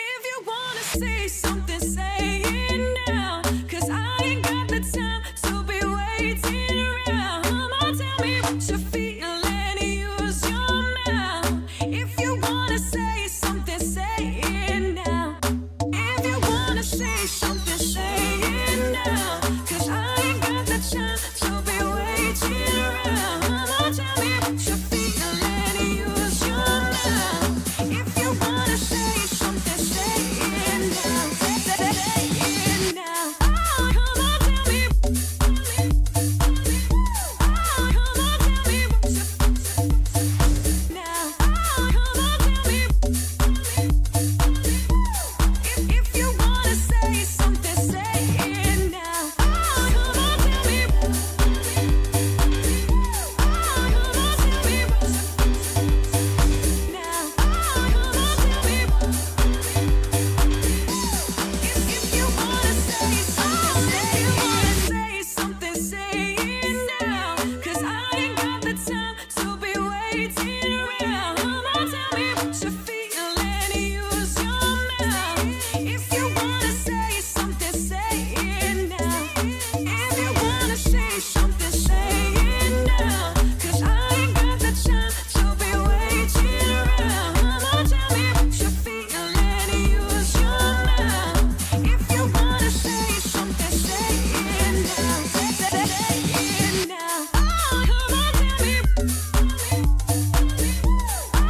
If you wanna say something, say it now. 'Cause I ain't got the time to be waiting around. Come on, tell me what you're feeling, use your mouth. If you wanna say something, say it now. If you wanna say something, say it now. 'Cause I ain't got the time to be waiting around. Come on, tell me what you're feeling, use your mouth. If you wanna say something, say it now. Say it now. Oh, come on, tell me. Oh, come on, tell me what you're now. Oh, come on, tell me. If you wanna say something, say it now. Oh, come on, tell me. Oh, come on, tell me now. Oh, come on, tell me. If you wanna say something, say it now. 'Cause I ain't got the time to be waiting around. Come on, tell me what you're feeling, use your mouth. If you wanna say something, say it now. If you wanna say something, say it now. 'Cause I ain't got the time to be waiting around. Come on, tell me what you're feeling, use your mouth. If you wanna say something, say it now. Say it now. Oh, come on, tell me. Oh,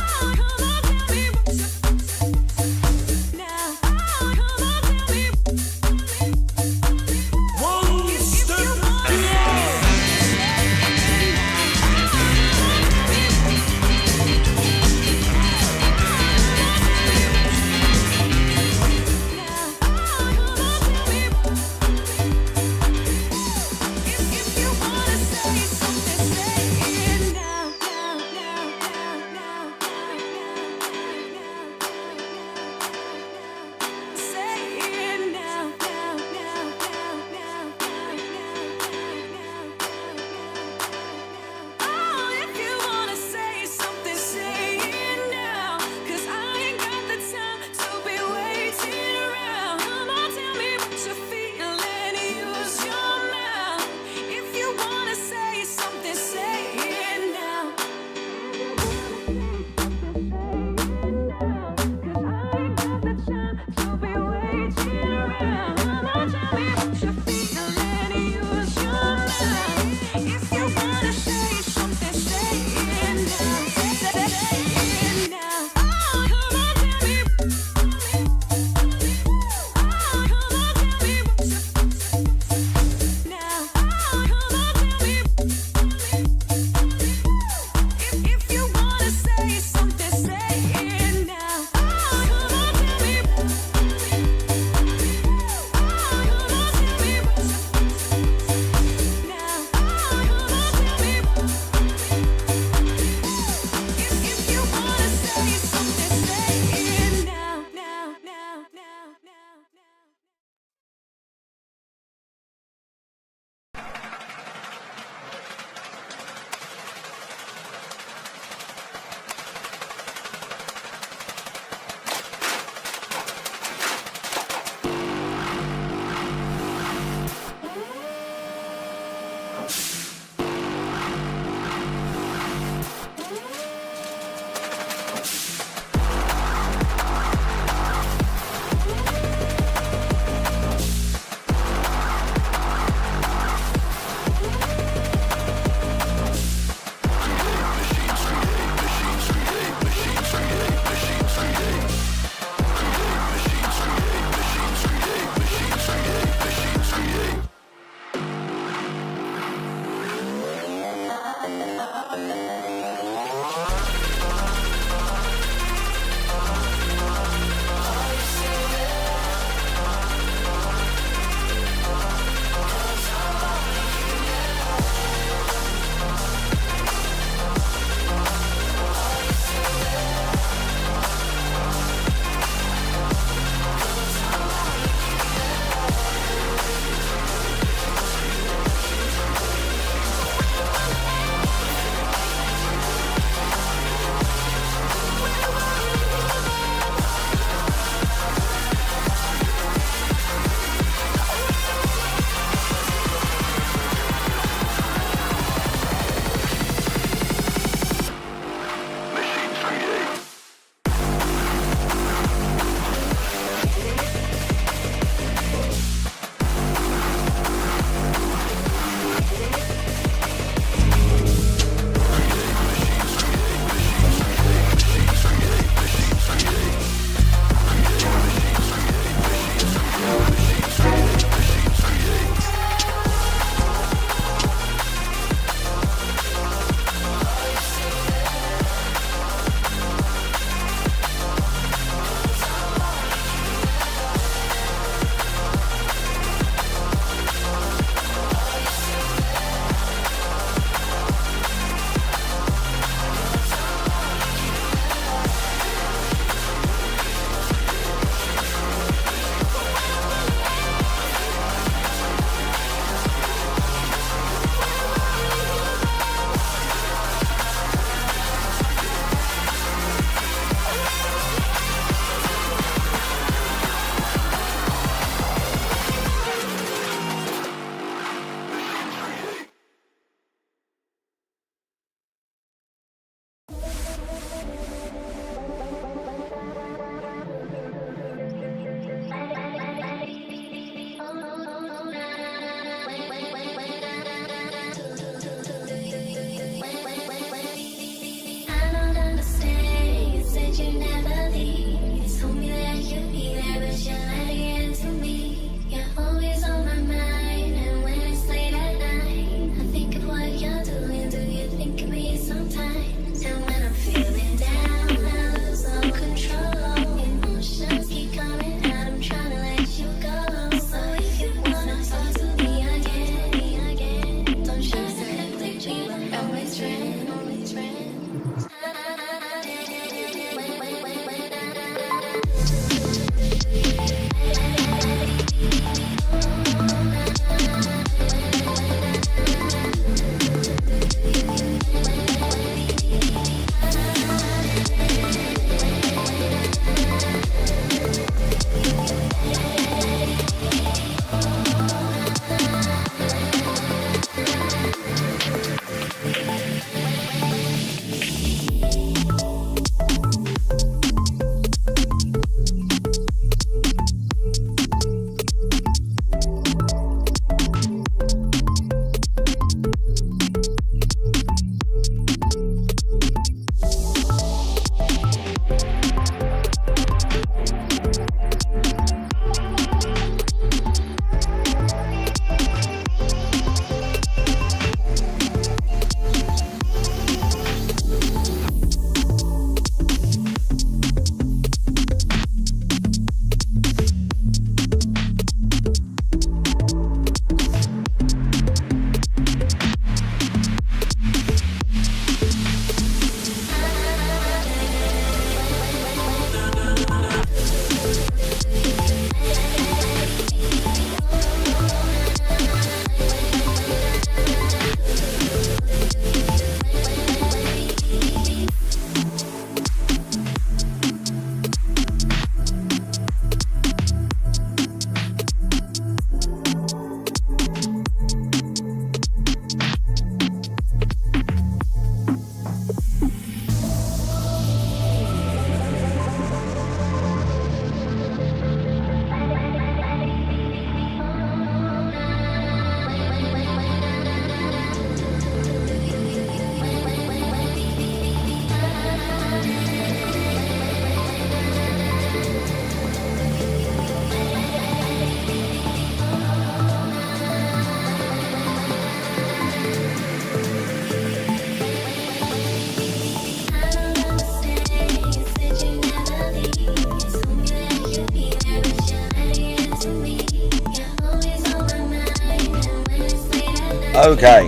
Okay,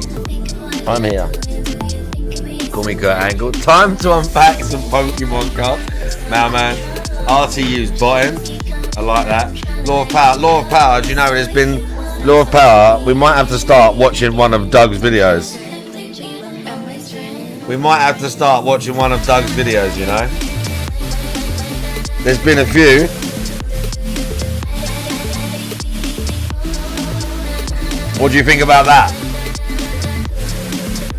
I'm here. Call me Kurt Angle. Time to unpack some Pokemon cards. Man, RTU's bottom. I like that. Law of Power. Law of Power. Do you know there's been Law of Power? We might have to start watching one of Doug's videos. We might have to start watching one of Doug's videos. You know, there's been a few. What do you think about that?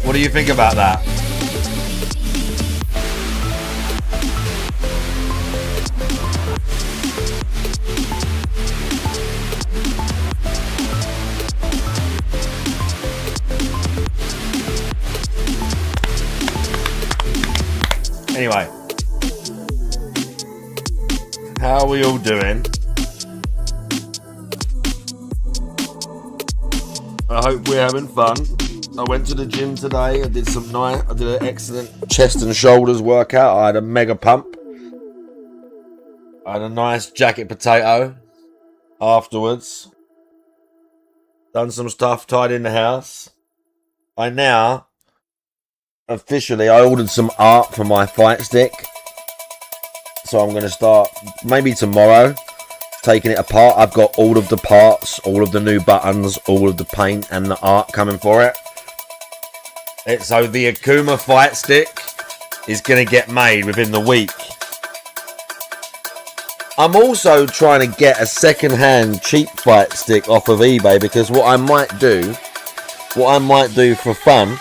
What do you think about that? Anyway, how are we all doing? I hope we're having fun. I went to the gym today. I did an excellent chest and shoulders workout. I had a mega pump. I had a nice jacket potato afterwards. Done some stuff, tied in the house. I ordered some art for my fight stick. So I'm going to start maybe tomorrow taking it apart. I've got all of the parts, all of the new buttons, all of the paint and the art coming for it. So the Akuma fight stick is going to get made within the week. I'm also trying to get a second-hand cheap fight stick off of eBay, because what I might do for fun,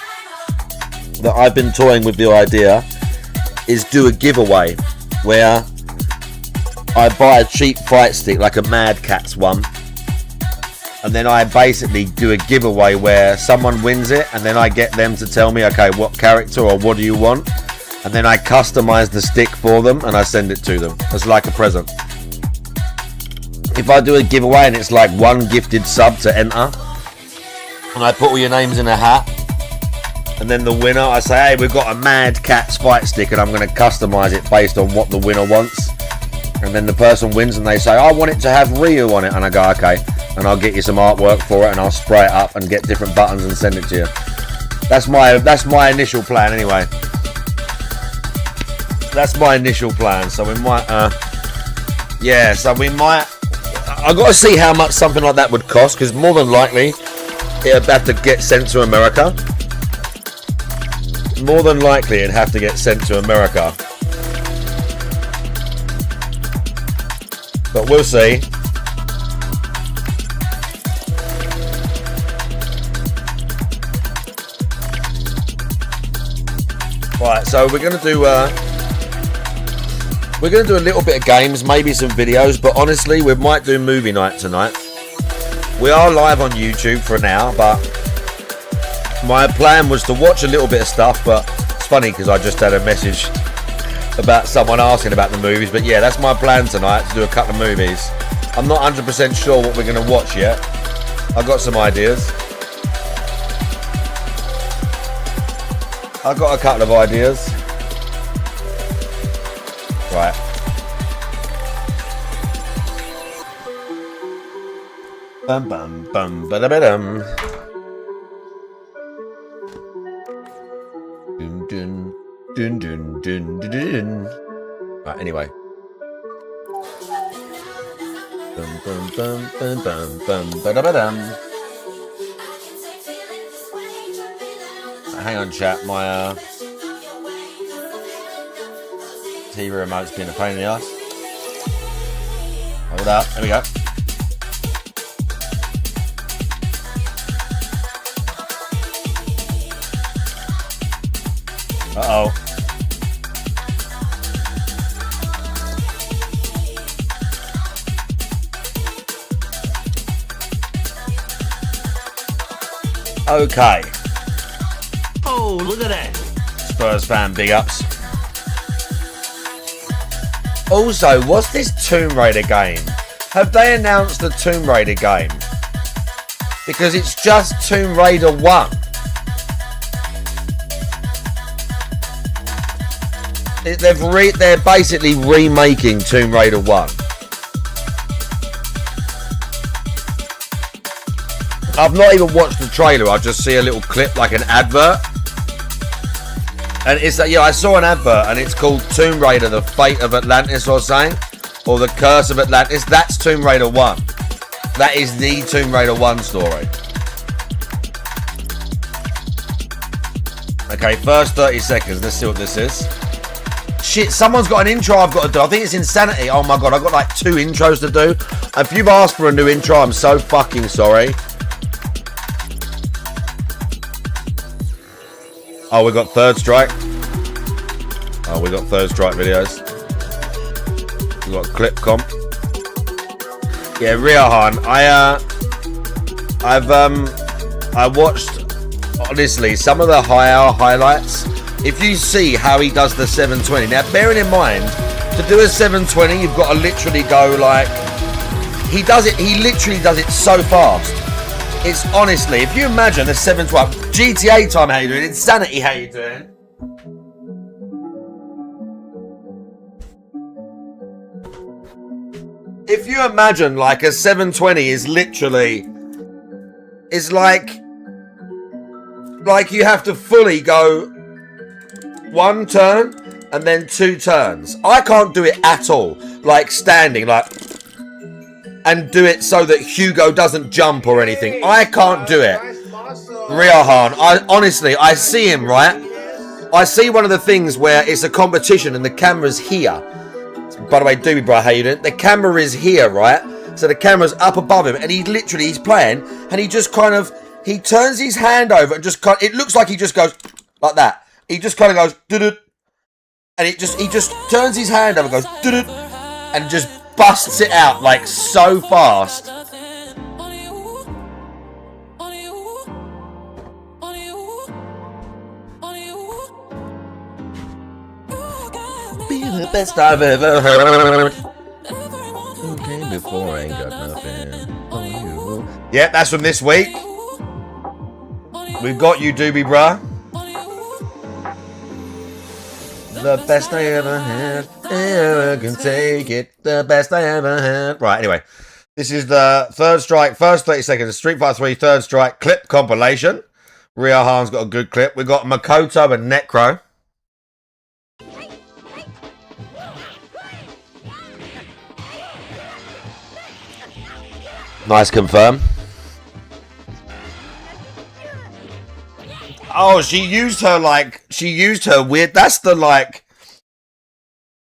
that I've been toying with the idea, is do a giveaway where I buy a cheap fight stick, like a Mad Catz one, and then I basically do a giveaway where someone wins it, and then I get them to tell me, okay, what character or what do you want, and then I customize the stick for them and I send it to them as like a present. If I do a giveaway and it's like one gifted sub to enter, and I put all your names in a hat, and then the winner, I say, hey, we've got a Mad Catz fight stick and I'm going to customize it based on what the winner wants. And then the person wins and they say, I want it to have Ryu on it. And I go, okay. And I'll get you some artwork for it and I'll spray it up and get different buttons and send it to you. That's my initial plan anyway. That's my initial plan. So we might, I've got to see how much something like that would cost, because more than likely it'd have to get sent to America. More than likely it'd have to get sent to America. But we'll see. Right, so we're gonna do a little bit of games, maybe some videos, but honestly, we might do movie night tonight. We are live on YouTube for an hour, but my plan was to watch a little bit of stuff. But it's funny because I just had a message about someone asking about the movies. But yeah, that's my plan tonight, to do a couple of movies. I'm not 100% sure what we're going to watch yet. I've got some ideas. I've got a couple of ideas. Right. Bum bum bum ba da ba dum. Dun dun dun dun dun dun dun. Right, anyway. Bum bum bum bum bum bum ba da ba dum. Hang on, chat. My TV remote's been a pain in the ass. Hold up. There we go. Uh-oh. Okay. Oh, look at that. Spurs fan, big ups. Also, what's this Tomb Raider game? Have they announced the Tomb Raider game? Because it's just Tomb Raider 1. They're basically remaking Tomb Raider 1. I've not even watched the trailer. I just see a little clip, like an advert. And it's like, yeah, I saw an advert and it's called Tomb Raider, The Fate of Atlantis or something. Or The Curse of Atlantis. That's Tomb Raider 1. That is the Tomb Raider 1 story. Okay, first 30 seconds. Let's see what this is. Shit, someone's got an intro I've got to do. I think it's Insanity. Oh my god, I've got like 2 intros to do. If you've asked for a new intro, I'm so fucking sorry. Oh, we got Third Strike. Oh, we got Third Strike videos. We got clip comp. Yeah, Riahan. I watched, honestly, some of the high-hour highlights. If you see how he does the 720, now bearing in mind, to do a 720, you've got to literally go like, he literally does it so fast. It's honestly, if you imagine the 712, GTA time, how you doing? Insanity, how you doing? If you imagine like a 720 is literally, it's like you have to fully go 1 turn and then 2 turns. I can't do it at all. Like standing, like, and do it so that Hugo doesn't jump or anything. I can't do it. Riahan, honestly, I see him, right? I see one of the things where it's a competition and the camera's here. By the way, Doobie Bro, how you doing? The camera is here, right? So the camera's up above him and he's playing and he just kind of, he turns his hand over and just kind of, it looks like he just goes like that. He just kind of goes, doo-doo, and he just turns his hand over and goes, doo-doo, and just busts it out like so fast. Be the best I've ever heard. Okay, before I ain't got nothing on you. Yeah, that's from this week. We've got you, Doobie Bruh. The best I ever had, ever can take it. The best I ever had. Right, anyway. This is the Third Strike, first 30 seconds, Street Fighter 3 Third Strike clip compilation. Riahan's got a good clip. We've got Makoto and Necro. Nice confirm. Oh, she used her weird, that's the like,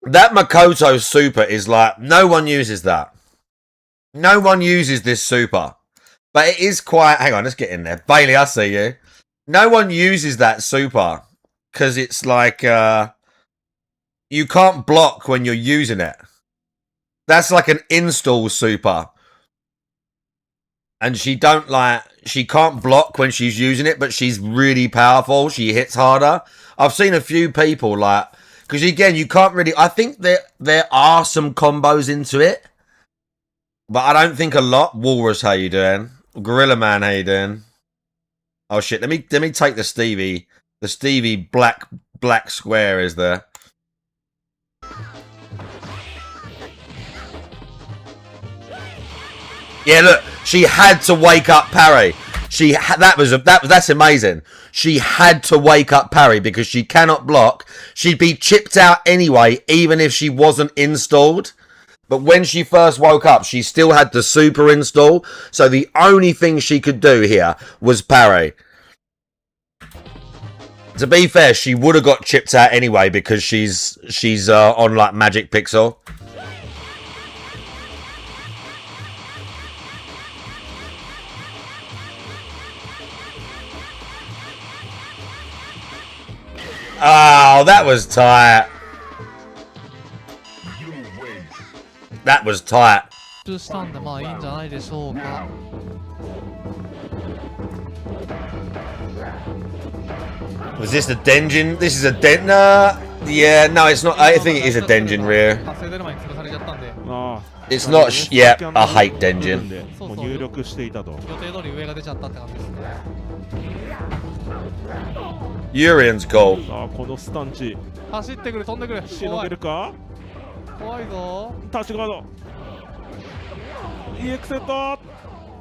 that Makoto super is like, no one uses that. No one uses this super. But it is quite, hang on, let's get in there. Bailey, I see you. No one uses that super. Because it's like, you can't block when you're using it. That's like an install super. And she can't block when she's using it, but she's really powerful. She hits harder. I've seen a few people like, because again, you can't really, I think there are some combos into it, but I don't think a lot. Walrus, how you doing? Gorilla Man, how you doing? Oh shit, let me take the Stevie. The Stevie black square is there. Yeah, look, she had to wake up parry. That's amazing. She had to wake up parry because she cannot block. She'd be chipped out anyway, even if she wasn't installed. But when she first woke up, she still had the super install. So the only thing she could do here was parry. To be fair, she would have got chipped out anyway because she's on like Magic Pixel. Oh, that was tight. That was tight. Was this the Denjin? This is a yeah, no, it's not. I think it is a Denjin rear. It's not. Yeah, I hate Denjin. Urian's cool.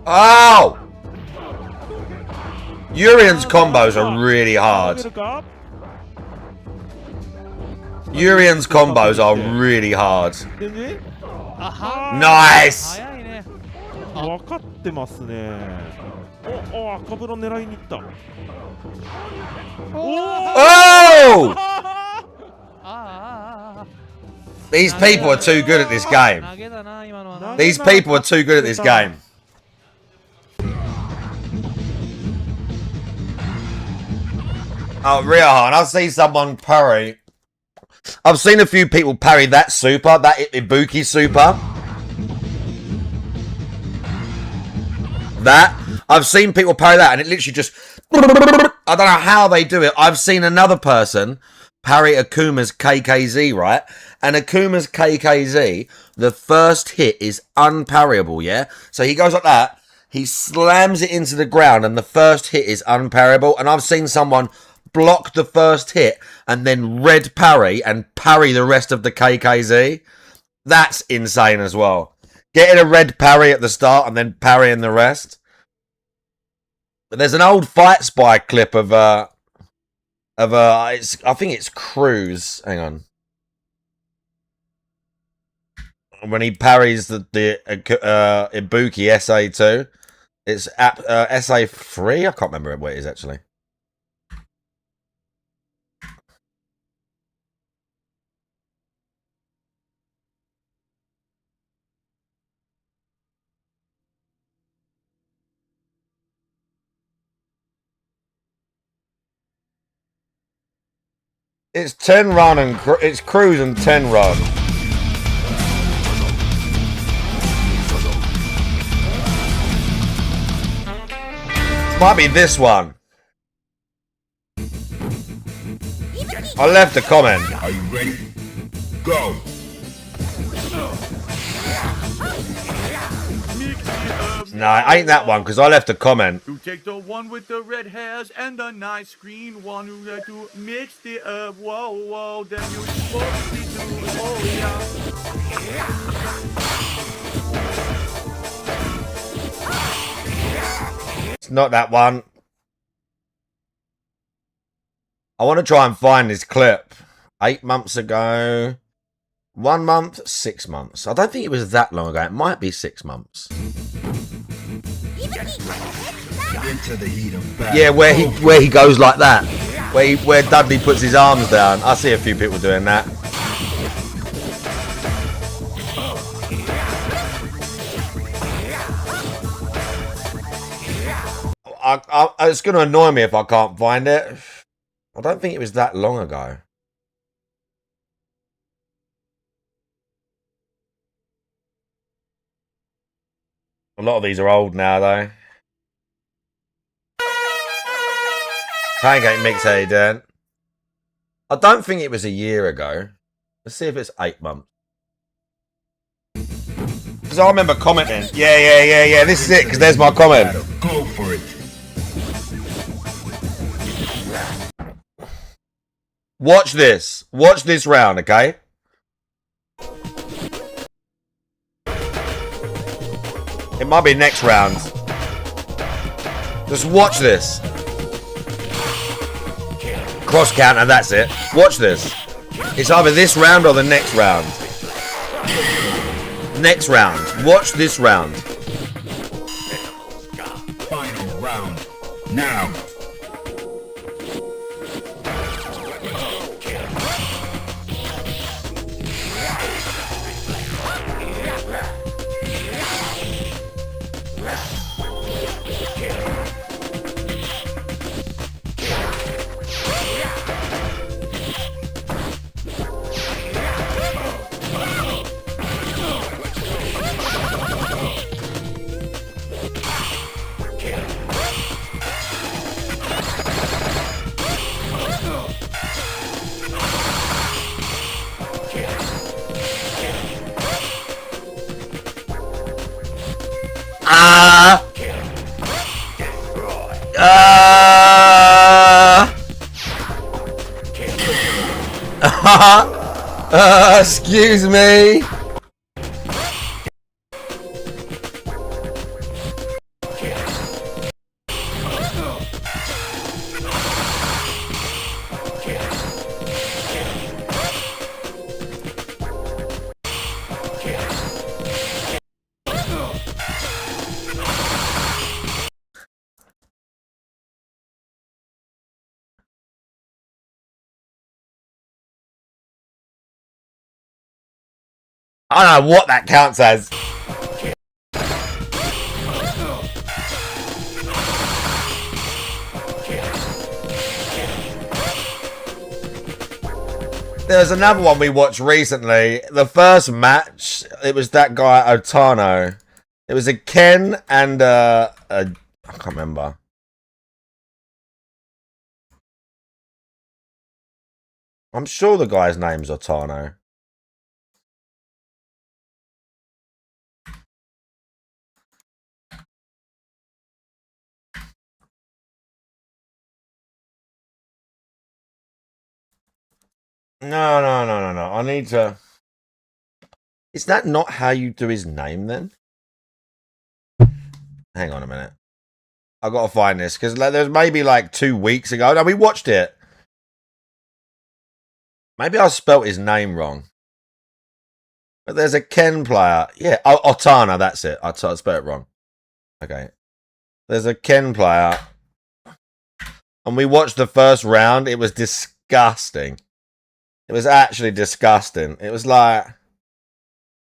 Oh! Urian's combos are really hard. Urian's combos are really hard. Nice! 分かってますね。お、赤風呂狙いに行った。Oh! These people are too good at this game. These people are too good at this game. Oh, Riohan, I've seen someone parry. I've seen a few people parry that super, that Ibuki super. That. I've seen people parry that and it literally just... I don't know how they do it. I've seen another person parry Akuma's KKZ, right? And Akuma's KKZ, the first hit is unparryable, yeah? So he goes like that, he slams it into the ground and the first hit is unparryable. And I've seen someone block the first hit and then red parry and parry the rest of the KKZ. That's insane as well. Getting a red parry at the start and then parrying the rest. But there's an old Fight Spy clip of I think it's Cruz. Hang on. When he parries the Ibuki SA2. It's SA3. I can't remember what it is actually. It's 10 run and it's Cruz and 10 run. Might be this one. I left a comment. Are you ready? Go! No, it ain't that one because I left a comment. You take the one with the red hairs and the nice green one who had to mix it up. Whoa, whoa, then you supposed to do. Oh, yeah. It's not that one. I want to try and find this clip. 8 months ago. 1 month, 6 months. I don't think it was that long ago. It might be 6 months. Into the heat of battle. Yeah, where he goes like that. Where Dudley puts his arms down. I see a few people doing that. It's going to annoy me if I can't find it. I don't think it was that long ago. A lot of these are old now, though. Pancake mix, how you doing? I don't think it was a year ago. Let's see if it's 8 months. Because I remember commenting. Yeah. This is it, because there's my comment. Go for it. Watch this. Watch this round, okay? It might be next round. Just watch this. Cross counter, that's it. Watch this. It's either this round or the next round. Next round. Watch this round. Final round. Now. Excuse me. I don't know what that counts as. There's another one we watched recently. The first match, it was that guy Otano. It was a Ken and I can't remember. I'm sure the guy's name's Otano. No. I need to... Is that not how you do his name then? Hang on a minute. I gotta find this because there's maybe like 2 weeks ago. No, we watched it. Maybe I spelt his name wrong. But there's a Ken player. Yeah, Otana, that's it. I spelled it wrong. Okay. There's a Ken player. And we watched the first round. It was disgusting. It was actually disgusting. It was like...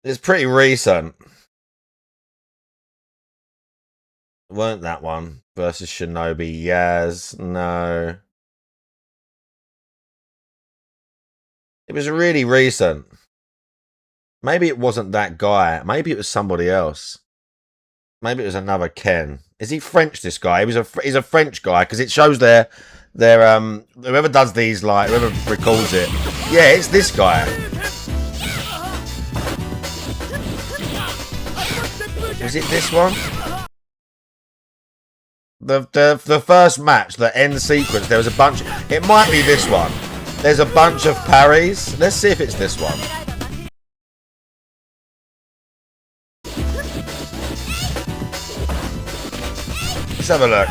It's pretty recent. It weren't that one. Versus Shinobi. Yaz. No. It was really recent. Maybe it wasn't that guy. Maybe it was somebody else. Maybe it was another Ken. Is he French, this guy? He's a French guy, because it shows their whoever does these, like, whoever records it. Yeah, it's this guy. Was it this one? The first match, the end sequence, there was a bunch. It might be this one. There's a bunch of parries. Let's see if it's this one. Let's have a look.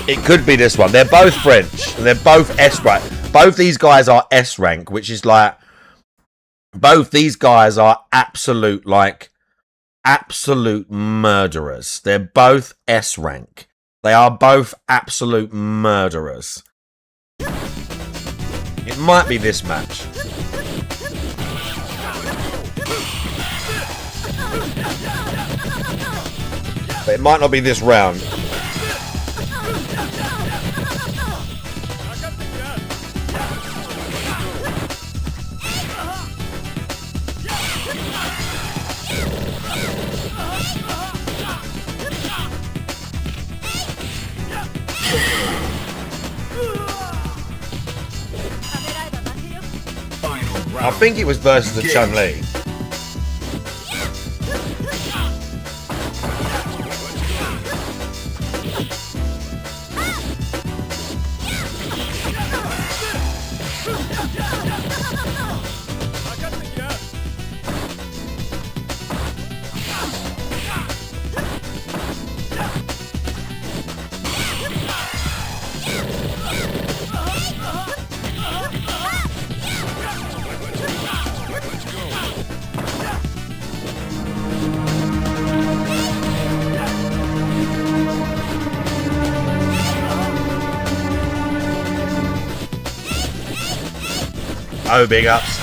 It could be this one. They're both French. And they're both S rank. Both these guys are S rank, which is like... Both these guys are absolute, like... Absolute murderers. They're both S rank. They are both absolute murderers. It might be this match. But it might not be this round. I think it was versus the Chun-Li. Oh, big ups.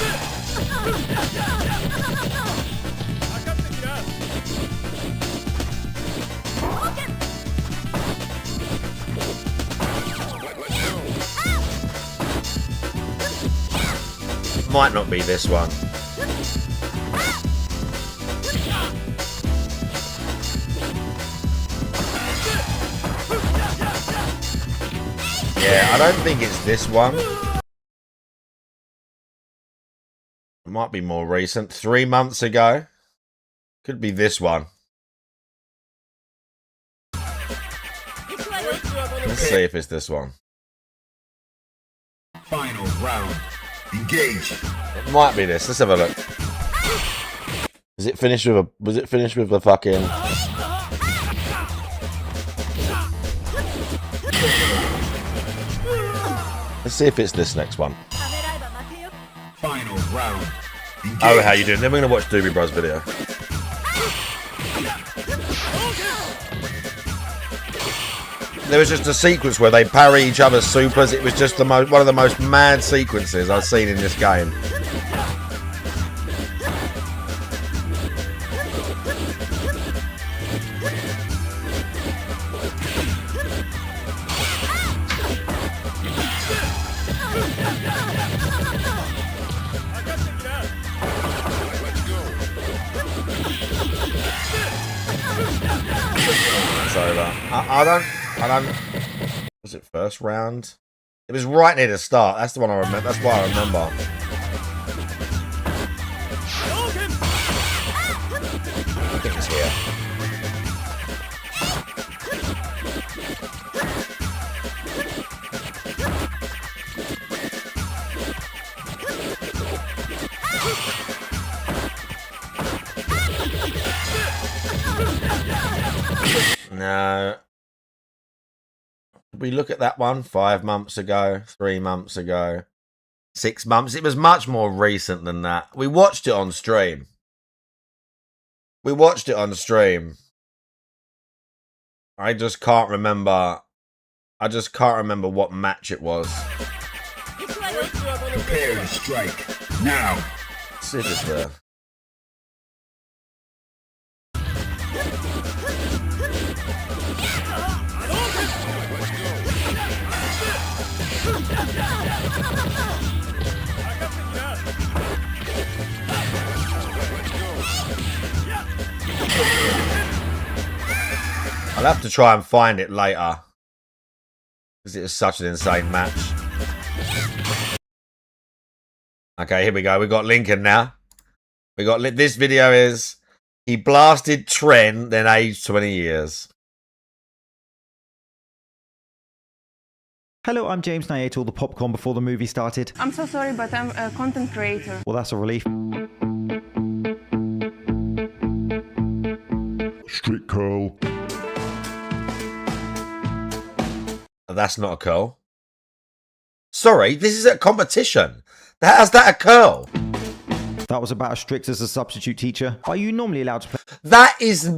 Might not be this one. Yeah, I don't think it's this one. It might be more recent. 3 months ago. Could be this one. Let's see if it's this one. Final round. Engage. It might be this. Let's have a look. Is it finished with a... Was it finished with the fucking... Let's see if it's this next one. Final round. Engage. Oh, how you doing? Then we're going to watch Doobie Bros video. There was just a sequence where they parry each other's supers. It was just one of the most mad sequences I've seen in this game. I don't. Was it first round? It was right near the start. That's the one I remember. That's why I remember. I think it's here. No. We look at that one 5 months ago, 3 months ago, 6 months. It was much more recent than that. We watched it on stream. I just can't remember. What match it was. Prepare to strike. Now. See if it's there. I'll have to try and find it later. Because it was such an insane match. Okay, here we go. We got Lincoln now. We got this video is he blasted Tren, then aged 20 years. Hello, I'm James, and I ate all the popcorn before the movie started. I'm so sorry, but I'm a content creator. Well, that's a relief. Strict curl. That's not a curl. Sorry, this is a competition. How's that a curl? That was about as strict as a substitute teacher. Are you normally allowed to play That is...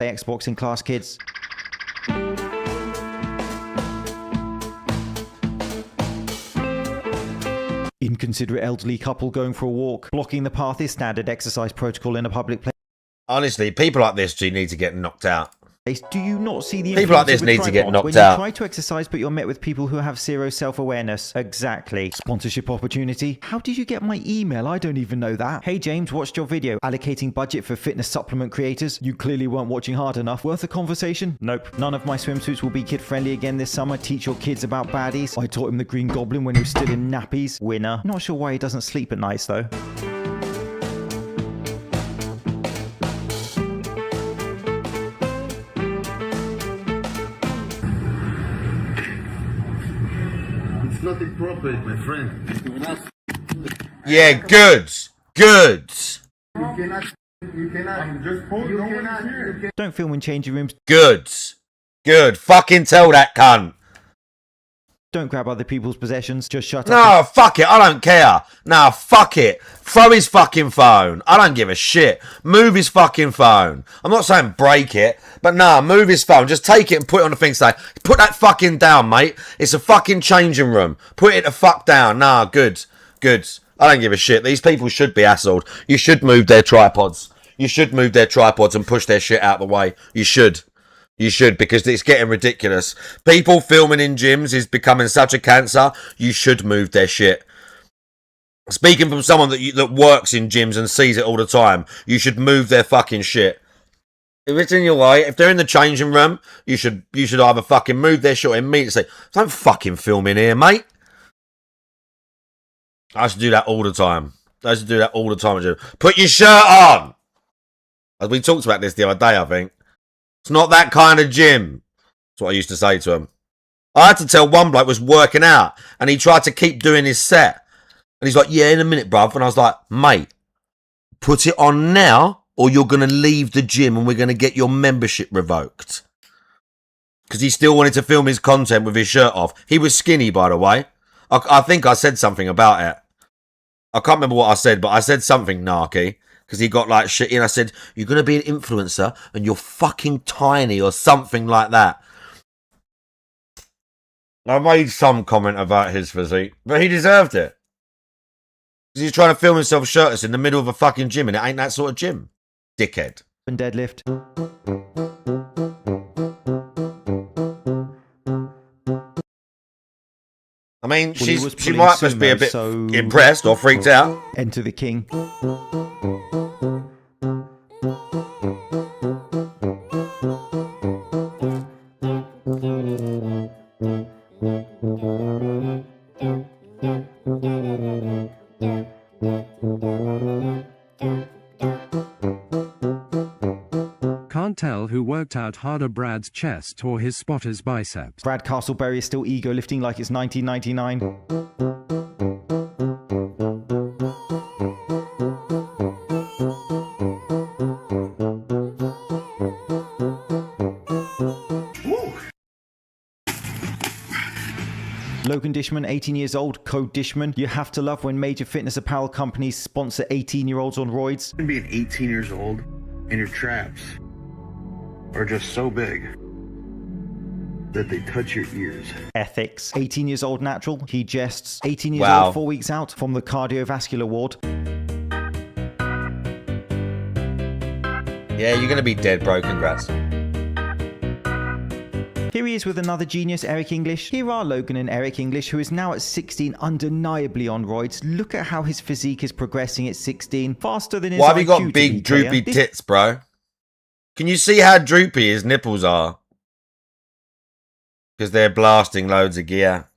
Xbox in class, kids? Inconsiderate elderly couple going for a walk. Blocking the path is standard exercise protocol in a public place. Honestly, people like this do need to get knocked out. Do you not see the People like influence this of a need to get tripod? knocked when out. You try to exercise, but you're met with people who have zero self-awareness. Exactly. Sponsorship opportunity. How did you get my email? I don't even know that. Hey James, watched your video. Allocating budget for fitness supplement creators. You clearly weren't watching hard enough. Worth a conversation? Nope. None of my swimsuits will be kid-friendly again this summer. Teach your kids about baddies. I taught him the Green Goblin when he was still in nappies. Winner. Not sure why he doesn't sleep at nights though. It's not appropriate, my friend. Yeah, goods. Goods. You cannot. Don't film in changing rooms. Goods. Good. Fucking tell that cunt. Don't grab other people's possessions. Just shut up. No, fuck it. I don't care. No, fuck it. Throw his fucking phone. I don't give a shit. Move his fucking phone. I'm not saying break it, but nah, move his phone. Just take it and put it on the thing. Say, put that fucking down, mate. It's a fucking changing room. Put it the fuck down. Nah, goods. Goods. I don't give a shit. These people should be hassled. You should move their tripods. You should move their tripods and push their shit out the way. You should. You should, because it's getting ridiculous. People filming in gyms is becoming such a cancer. You should move their shit. Speaking from someone that works in gyms and sees it all the time, you should move their fucking shit. If it's in your way, if they're in the changing room, you should either fucking move their shit immediately. Say, don't fucking film in here, mate. I used to do that all the time. Put your shirt on. As we talked about this the other day, I think. It's not that kind of gym. That's what I used to say to him. I had to tell one bloke was working out, and he tried to keep doing his set. And he's like, yeah, in a minute, bruv. And I was like, mate, put it on now, or you're going to leave the gym and we're going to get your membership revoked. Because he still wanted to film his content with his shirt off. He was skinny, by the way. I think I said something about it. I can't remember what I said, but I said something narky. Because he got like shit in. I said, you're going to be an influencer and you're fucking tiny or something like that. I made some comment about his physique, but he deserved it. Because he's trying to film himself shirtless in the middle of a fucking gym and it ain't that sort of gym. Dickhead. And deadlift. I mean, he was she pulling might just be a sumo, bit so- impressed or freaked out. Enter the king. Can't tell who worked out harder, Brad's chest or his spotter's biceps. Brad Castleberry is still ego lifting like it's 1999. Logan Dishman, 18 years old, Code Dishman. You have to love when major fitness apparel companies sponsor 18-year-olds on roids. Being 18 years old and your traps are just so big that they touch your ears. Ethics. 18 years old natural. He jests. 18 years Wow. old, 4 weeks out from the cardiovascular ward. Yeah, you're going to be dead, bro. Congrats. Here he is with another genius, Eric English. Here are Logan and Eric English, who is now at 16, undeniably on roids. Look at how his physique is progressing at 16, faster than his Why have you IQ got to big, be droopy clear. tits, bro? Can you see how droopy his nipples are? Because they're blasting loads of gear.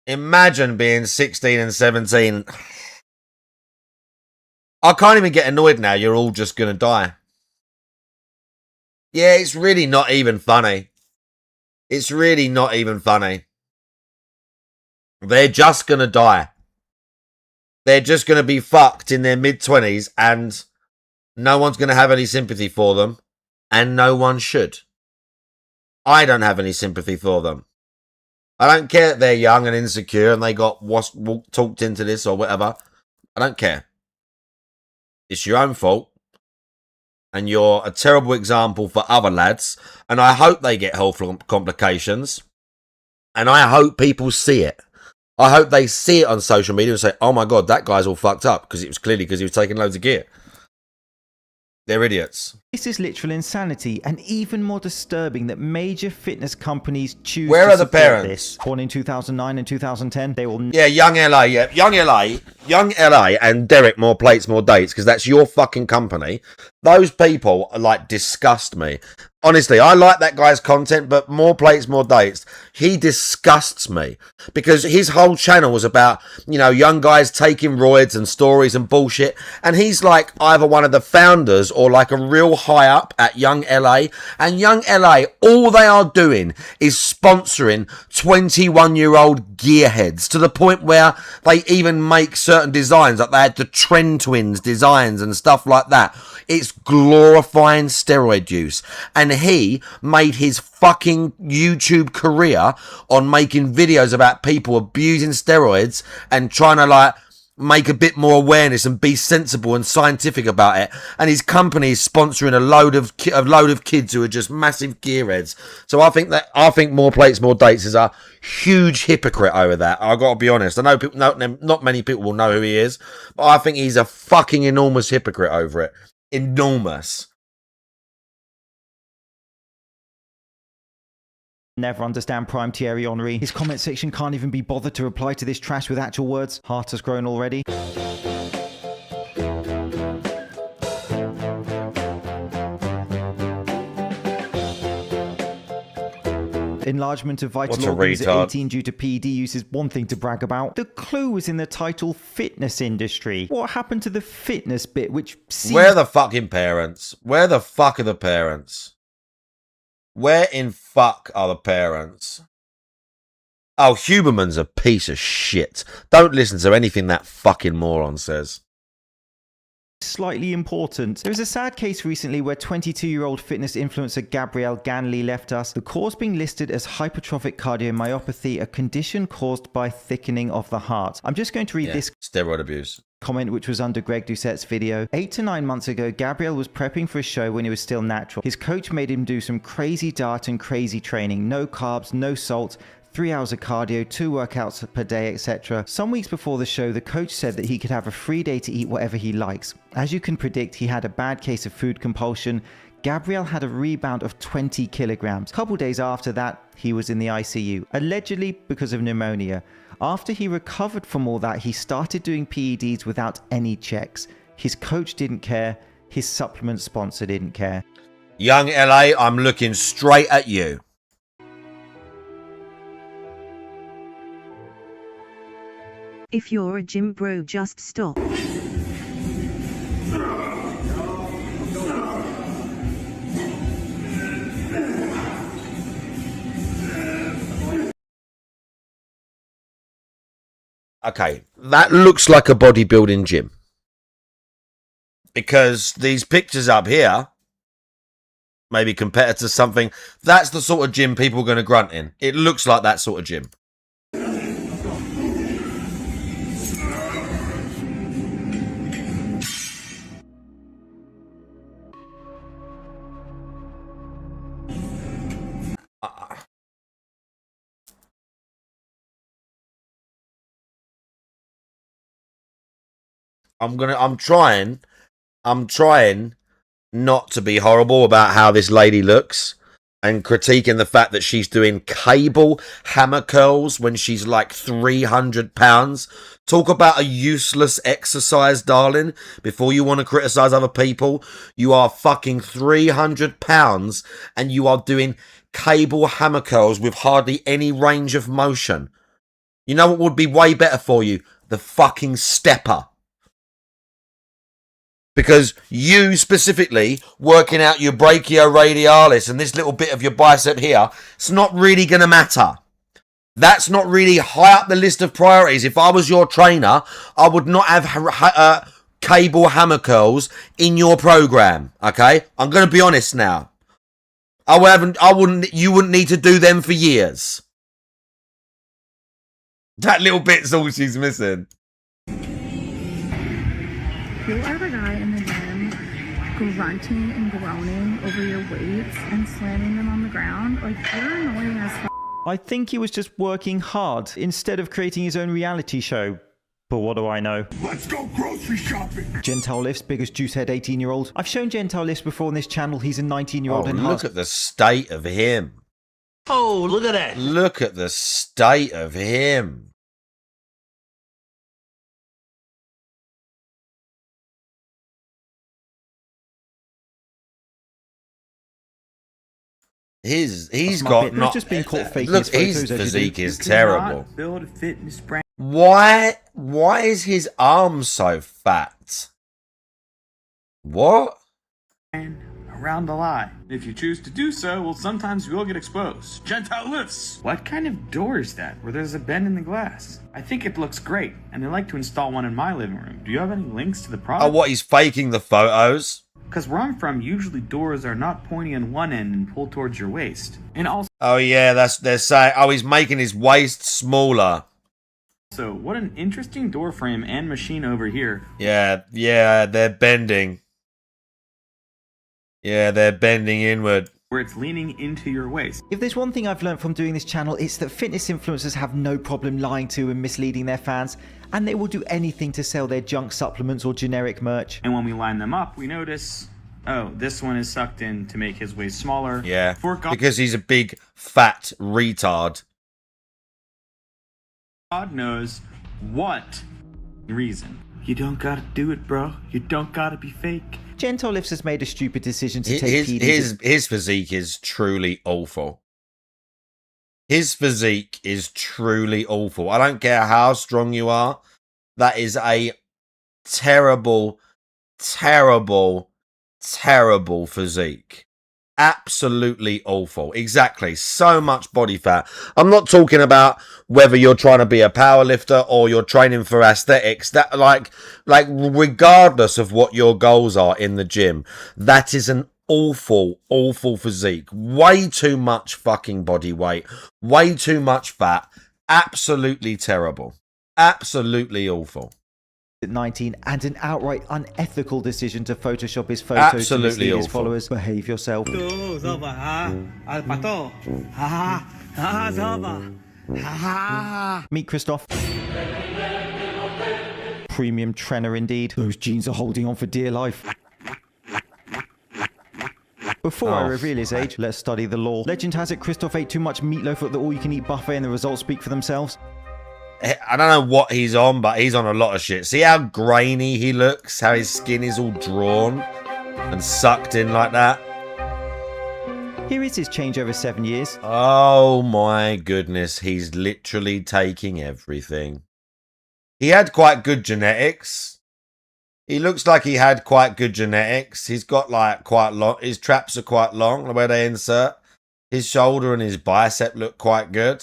Imagine being 16 and 17. I can't even get annoyed now. You're all just going to die. Yeah, it's really not even funny. It's really not even funny. They're just going to die. They're just going to be fucked in their mid-20s and no one's going to have any sympathy for them. And no one should. I don't have any sympathy for them. I don't care that they're young and insecure and they got talked into this or whatever. I don't care. It's your own fault. And you're a terrible example for other lads. And I hope they get health complications. And I hope people see it. I hope they see it on social media and say, oh my God, that guy's all fucked up. Because it was clearly because he was taking loads of gear. They're idiots. This is literal insanity, and even more disturbing that major fitness companies choose Where to are the support parents? this. Born in 2009 and 2010, they will Yeah, Young LA, yeah. Young LA and Derek, more plates, more dates, because that's your fucking company. Those people, like, disgust me. Honestly, I like that guy's content, but more plates, more dates. He disgusts me because his whole channel was about, you know, young guys taking roids and stories and bullshit. And he's like either one of the founders or like a real high up at Young LA. And Young LA, all they are doing is sponsoring 21-year-old gearheads to the point where they even make certain designs, like they had the Trend Twins designs and stuff like that. It's glorifying steroid use. And he made his fucking YouTube career on making videos about people abusing steroids and trying to like make a bit more awareness and be sensible and scientific about it. And his company is sponsoring a load of kids who are just massive gearheads. So I think more plates, more dates is a huge hypocrite over that. I got to be honest. I know people, not many people will know who he is, but I think he's a fucking enormous hypocrite over it. Enormous. never understand Prime Thierry Henry. His comment section can't even be bothered to reply to this trash with actual words. Heart has grown already. Enlargement of vital organs at 18 due to PED use is one thing to brag about. The clue was in the title fitness industry. What happened to the fitness bit, which seems... Where are the fucking parents? Where the fuck are the parents? Where in fuck are the parents? Oh, Huberman's a piece of shit. Don't listen to anything that fucking moron says. Slightly important. There was a sad case recently where 22-year-old fitness influencer Gabrielle Ganley left us. The cause being listed as hypertrophic cardiomyopathy, a condition caused by thickening of the heart. I'm just going to read this steroid abuse comment, which was under Greg Doucette's video. 8 to 9 months ago, Gabriel was prepping for a show when he was still natural. His coach made him do some crazy diet and crazy training. No carbs, no salt, 3 hours of cardio, 2 workouts per day, etc. Some weeks before the show, the coach said that he could have a free day to eat whatever he likes. As you can predict, he had a bad case of food compulsion. Gabriel had a rebound of 20 kilograms. A couple days after that, he was in the ICU, allegedly because of pneumonia. After he recovered from all that, he started doing PEDs without any checks. His coach didn't care. His supplement sponsor didn't care. Young LA, I'm looking straight at you. If you're a gym bro, just stop. Okay, that looks like a bodybuilding gym. Because these pictures up here, maybe compared to something, that's the sort of gym people are going to grunt in. It looks like that sort of gym. I'm trying not to be horrible about how this lady looks and critiquing the fact that she's doing cable hammer curls when she's like 300 pounds. Talk about a useless exercise, darling. Before you want to criticize other people, you are fucking 300 pounds and you are doing cable hammer curls with hardly any range of motion. You know what would be way better for you? The fucking stepper. Because you specifically working out your brachioradialis and this little bit of your bicep here, it's not really going to matter. That's not really high up the list of priorities. If I was your trainer, I would not have cable hammer curls in your program. Okay, I'm going to be honest now. You wouldn't need to do them for years. That little bit's all she's missing. You are the guy in the gym grunting and groaning over your weights and slamming them on the ground. Like, you're annoying as fuck. I think he was just working hard instead of creating his own reality show. But what do I know? Let's go grocery shopping. Gentile Lift's biggest juicehead 18-year-old. I've shown Gentile Lift before on this channel. He's a 19-year-old. Oh, look at the state of him. Oh, look at that. Look at the state of him. He's got not just been caught faking look, his his photos, physique you is terrible. Build a fitness brand. Why is his arm so fat? What? Around the lie. If you choose to do so, well, sometimes you will get exposed. Gentile lifts. What kind of door is that where there's a bend in the glass? I think it looks great, and I'd like to install one in my living room. Do you have any links to the product? Oh, what, he's faking the photos? Because where I'm from, usually doors are not pointy on one end and pull towards your waist. And also, Oh yeah, they're saying, oh, he's making his waist smaller. what an interesting door frame and machine over here. Yeah, they're bending. Yeah, they're bending inward. Where it's leaning into your waist. If there's one thing I've learned from doing this channel, it's that fitness influencers have no problem lying to and misleading their fans, and they will do anything to sell their junk supplements or generic merch. And when we line them up, we notice, oh, this one is sucked in to make his waist smaller. Yeah, because he's a big, fat retard. God knows what reason. You don't gotta do it, bro. You don't gotta be fake. Gentile Lifts has made a stupid decision to take PEDs. His physique is truly awful. His physique is truly awful. I don't care how strong you are. That is a terrible, terrible, terrible physique. Absolutely awful. Exactly. So much body fat. I'm not talking about whether you're trying to be a power lifter or you're training for aesthetics. That like regardless of what your goals are in the gym, that is an awful, awful physique. Way too much fucking body weight. Way too much fat. Absolutely terrible. Absolutely awful. At 19, and an outright unethical decision to Photoshop his photos to mislead his followers. Behave yourself. Meet Christoph. Premium trainer indeed. Those jeans are holding on for dear life. Before I reveal his age, let's study the law. Legend has it Christoph ate too much meatloaf at the all-you-can-eat buffet and the results speak for themselves. I don't know what he's on, but he's on a lot of shit. See how grainy he looks? How his skin is all drawn and sucked in like that? Here is his change over 7 years. Oh my goodness, he's literally taking everything. He had quite good genetics. He looks like he had quite good genetics. He's got like quite long, his traps are quite long, where they insert. His shoulder and his bicep look quite good.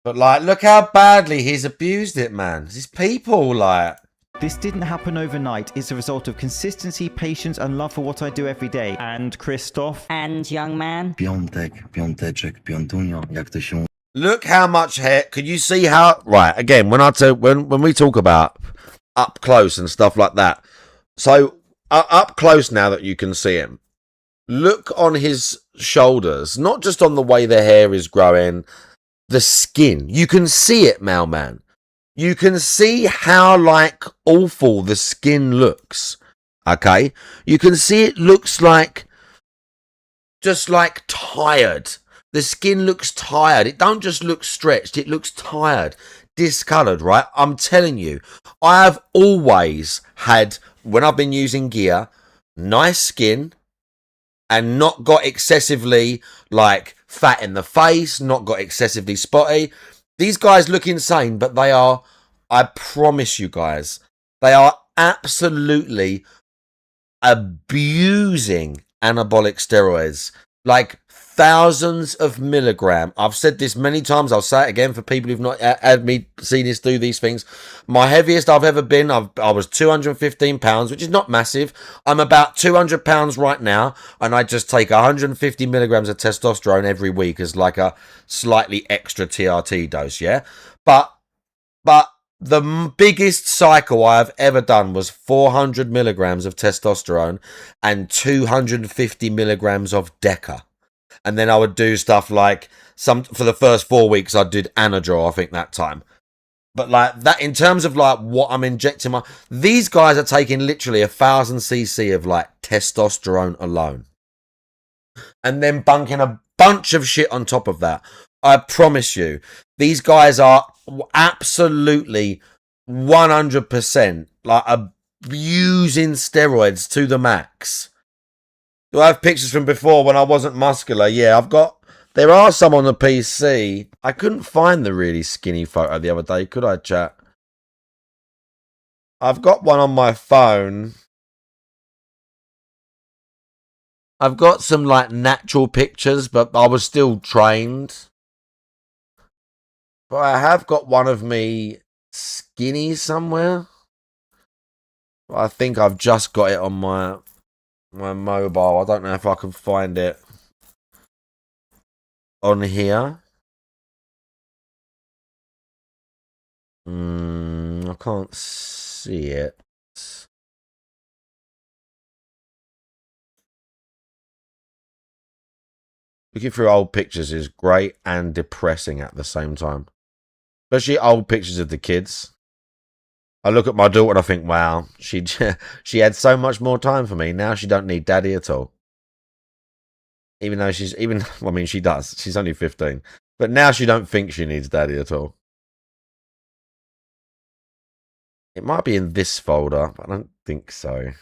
But like, look how badly he's abused it, man. These people, like... This didn't happen overnight. It's a result of consistency, patience, and love for what I do every day. And Christoph. And young man. Piątek, piąteczek, piątunio, jak to się... Look how much hair. Could you see how? Right, again, when we talk about up close and stuff like that. So up close now that you can see him. Look on his shoulders, not just on the way the hair is growing, the skin. You can see it, Mailman. You can see how like awful the skin looks. Okay, you can see it looks like just like tired. The skin looks tired. It don't just look stretched. It looks tired, discoloured, right? I'm telling you, I have always had, when I've been using gear, nice skin and not got excessively, like, fat in the face, not got excessively spotty. These guys look insane, but they are, I promise you guys, they are absolutely abusing anabolic steroids. Like, thousands of milligram. I've said this many times. I'll say it again for people who've not had me seen us do these things. My heaviest I've ever been, I was 215 pounds, which is not massive. I'm about 200 pounds right now, and I just take 150 milligrams of testosterone every week as like a slightly extra TRT dose, yeah? But the biggest cycle I've ever done was 400 milligrams of testosterone and 250 milligrams of Deca. And then I would do stuff like for the first 4 weeks, I did Anadrol, I think that time. But like that, in terms of like what I'm injecting, these guys are taking literally 1,000 cc of like testosterone alone. And then bunking a bunch of shit on top of that. I promise you, these guys are absolutely 100% like abusing steroids to the max. Do I have pictures from before when I wasn't muscular? Yeah, there are some on the PC. I couldn't find the really skinny photo the other day, could I, chat? I've got one on my phone. I've got some like natural pictures, but I was still trained. But I have got one of me skinny somewhere. I think I've just got it on my mobile. I don't know if I can find it on here. I can't see it. Looking through old pictures is great and depressing at the same time. Especially old pictures of the kids. I look at my daughter and I think, wow, she had so much more time for me. Now she don't need daddy at all. Even though I mean, she does. She's only 15. But now she don't think she needs daddy at all. It might be in this folder, but I don't think so.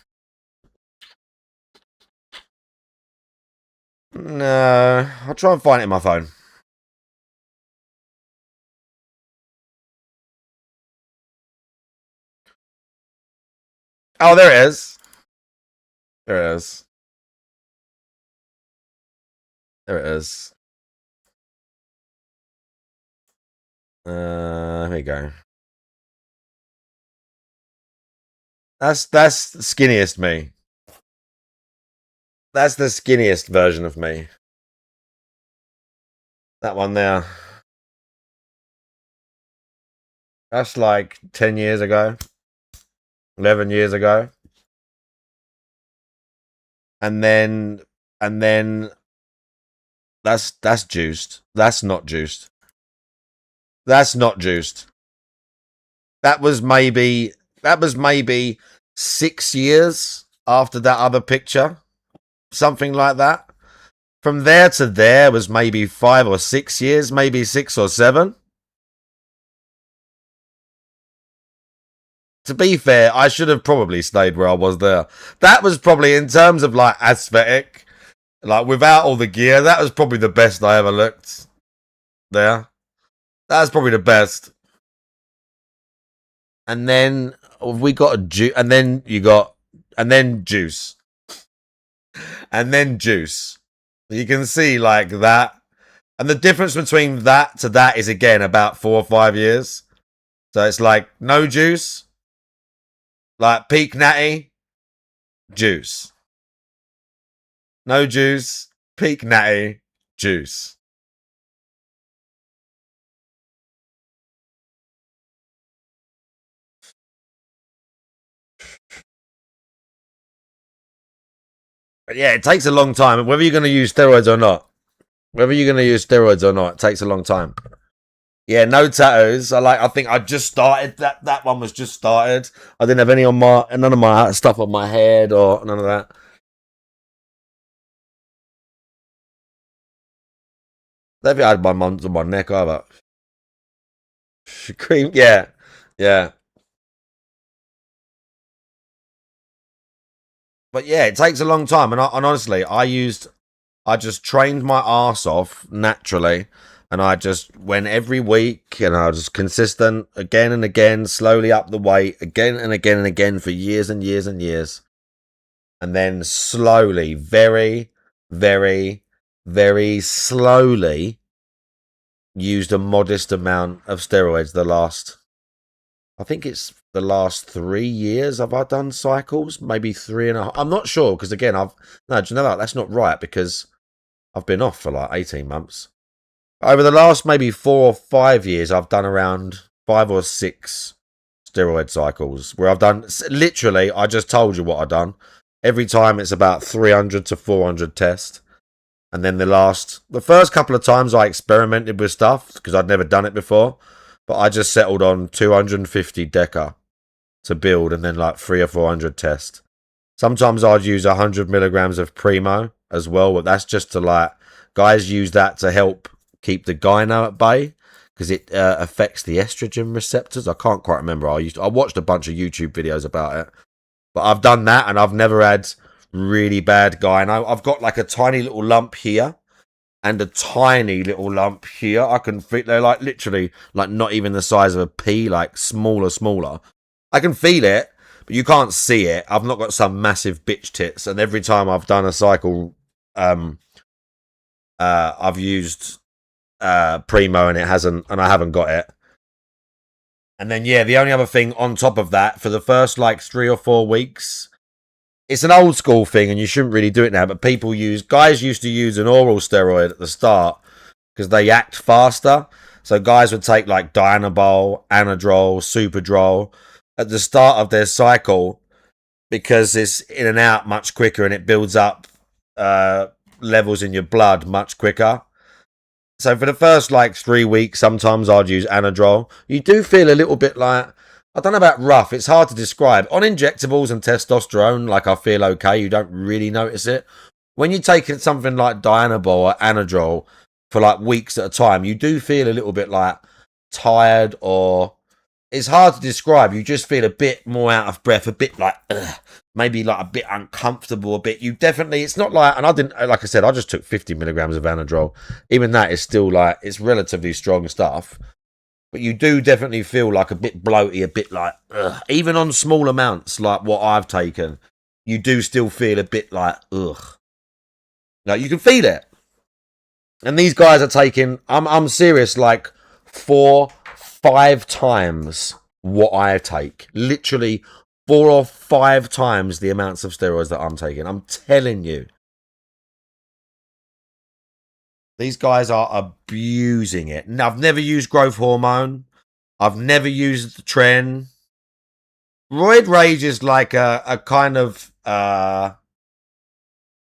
No, I'll try and find it in my phone. Oh, there it is. There it is. There it is. Here we go. That's the skinniest me. That's the skinniest version of me. That one there. That's like 10 years ago. 11 years ago. And then that's juiced. That's not juiced. That's not juiced. That was maybe 6 years after that other picture. something like that. From there to there was maybe 5 or 6 years, maybe 6 or 7. To be fair, I should have probably stayed where I was there. That was probably, in terms of like aesthetic, like without all the gear, that was probably the best I ever looked there. That's probably the best. And then we got a juice, and then you got, and then juice, and then juice. You can see like that, and the difference between that to that is again about 4 or 5 years. So it's like no juice, like peak natty, juice, no juice, peak natty, juice. But yeah, it takes a long time. Whether you're going to use steroids or not, it takes a long time. Yeah, no tattoos. I think I just started that one was just started. I didn't have any on none of my stuff on my head or none of that. I don't think I had my mum's on my neck either. Cream, yeah. But yeah, it takes a long time, and honestly, I just trained my arse off naturally, and I just went every week, and I was consistent again and again, slowly up the weight again and again and again for years and years and years, and then slowly, very, very, very slowly, used a modest amount of steroids I think it's the last 3 years have I done cycles, maybe 3.5. I'm not sure because again, do you know that? That's not right because I've been off for like 18 months. Over the last maybe 4 or 5 years, I've done around 5 or 6 steroid cycles where I've done literally. I just told you what I've done. Every time it's about 300 to 400 tests, and then the first couple of times I experimented with stuff because I'd never done it before. But I just settled on 250 deca to build and then like 300 or 400 tests. Sometimes I'd use 100 milligrams of Primo as well, but that's just to like, guys use that to help keep the gyno at bay because it affects the estrogen receptors. I can't quite remember. I watched a bunch of YouTube videos about it, but I've done that and I've never had really bad gyno. I've got like a tiny little lump here. And a tiny little lump here. I can feel they're like literally like not even the size of a pea, like smaller. I can feel it, but you can't see it. I've not got some massive bitch tits, and every time I've done a cycle, I've used Primo and I haven't got it. And then yeah, the only other thing on top of that for the first like 3 or 4 weeks. It's an old school thing and you shouldn't really do it now, but guys used to use an oral steroid at the start because they act faster. So guys would take like Dianabol, Anadrol, Superdrol at the start of their cycle because it's in and out much quicker and it builds up levels in your blood much quicker. So for the first like 3 weeks, sometimes I'd use Anadrol. You do feel a little bit like, I don't know about rough. It's hard to describe. On injectables and testosterone, like I feel okay. You don't really notice it. When you're taking something like Dianabol or Anadrol for like weeks at a time, you do feel a little bit like tired or it's hard to describe. You just feel a bit more out of breath, a bit like maybe like a bit uncomfortable, a bit. You definitely, it's not like, and I didn't, like I said, I just took 50 milligrams of Anadrol. Even that is still like, it's relatively strong stuff. But you do definitely feel like a bit bloaty, a bit like, ugh. Even on small amounts like what I've taken, you do still feel a bit like, ugh. Like you can feel it. And these guys are taking, I'm serious, like 4-5 times what I take. Literally 4 or 5 times the amounts of steroids that I'm taking. I'm telling you. These guys are abusing it. Now, I've never used growth hormone. I've never used the tren. Roid rage is like a kind of... roid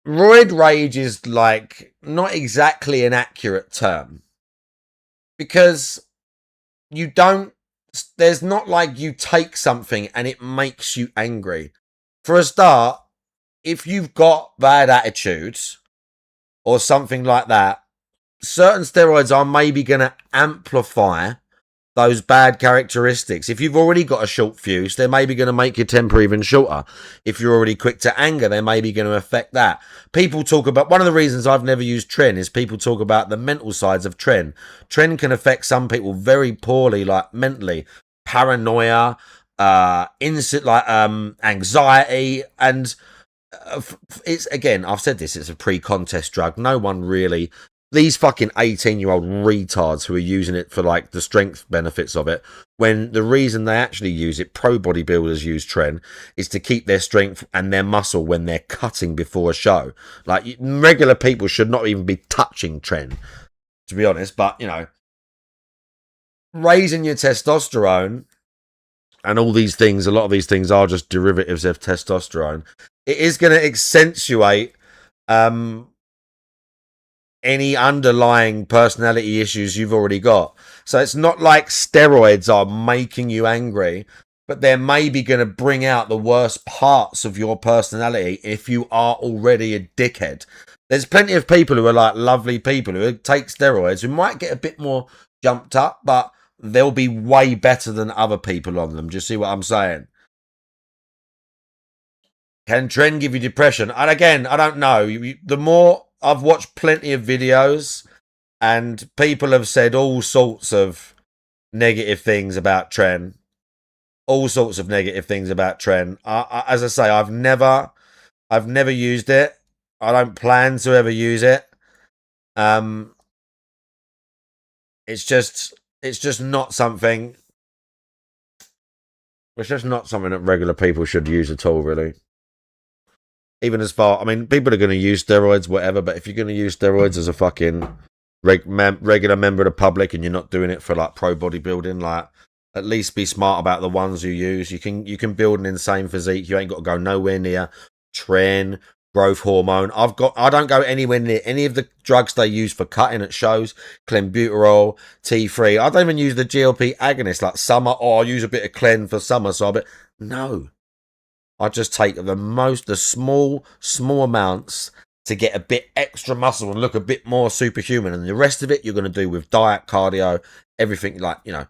rage is like not exactly an accurate term. Because you don't... There's not like you take something and it makes you angry. For a start, if you've got bad attitudes or something like that, certain steroids are maybe going to amplify those bad characteristics. If you've already got a short fuse, they're maybe going to make your temper even shorter. If you're already quick to anger, they're maybe going to affect that. People talk about, one of the reasons I've never used Tren is people talk about the mental sides of Tren. Tren can affect some people very poorly, like mentally. Paranoia, anxiety, and it's, again, I've said this, it's a pre-contest drug. No one really, these fucking 18-year-old retards who are using it for like the strength benefits of it, when the reason they actually use it, pro bodybuilders use Tren, is to keep their strength and their muscle when they're cutting before a show. Like, regular people should not even be touching Tren, to be honest. But, you know, raising your testosterone and all these things, a lot of these things are just derivatives of testosterone. It is going to accentuate any underlying personality issues you've already got. So it's not like steroids are making you angry, but they're maybe going to bring out the worst parts of your personality if you are already a dickhead. There's plenty of people who are like lovely people who take steroids who might get a bit more jumped up, but they'll be way better than other people on them. Do you see what I'm saying? Can Tren give you depression? And again, I don't know. The more I've watched plenty of videos and people have said all sorts of negative things about Tren. All sorts of negative things about Tren. As I say, I've never used it. I don't plan to ever use it. It's just not something. It's just not something that regular people should use at all, really. Even as far, I mean, people are going to use steroids, whatever, but if you're going to use steroids as a fucking regular member of the public and you're not doing it for like pro bodybuilding, like, at least be smart about the ones you use. You can build an insane physique. You ain't got to go nowhere near Tren, growth hormone. I don't go anywhere near any of the drugs they use for cutting at shows. Clenbuterol, T3. I don't even use the GLP agonist like summer. Oh, I'll use a bit of Clen for summer. No. I just take the small amounts to get a bit extra muscle and look a bit more superhuman. And the rest of it, you're going to do with diet, cardio, everything, like, you know,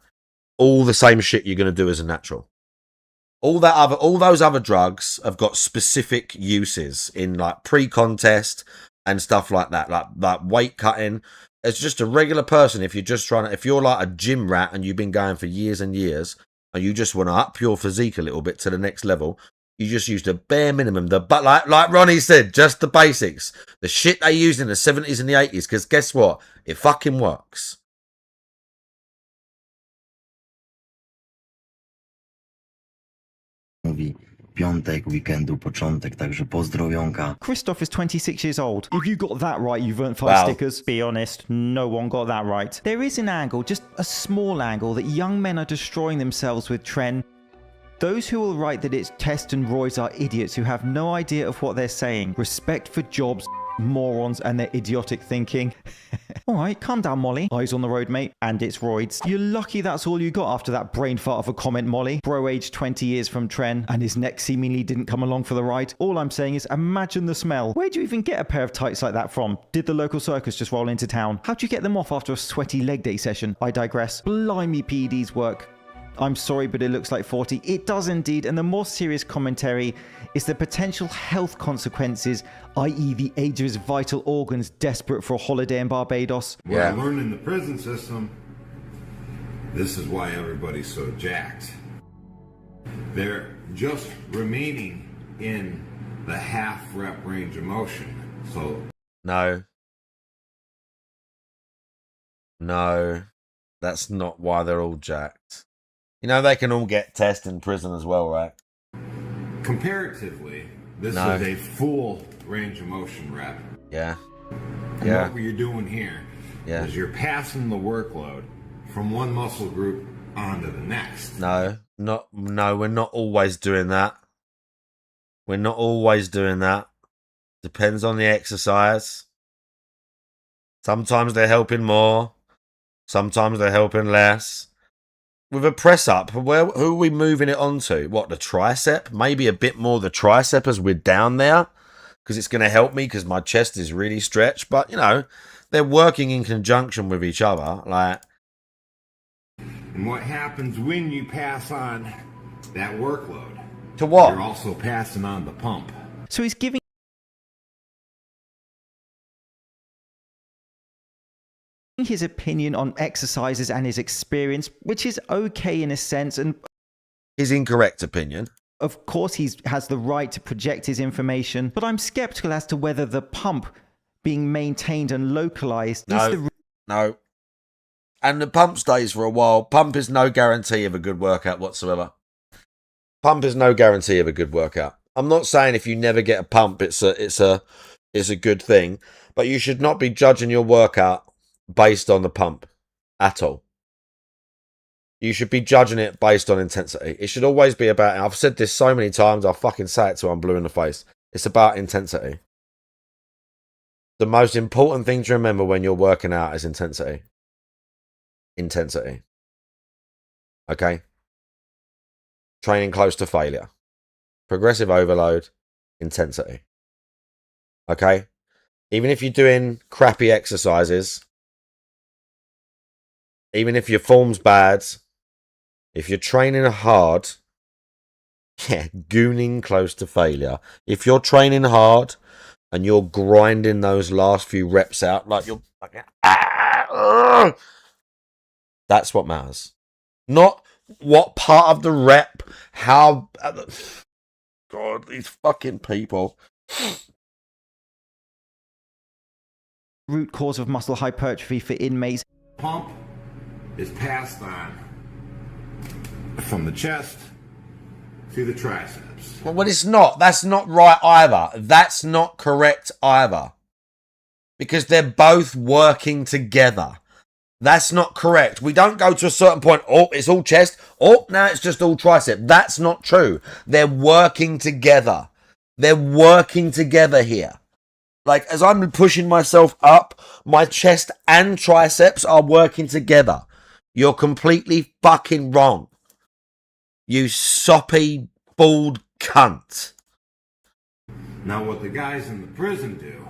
all the same shit you're going to do as a natural. All those other drugs have got specific uses in like pre-contest and stuff like that, like weight cutting. As just a regular person, if you're like a gym rat and you've been going for years and years and you just want to up your physique a little bit to the next level, you just use the bare minimum, but like Ronnie said, just the basics, the shit they used in the 70s and the 80s, because guess what? It fucking works. Mówi piątek, weekendu, początek, także pozdrowionka. Christoph is 26 years old. If you got that right, you've earned 5 stickers. Be honest, no one got that right. There is an angle, just a small angle, that young men are destroying themselves with Tren. Those who will write that it's test and roids are idiots who have no idea of what they're saying. Respect for jobs, morons, and their idiotic thinking. Alright, calm down, Molly. Eyes on the road, mate. And it's roids. You're lucky that's all you got after that brain fart of a comment, Molly. Bro aged 20 years from Tren, and his neck seemingly didn't come along for the ride. All I'm saying is, imagine the smell. Where'd you even get a pair of tights like that from? Did the local circus just roll into town? How'd you get them off after a sweaty leg day session? I digress. Blimey, PEDs work. I'm sorry, but it looks like 40. It does indeed, and the more serious commentary is the potential health consequences, i.e. the age of his vital organs desperate for a holiday in Barbados. What I learned in the prison system, this is why everybody's so jacked. They're just remaining in the half rep range of motion. So No, that's not why they're all jacked. You know, they can all get tested in prison as well, right? Comparatively, this is a full range of motion rep. Yeah. And what you're doing here is you're passing the workload from one muscle group onto the next. No, we're not always doing that. We're not always doing that. Depends on the exercise. Sometimes they're helping more. Sometimes they're helping less. With a press up, who are we moving it onto? What, the tricep? Maybe a bit more the tricep as we're down there. because it's going to help me because my chest is really stretched. But, you know, they're working in conjunction with each other. Like, And what happens when you pass on that workload? To what? You're also passing on the pump. So he's giving his opinion on exercises and his experience, which is okay in a sense, and his incorrect opinion. Of course, he has the right to project his information, but I'm skeptical as to whether the pump being maintained and localized is the... No. And the pump stays for a while. Pump is no guarantee of a good workout whatsoever. Pump is no guarantee of a good workout. I'm not saying if you never get a pump, it's a good thing, but you should not be judging your workout based on the pump at all. You should be judging it based on intensity. It should always be about, I've said this so many times, I'll fucking say it till I'm blue in the face. It's about intensity. The most important thing to remember when you're working out is intensity. Intensity. Okay? Training close to failure. Progressive overload. Intensity. Okay? Even if you're doing crappy exercises, even if your form's bad, if you're training hard, gooning close to failure. If you're training hard and you're grinding those last few reps out, like you're fucking, that's what matters. Not what part of the rep, how, God, these fucking people. Root cause of muscle hypertrophy for inmates. Pump is passed on from the chest to the triceps. Well, it's not. That's not right either. That's not correct either. Because they're both working together. That's not correct. We don't go to a certain point, oh, it's all chest. Oh, now it's just all tricep. That's not true. They're working together. They're working together here. Like, as I'm pushing myself up, my chest and triceps are working together. You're completely fucking wrong. You soppy, bald cunt. Now, what the guys in the prison do,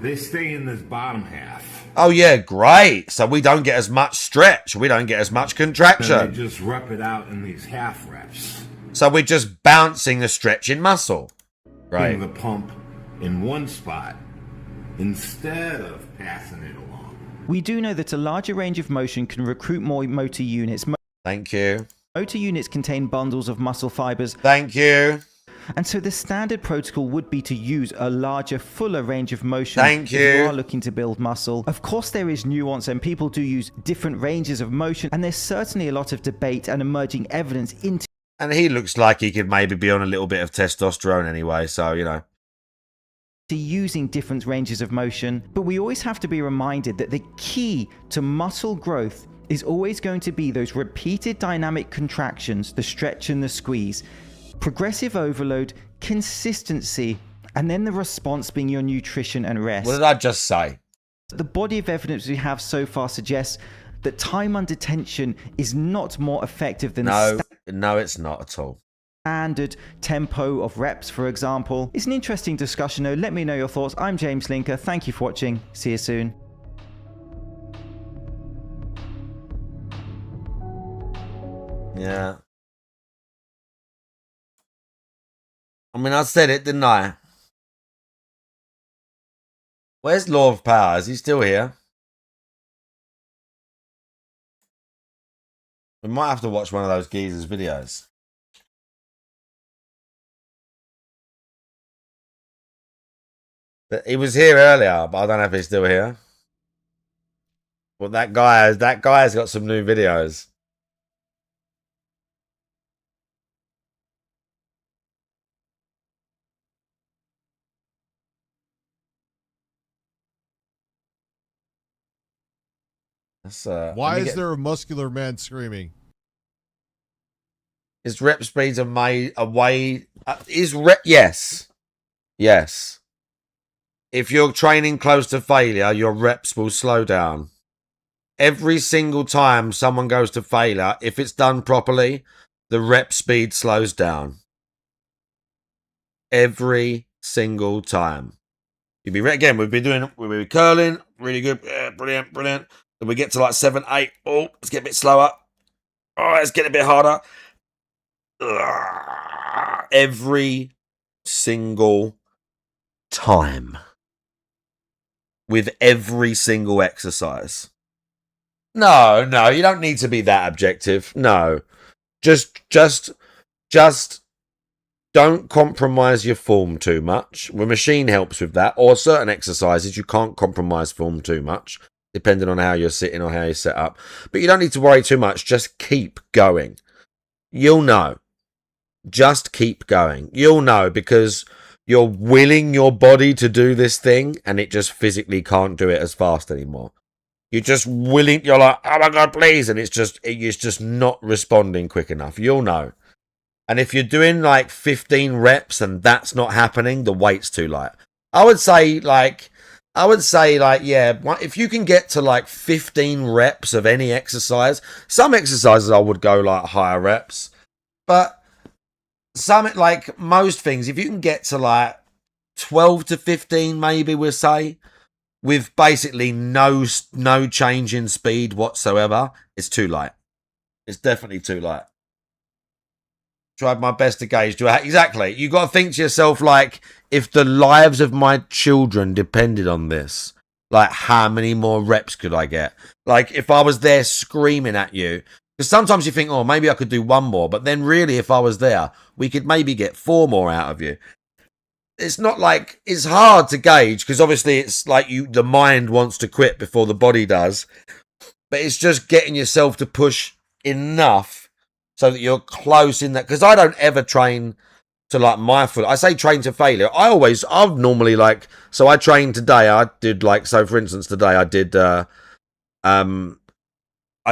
they stay in this bottom half. Oh, yeah, great. So we don't get as much stretch. We don't get as much contraction. And they just rep it out in these half reps. So we're just bouncing the stretching muscle. Right. Putting the pump in one spot instead of passing it along. We do know that a larger range of motion can recruit more motor units. Thank you. Motor units contain bundles of muscle fibers. Thank you. And so the standard protocol would be to use a larger, fuller range of motion. Thank you. If you are looking to build muscle. Of course, there is nuance and people do use different ranges of motion. And there's certainly a lot of debate and emerging evidence into. And he looks like he could maybe be on a little bit of testosterone anyway. So, you know. Using different ranges of motion. But we always have to be reminded that the key to muscle growth is always going to be those repeated dynamic contractions, the stretch and the squeeze, progressive overload, consistency, and then the response being your nutrition and rest. What did I just say? The body of evidence we have so far suggests that time under tension is not more effective than No, it's not at all. Standard tempo of reps, for example. It's an interesting discussion though. Let me know your thoughts. I'm James Linker. Thank you for watching. See you soon. Yeah. I mean, I said it, didn't I? Where's Law of Power? Is he still here? We might have to watch one of those geezers' videos. But he was here earlier, but I don't know if he's still here. Well, that guy's got some new videos. Why is there a muscular man screaming? His rep speeds are made away. Yes. Yes. If you're training close to failure, your reps will slow down. Every single time someone goes to failure, if it's done properly, the rep speed slows down. Every single time. You'll be again. We'll be curling, really good, yeah, brilliant. Then we get to like 7, 8. Oh, let's get a bit slower. Oh, let's get a bit harder. Every single time. With every single exercise. No, you don't need to be that objective. No. Just don't compromise your form too much. The machine helps with that. Or certain exercises, you can't compromise form too much, depending on how you're sitting or how you're set up. But you don't need to worry too much. Just keep going. You'll know. Just keep going. You'll know because you're willing your body to do this thing and it just physically can't do it as fast anymore. You're just willing. You're like, oh my God, please. And it's just not responding quick enough. You'll know. And if you're doing like 15 reps and that's not happening, the weight's too light. I would say like, yeah, if you can get to like 15 reps of any exercise, some exercises I would go like higher reps, but some, like most things, if you can get to like 12 to 15, maybe we'll say, with basically no change in speed whatsoever, it's too light. It's definitely too light. Tried my best to gauge. Exactly. You got to think to yourself, like, if the lives of my children depended on this, like, how many more reps could I get? Like, if I was there screaming at you, because sometimes you think, oh, maybe I could do one more, but then really, if I was there, we could maybe get 4 more out of you. It's not like, it's hard to gauge, because obviously it's like the mind wants to quit before the body does, but it's just getting yourself to push enough so that you're close in that. Because I don't ever train to like my full. I say train to failure. I've normally like, so I trained today. I did like, so for instance, today I did, I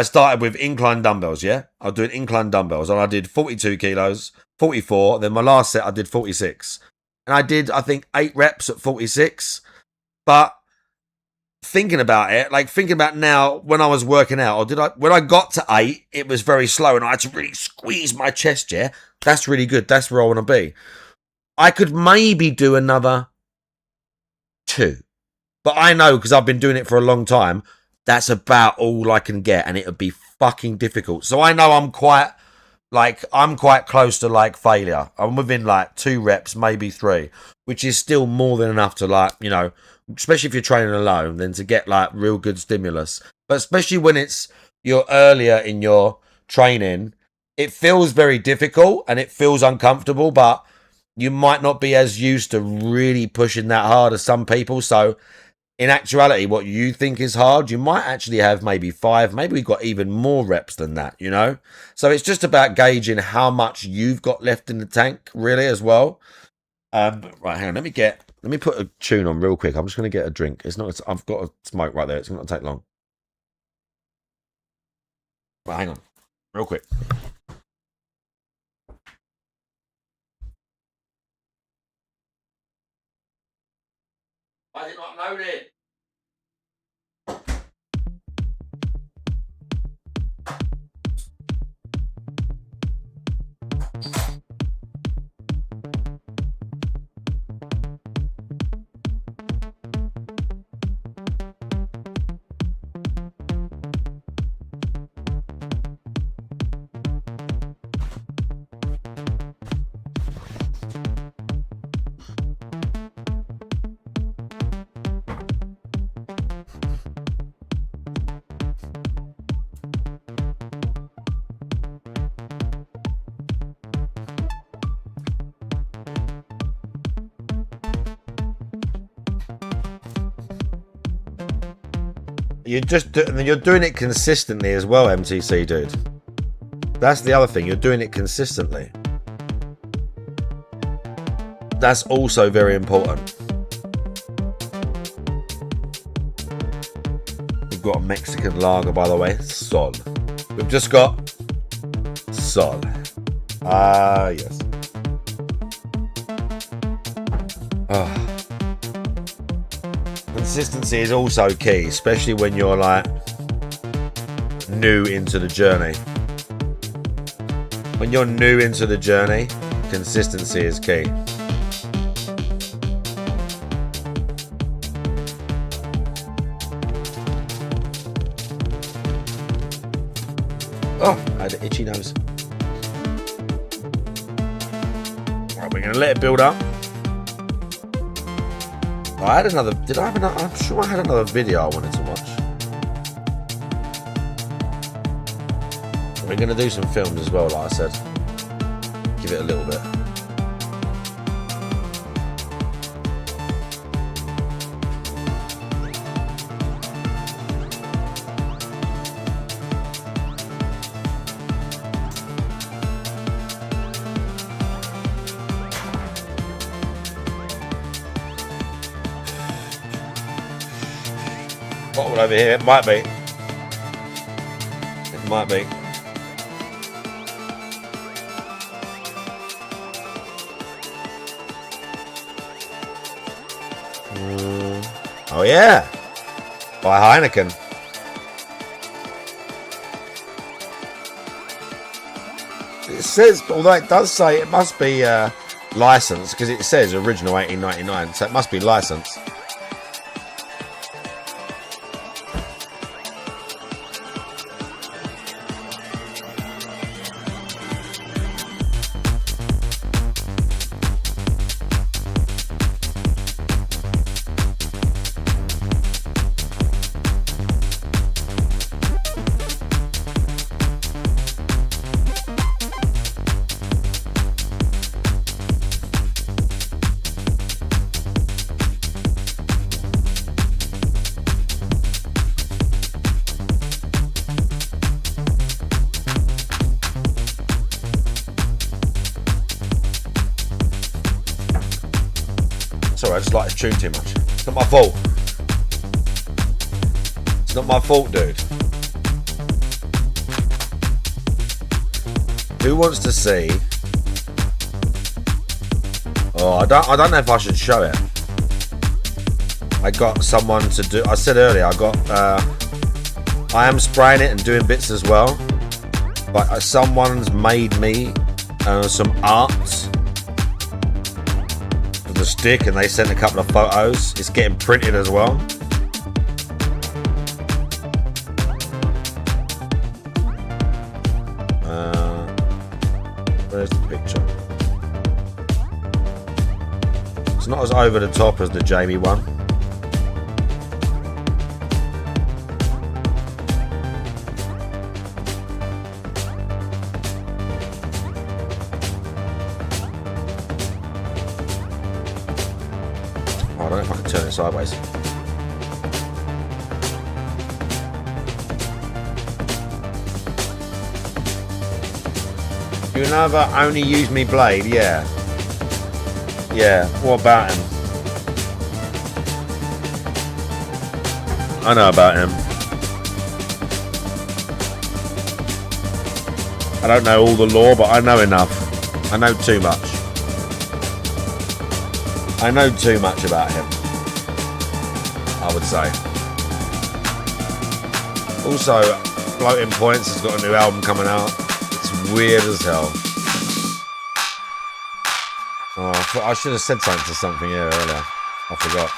started with incline dumbbells, yeah? I was doing incline dumbbells and I did 42 kilos, 44. Then my last set, I did 46. And I did, I think, 8 reps at 46. But thinking about it, like thinking about now when I was working out, or when I got to 8, it was very slow and I had to really squeeze my chest, yeah? That's really good. That's where I want to be. I could maybe do another 2. But I know, because I've been doing it for a long time, that's about all I can get and it would be fucking difficult. So I know I'm quite close to like failure. I'm within like 2 reps, maybe 3, which is still more than enough to like, you know, especially if you're training alone, then to get like real good stimulus. But especially when you're earlier in your training, it feels very difficult and it feels uncomfortable, but you might not be as used to really pushing that hard as some people. So in actuality, what you think is hard, you might actually have maybe 5, maybe we've got even more reps than that, you know? So it's just about gauging how much you've got left in the tank, really, as well. Right, hang on, let me put a tune on real quick. I'm just going to get a drink. I've got a smoke right there. It's not going to take long. Right, hang on, real quick. Why is it not loaded? You're doing it consistently as well, MTC dude. That's the other thing. You're doing it consistently. That's also very important. We've got a Mexican lager, by the way. Sol. We've just got Sol. Ah, yes. Oh. Consistency is also key, especially when you're like new into the journey. When you're new into the journey, consistency is key. Oh, I had an itchy nose. Right, we're gonna let it build up. Oh, I had another. Did I have another? I'm sure I had another video I wanted to watch. We're gonna do some films as well, like I said. Give it a little bit. Bottle over here, it might be. It might be. Oh yeah, by Heineken. It says, although it does say it must be licensed, because it says original 1899, so it must be licensed. Sorry, I just like the tune too much. It's not my fault. It's not my fault, dude. Who wants to see? Oh, I don't know if I should show it. I got someone to do. I said earlier, I am spraying it and doing bits as well. But someone's made me some art. The stick, and they sent a couple of photos. It's getting printed as well. Where's the picture? It's not as over the top as the Jamie one. I don't know if I can turn it sideways. You never only use me blade, yeah. Yeah, what about him? I know about him. I don't know all the lore, but I know enough. I know too much. I know too much about him, I would say. Also, Floating Points has got a new album coming out. It's weird as hell. Oh, I should have said something here earlier. I forgot.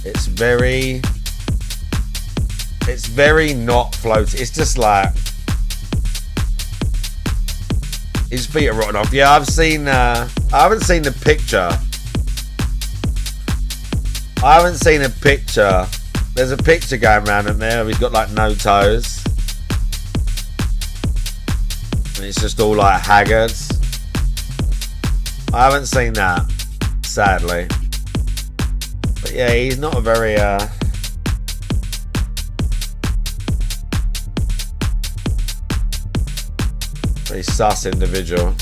It's very not floating. It's just like his feet are rotting off. Yeah, I've seen. I haven't seen the picture. I haven't seen a picture. There's a picture going around in there. He's got like no toes, and it's just all like haggard. I haven't seen that, sadly. But yeah, he's not a very very sus individual.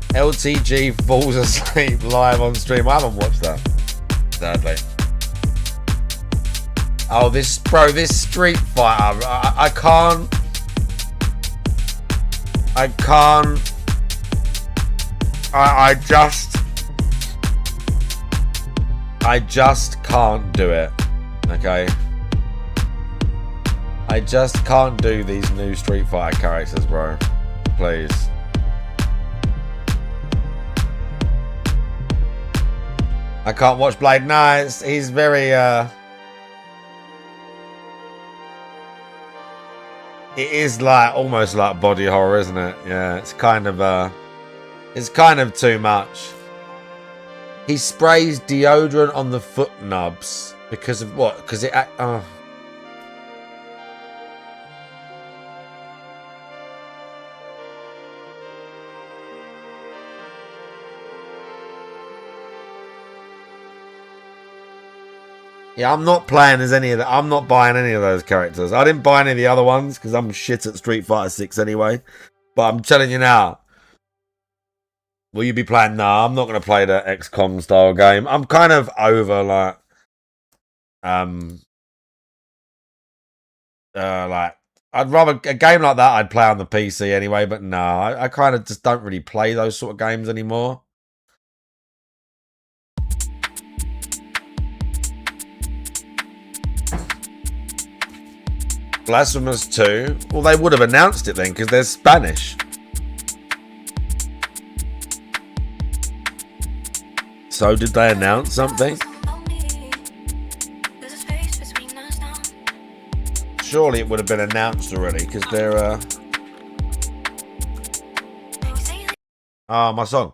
LTG falls asleep live on stream. I haven't watched that, sadly. Oh, this Street Fighter. I can't. I just can't do it. Okay. I just can't do these new Street Fighter characters, bro. please. I can't watch Blade. No, he's very it is like almost like body horror, isn't it? Yeah, it's kind of too much. He sprays deodorant on the foot nubs because of what? Because it oh. Yeah, I'm not playing as any of that. I'm not buying any of those characters. I didn't buy any of the other ones because I'm shit at Street Fighter 6 anyway. But I'm telling you now, will you be playing? No, I'm not going to play the XCOM style game. I'm kind of over like I'd rather a game like that I'd play on the PC anyway. But no, I kind of just don't really play those sort of games anymore. Blasphemous 2. Well, they would have announced it then because they're Spanish. So did they announce something? Surely it would have been announced already because they're oh, my song.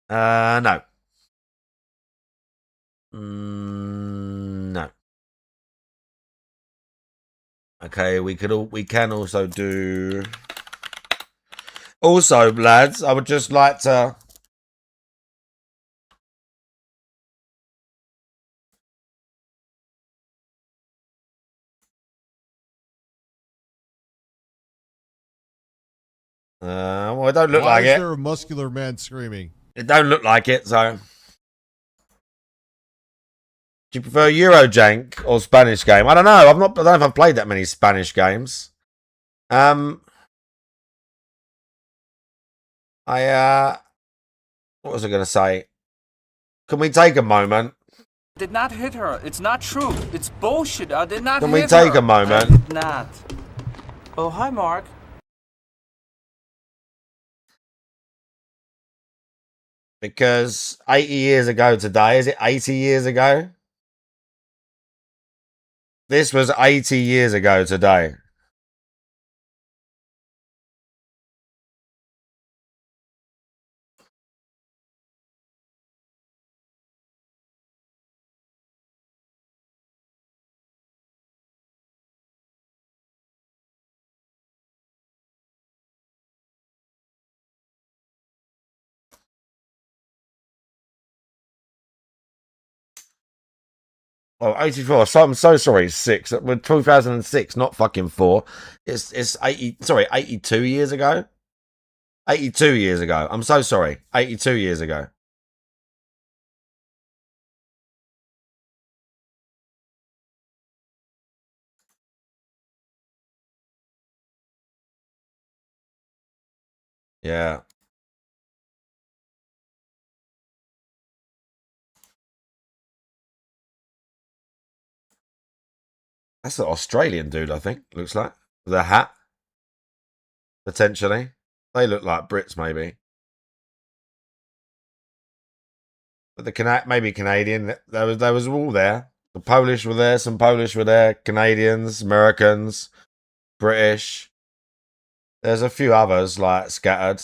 No. No. Okay, we can also do. Also, lads, I would just like to. Well, it don't look like it. Why is there a muscular man screaming? It don't look like it, so. Do you prefer Eurojank or Spanish game? I don't know. I don't know if I've played that many Spanish games. What was I going to say? Can we take a moment? Did not hit her. It's not true. It's bullshit. I did not Can hit we her. take a moment? I did not. Oh, hi, Mark. Because 80 years ago today, is it 80 years ago? This was 80 years ago today. Oh, 84. So I'm so sorry. 6. We're 2006, not fucking 4. It's 80. Sorry, 82 years ago. 82 years ago. I'm so sorry. 82 years ago. Yeah. That's an Australian dude, I think. Looks like. With a hat. Potentially. They look like Brits, maybe. But maybe Canadian. There was all there. The Polish were there. Some Polish were there. Canadians, Americans, British. There's a few others like scattered.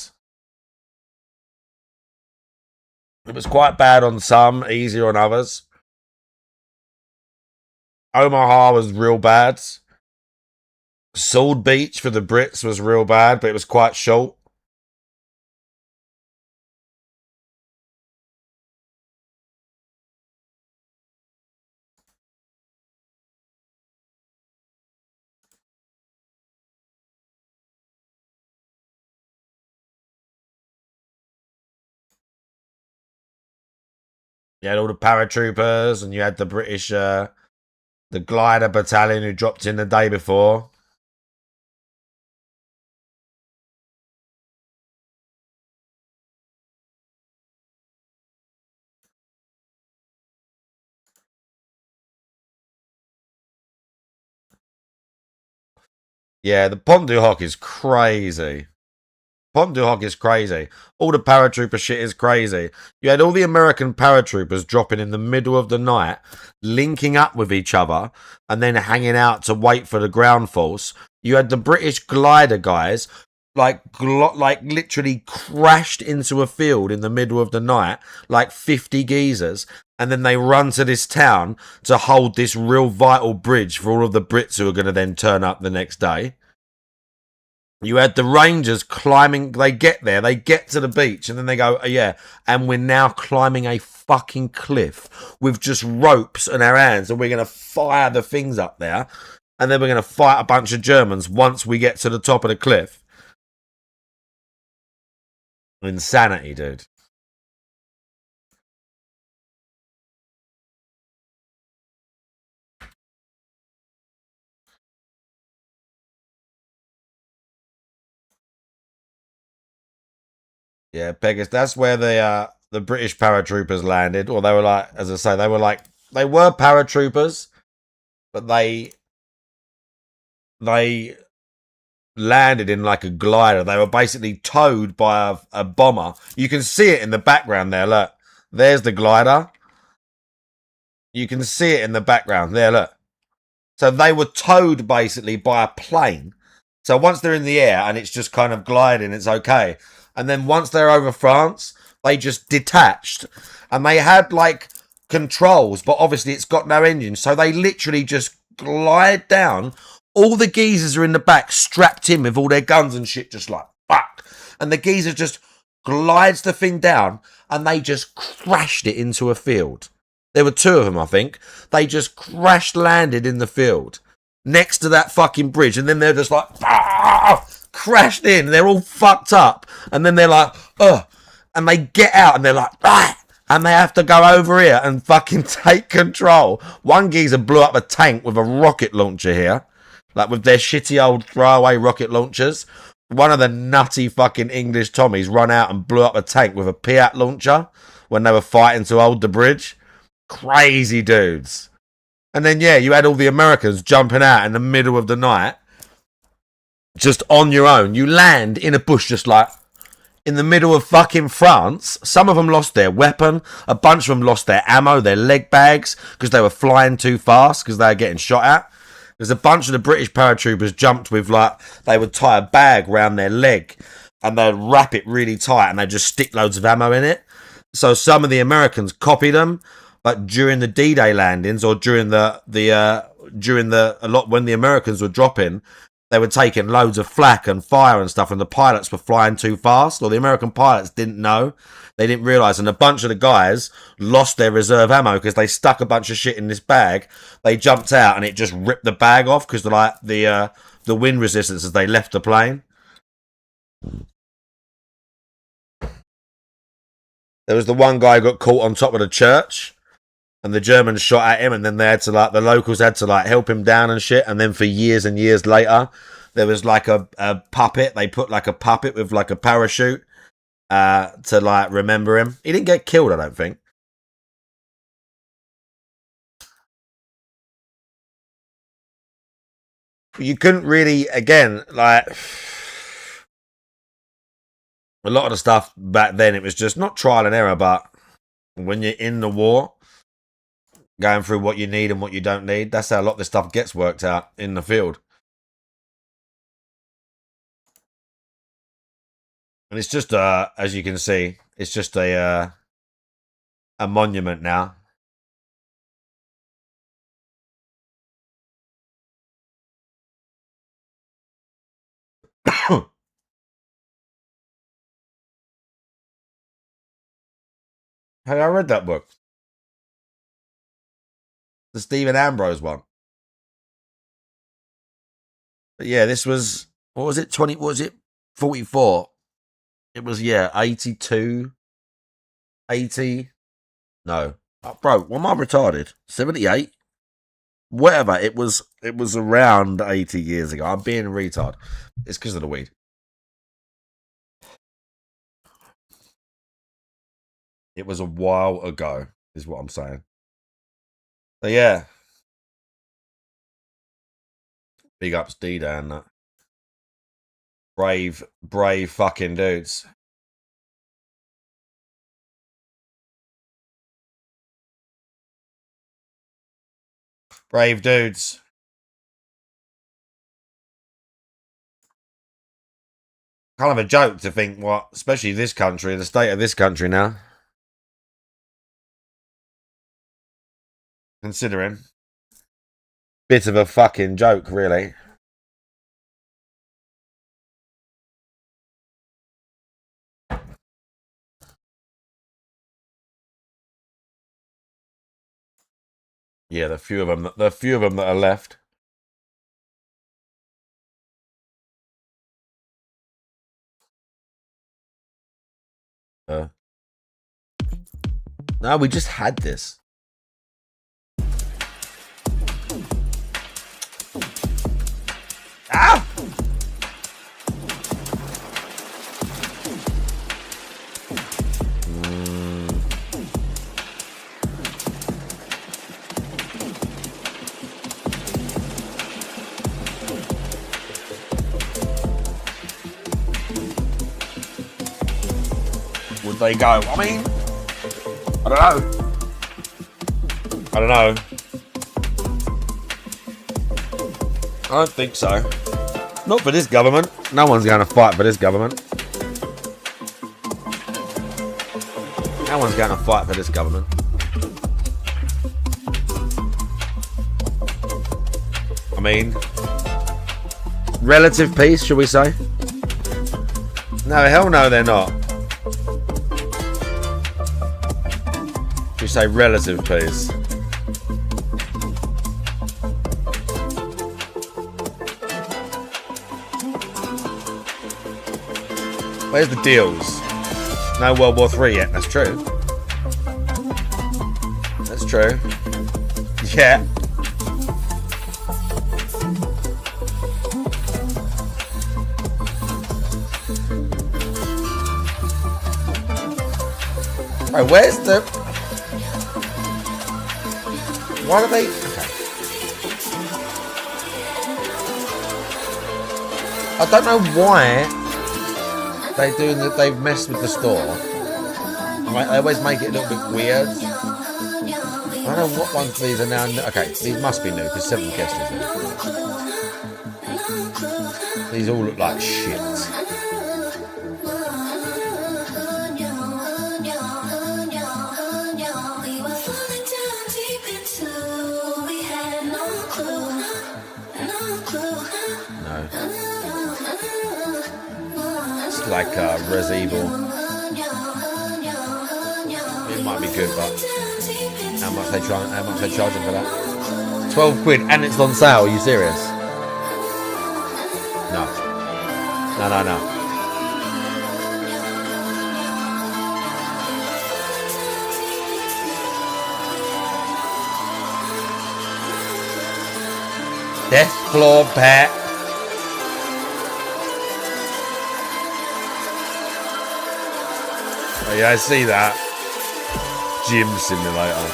It was quite bad on some, easier on others. Omaha was real bad. Sword Beach for the Brits was real bad, but it was quite short. You had all the paratroopers, and you had the British, the glider battalion who dropped in the day before. Yeah, the Pont du Hoc is crazy. Pont du Hoc is crazy. All the paratrooper shit is crazy. You had all the American paratroopers dropping in the middle of the night, linking up with each other, and then hanging out to wait for the ground force. You had the British glider guys, like literally crashed into a field in the middle of the night, like 50 geezers, and then they run to this town to hold this real vital bridge for all of the Brits who are going to then turn up the next day. You had the Rangers climbing, they get there, they get to the beach, and then they go, oh, yeah, and we're now climbing a fucking cliff with just ropes in our hands, and we're going to fire the things up there, and then we're going to fight a bunch of Germans once we get to the top of the cliff. Insanity, dude. Yeah, Pegasus. That's where the British paratroopers landed, or they were like, as I say, they were paratroopers, but they landed in like a glider. They were basically towed by a bomber. You can see it in the background there. Look, there's the glider. You can see it in the background there. Look. So they were towed basically by a plane. So once they're in the air and it's just kind of gliding, it's okay. And then once they're over France, they just detached. And they had like controls, but obviously it's got no engine. So they literally just glide down. All the geezers are in the back, strapped in with all their guns and shit, just like, fuck. And the geezer just glides the thing down and they just crashed it into a field. There were two of them, I think. They just crash landed in the field next to that fucking bridge. And then they're just like, crashed in. They're all fucked up. And then they're like, ugh. And they get out and they're like, ah. And they have to go over here and fucking take control. One geezer blew up a tank with a rocket launcher here. Like with their shitty old throwaway rocket launchers. One of the nutty fucking English Tommies run out and blew up a tank with a Piat launcher when they were fighting to hold the bridge. Crazy dudes. And then, yeah, you had all the Americans jumping out in the middle of the night. Just on your own. You land in a bush just like in the middle of fucking France. Some of them lost their weapon. A bunch of them lost their ammo, their leg bags, because they were flying too fast because they were getting shot at. There's a bunch of the British paratroopers jumped with, like, they would tie a bag around their leg and they'd wrap it really tight and they'd just stick loads of ammo in it. So some of the Americans copied them, but during the D-Day landings or during a lot when the Americans were dropping, they were taking loads of flak and fire and stuff, and the pilots were flying too fast, or the American pilots didn't know. They didn't realise, and a bunch of the guys lost their reserve ammo because they stuck a bunch of shit in this bag. They jumped out and it just ripped the bag off because the wind resistance as they left the plane. There was the one guy who got caught on top of the church. And the Germans shot at him, and then they had to the locals had to help him down and shit. And then for years and years later, there was like a puppet. They put like a puppet with like a parachute to remember him. He didn't get killed, I don't think. You couldn't really, again, a lot of the stuff back then, it was just not trial and error, but when you're in the war, going through what you need and what you don't need. That's how a lot of this stuff gets worked out in the field. And it's just, as you can see, it's just a monument now. Hey, I read that book. The Stephen Ambrose one. But yeah, this was, what was it, 44? It was, 82, 80, no. Oh, bro, what am I retarded? 78? Whatever, it was around 80 years ago. I'm being retard. It's because of the weed. It was a while ago, is what I'm saying. So yeah. Big ups D-Day and that. Brave fucking dudes. Brave dudes. Kind of a joke to think what, especially this country, the state of this country now. Considering. Bit of a fucking joke, really. Yeah, the few of them that are left. No, we just had this. Ah! Would they go? I mean, I don't know. I don't know. I don't think so. Not for this government. No one's going to fight for this government. No one's going to fight for this government. I mean, relative peace, shall we say? No, hell no, they're not. You say relative peace. Where's the deals? No World War III yet, that's true. That's true. Yeah. Right, where's the... Why do they... Okay. I don't know why they've messed with the store. Right, they always make it a little bit weird. I don't know what ones of these are now... Okay, these must be new, because 7th guest is there. These all look like shit. Like Res Evil. It might be good, but how much they charging for that? 12 quid and it's on sale, are you serious? No. No. Death Floor Pet. Oh, yeah, I see that. Gym simulator.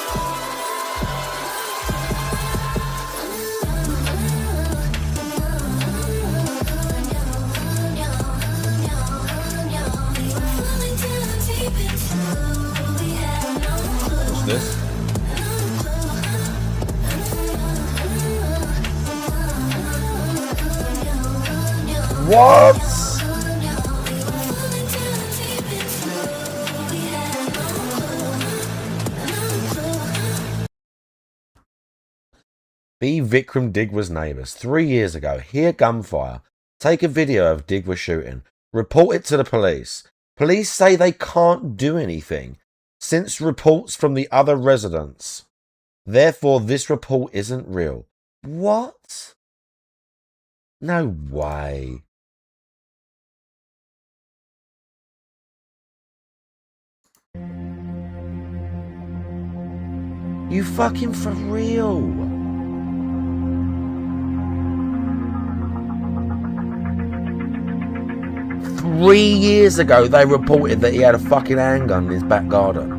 What's this? What? B. Vikram Digwa's neighbours. 3 years ago. Hear gunfire. Take a video of Digwa shooting. Report it to the police. Police say they can't do anything since reports from the other residents. Therefore, this report isn't real. What? No way. You fucking for real? 3 years ago, they reported that he had a fucking handgun in his back garden.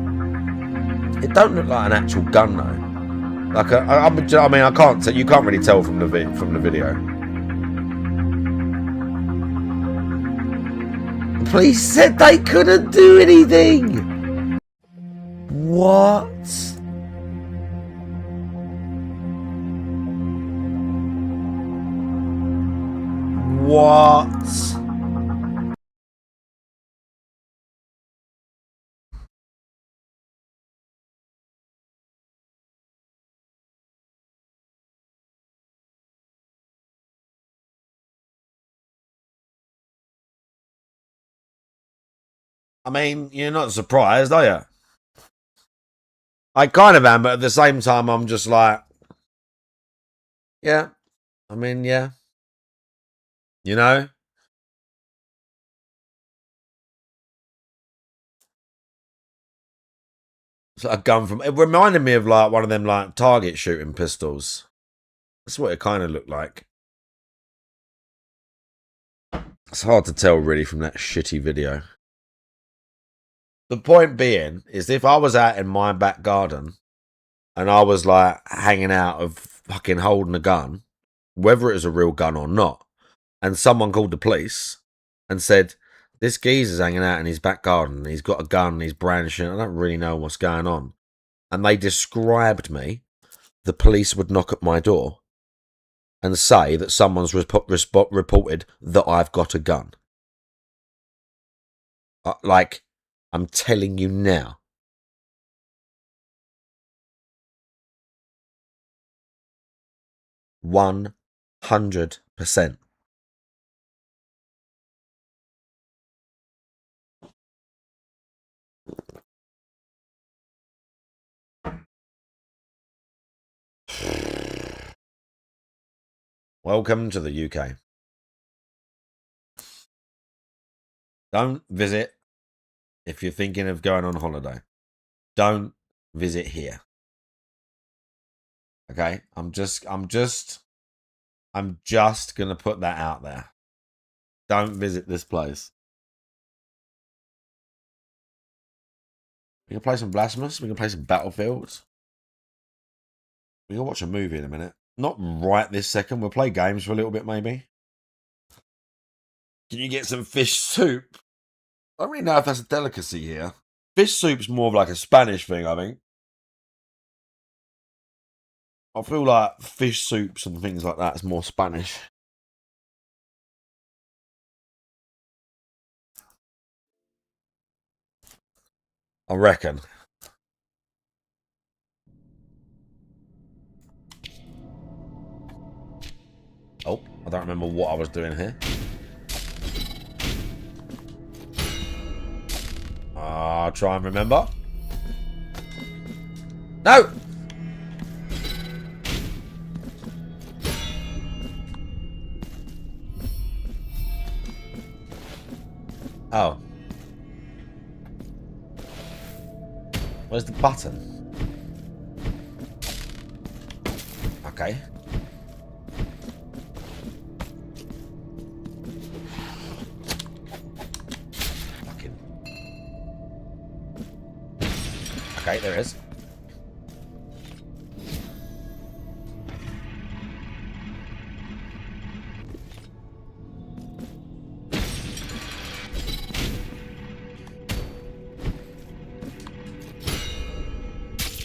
It don't look like an actual gun though. Like I mean, I can't. You can't really tell from the video. Police said they couldn't do anything. What? What? I mean, you're not surprised, are you? I kind of am, but at the same time, I'm just like, yeah. I mean, yeah. You know? It's like a gun from... It reminded me of like one of them like target shooting pistols. That's what it kind of looked like. It's hard to tell really from that shitty video. The point being is if I was out in my back garden and I was like hanging out of fucking holding a gun, whether it was a real gun or not, and someone called the police and said, this geezer's hanging out in his back garden, he's got a gun, he's brandishing, I don't really know what's going on, and they described me, the police would knock at my door and say that someone's reported that I've got a gun. Like, I'm telling you now. $100%. Welcome to the UK. Don't visit if you're thinking of going on holiday. Don't visit here. Okay? I'm just gonna put that out there. Don't visit this place. We can play some Blasphemous. We can play some Battlefields. We can watch a movie in a minute. Not right this second. We'll play games for a little bit, maybe. Can you get some fish soup? I don't really know if that's a delicacy here. Fish soup's more of like a Spanish thing, I think. I feel like fish soups and things like that is more Spanish. I reckon. Oh, I don't remember what I was doing here. I'll try and remember. No! Oh. Where's the button? Okay. Fucking. Okay, there is.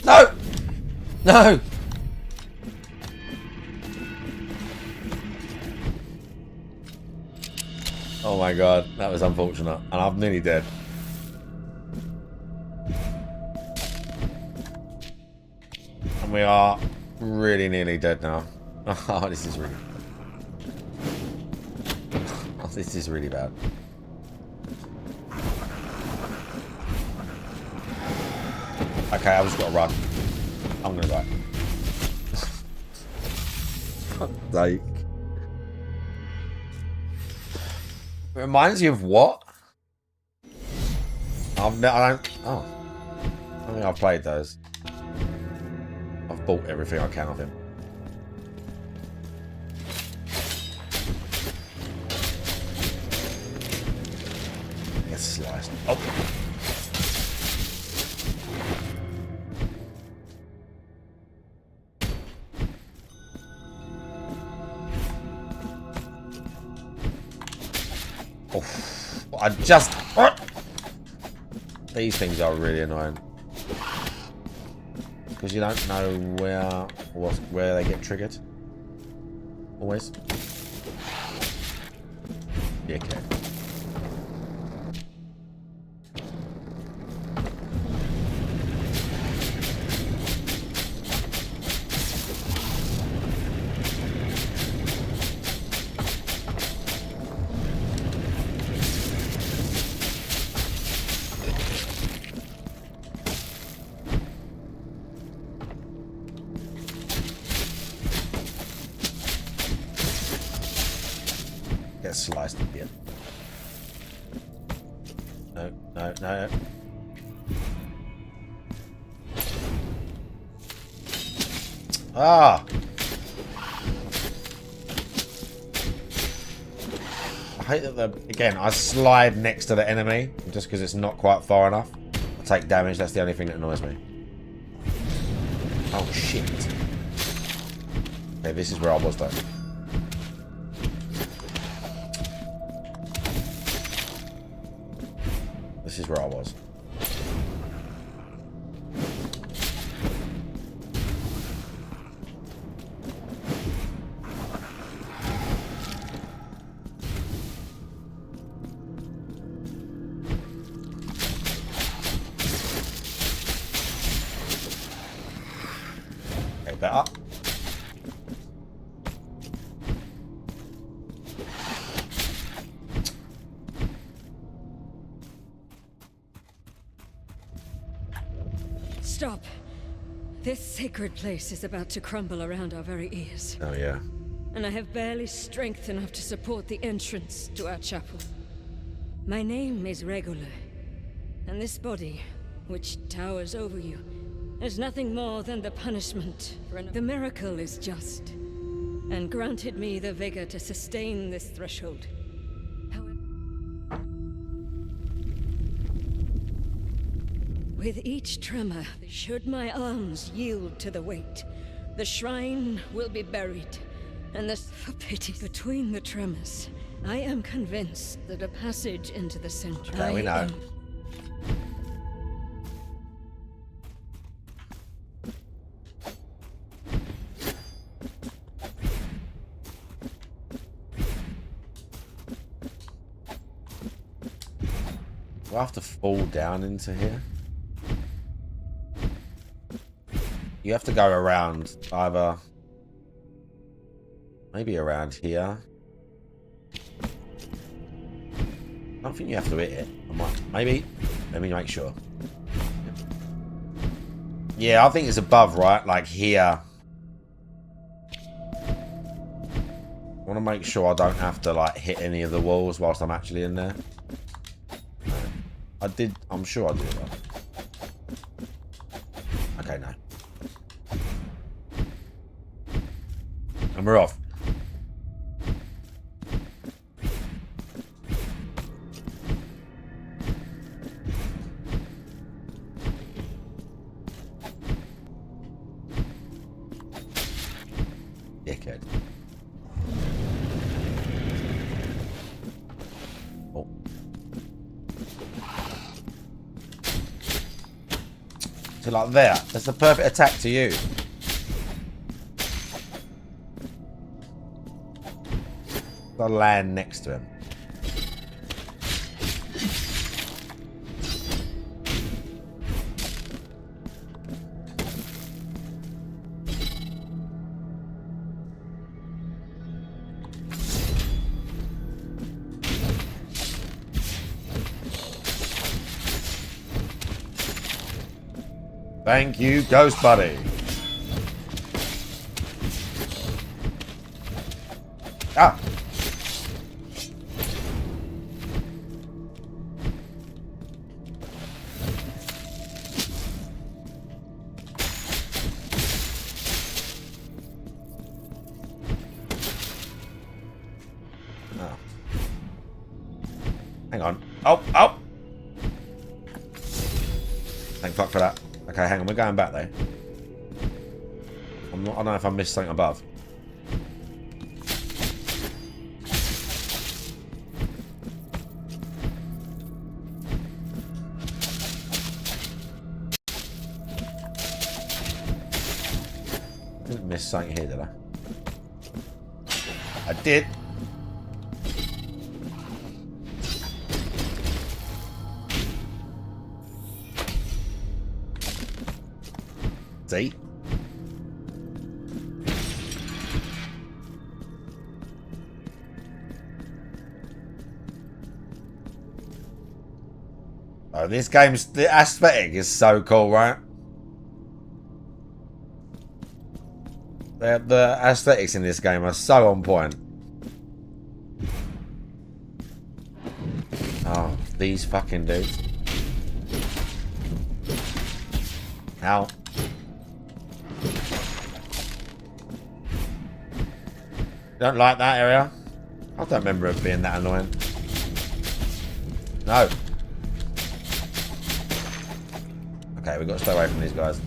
No! No! Oh my god, that was unfortunate. And I'm nearly dead. And we are really nearly dead now. Oh, this is really... Oh, this is really bad. Okay, I've just got to run. I'm gonna die. Fuck's sake. It reminds you of what? I don't... Oh. I think I've played those. I've bought everything I can of him. Get sliced. Oh. I just... What? These things are really annoying. Because you don't know where they get triggered. Always. Yeah, okay. Get sliced again. No, no, no. Ah! I hate that again, I slide next to the enemy just because it's not quite far enough. I take damage, that's the only thing that annoys me. Oh shit. Okay, this is where I was though. This is where I was. Okay, better. Stop. This sacred place is about to crumble around our very ears. Oh, yeah. And I have barely strength enough to support the entrance to our chapel. My name is Regular, and this body, which towers over you, is nothing more than the punishment for the miracle is just, and granted me the vigor to sustain this threshold. With each tremor, should my arms yield to the weight, the shrine will be buried, and this, for pity, between the tremors, I am convinced that a passage into the center. Okay, we know. Do I have to fall down into here? You have to go around either... Maybe around here. I don't think you have to hit it. I might, maybe. Let me make sure. Yeah, I think it's above, right? Like here. I want to make sure I don't have to like hit any of the walls whilst I'm actually in there. No. I did. I'm sure I did. Okay, no. And we're off. Dickhead. Oh. So like there. That's the perfect attack to you. I'll land next to him. Thank you, Ghost Buddy. Ah! Oh. Hang on. Oh, oh! Thank fuck for that. Okay, hang on. We're going back though. I don't know if I missed something above. missed something here, did I? I did. See? Oh, this game's, the aesthetic is so cool, right? The aesthetics in this game are so on point. Oh, these fucking dudes. Ow. Don't like that area. I don't remember it being that annoying. No. Okay, we've got to stay away from these guys.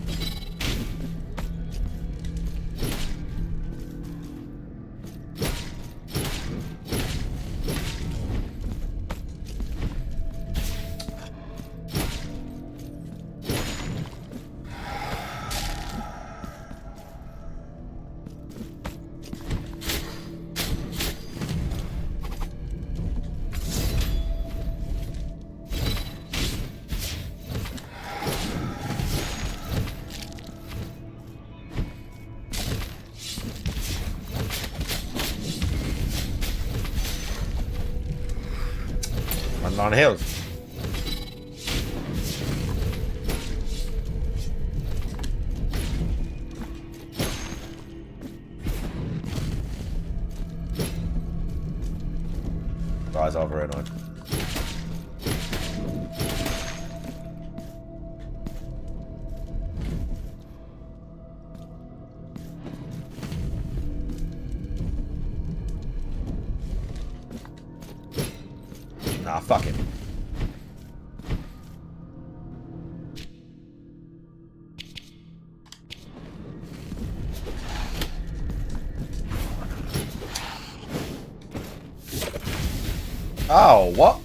On hills. Guys are very annoying. Nah, fuck it. Oh, what?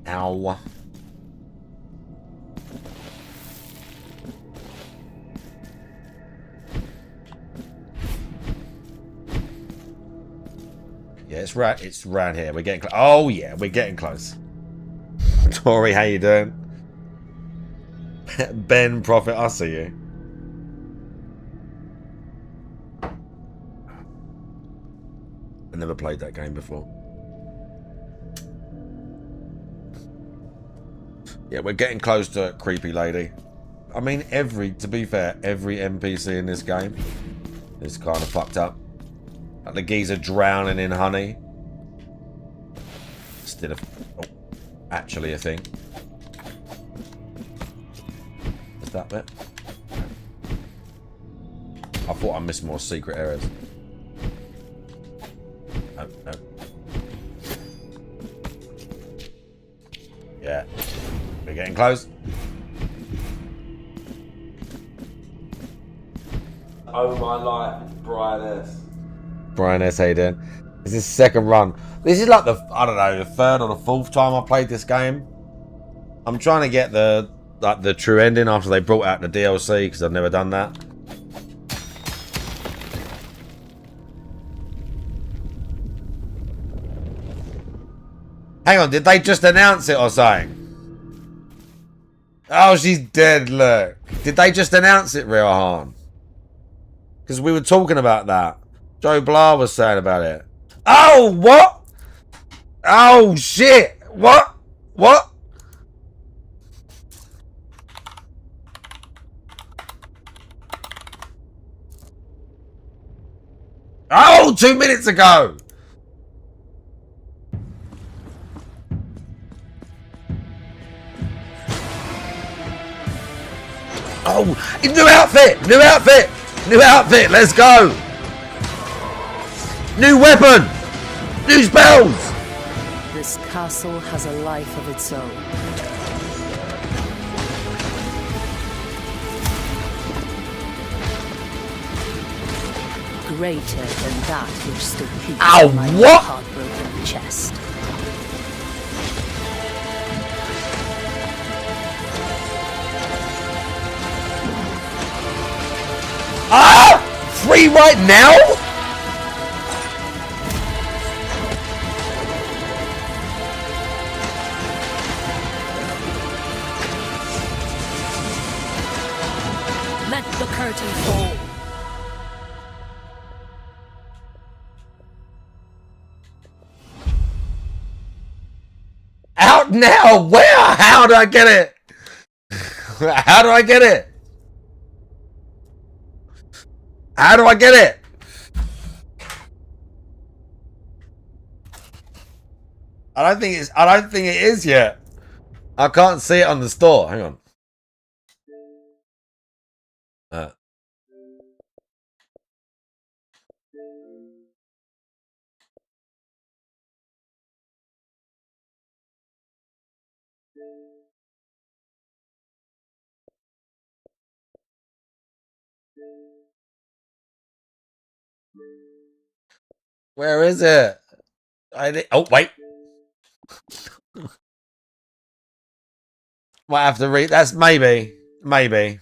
Ow. Yeah, it's right. It's round here. We're getting close. Oh yeah, we're getting close. Tori, how you doing? Ben, Prophet, I see you. I never played that game before. Yeah, we're getting close to Creepy Lady. I mean, to be fair, every NPC in this game is kind of fucked up. Like the geezer drowning in honey. Still actually a thing. Is that bit? I thought I missed more secret areas. Oh, no. Yeah. We're getting close. Oh my life, it's Brian S. Brian S, how you doing? This is second run. This is like the, I don't know, the third or the fourth time I played this game. I'm trying to get the true ending after they brought out the DLC because I've never done that. Hang on, did they just announce it or something? Oh, she's dead, look. Did they just announce it, Riohan? Because we were talking about that. Joe Blah was saying about it. Oh, what? Oh, shit. What? What? Oh, 2 minutes ago. Oh, new outfit! New outfit! New outfit! Let's go! New weapon! New spells! This castle has a life of its own. greater than that which still beats Ow, in my what? heartbroken chest. Ah! Free right now? Let the curtain fall. Out now? Where? How do I get it? How do I get it? How do I get it? I don't think it is yet. I can't see it on the store. Hang on. Where is it? Oh, wait. Might have to read. That's maybe. Maybe.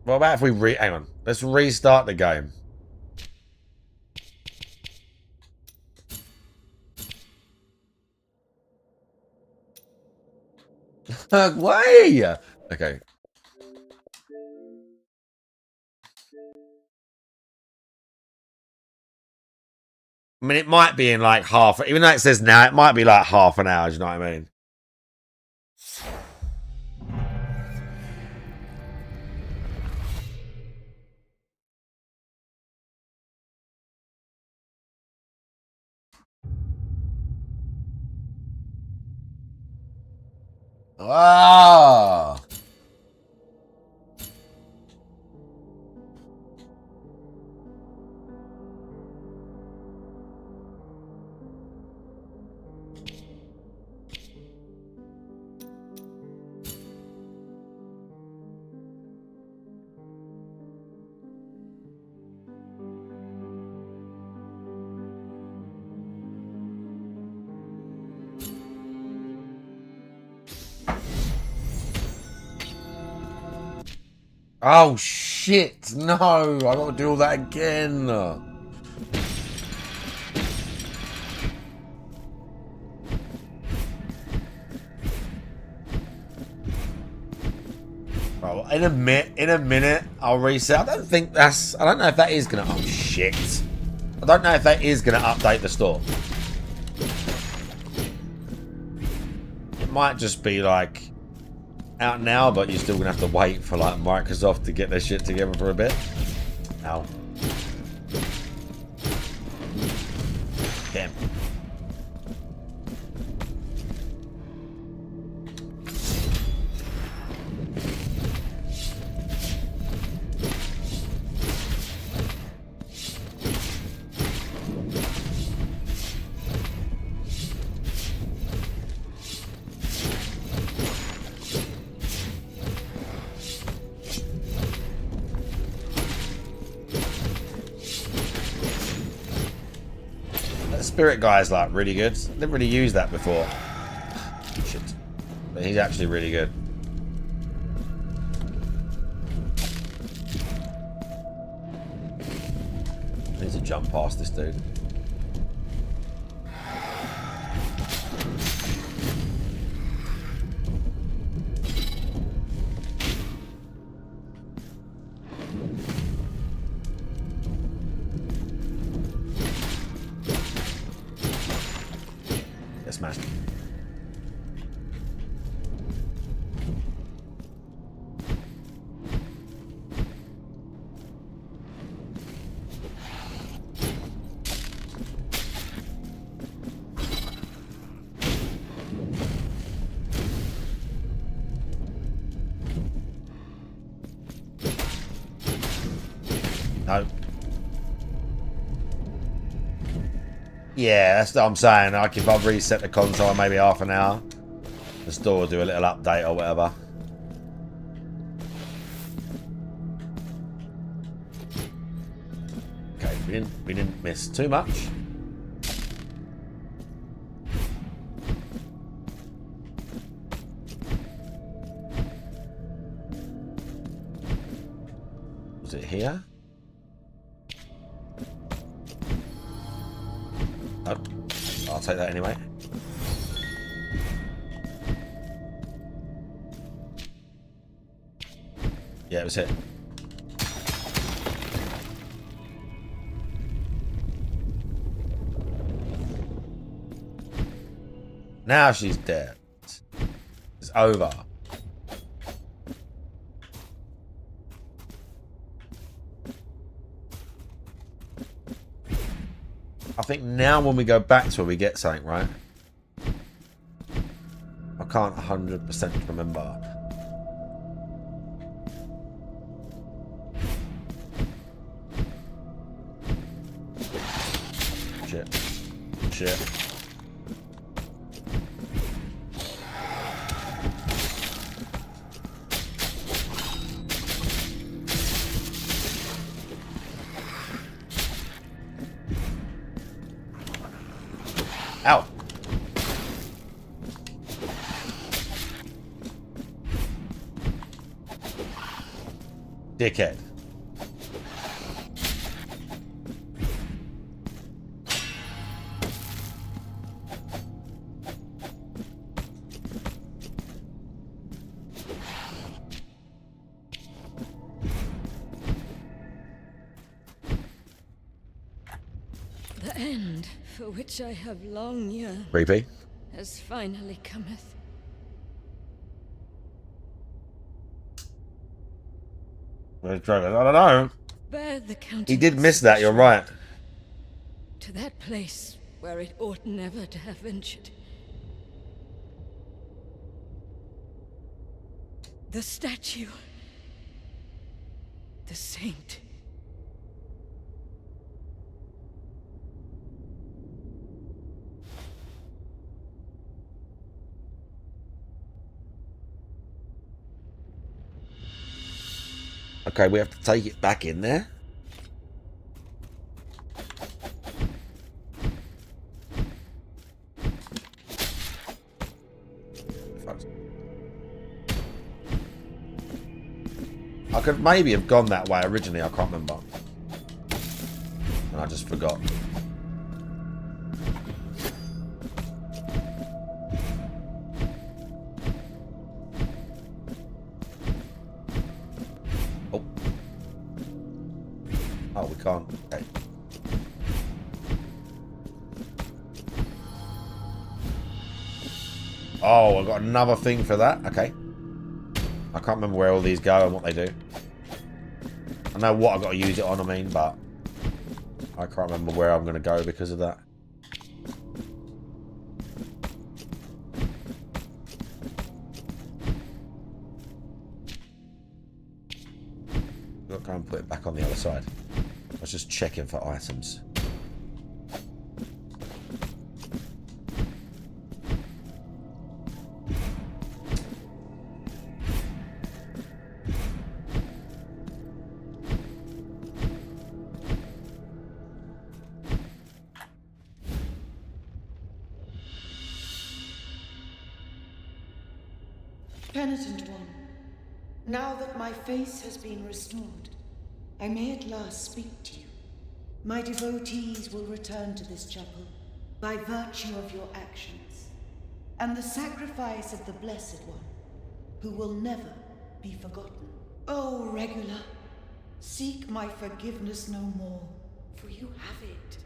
What about if we hang on. Let's restart the game. Way. Okay. I mean, it might be in like half, even though it says now, it might be like half an hour, do you know what I mean? Ah! Oh shit! No, I gotta do all that again. Well, in a minute, I'll reset. I don't know if that is gonna. Oh shit! I don't know if that is gonna update the store. It might just be like out now, but you're still gonna have to wait for like Microsoft to get their shit together for a bit. Ow. Damn. Spirit guy is like really good. Never really used that before. Shit. But he's actually really good. I need to jump past this dude. Smashed. No. Yeah, that's what I'm saying. Like if I reset the console in maybe half an hour, the store will do a little update or whatever. Okay, we didn't miss too much. Was it here? Oh, I'll take that anyway. Yeah, it was it. Now she's dead. It's over. I think now when we go back to her, we get something, right? I can't 100% remember. Shit. Shit. Ow. Dickhead. The end, for which I have long yearned, Creepy. has finally cometh. I don't know. Bear the He did miss that, you're right. to that place where it ought never to have ventured. The statue. The saint. Okay, we have to take it back in there. I could maybe have gone that way originally, I can't remember. And I just forgot. Oh. Oh, we can't. Okay. Oh, I got another thing for that. Okay. I can't remember where all these go and what they do. I know what I've got to use it on, I mean, but I can't remember where I'm going to go because of that. I've got to go and put it back on the other side. I was just checking for items. Penitent one, now that my face has been restored, I may at last speak to you. My devotees will return to this chapel by virtue of your actions, and the sacrifice of the Blessed One, who will never be forgotten. Oh, Regula, seek my forgiveness no more, for you have it.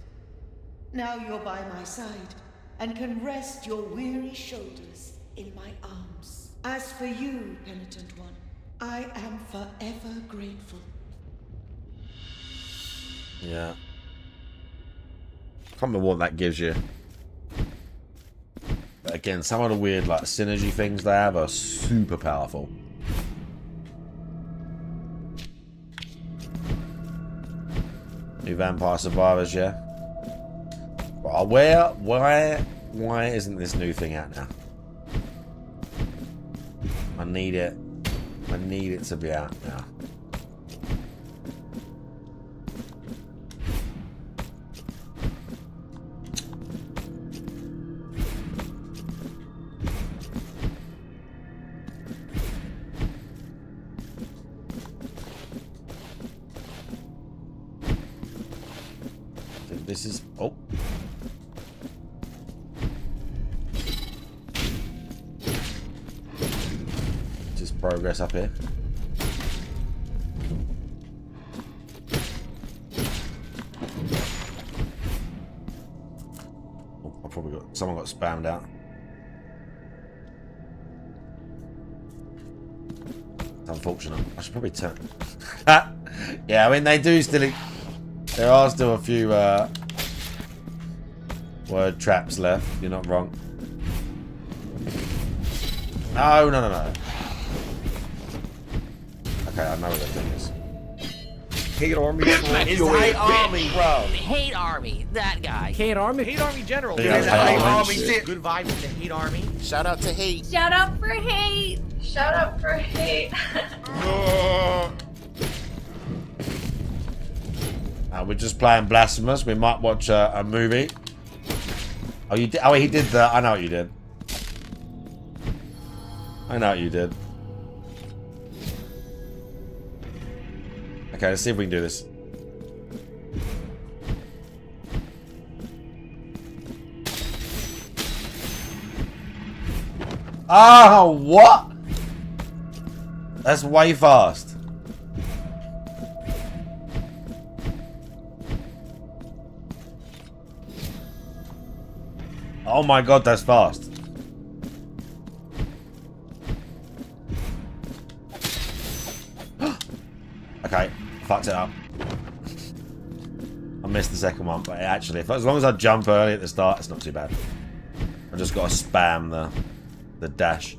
Now you're by my side, and can rest your weary shoulders in my arms. As for you, Penitent One, I am forever grateful. Yeah. Can't remember what that gives you. But again, some of the weird like synergy things they have are super powerful. New Vampire Survivors, yeah. Well, Why isn't this new thing out now? I need it. I need it to be out now. This is... Oh. Just progress up here. Oh, I probably got... Someone got spammed out. It's unfortunate. I should probably turn... Yeah, I mean, they do still... There are still a few word traps left. You're not wrong. No. Okay, I know what that thing is. Hate Army. Hate Army, bro. Hate Army. That guy. Hate Army. Hate Army General. Hate Army. Good vibes to Hate Army. Shout out to Hate. Shout out for hate. Shout out for hate. We're just playing Blasphemous. We might watch a movie. Oh, you did? Oh, he did that. I know what you did. I know what you did. Okay, let's see if we can do this. Oh, what? That's way fast. Oh my god, that's fast. Okay, fucked it up. I missed the second one, but actually, as long as I jump early at the start, it's not too bad. I just got to spam the dash.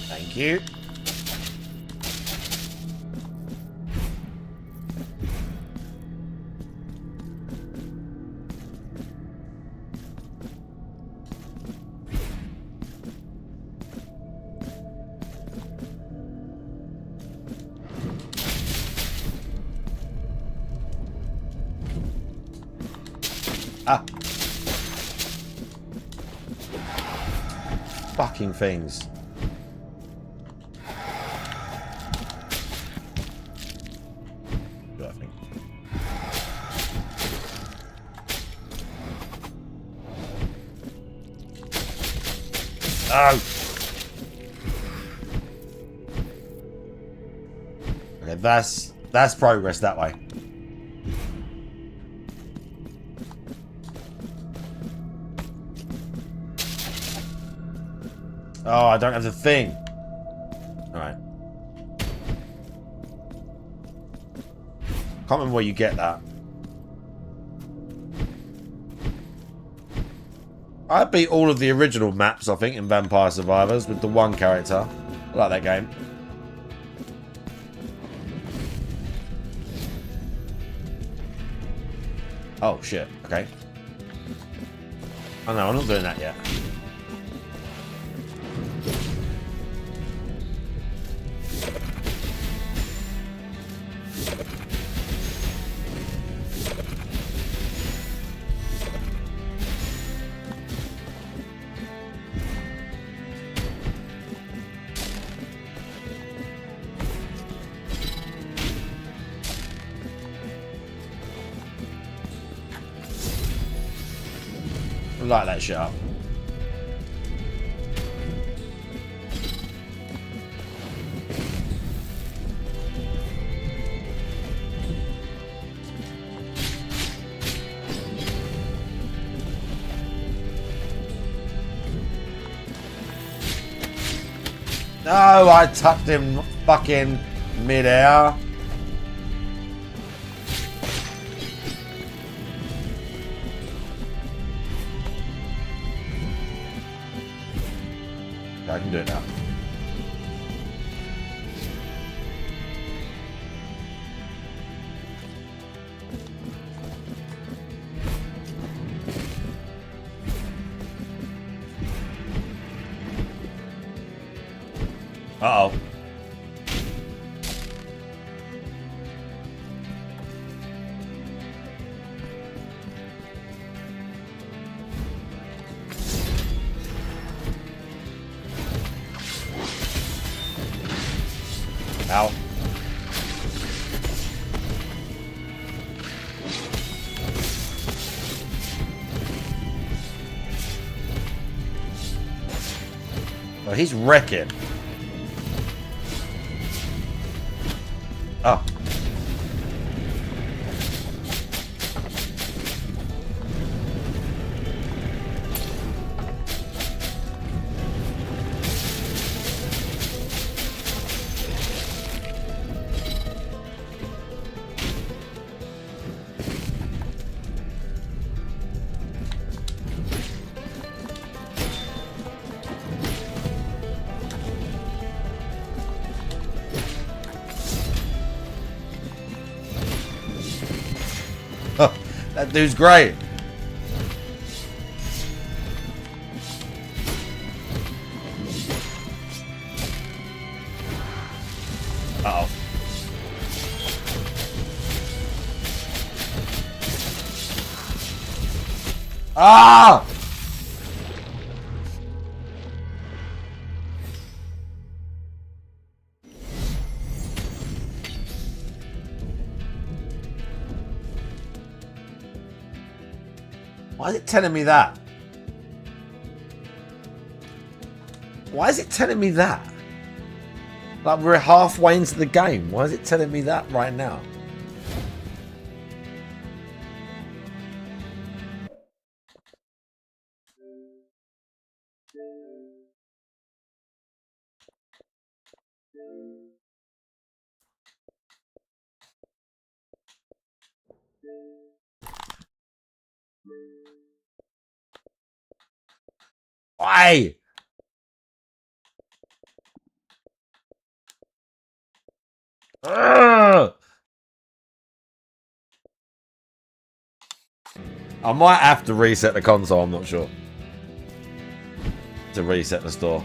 Thank you. Ah. Fucking things. Oh. Okay, that's progress that way. Oh, I don't have the thing. Alright. Can't remember where you get that. I beat all of the original maps, I think, in Vampire Survivors with the one character. I like that game. Oh, shit. Okay. Oh, no, I'm not doing that yet. Light that shit up. No, I tucked him fucking mid-air. I can do it now. Uh-oh. Ow. Oh, he's wrecking. Oh. That dude's great. Uh-oh. Ah! Why is it telling me that? Why is it telling me that? Like we're halfway into the game. Why is it telling me that right now? Why? Ugh. I might have to reset the console, I'm not sure. To reset the store.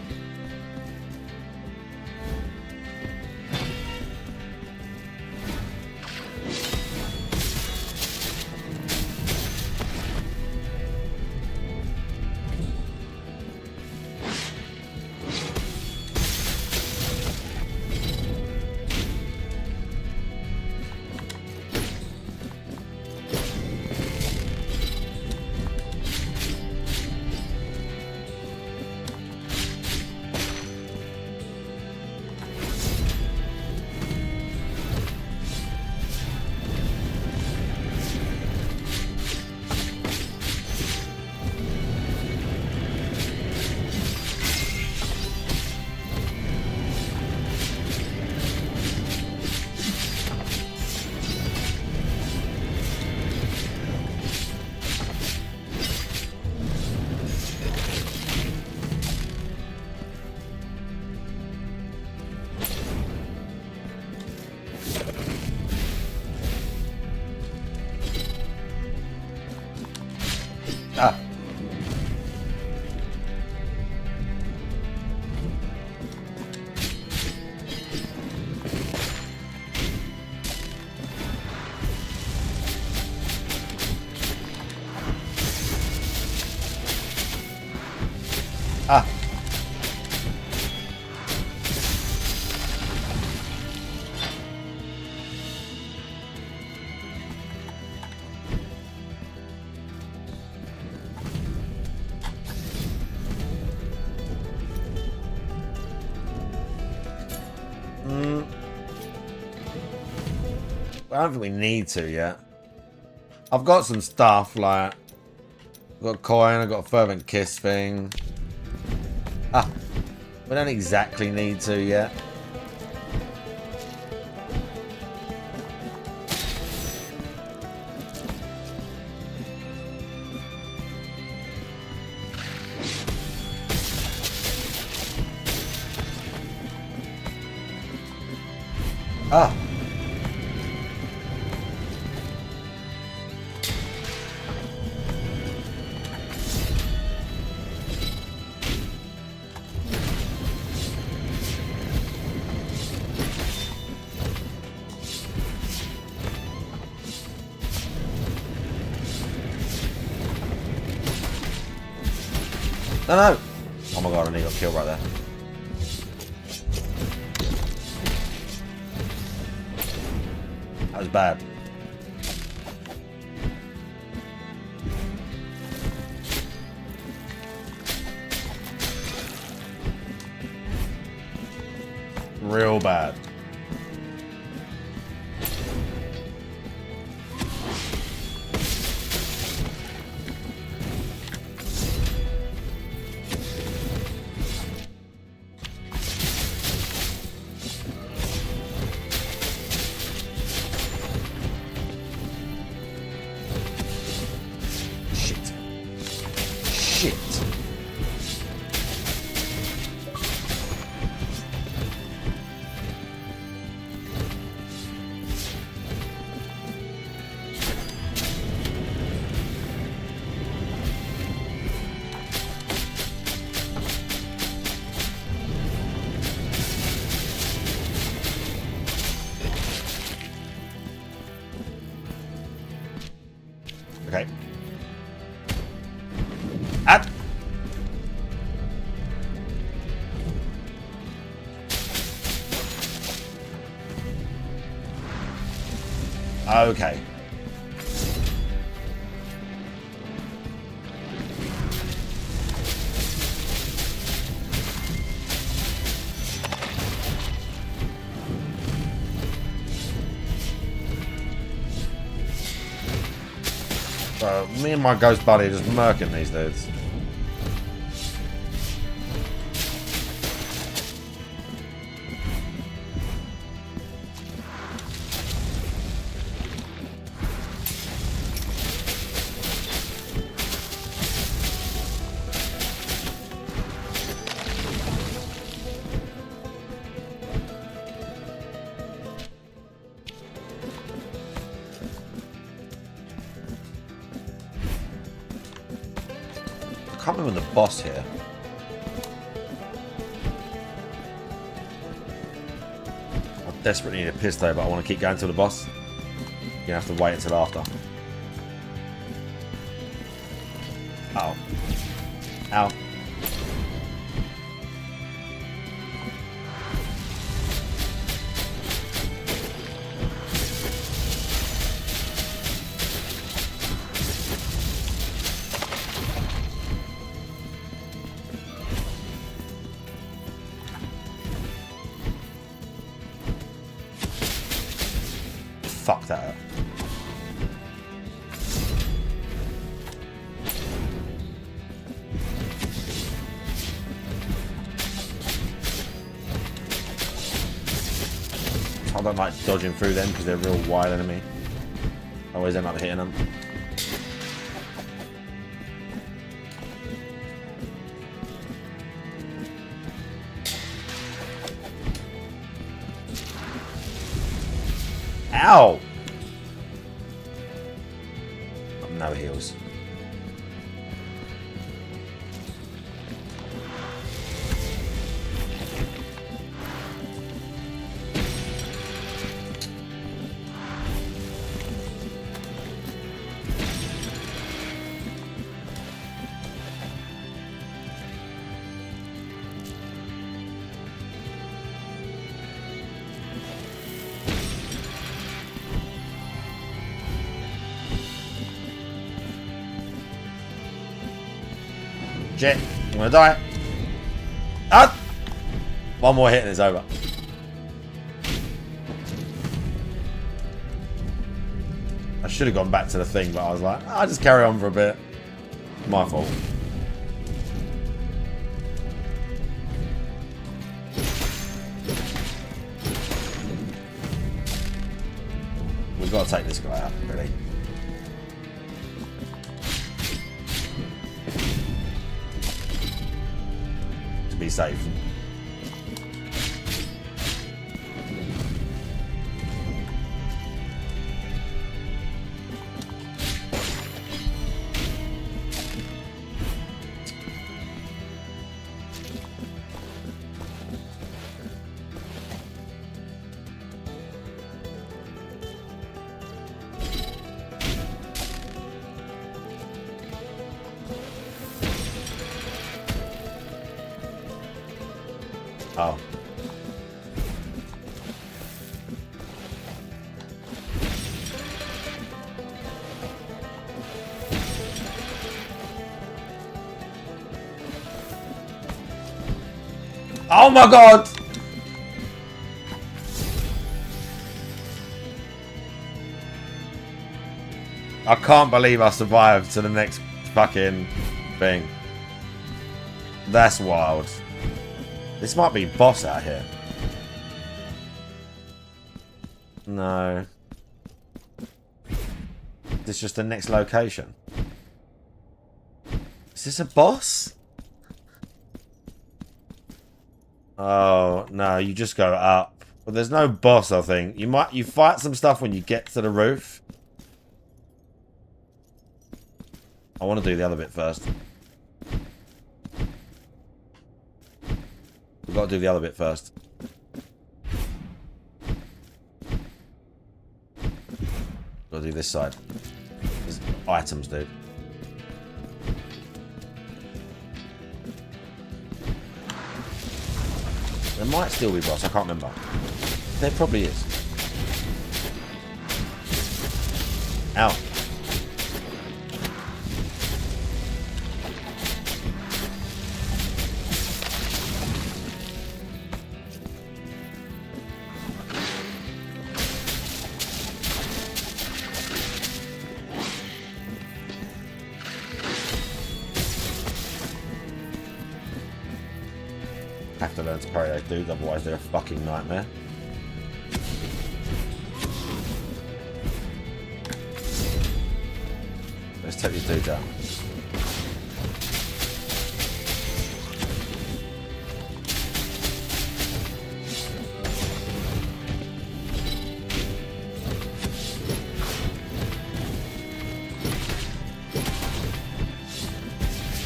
Ah. Ah. I don't think we need to yet. I've got some stuff like I've got a coin, I've got a fervent kiss thing. Ah. We don't exactly need to yet. Ah. No, no! Oh my god, I nearly got killed right there. That was bad. Real bad. Shit. Okay. At. Okay. So, me and my ghost buddy are just murking these dudes. I can't remember the boss here. I desperately need a piss though, but I want to keep going to the boss. You have to wait until after. Ow. Ow. Fuck that up. I don't like dodging through them because they're a real wild enemy. I always end up hitting them. Ow! No heals. Shit, I'm gonna die. Ah! One more hit and it's over. I should have gone back to the thing, but I was like, I'll just carry on for a bit. My fault. got to take this guy out, really. To be safe. Oh. Oh my god! I can't believe I survived to the next fucking thing. That's wild. This might be boss out here. No. This is just the next location. Is this a boss? Oh, no, you just go up. Well, there's no boss, I think. You fight some stuff when you get to the roof. I want to do the other bit first. We've got to do the other bit first. Got to do this side. There's items, dude. There might still be boss, I can't remember. There probably is. Ow. Have to learn to parry those dudes, otherwise they're a fucking nightmare. Let's take these dudes out.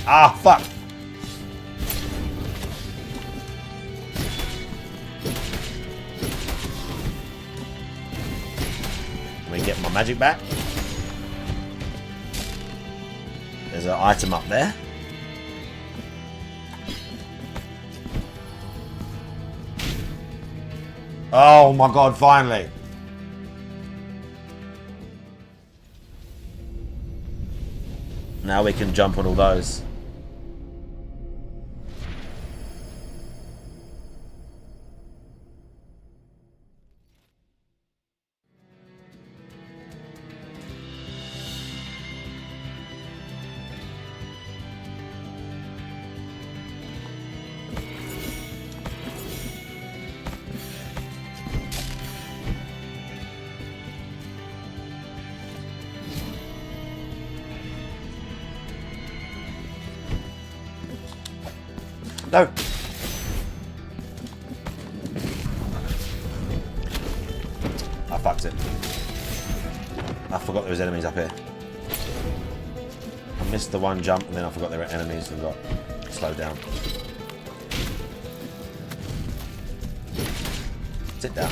Ah, fuck! Get my magic back. There's an item up there. Oh my god, finally. Now we can jump on all those. No. I fucked it. I forgot there was enemies up here. I missed the one jump and then I forgot there were enemies and got slowed down. Sit down.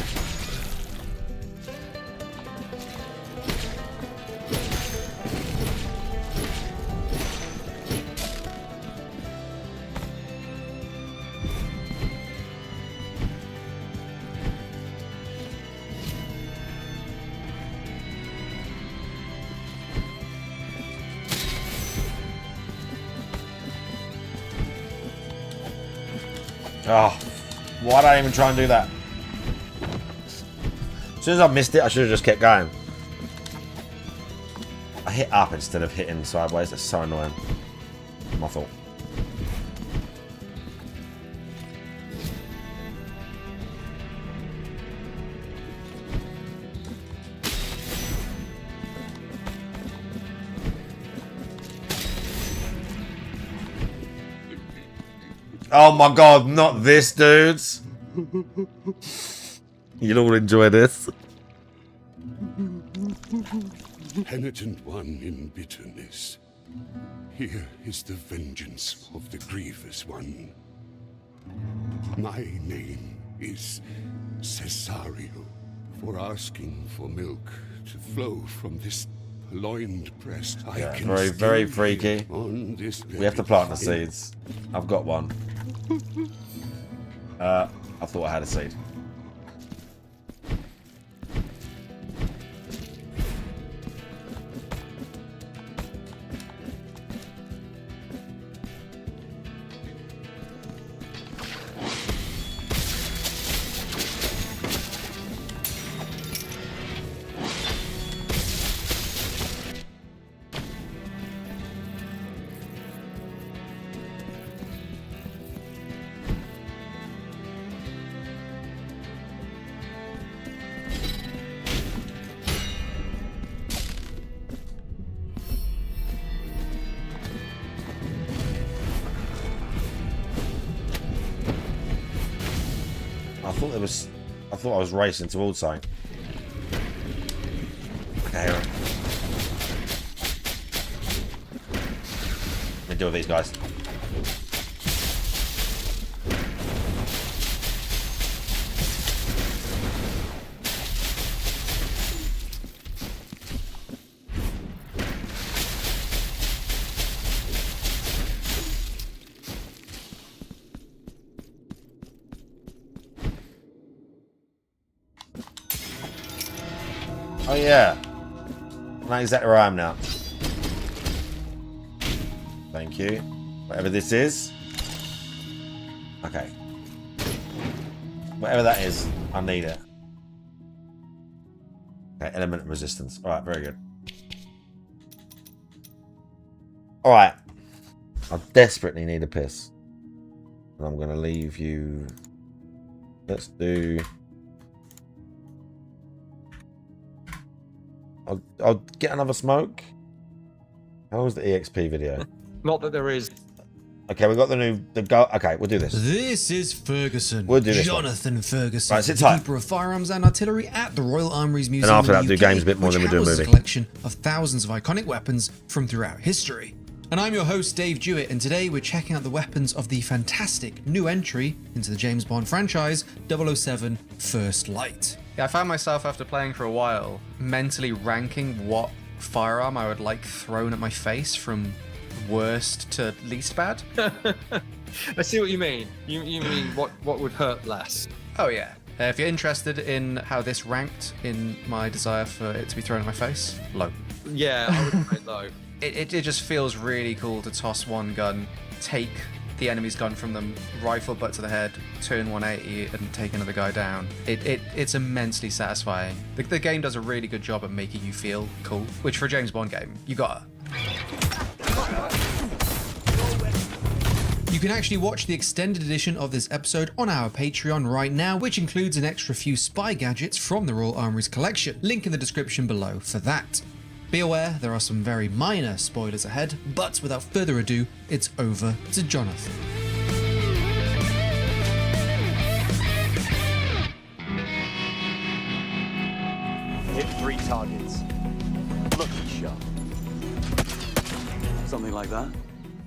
Oh, why did I even try and do that? As soon as I missed it, I should have just kept going. I hit up instead of hitting sideways. That's so annoying. My fault. Oh my god, not this, dudes. You'll all enjoy this. Penitent one in bitterness. Here is the vengeance of the grievous one. My name is Cesario. For asking for milk to flow from this loined breast, I can very freaky. On this We have to plant the seeds. I've got one. I thought I had a seed. I thought I was racing towards something. Okay. Let me deal with these guys. Oh yeah, I know exactly where I am now. Thank you. Whatever this is. Okay. Whatever that is, I need it. Okay, element of resistance. Alright, very good. Alright. I desperately need a piss. And I'm going to leave you... Let's do... I'll get another smoke. How was the EXP video? Not that there is. Okay, we got the go. Okay, we'll do this. This is Ferguson. We'll do this. Jonathan Ferguson, right, sit tight. keeper of firearms and artillery at the Royal Armouries Museum. And after that, in do the games a UK, bit more than we do a houses movie. A collection of thousands of iconic weapons from throughout history. And I'm your host, Dave Jewett, and today we're checking out the weapons of the fantastic new entry into the James Bond franchise, 007 First Light. Yeah, I found myself after playing for a while mentally ranking what firearm I would like thrown at my face from worst to least bad. I see what you mean. You mean what would hurt less? Oh yeah. If you're interested in how this ranked in my desire for it to be thrown at my face, low. Yeah, I would say low. It just feels really cool to toss one gun, take the enemy's gun from them, rifle butt to the head, turn 180 and take another guy down. It's immensely satisfying. The game does a really good job at making you feel cool, which for a James Bond game, you gotta. You can actually watch the extended edition of this episode on our Patreon right now, which includes an extra few spy gadgets from the Royal Armouries collection. Link in the description below for that. Be aware, there are some very minor spoilers ahead, but without further ado, it's over to Jonathan. Hit 3 targets. Look shot. Something like that.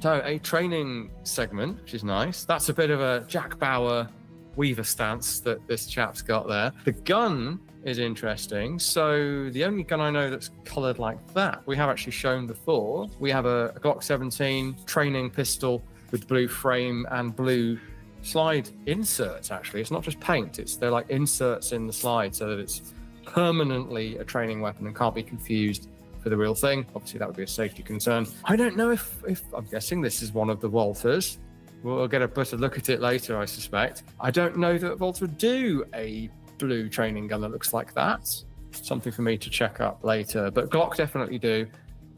So a training segment, which is nice. That's a bit of a Jack Bauer Weaver stance that this chap's got there. The gun is interesting. So the only gun I know that's coloured like that, we have actually shown before. We have a Glock 17 training pistol with blue frame and blue slide inserts. Actually, it's not just paint; they're like inserts in the slide, so that it's permanently a training weapon and can't be confused for the real thing. Obviously, that would be a safety concern. I don't know if I'm guessing this is one of the Walthers. We'll get a better look at it later, I suspect. I don't know that Walther do a blue training gun that looks like that. Something for me to check up later. But Glock definitely do,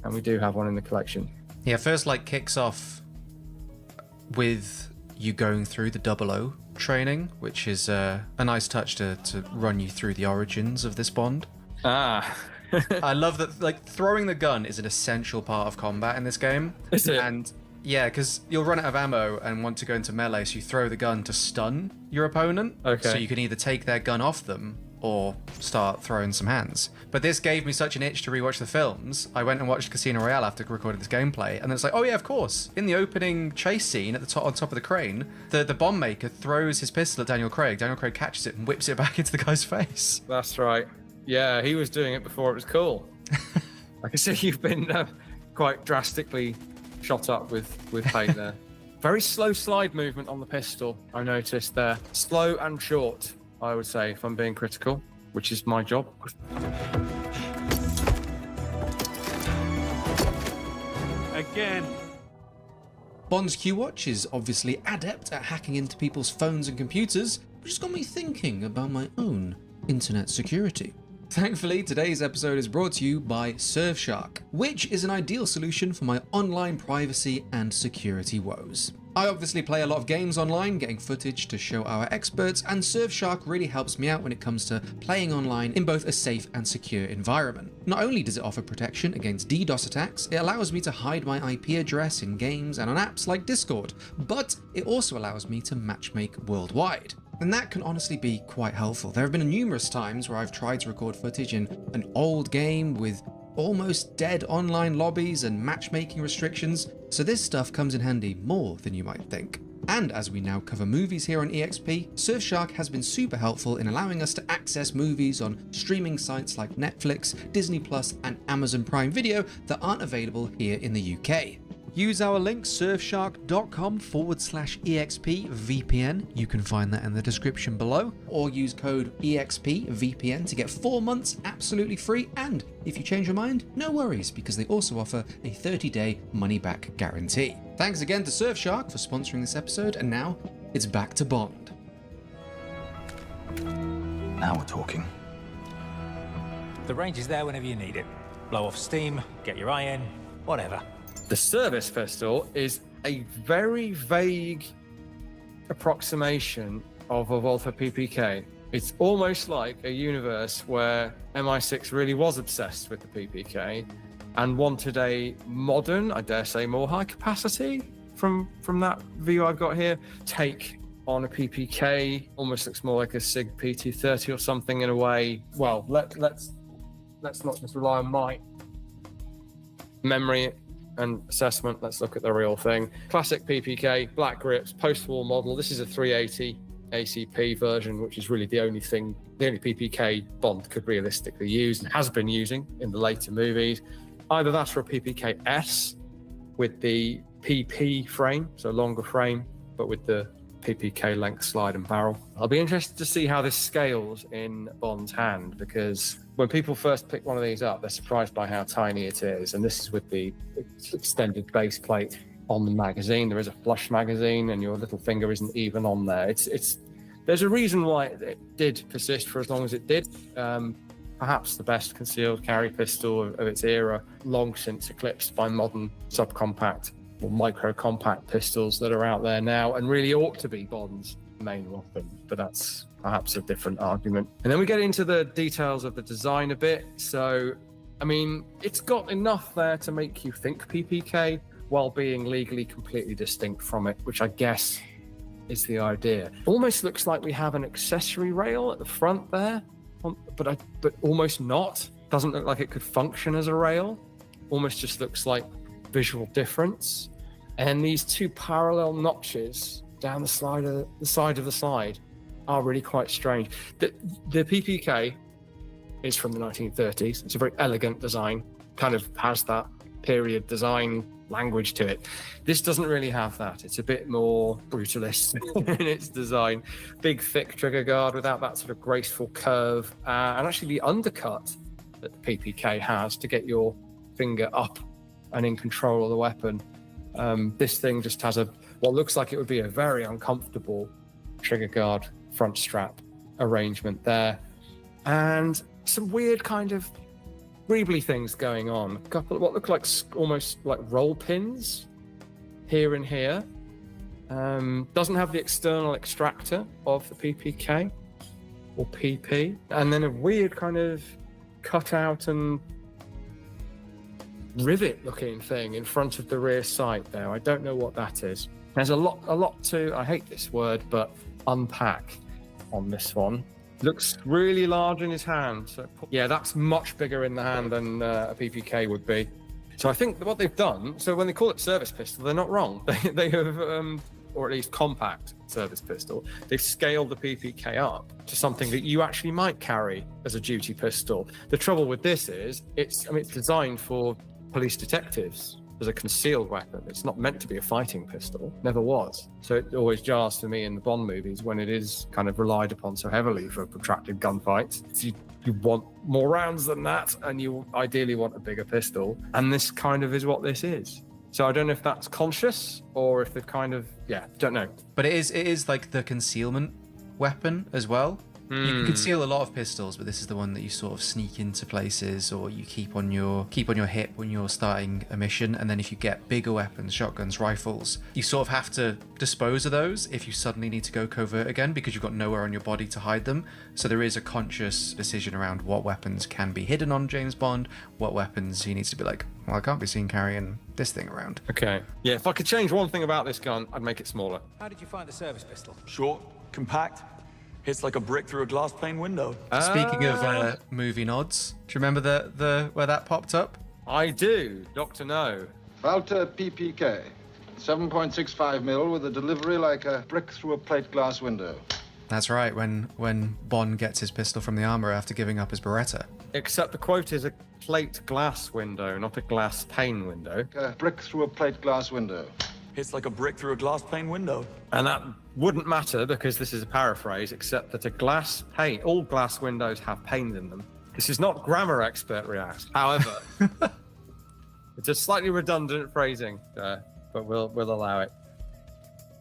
and we do have one in the collection. Yeah, First Light kicks off with you going through the 00 training, which is a nice touch to run you through the origins of this Bond. Ah. I love that, like, throwing the gun is an essential part of combat in this game. Is it? And Yeah, because you'll run out of ammo and want to go into melee, so you throw the gun to stun your opponent. Okay. So you can either take their gun off them or start throwing some hands. But this gave me such an itch to rewatch the films. I went and watched Casino Royale after recording this gameplay, and then it's like, oh yeah, of course. In the opening chase scene at the top, on top of the crane, the bomb maker throws his pistol at Daniel Craig. Daniel Craig catches it and whips it back into the guy's face. That's right. Yeah, he was doing it before it was cool. I can see you've been quite drastically shot up with paint there. Very slow slide movement on the pistol, I noticed there. Slow and short, I would say, if I'm being critical, which is my job. Again. Bond's Q-Watch is obviously adept at hacking into people's phones and computers, which has got me thinking about my own internet security. Thankfully, today's episode is brought to you by Surfshark, which is an ideal solution for my online privacy and security woes. I obviously play a lot of games online, getting footage to show our experts, and Surfshark really helps me out when it comes to playing online in both a safe and secure environment. Not only does it offer protection against DDoS attacks, it allows me to hide my IP address in games and on apps like Discord, but it also allows me to matchmake worldwide. And that can honestly be quite helpful. There have been numerous times where I've tried to record footage in an old game with almost dead online lobbies and matchmaking restrictions, so this stuff comes in handy more than you might think. And as we now cover movies here on EXP, Surfshark has been super helpful in allowing us to access movies on streaming sites like Netflix, Disney Plus, and Amazon Prime Video that aren't available here in the UK. Use our link surfshark.com/EXPVPN. You can find that in the description below, or use code EXPVPN to get 4 months absolutely free. And if you change your mind, no worries, because they also offer a 30-day money-back guarantee. Thanks again to Surfshark for sponsoring this episode, and now it's back to Bond. Now we're talking. The range is there whenever you need it. Blow off steam, get your eye in, whatever. The service pistol is a very vague approximation of a Walther PPK. It's almost like a universe where MI6 really was obsessed with the PPK and wanted a modern, I dare say more high capacity from that view I've got here, take on a PPK. Almost looks more like a SIG P230 or something in a way. Well, let's not just rely on my memory and assessment. Let's look at the real thing. Classic PPK, black grips, post-war model. This is a 380 ACP version, which is really the only PPK Bond could realistically use and has been using in the later movies. Either that's for a PPK S with the PP frame, so longer frame, but with the PPK length slide and barrel. I'll be interested to see how this scales in Bond's hand, because when people first pick one of these up, they're surprised by how tiny it is. And this is with the extended base plate on the magazine. There is a flush magazine, and your little finger isn't even on there. There's a reason why it did persist for as long as it did. Perhaps the best concealed carry pistol of its era, long since eclipsed by modern subcompact or micro-compact pistols that are out there now, and really ought to be Bond's main weapon, but that's perhaps a different argument. And then we get into the details of the design a bit. So, I mean, it's got enough there to make you think PPK while being legally completely distinct from it, which I guess is the idea. Almost looks like we have an accessory rail at the front there, but almost not. Doesn't look like it could function as a rail. Almost just looks like visual difference. And these two parallel notches down the side of the slide are really quite strange. The PPK is from the 1930s. It's a very elegant design, kind of has that period design language to it. This doesn't really have that. It's a bit more brutalist in its design. Big, thick trigger guard without that sort of graceful curve. And actually the undercut that the PPK has to get your finger up and in control of the weapon. This thing just has what looks like it would be a very uncomfortable trigger guard front strap arrangement there. And some weird kind of greebly things going on. A couple of what look like almost like roll pins here and here. Doesn't have the external extractor of the PPK or PP. And then a weird kind of cutout and rivet-looking thing in front of the rear sight there. I don't know what that is. There's a lot to, I hate this word, but unpack on this one. Looks really large in his hand. So, yeah, that's much bigger in the hand than a PPK would be. So I think what they've done, so when they call it service pistol, they're not wrong. They have, or at least compact service pistol, they've scaled the PPK up to something that you actually might carry as a duty pistol. The trouble with this is, it's designed for police detectives as a concealed weapon. It's not meant to be a fighting pistol, never was. So it always jars for me in the Bond movies when it is kind of relied upon so heavily for protracted gunfights. You want more rounds than that, and you ideally want a bigger pistol, and this kind of is what this is. So I don't know if that's conscious or if they've kind of, don't know. But it is like the concealment weapon as well. You can conceal a lot of pistols, but this is the one that you sort of sneak into places, or you keep on your hip when you're starting a mission. And then if you get bigger weapons, shotguns, rifles, you sort of have to dispose of those if you suddenly need to go covert again, because you've got nowhere on your body to hide them. So there is a conscious decision around what weapons can be hidden on James Bond, what weapons he needs to be like, well, I can't be seen carrying this thing around. Okay. Yeah, if I could change one thing about this gun, I'd make it smaller. How did you find the service pistol? Short, compact, hits like a brick through a glass pane window. Speaking of movie nods, do you remember the where that popped up? I do, Dr. No. Walter PPK, 7.65 mil with a delivery like a brick through a plate glass window. That's right, when Bond gets his pistol from the armourer after giving up his Beretta. Except the quote is a plate glass window, not a glass pane window. A brick through a plate glass window. Hits like a brick through a glass pane window. And that wouldn't matter because this is a paraphrase, except that a glass pane, all glass windows have panes in them. This is not grammar expert react. However, it's a slightly redundant phrasing, but we'll allow it.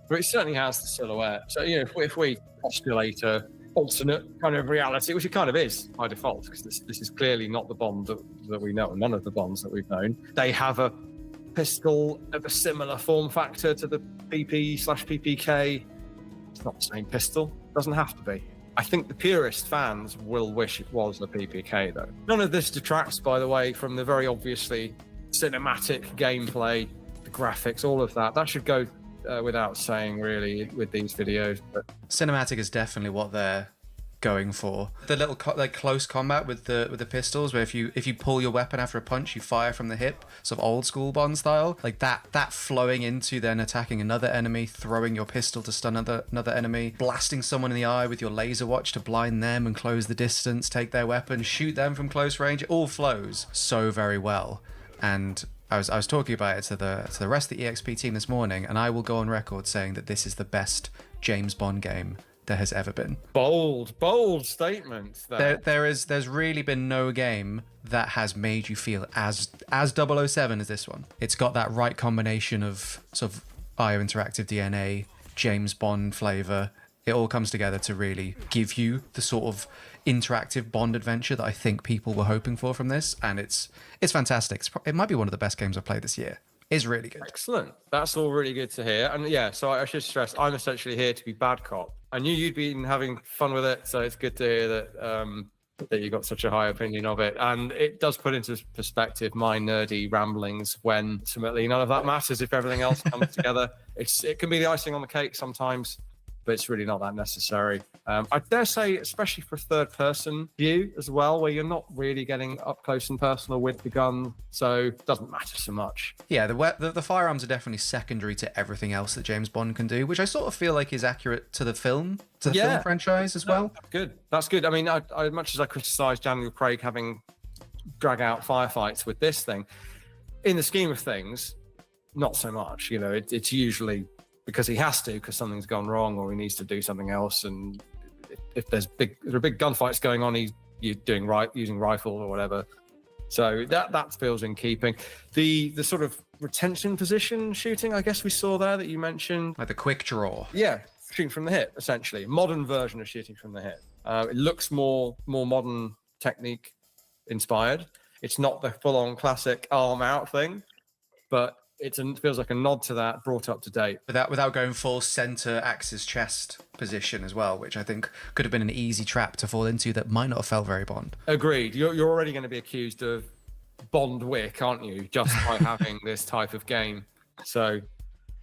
But it certainly has the silhouette. So, if we postulate a alternate kind of reality, which it kind of is by default, because this is clearly not the Bond that we know, none of the Bonds that we've known. They have a pistol of a similar form factor to the PP/PPK. It's not the same pistol. Doesn't have to be. I think the purist fans will wish it was a PPK, though. None of this detracts, by the way, from the very obviously cinematic gameplay, the graphics, all of that. That should go without saying, really, with these videos. But cinematic is definitely what they're going for. The little close combat with the pistols, where if you pull your weapon after a punch, you fire from the hip, sort of old school Bond style, like that flowing into then attacking another enemy, throwing your pistol to stun another enemy, blasting someone in the eye with your laser watch to blind them and close the distance, take their weapon, shoot them from close range. It all flows so very well. And I was talking about it to the rest of the EXP team this morning, and I will go on record saying that this is the best James Bond game there has ever been. Bold statement. There's really been no game that has made you feel as 007 as this one. It's got that right combination of sort of IO Interactive DNA, James Bond flavor. It all comes together to really give you the sort of interactive Bond adventure that I think people were hoping for from this, and it's fantastic. It might be one of the best games I've played this year. It's really good. Excellent. That's all really good to hear. And yeah, so I should stress, I'm essentially here to be bad cop. I knew you'd been having fun with it, so it's good to hear that you got such a high opinion of it. And it does put into perspective my nerdy ramblings when ultimately none of that matters if everything else comes together. It can be the icing on the cake sometimes, but it's really not that necessary. I dare say, especially for third-person view as well, where you're not really getting up close and personal with the gun, so it doesn't matter so much. Yeah, the firearms are definitely secondary to everything else that James Bond can do, which I sort of feel like is accurate to the film franchise as well. That's good. I mean, I much as I criticised Daniel Craig having drag out firefights with this thing, in the scheme of things, not so much. It's usually because he has to, because something's gone wrong or he needs to do something else. And if there are big gunfights going on, you're doing using rifle or whatever. So that feels in keeping. The sort of retention position shooting, I guess we saw there that you mentioned. Like the quick draw. Yeah, shooting from the hip, essentially. Modern version of shooting from the hip. It looks more modern technique inspired. It's not the full-on classic arm out thing, but it feels like a nod to that, brought up to date. Without going full center axis chest position as well, which I think could have been an easy trap to fall into that might not have felt very Bond. Agreed. You're already going to be accused of Bond Wick, aren't you? Just by having this type of game. So,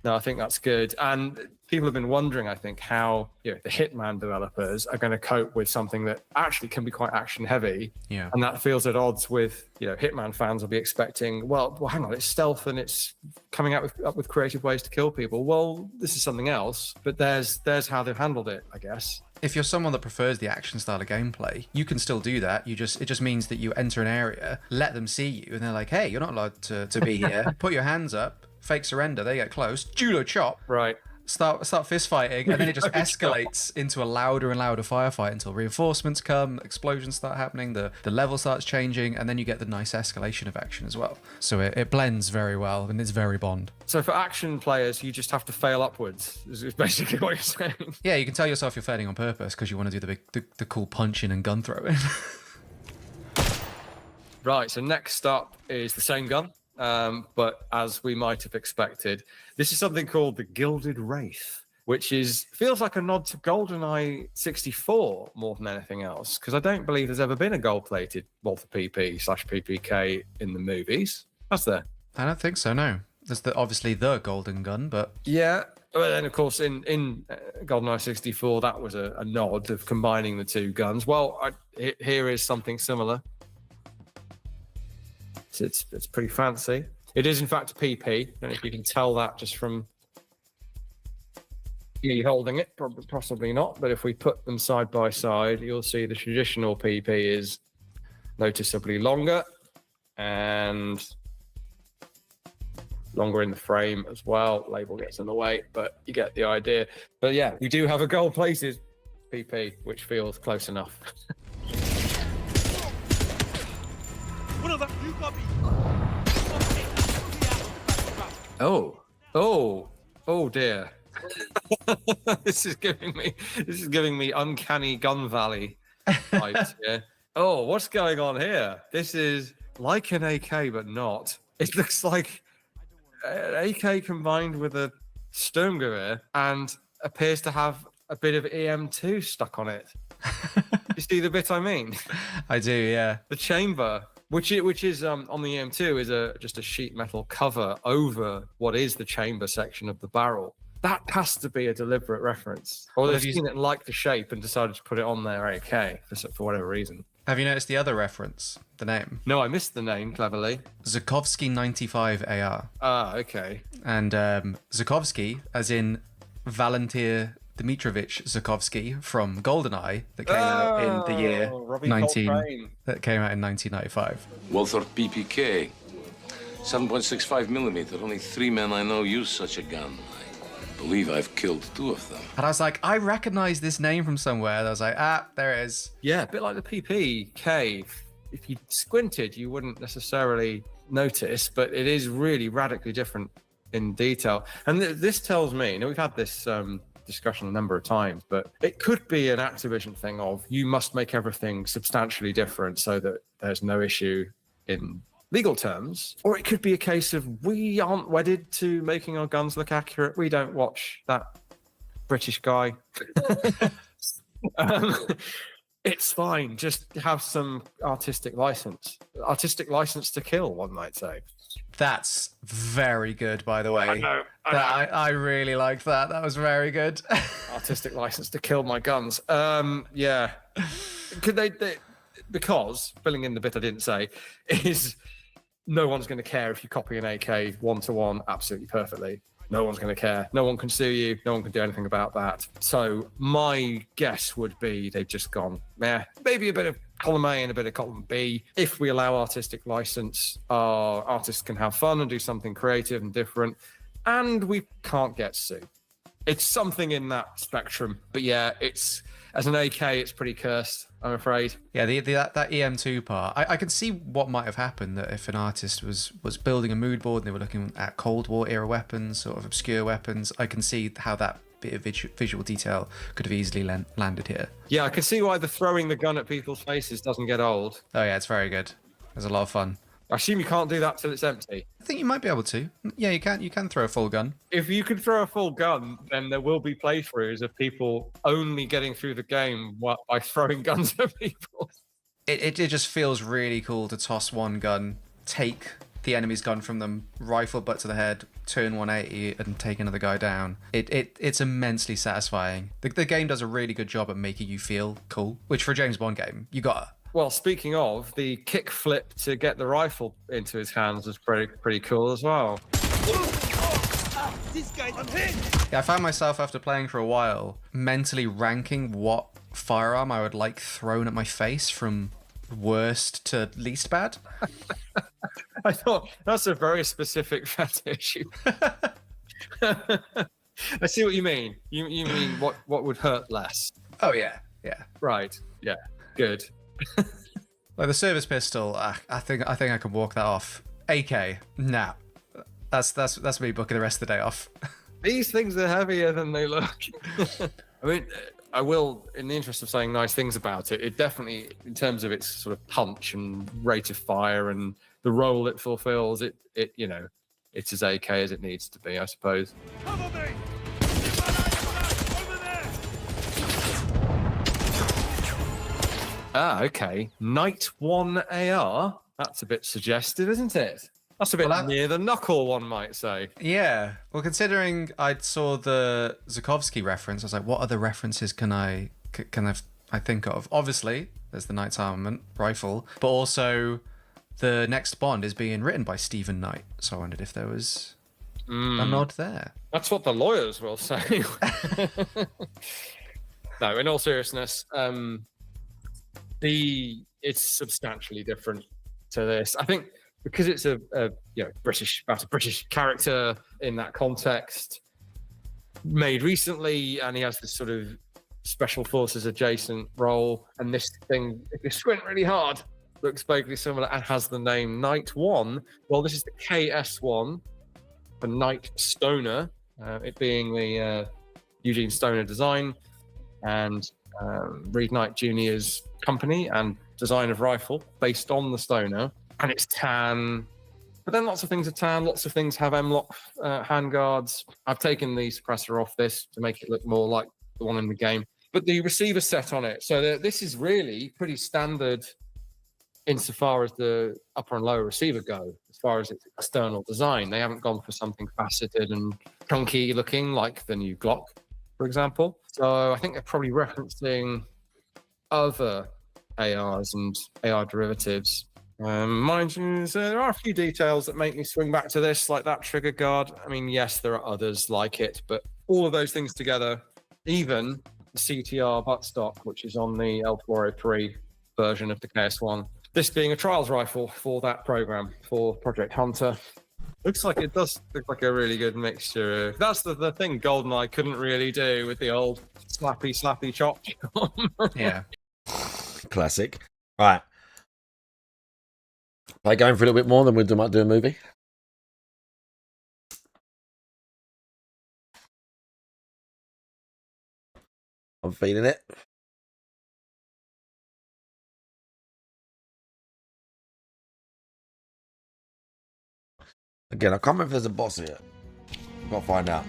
no, I think that's good. And people have been wondering, I think, how the Hitman developers are going to cope with something that actually can be quite action heavy. Yeah. And that feels at odds with, Hitman fans will be expecting, well, hang on, it's stealth and it's coming up with creative ways to kill people. Well, this is something else, but there's how they've handled it, I guess. If you're someone that prefers the action style of gameplay, you can still do that. It just means that you enter an area, let them see you, and they're like, hey, you're not allowed to be here. Put your hands up, fake surrender, they get close, judo chop. Right. Start fist fighting, and then it just escalates into a louder and louder firefight until reinforcements come, explosions start happening, the level starts changing, and then you get the nice escalation of action as well. So it blends very well, and it's very Bond. So for action players, you just have to fail upwards, is basically what you're saying. Yeah, you can tell yourself you're failing on purpose because you want to do the cool punching and gun throwing. Right, so next up is the same gun. But as we might have expected, this is something called the Gilded Wraith, which feels like a nod to GoldenEye 64 more than anything else, because I don't believe there's ever been a gold-plated Walther PP/PPK in the movies, has there? I don't think so, no. There's obviously the golden gun, but... Yeah, well, then, of course, in GoldenEye 64, that was a nod of combining the two guns. Well, here is something similar. It's pretty fancy. It is, in fact, a PP. I don't know if you can tell that just from me holding it. Possibly not. But if we put them side by side, you'll see the traditional PP is noticeably longer and longer in the frame as well. Label gets in the way, but you get the idea. But yeah, we do have a gold-plated PP, which feels close enough. Oh dear. This is giving me uncanny Gun Valley vibes here. Oh, what's going on here? This is like an AK, but not. It looks like an AK combined with a Sturmgewehr and appears to have a bit of EM2 stuck on it. You see the bit I mean? I do, yeah. The chamber, which is on the EM2, is just a sheet metal cover over what is the chamber section of the barrel. That has to be a deliberate reference. Or they've seen it and liked the shape and decided to put it on their AK for whatever reason. Have you noticed the other reference? The name? No, I missed the name, cleverly. Zukovsky 95 AR. Ah, okay. And Zukovsky, as in Valentir Dmitrovich Zukovsky from GoldenEye, that came out in the year 1995. Walther PPK, 7.65 millimeter. Only 3 men I know use such a gun. I believe I've killed 2 of them. And I was like, I recognize this name from somewhere. And I was like, there it is. Yeah, a bit like the PPK. If you squinted, you wouldn't necessarily notice, but it is really radically different in detail. And this tells me, we've had this discussion a number of times, but it could be an Activision thing of you must make everything substantially different so that there's no issue in legal terms, or it could be a case of we aren't wedded to making our guns look accurate. We don't watch that British guy. It's fine. Just have some artistic license to kill, one might say. That's very good, by the way. I know. I really liked that. That was very good. Artistic license to kill my guns. Yeah. Could they? Because filling in the bit I didn't say is no one's going to care if you copy an AK 1-to-1 absolutely perfectly. No one's going to care. No one can sue you. No one can do anything about that. So my guess would be they've just gone, maybe a bit of column A and a bit of column B. If we allow artistic license, our artists can have fun and do something creative and different, and we can't get sued. It's something in that spectrum. But yeah, as an AK, it's pretty cursed, I'm afraid. Yeah, that EM2 part. I can see what might have happened, that if an artist was building a mood board and they were looking at Cold War era weapons, sort of obscure weapons, I can see how that bit of visual detail could have easily landed here. Yeah, I can see why the throwing the gun at people's faces doesn't get old. Oh yeah, it's very good. There's a lot of fun. I assume you can't do that till it's empty. I think you might be able to. Yeah, you can throw a full gun. If you can throw a full gun, then there will be playthroughs of people only getting through the game by throwing guns at people. It just feels really cool to toss one gun take the enemy's gun from them, rifle butt to the head, turn 180 and take another guy down. It's immensely satisfying. The game does a really good job at making you feel cool, which for a James Bond game, you gotta. Well, speaking of, the kick flip to get the rifle into his hands was pretty cool as well. This guy's I'm hit. Yeah, I found myself after playing for a while mentally ranking what firearm I would like thrown at my face from worst to least bad. I thought that's a very specific fetish. I see what you mean. You mean what would hurt less? Oh yeah. Right. Yeah. Good. Like the service pistol, I think I can walk that off. AK, nah. That's me booking the rest of the day off. These things are heavier than they look. I mean, I will, in the interest of saying nice things about it, it definitely, in terms of its sort of punch and rate of fire and the role it fulfills, it you know, it's as AK as it needs to be, I suppose. Cover me. Ah, okay. Night 1 AR? That's a bit suggestive, isn't it? That's a bit near the knuckle, one might say. Yeah. Well, considering I saw the Zukovsky reference, I was like, what other references can I think of? Obviously, there's the Knight's Armament rifle, but also the next Bond is being written by Stephen Knight. So I wondered if there was a nod there. That's what the lawyers will say. No, in all seriousness, it's substantially different to this. I think because it's a British character in that context, made recently, and he has this sort of special forces adjacent role, and this thing, if you squint really hard, looks vaguely similar and has the name Night 1. Well, this is the KS1 for Night Stoner, it being the Eugene Stoner design and Reed Knight Jr.'s company and design of rifle based on the Stoner. And it's tan, but then lots of things are tan, lots of things have M-lock handguards. I've taken the suppressor off this to make it look more like the one in the game. But the receiver set on it, so this is really pretty standard insofar as the upper and lower receiver go, as far as its external design. They haven't gone for something faceted and chunky looking like the new Glock, for example. So I think they're probably referencing other ARs and AR derivatives. Mind you, there are a few details that make me swing back to this, like that trigger guard. I mean, yes, there are others like it, but all of those things together, even the CTR buttstock, which is on the L403 version of the KS1, this being a trials rifle for that program, for Project Hunter, looks like it does look like a really good mixture. That's the thing GoldenEye couldn't really do with the old slappy chop. Yeah. Classic. Right. By going for a little bit more, then we might do a movie. I'm feeling it. Again, I can't remember if there's a boss here. Gotta find out.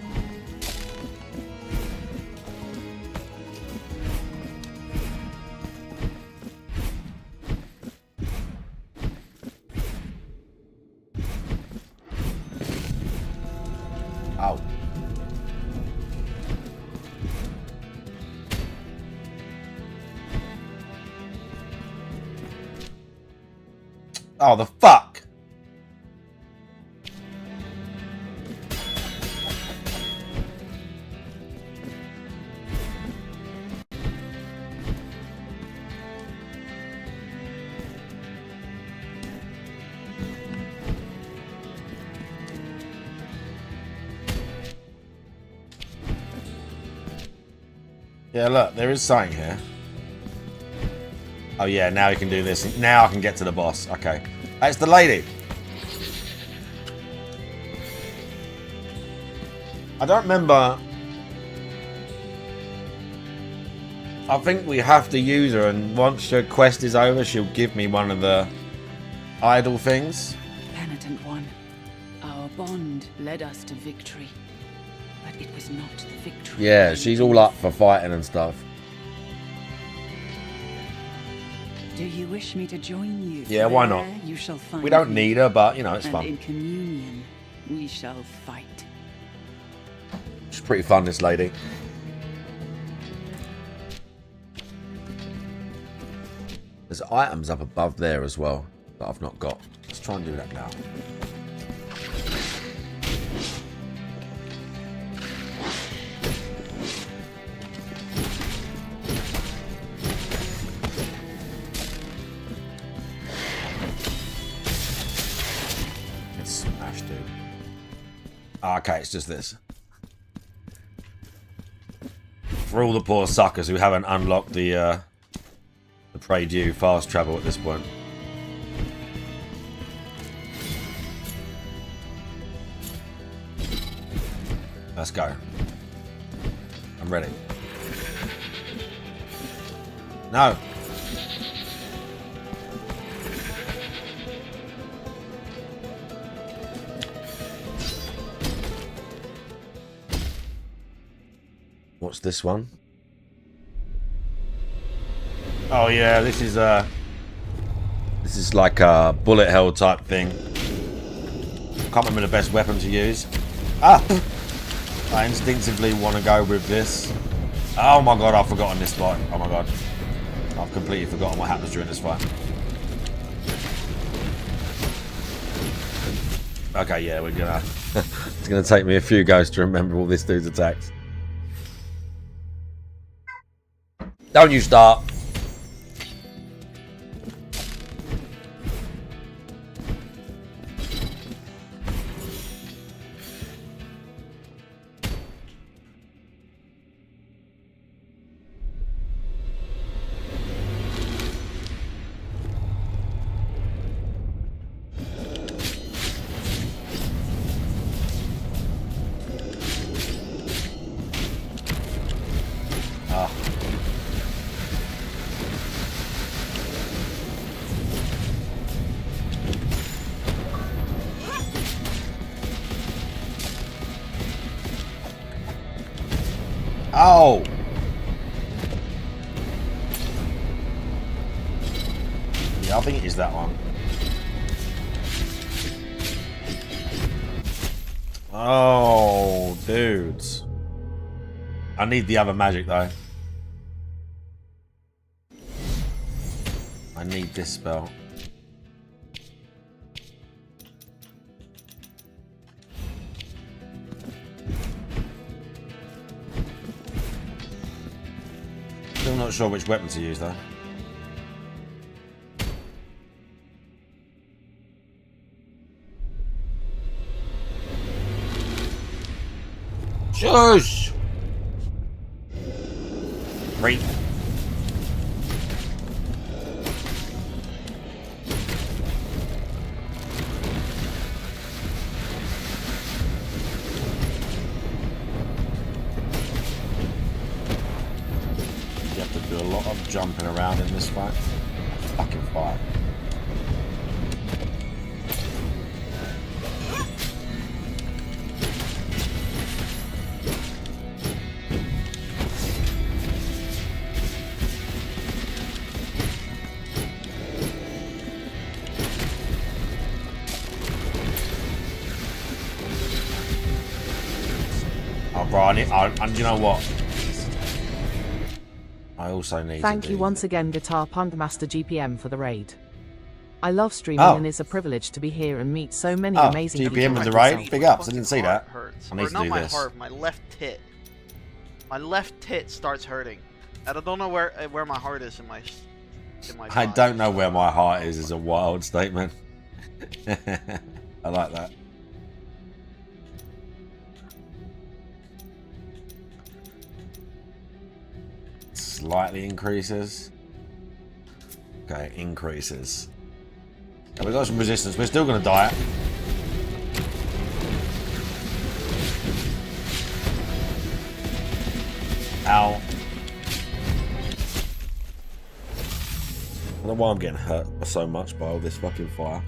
Ow. Oh, the fuck! Yeah, look, there is something here. Oh yeah, now we can do this. Now I can get to the boss. Okay. It's the lady. I don't remember. I think we have to use her, and once her quest is over, she'll give me one of the idol things. Penitent one, our bond led us to victory. But it was not the victory. Yeah, she's all up for fighting and stuff. Do you wish me to join you? Yeah, why not? There you shall find We don't me, need her, but, you know, it's and fun. in communion, we shall fight. She's pretty fun, this lady. There's items up above there as well that I've not got. Let's try and do that now. It's smashed, dude. Okay, it's just this. For all the poor suckers who haven't unlocked the Pray Due fast travel at this point. Let's go. I'm ready. No. What's this one? Oh yeah, this is like a bullet hell type thing. Can't remember the best weapon to use. Ah! I instinctively want to go with this. Oh my god, I've forgotten this fight. Oh my god. I've completely forgotten what happens during this fight. Okay, yeah, we're gonna... it's gonna take me a few goes to remember all this dude's attacks. Don't you start. Oh! Yeah, I think it is that one. Oh, dudes. I need the other magic, though. I need this spell. Still not sure which weapon to use though. Shush! Great. Do a lot of jumping around in this fight. Fucking fight. Oh, bro, and you know what? I also need Thank you once again, Guitar Punk Master GPM, for the raid. I love streaming and it's a privilege to be here and meet so many amazing people. GPM with the raid? Big ups, I didn't see that. I need to do my this. Heart, my left tit. My left tit starts hurting. And I don't know where my heart is in my I don't know where my heart is a wild statement. I like that. Slightly increases. Okay, increases. Okay, we've got some resistance. We're still going to die. Ow. I don't know why I'm getting hurt so much by all this fucking fire.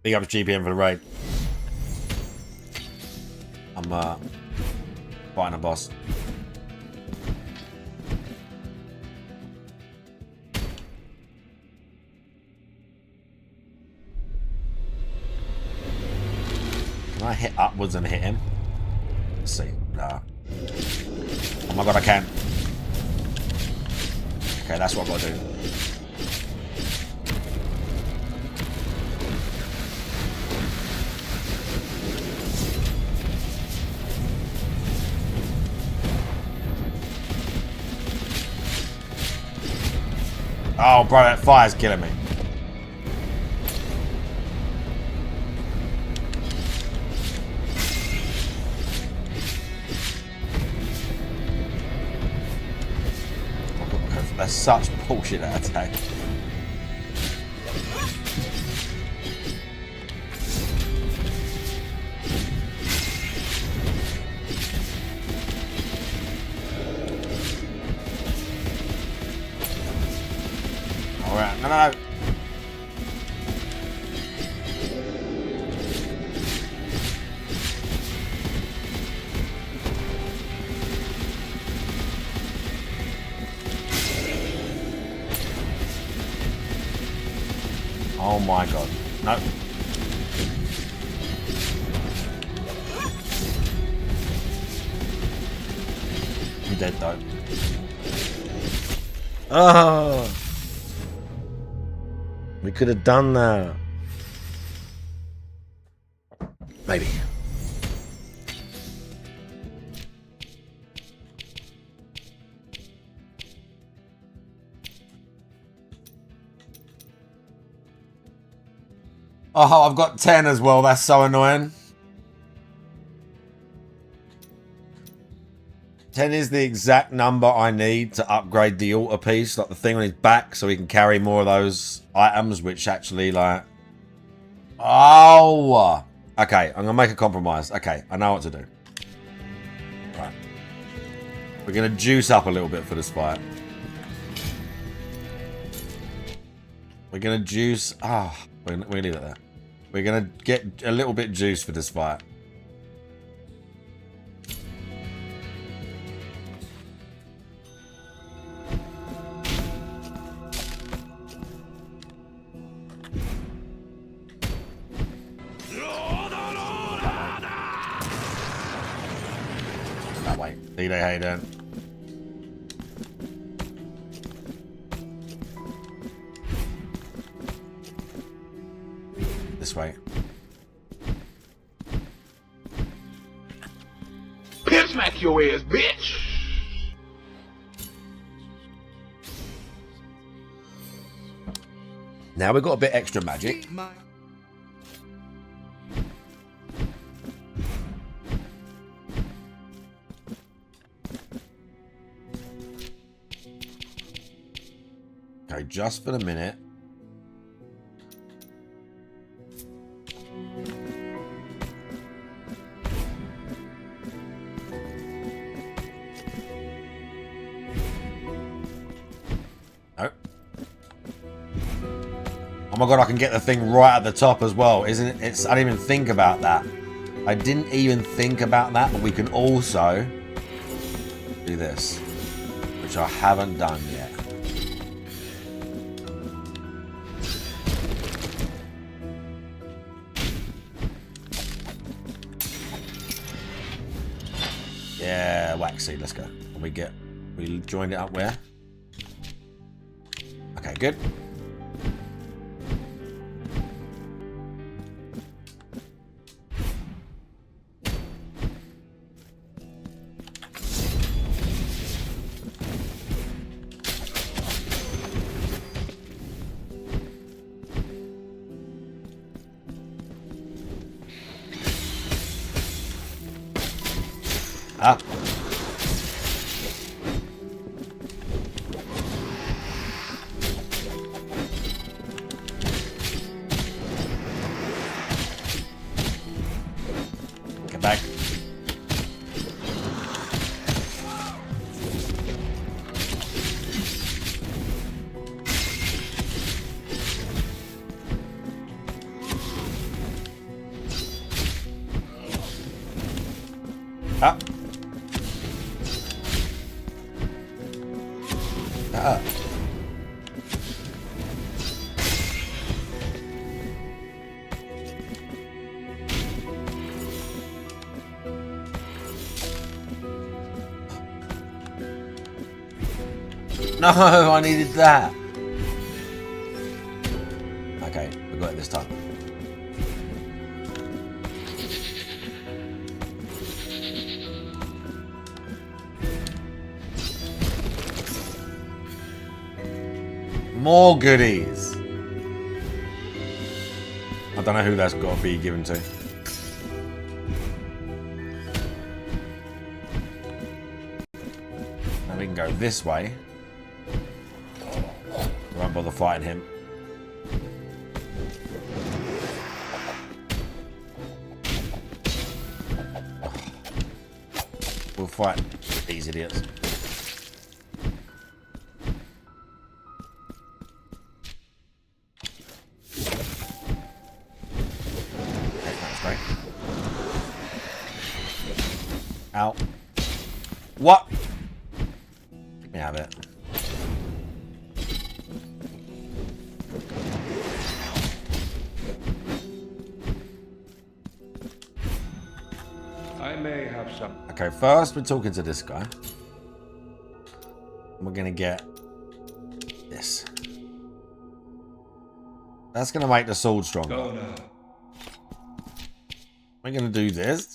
Big up to GPM for the raid. I'm fighting a boss. hit upwards and hit him? Let's see. No. Oh my god, I can. Okay, that's what I've got to do. Oh, bro, that fire's killing me. That's such bullshit, that attack. Alright, no. Oh my god. No. I'm dead though. Oh. We could have done that. Maybe. Oh, I've got 10 as well. That's so annoying. 10 is the exact number I need to upgrade the altar piece, like the thing on his back, so he can carry more of those items, which actually, like... Oh! Okay, I'm going to make a compromise. Okay, I know what to do. Right. We're going to juice up a little bit for this fight. We're going to juice... Ah, we're going to leave it there. We're going to get a little bit juice for this fight. That way. D-Day, how you doing? This way. Piss smack your ass, bitch! Now we've got a bit extra magic. Okay, just for the minute. Oh my god, I can get the thing right at the top as well. Isn't it? It's, I didn't even think about that. I didn't even think about that, but we can also do this, which I haven't done yet. Yeah, waxy, let's go. We joined it up where? Okay, good. Ah. Get back. Ah. Ah. No, I needed that. Okay, we got it this time. More goodies. I don't know who that's got to be given to. Now we can go this way. I won't bother fighting him. We'll fight these idiots. Out. What? Let me have it. I may have some. Okay, first we're talking to this guy. We're gonna get this. That's gonna make the sword stronger. Go now. We're gonna do this.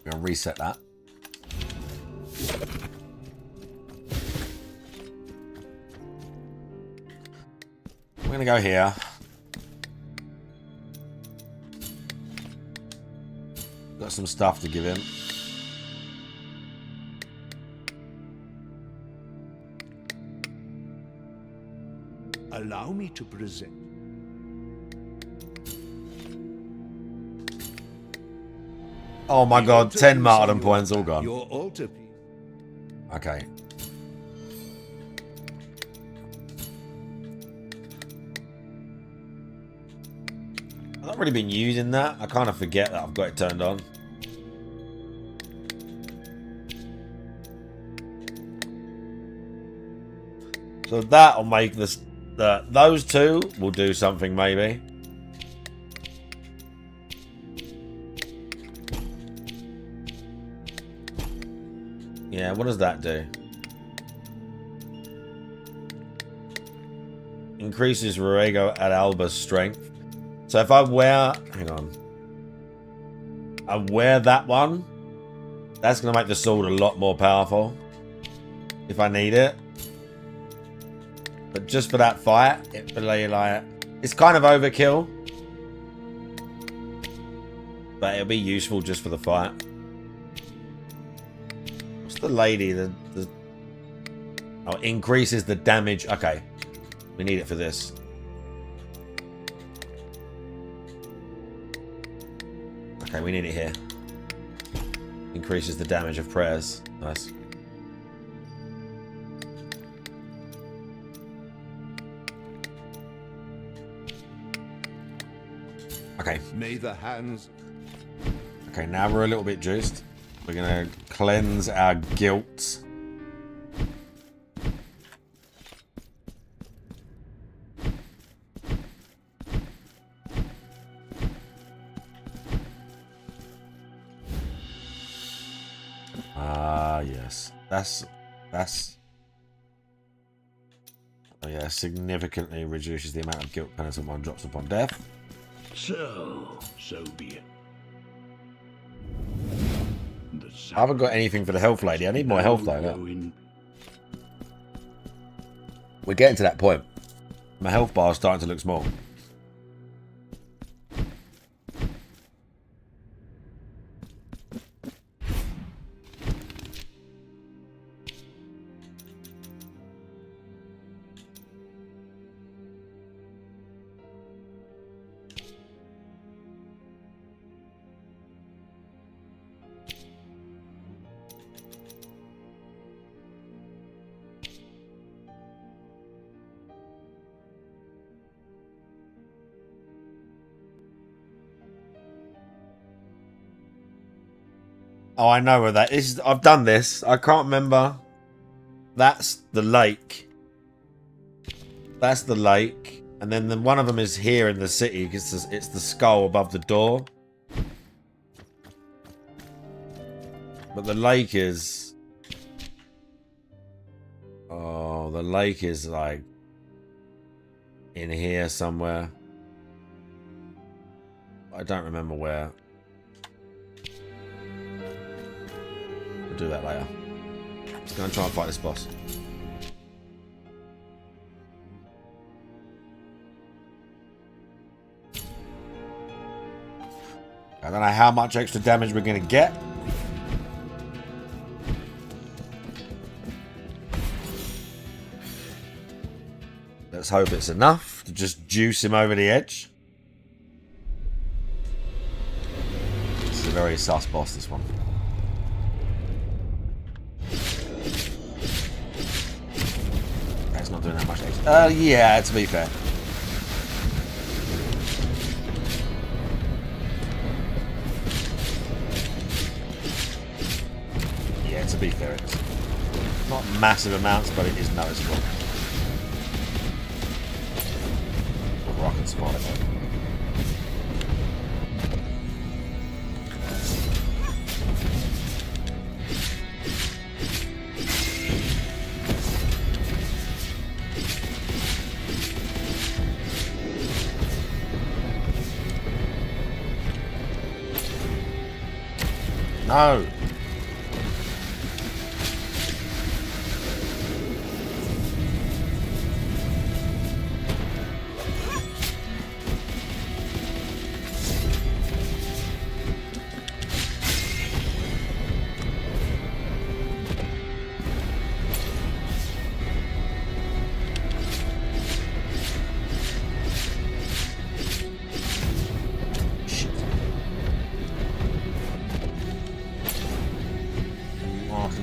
We're gonna reset that. We're gonna go here. Got some stuff to give him. Allow me to present. Oh my god, 10 martyrdom points all gone. Your altar. Okay. I've not really been using that. I kind of forget that I've got it turned on. So that'll make this. Those two will do something maybe. Yeah, what does that do? Increases Ruego at Alba's strength. So if I wear... Hang on. I wear that one. That's going to make the sword a lot more powerful. If I need it. But just for that fight, it's kind of overkill. But it'll be useful just for the fight. What's the lady? Oh, increases the damage. Okay. We need it for this. Okay, we need it here. Increases the damage of prayers. Nice. Okay. May the hands. Okay, now we're a little bit juiced. We're gonna cleanse our guilt. Ah, yes. That's oh yeah, significantly reduces the amount of guilt penitent one drops upon death. So be it. I haven't got anything for the health lady. I need more health though. Look. We're getting to that point. My health bar is starting to look small. Oh, I know where that is. I've done this. I can't remember. That's the lake. That's the lake. And then one of them is here in the city. It's the skull above the door. But the lake is... Oh, the lake is like... in here somewhere. I don't remember where. We'll do that later. Just gonna try and fight this boss. I don't know how much extra damage we're gonna get. Let's hope it's enough to just juice him over the edge. This is a very sus boss, this one. That's not doing that much extra. Yeah, to be fair. Yeah, to be fair, it's not massive amounts, but it is noticeable. Rocket spot it. No.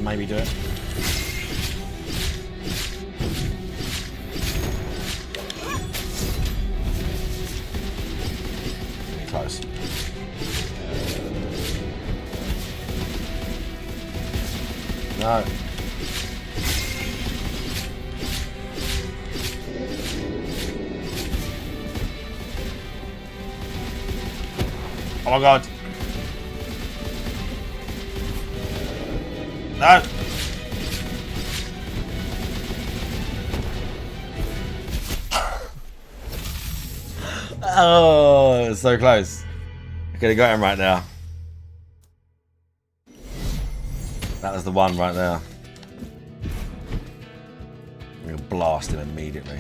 Maybe do it. Close. No. Oh my god. No. Oh, so close. I could have got him right now. That was the one right there. I'm going to blast him immediately.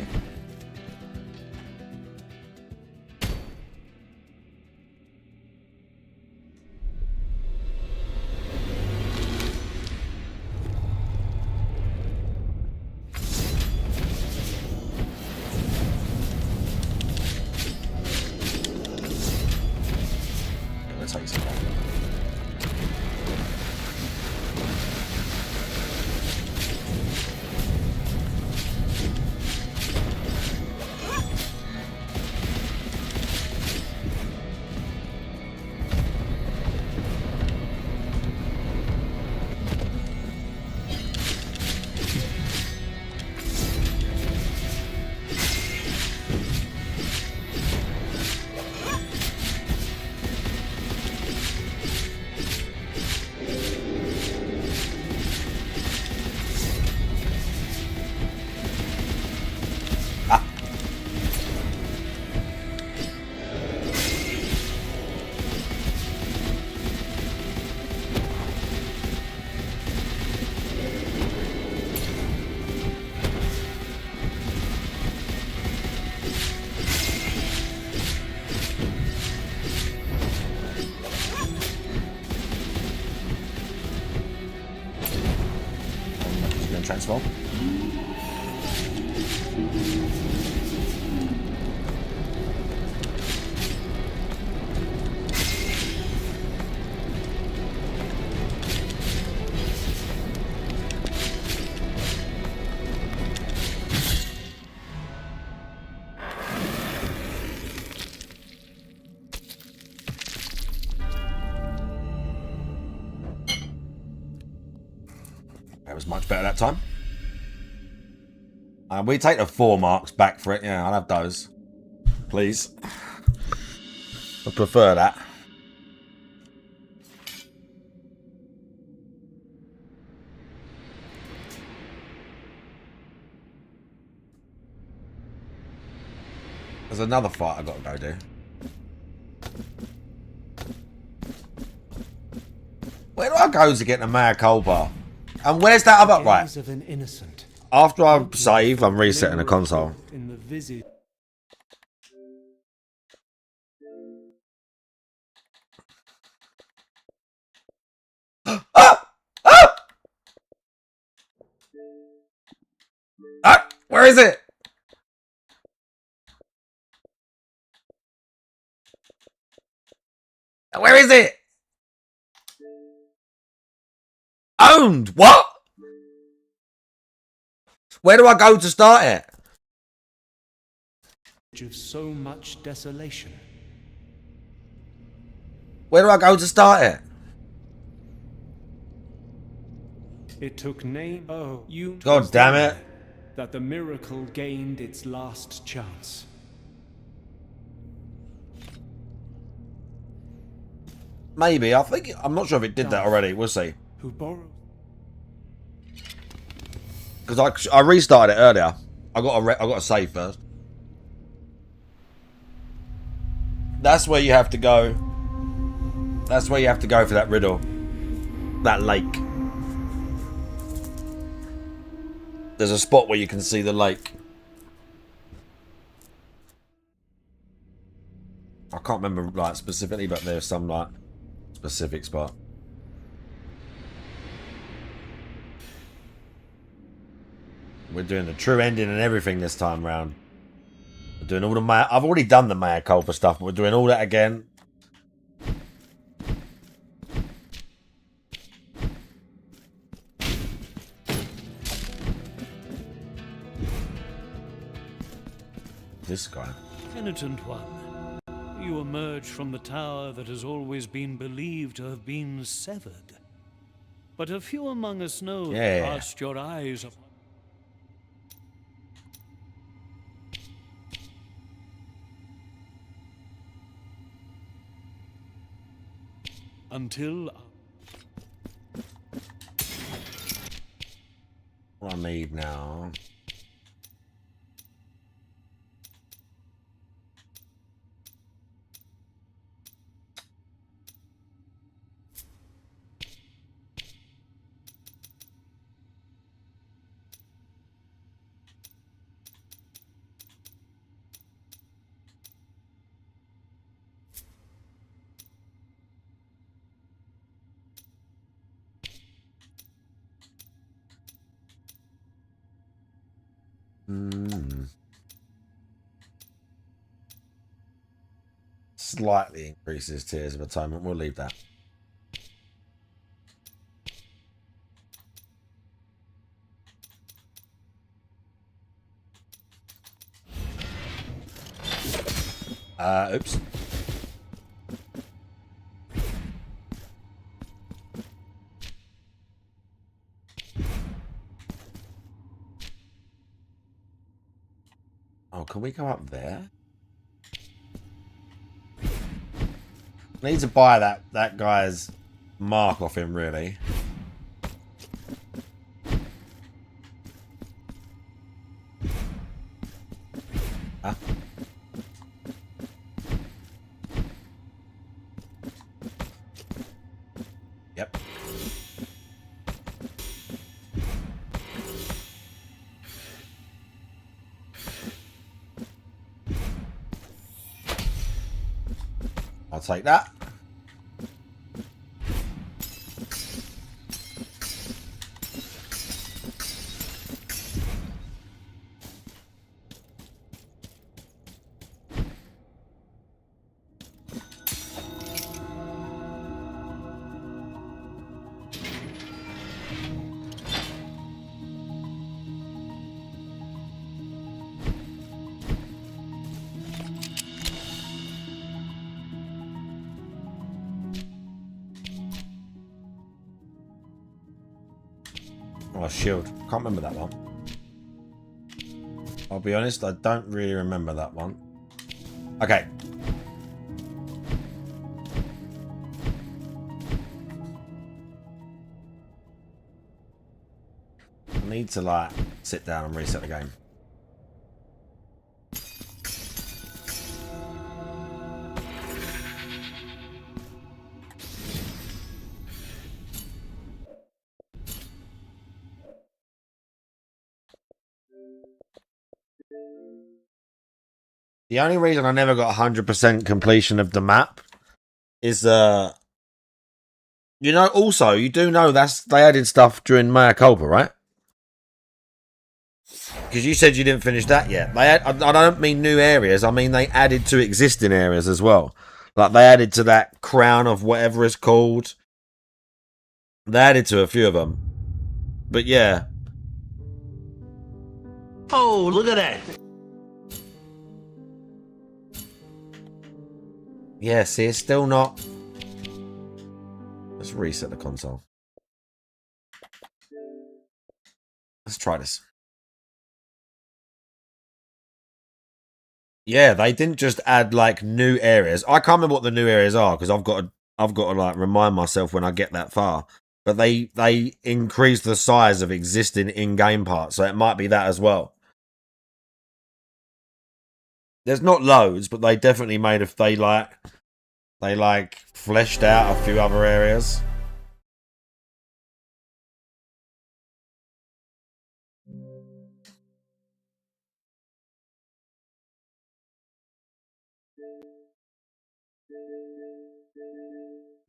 Transform. That was much better that time. We take the 4 marks back for it. Yeah, I'll have those. Please. I prefer that. There's another fight I've got to go do. Where do I go to get the mea culpa? And where's that other... Right. Of an innocent. After I save, I'm resetting the console. In the visit. Where is it? Where is it? Owned. What? Where do I go to start it? Of so much desolation. Where do I go to start it? It took name. Oh, you. God damn it. That the miracle gained its last chance. Maybe. I'm not sure if it did that already. We'll see. Who borrowed? Because I restarted it earlier. I got to save first. That's where you have to go. That's where you have to go for that riddle. That lake. There's a spot where you can see the lake. I can't remember like specifically, but there's some like specific spot. We're doing the true ending and everything this time round. We're doing all the I've already done the mea culpa stuff, but we're doing all that again. This guy. Penitent one, you emerge from the tower that has always been believed to have been severed. But a few among us know that cast your eyes upon. Until what I need now. Slightly increases Tears of Atonement. We'll leave that. Oops. Oh, can we go up there? I need to buy that guy's mark off him, really. Huh? Yep. I'll take that. Oh, shield. Can't remember that one. I'll be honest, I don't really remember that one. Okay. I need to, like, sit down and reset the game. The only reason I never got 100% completion of the map is, you know, also, you do know they added stuff during Mea Culpa, right? Because you said you didn't finish that yet. I don't mean new areas, I mean they added to existing areas as well. Like, they added to that crown of whatever it's called. They added to a few of them. But yeah. Oh, look at that. Yeah, see, it's still not... Let's reset the console. Let's try this. Yeah, they didn't just add, like, new areas. I can't remember what the new areas are, because I've got to, like, remind myself when I get that far. But they increased the size of existing in-game parts, so it might be that as well. There's not loads, but they definitely made if they fleshed out a few other areas.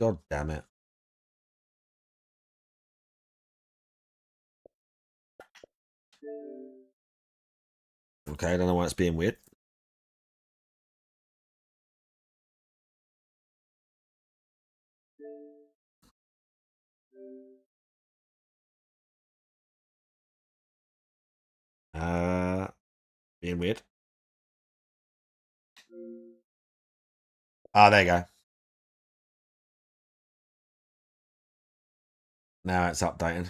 God damn it. Okay, I don't know why it's being weird. Being weird. Ah, there you go. Now it's updating.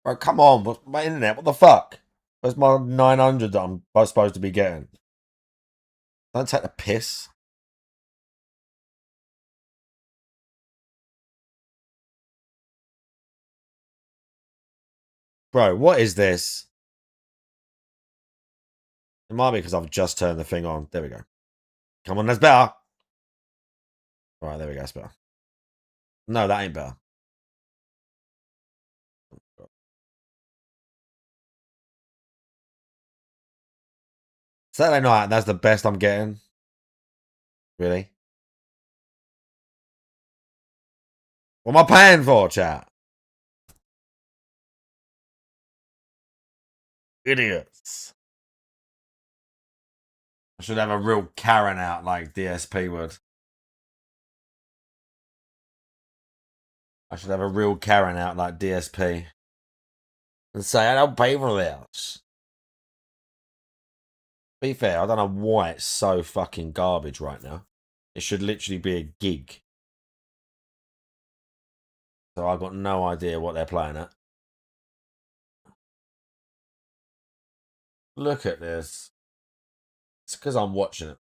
Bro, come on. What's my internet? What the fuck? Where's my 900 that I'm supposed to be getting? Don't take the piss. Bro, what is this? It might be because I've just turned the thing on. There we go. Come on, that's better. Alright, there we go. That's better. No, that ain't better. Saturday night, that's the best I'm getting. Really? What am I paying for, chat? Idiots. I should have a real Karen out like DSP would. I should have a real Karen out like DSP. And say, I don't pay for this. Be fair, I don't know why it's so fucking garbage right now. It should literally be a gig. So I've got no idea what they're playing at. Look at this. It's because I'm watching it.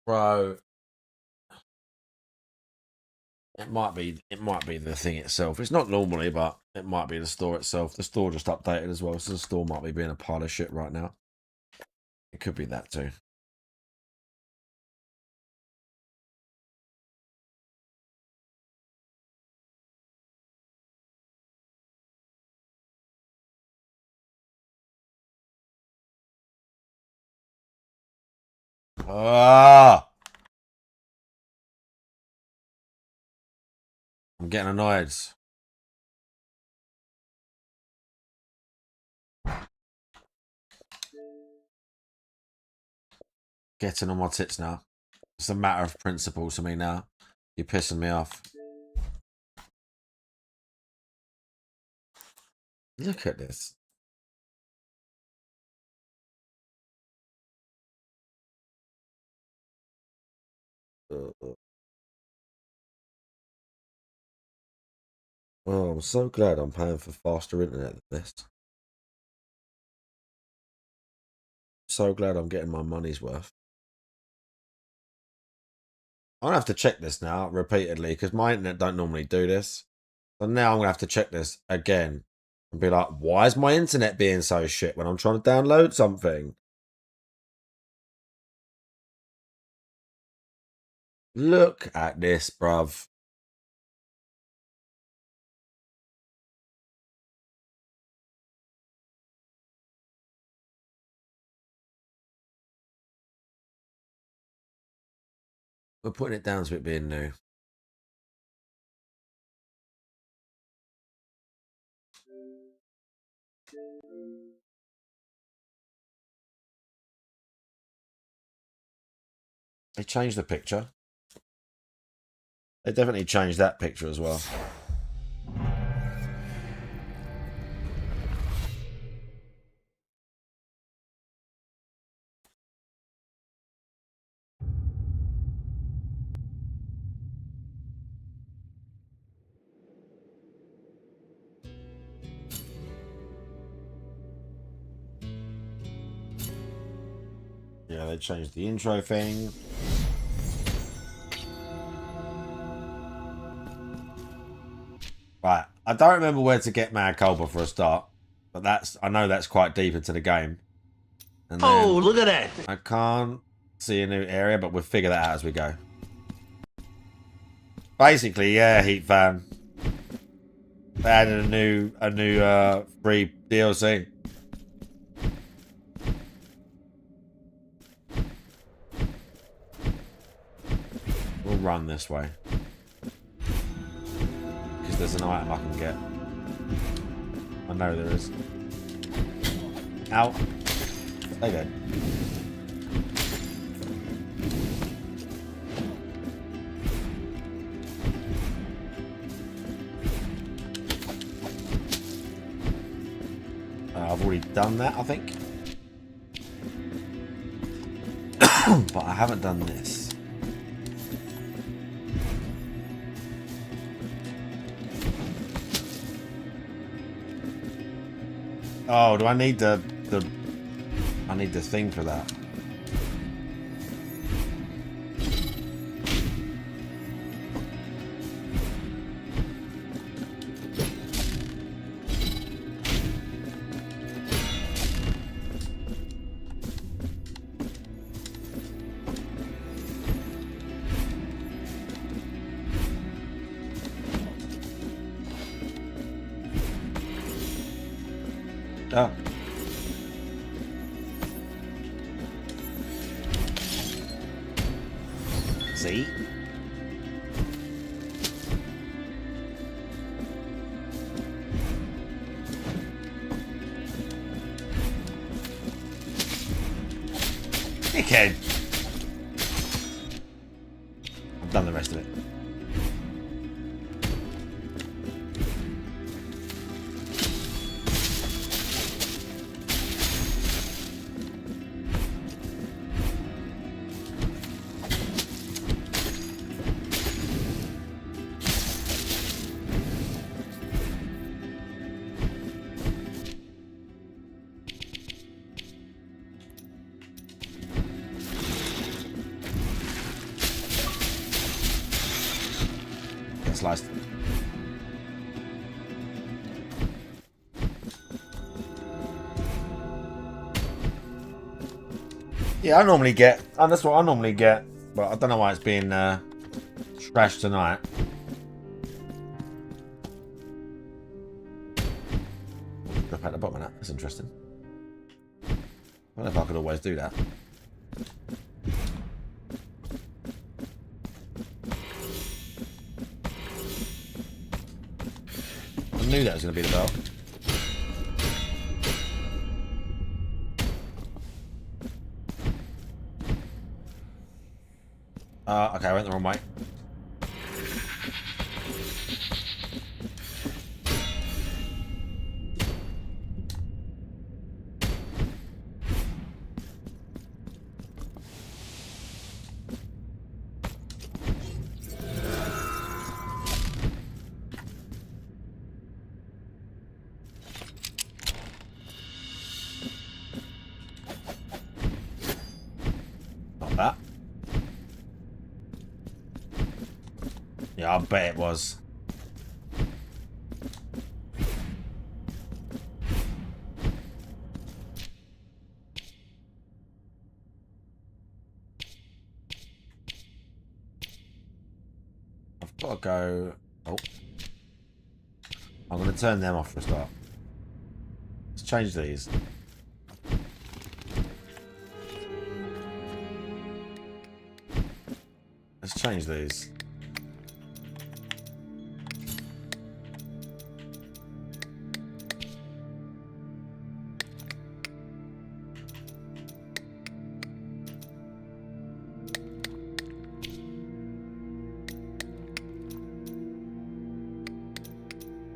Bro. It might be the thing itself. It's not normally, but it might be the store itself. The store just updated as well, so the store might be being a pile of shit right now. It could be that too. Ah! I'm getting annoyed. Getting on my tits now. It's a matter of principle to me now. You're pissing me off. Look at this. Oh, I'm so glad I'm paying for faster internet than this. So glad I'm getting my money's worth. I'm gonna have to check this now repeatedly because my internet don't normally do this. So now I'm gonna have to check this again and be like, why is my internet being so shit when I'm trying to download something? Look at this, bruv. We're putting it down to it being new. They changed the picture. They definitely changed that picture as well. Yeah, they changed the intro thing. Right, I don't remember where to get Mad Cobra for a start, but I know that's quite deep into the game. And oh, look at that! I can't see a new area, but we'll figure that out as we go. Basically, yeah, Heat fan. They added a new free DLC. We'll run this way. Because there's an item I can get. I know there is. Ow. Stay dead. I've already done that, I think. But I haven't done this. Oh, do I need the I need the thing for that. Oh. See? Dickhead. I've done the rest of it. Sliced. Yeah, I normally get, and that's what I normally get, but I don't know why it's being trashed tonight. Drop out the bottom of that. That's interesting. I don't know if I could always do that. I knew that was going to be the bell. Okay, I went the wrong way. Yeah, I bet it was. I've got to go... Oh. I'm going to turn them off for a start. Let's change these. Let's change these.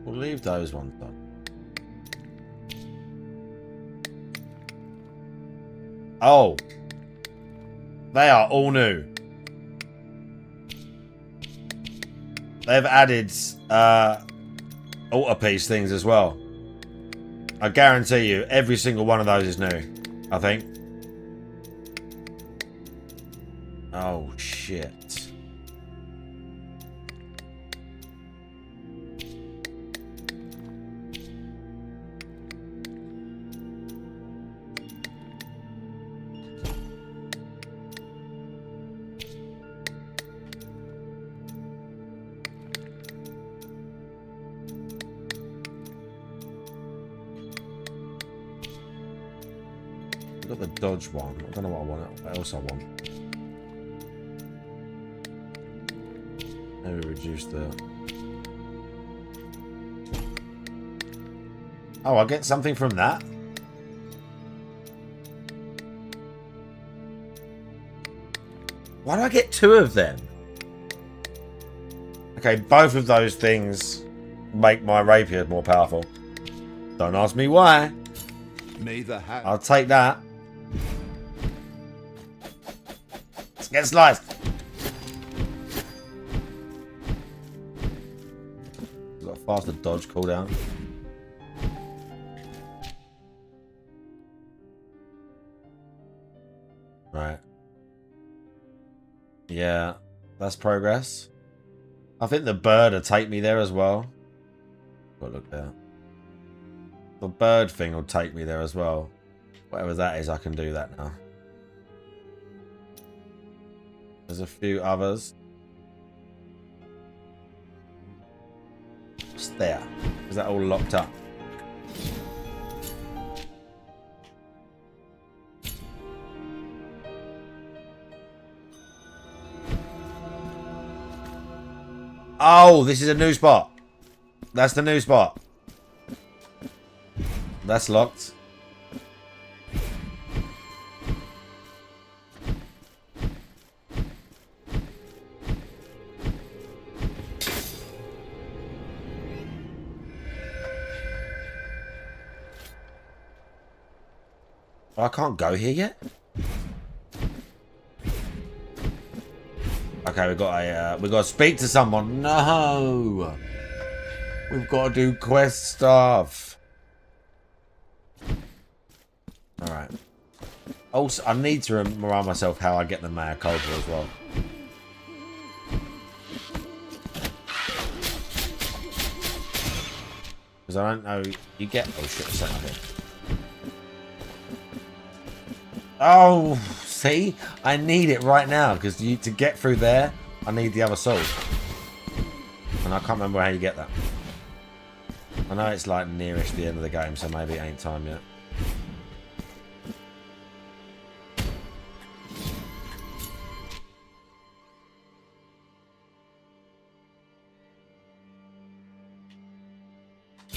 We'll leave those ones done. Oh. They are all new. They've added altarpiece things as well. I guarantee you, every single one of those is new. I think. Oh, shit. I've got the dodge one. I don't know what I want. What else I want? Maybe reduce the... Oh, I get something from that? Why do I get two of them? Okay, both of those things make my rapier more powerful. Don't ask me why. May the I'll take that. Let's get sliced. Got a faster dodge cooldown. Right. Yeah, that's progress. I think the bird will take me there as well. Got to look there. The bird thing will take me there as well. Whatever that is, I can do that now. There's a few others. What's there? Is that all locked up? Oh, this is a new spot. That's the new spot. That's locked. Oh, I can't go here yet. Okay, we've got to speak to someone. No, we've got to do quest stuff. All right. Also, I need to remind myself how I get the Maya Cobra as well. Because I don't know. You get oh shit, something. Oh, see? I need it right now, because to get through there, I need the other sword. And I can't remember how you get that. I know it's like nearish the end of the game, so maybe it ain't time yet.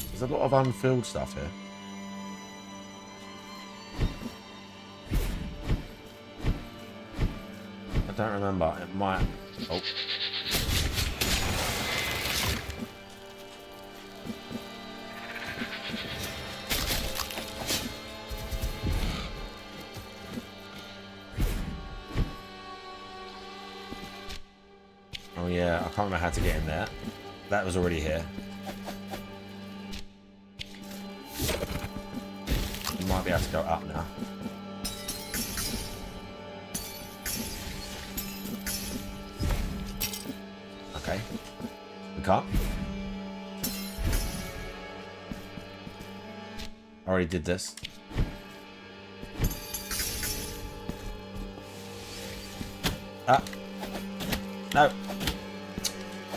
There's a lot of unfilled stuff here. I don't remember. It might... Oh. Oh yeah, I can't remember how to get in there. That was already here. You might be able to go up now. Okay. We can't. I already did this. Ah. No.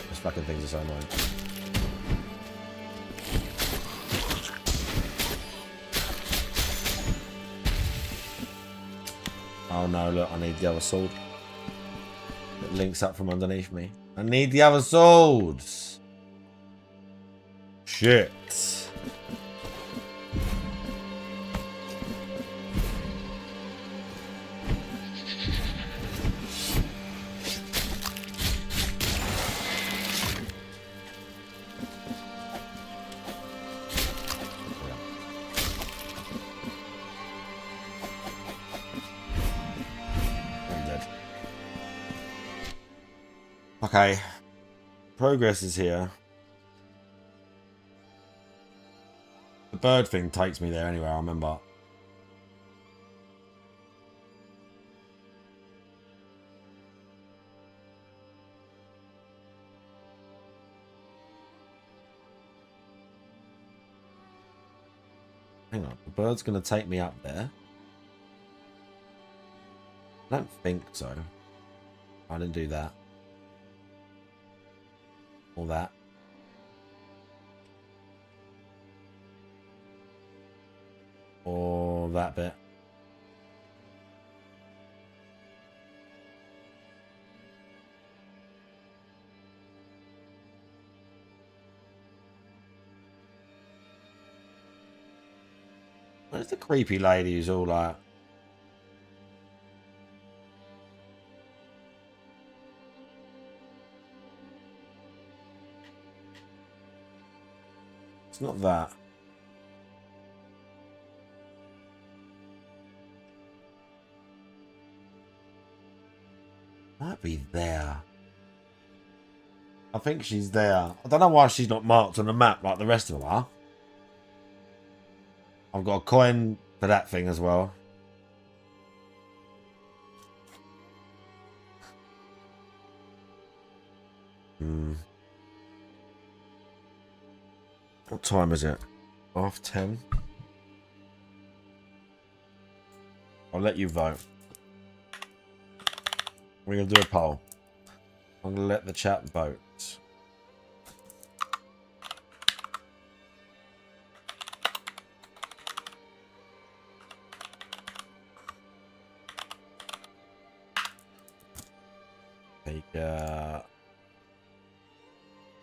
This fucking things are so annoying. Oh no, look, I need the other sword. It links up from underneath me. I need the other swords. Shit. Okay, progress is here. The bird thing takes me there anyway, I remember. Hang on, the bird's going to take me up there? I don't think so. I didn't do that. All that. Or that bit. Where's the creepy lady who's all like... It's not that. Might be there. I think she's there. I don't know why she's not marked on the map like the rest of them are. I've got a coin for that thing as well. What time is it? 10:30. I'll let you vote. We're going to do a poll. I'm going to let the chat vote. Take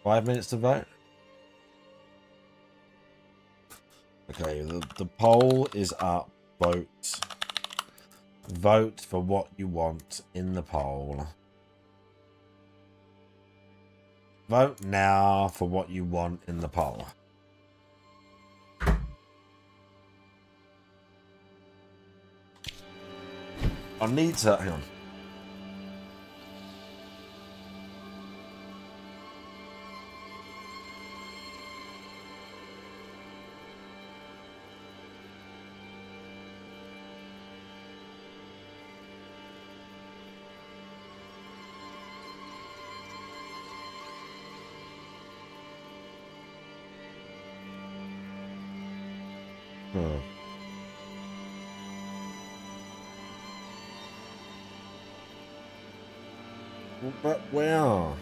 5 minutes to vote. Okay, the poll is up. Vote. Vote for what you want in the poll. Vote now for what you want in the poll. I need to... Hang on. But where?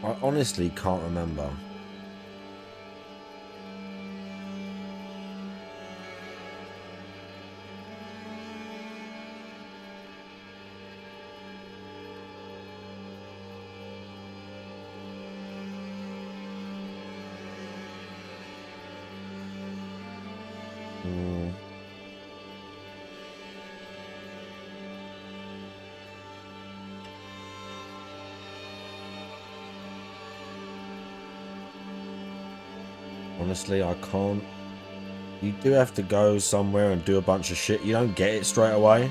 I honestly can't remember. Honestly, I can't. You do have to go somewhere and do a bunch of shit. You don't get it straight away.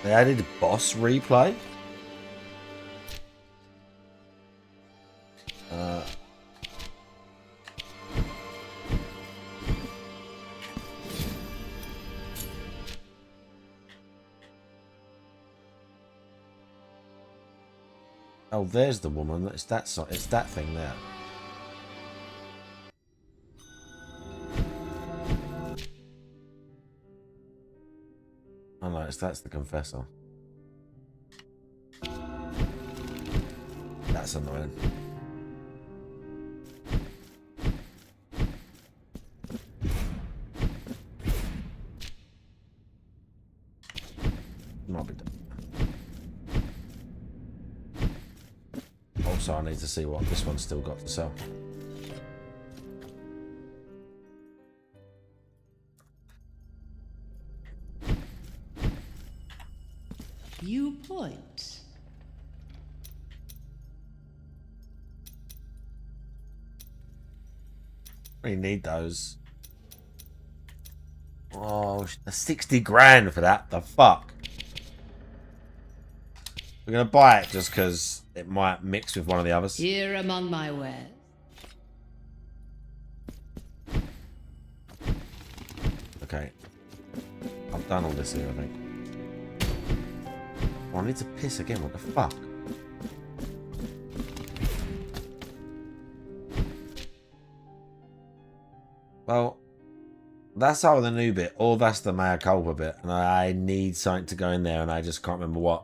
They added boss replay? Oh, there's the woman. It's that thing there. Oh no, that's the confessor. That's annoying. Might be done. Also, I need to see what this one's still got to sell. Viewpoint. We need those. Oh, 60 grand for that. The fuck? We're gonna buy it just because it might mix with one of the others. Here among my wares. Okay. I've done all this here, I think. Oh, I need to piss again. What the fuck? Well, that's either the new bit or that's the mea culpa bit. And I need something to go in there and I just can't remember what.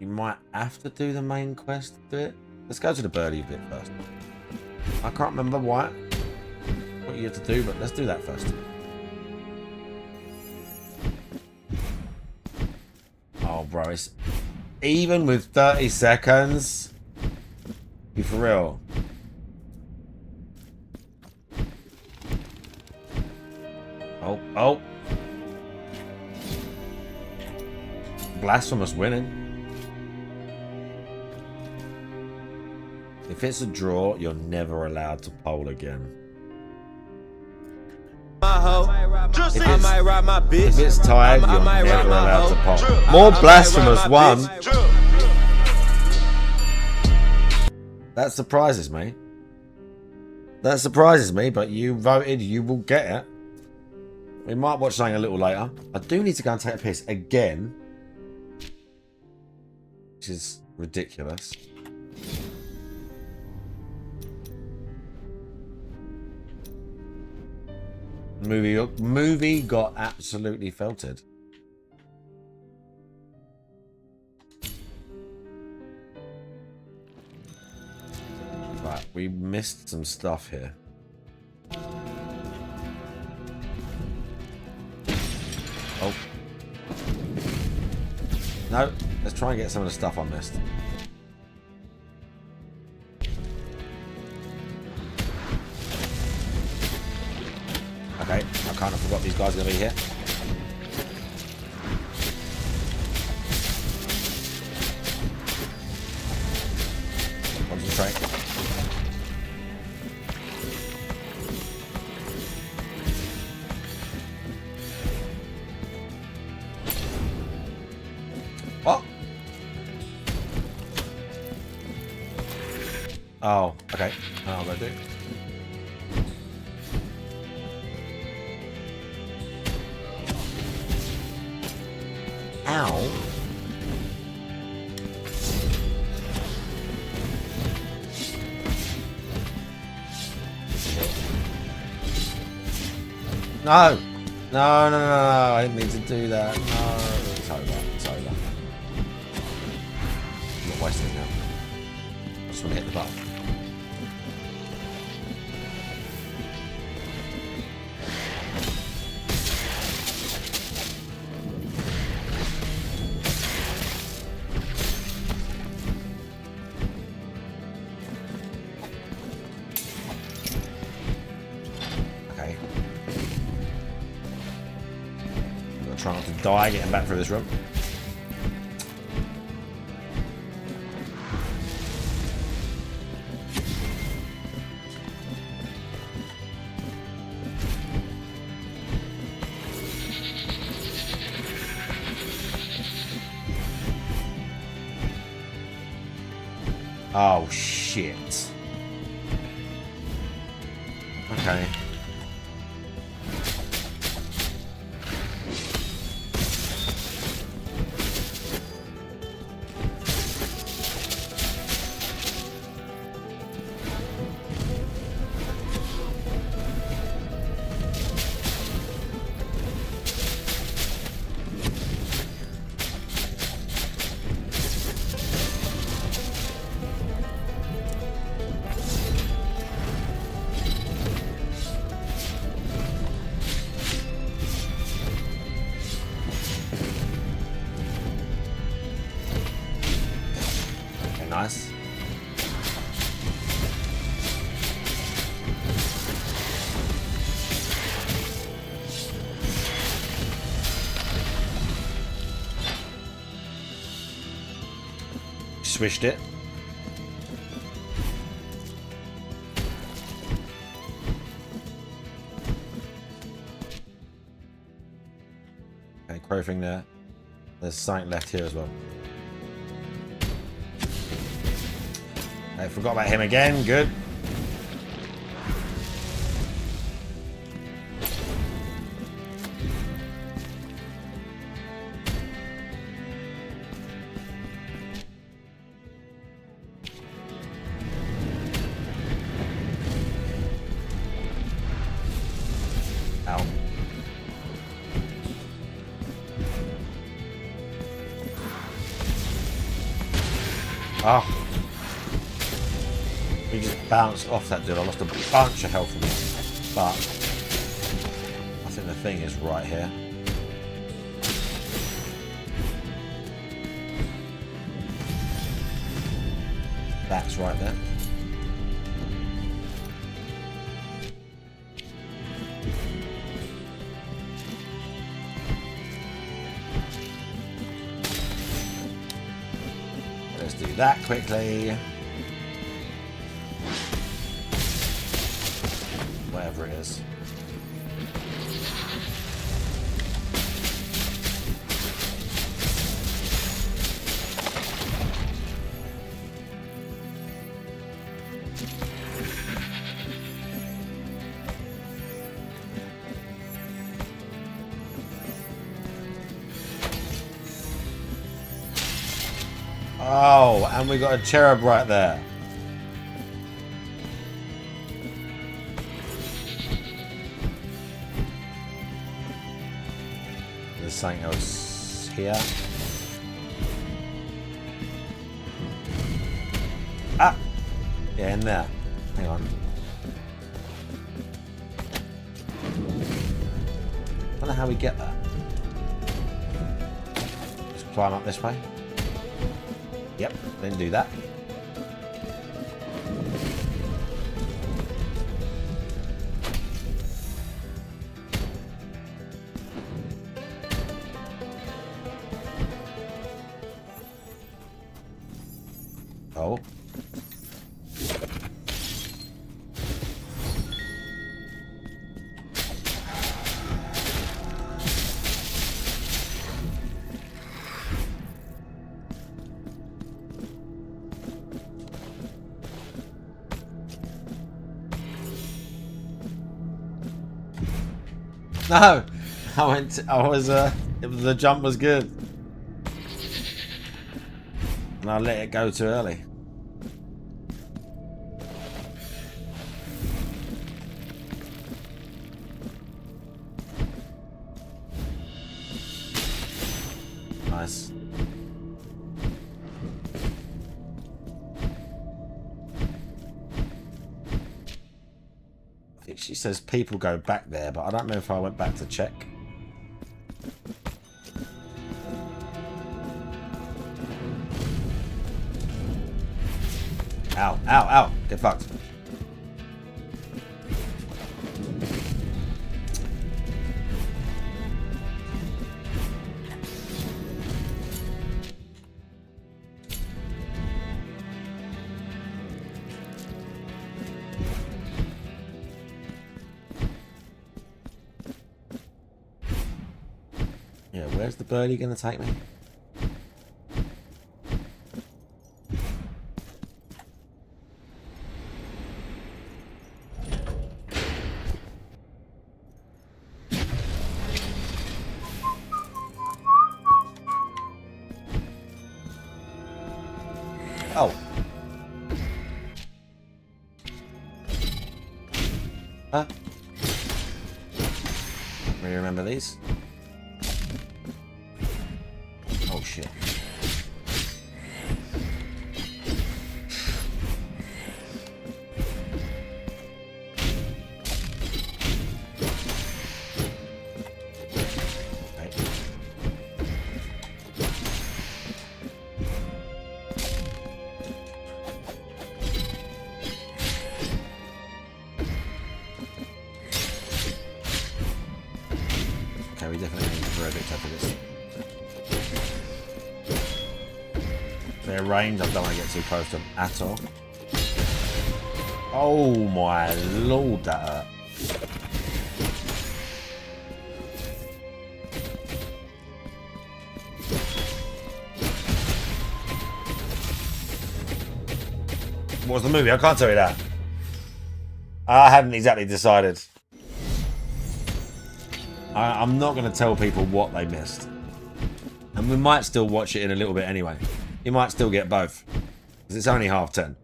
You might have to do the main quest to do it. Let's go to the birdie bit first. I can't remember what you have to do, but let's do that first. Oh, bro, it's even with 30 seconds. You for real? Oh. Blasphemous winning. If it's a draw, you're never allowed to poll again. If it's tied, you're never allowed to poll. More blasphemous one. That surprises me. That surprises me, but you voted, you will get it. We might watch something a little later. I do need to go and take a piss again. Which is ridiculous. Movie got absolutely felted. Right, we missed some stuff here. Oh. No, let's try and get some of the stuff I missed. Okay, I kind of forgot these guys are going to be here. Concentrate. What? Oh, okay. I'll go do it. Ow. No. No. I didn't mean to do that. No. It's over. It's over. I'm not wasting it now. I just want to hit the button. try not to die getting back through this room. Oh, shit. Okay. Nice. Swished it. Okay, crow thing there. There's something left here as well. I forgot about him again. Good. Ow. Oh. He just bounced off that dude. I lost a bunch of health from him. But I think the thing is right here. That's right there. Let's do that quickly. Whatever it is. Oh, and we got a cherub right there. There's something else here. Ah! Yeah, in there. Hang on. I don't know how we get there. Just climb up this way. Yep, didn't do that. Oh. No, the jump was good. And I let it go too early. Nice. She says people go back there, but I don't know if I went back to check. Ow, ow, ow. Get fucked. Yeah, where's the birdie going to take me? Oh. Huh? Really remember these? Oh shit. We definitely need to throw a bit tough for this. Their range, I don't want to get too close to them at all. Oh my lord, that hurt. What's the movie? I can't tell you that. I hadn't exactly decided. I'm not going to tell people what they missed. And we might still watch it in a little bit anyway. You might still get both. Because it's only 10:30.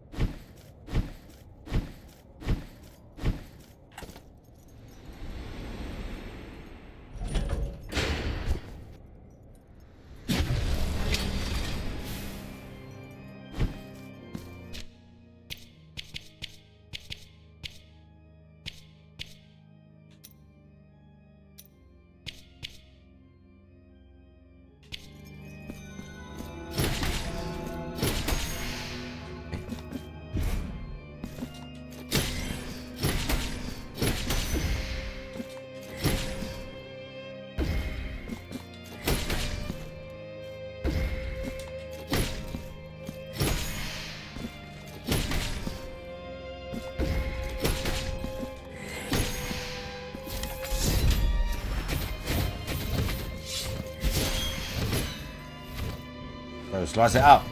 So slice it up.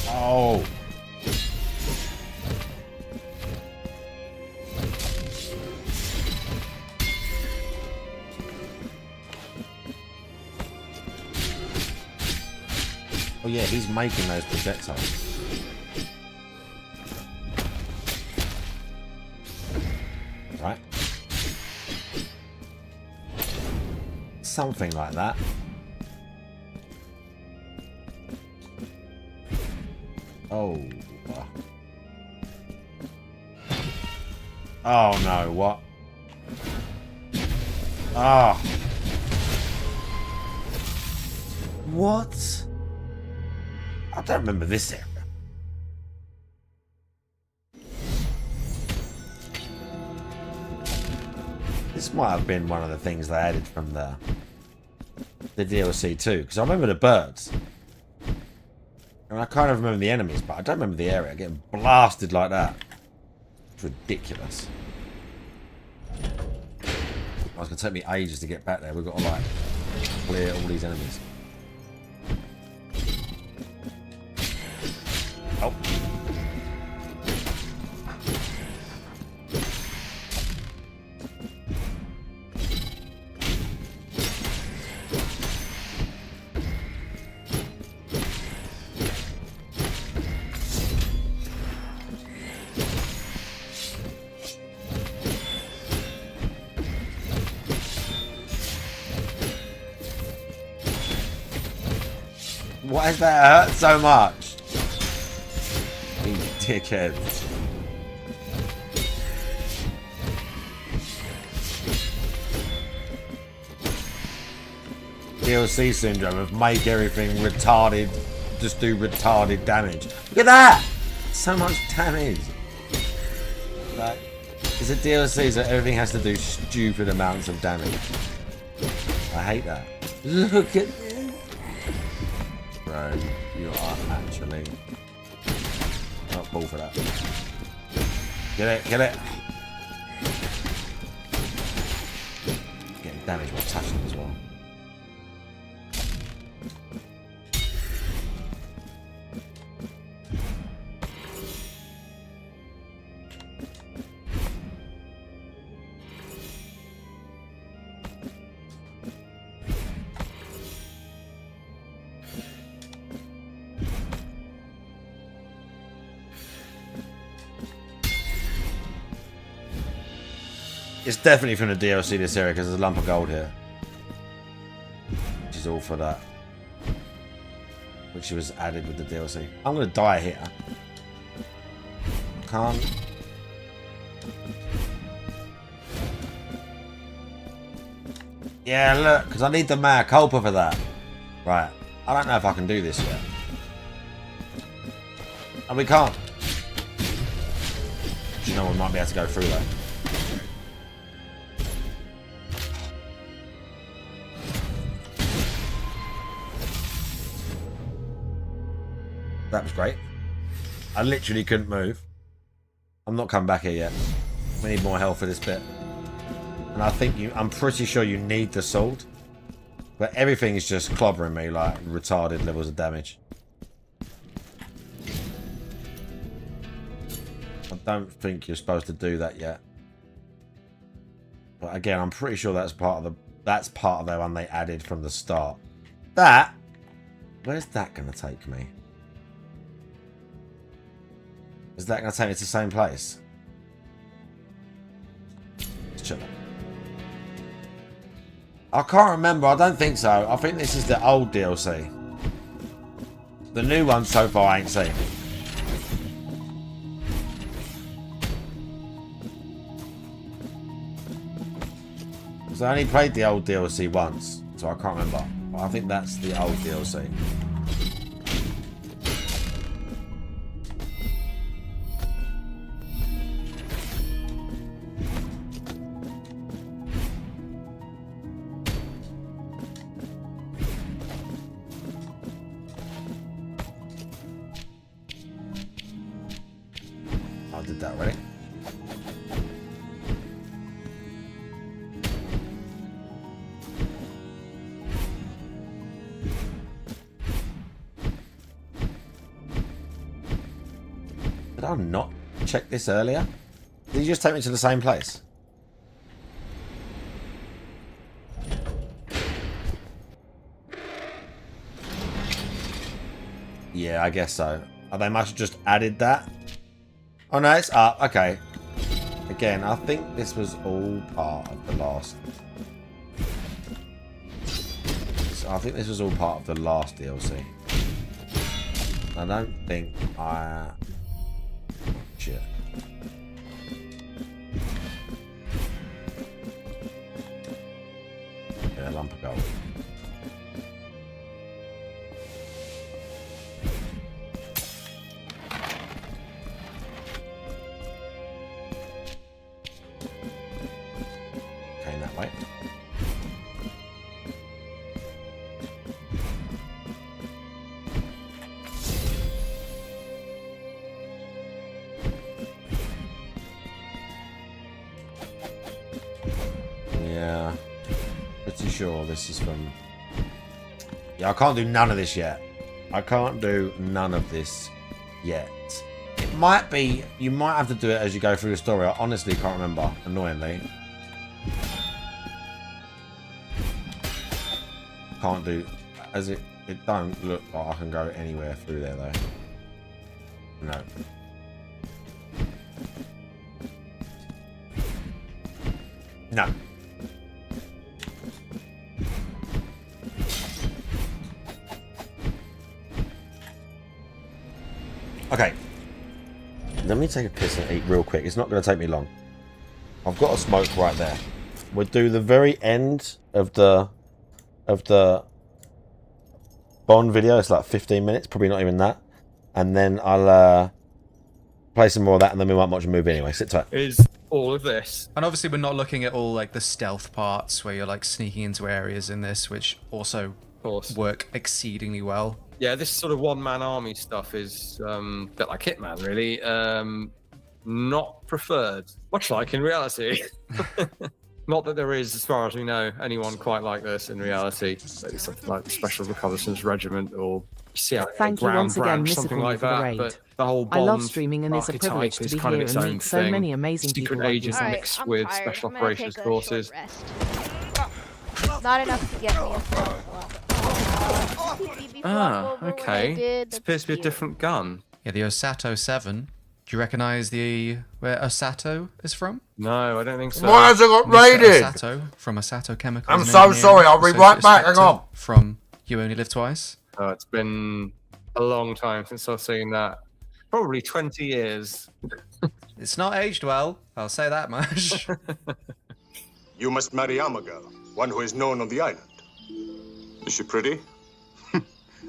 Oh. Oh yeah, he's making those projectiles. Right. Something like that. Oh. Oh no, what? Ah. Oh. What? I don't remember this area. This might have been one of the things they added from the DLC too, because I remember the birds. And I kind of remember the enemies, but I don't remember the area getting blasted like that. It's ridiculous. It's going to take me ages to get back there. We've got to like clear all these enemies. Oh. Why does that hurt so much? You dickheads. DLC syndrome of make everything retarded, just do retarded damage. Look at that! So much damage. Like, it's a DLC so everything has to do stupid amounts of damage. I hate that. Look at this. Bro, you are actually... Oh. ball for that. Get it, get it. Getting damaged by touching as well. It's definitely from the DLC this area because there's a lump of gold here. Which is all for that. Which was added with the DLC. I'm going to die here. Can't. Yeah, look, because I need the mea culpa for that. Right. I don't know if I can do this yet. And we can't. Do you know we might be able to go through though? That was great. I literally couldn't move. I'm not coming back here yet. We need more health for this bit. And I think I'm pretty sure you need the sword. But everything is just clobbering me like retarded levels of damage. I don't think you're supposed to do that yet. But again, I'm pretty sure that's part of the one they added from the start. Where's that gonna take me? Is that going to take me to the same place? Let's check that. I can't remember. I don't think so. I think this is the old DLC. The new one so far I ain't seen. Because I only played the old DLC once, so I can't remember. But I think that's the old DLC. Did that already. Did I not check this earlier? Did you just take me to the same place? Yeah, I guess so. Oh, they must have just added that. Oh no, it's up. Okay. Again, I think this was all part of the last. So I think this was all part of the last DLC. I don't think I. Shit. Yeah, lump of gold. Way. Yeah, pretty sure this is from. Yeah, I can't do none of this yet. I can't do none of this yet. It might be. You might have to do it as you go through the story. I honestly can't remember. Annoyingly. Can't do as it don't look like I can go anywhere through there though. No. No. Okay. Let me take a piss and eat real quick. It's not going to take me long. I've got a smoke right there. We'll do the very end of the Bond video. It's like 15 minutes, probably not even that. And then I'll play some more of that, and then we might watch a movie anyway. Sit tight. Is all of this. And obviously we're not looking at all like the stealth parts where you're like sneaking into areas in this, which also work exceedingly well. Yeah, this sort of one-man army stuff is a bit like Hitman, really. Not preferred, much like in reality. Not that there is, as far as we know, anyone quite like this in reality. Maybe something like the Special Reconnaissance Regiment or Thank you once again, something like for the that. raid. But the whole I love Bond streaming, and it's a privilege to be kind of here its and own meet so thing. many amazing people Secret like agents you. mixed with special operations forces. Not enough to get me a full Ah, okay. This appears to be a different gun. Yeah, the Osato 7. Do you recognise where Osato is from? No, I don't think so. Why has it got Mr. raided? Osato from Osato Chemicals. I'm so sorry, I'll be right back, hang on. From You Only Live Twice. Oh, it's been a long time since I've seen that. Probably 20 years. It's not aged well, I'll say that much. You must marry Amaga, one who is known on the island. Is she pretty?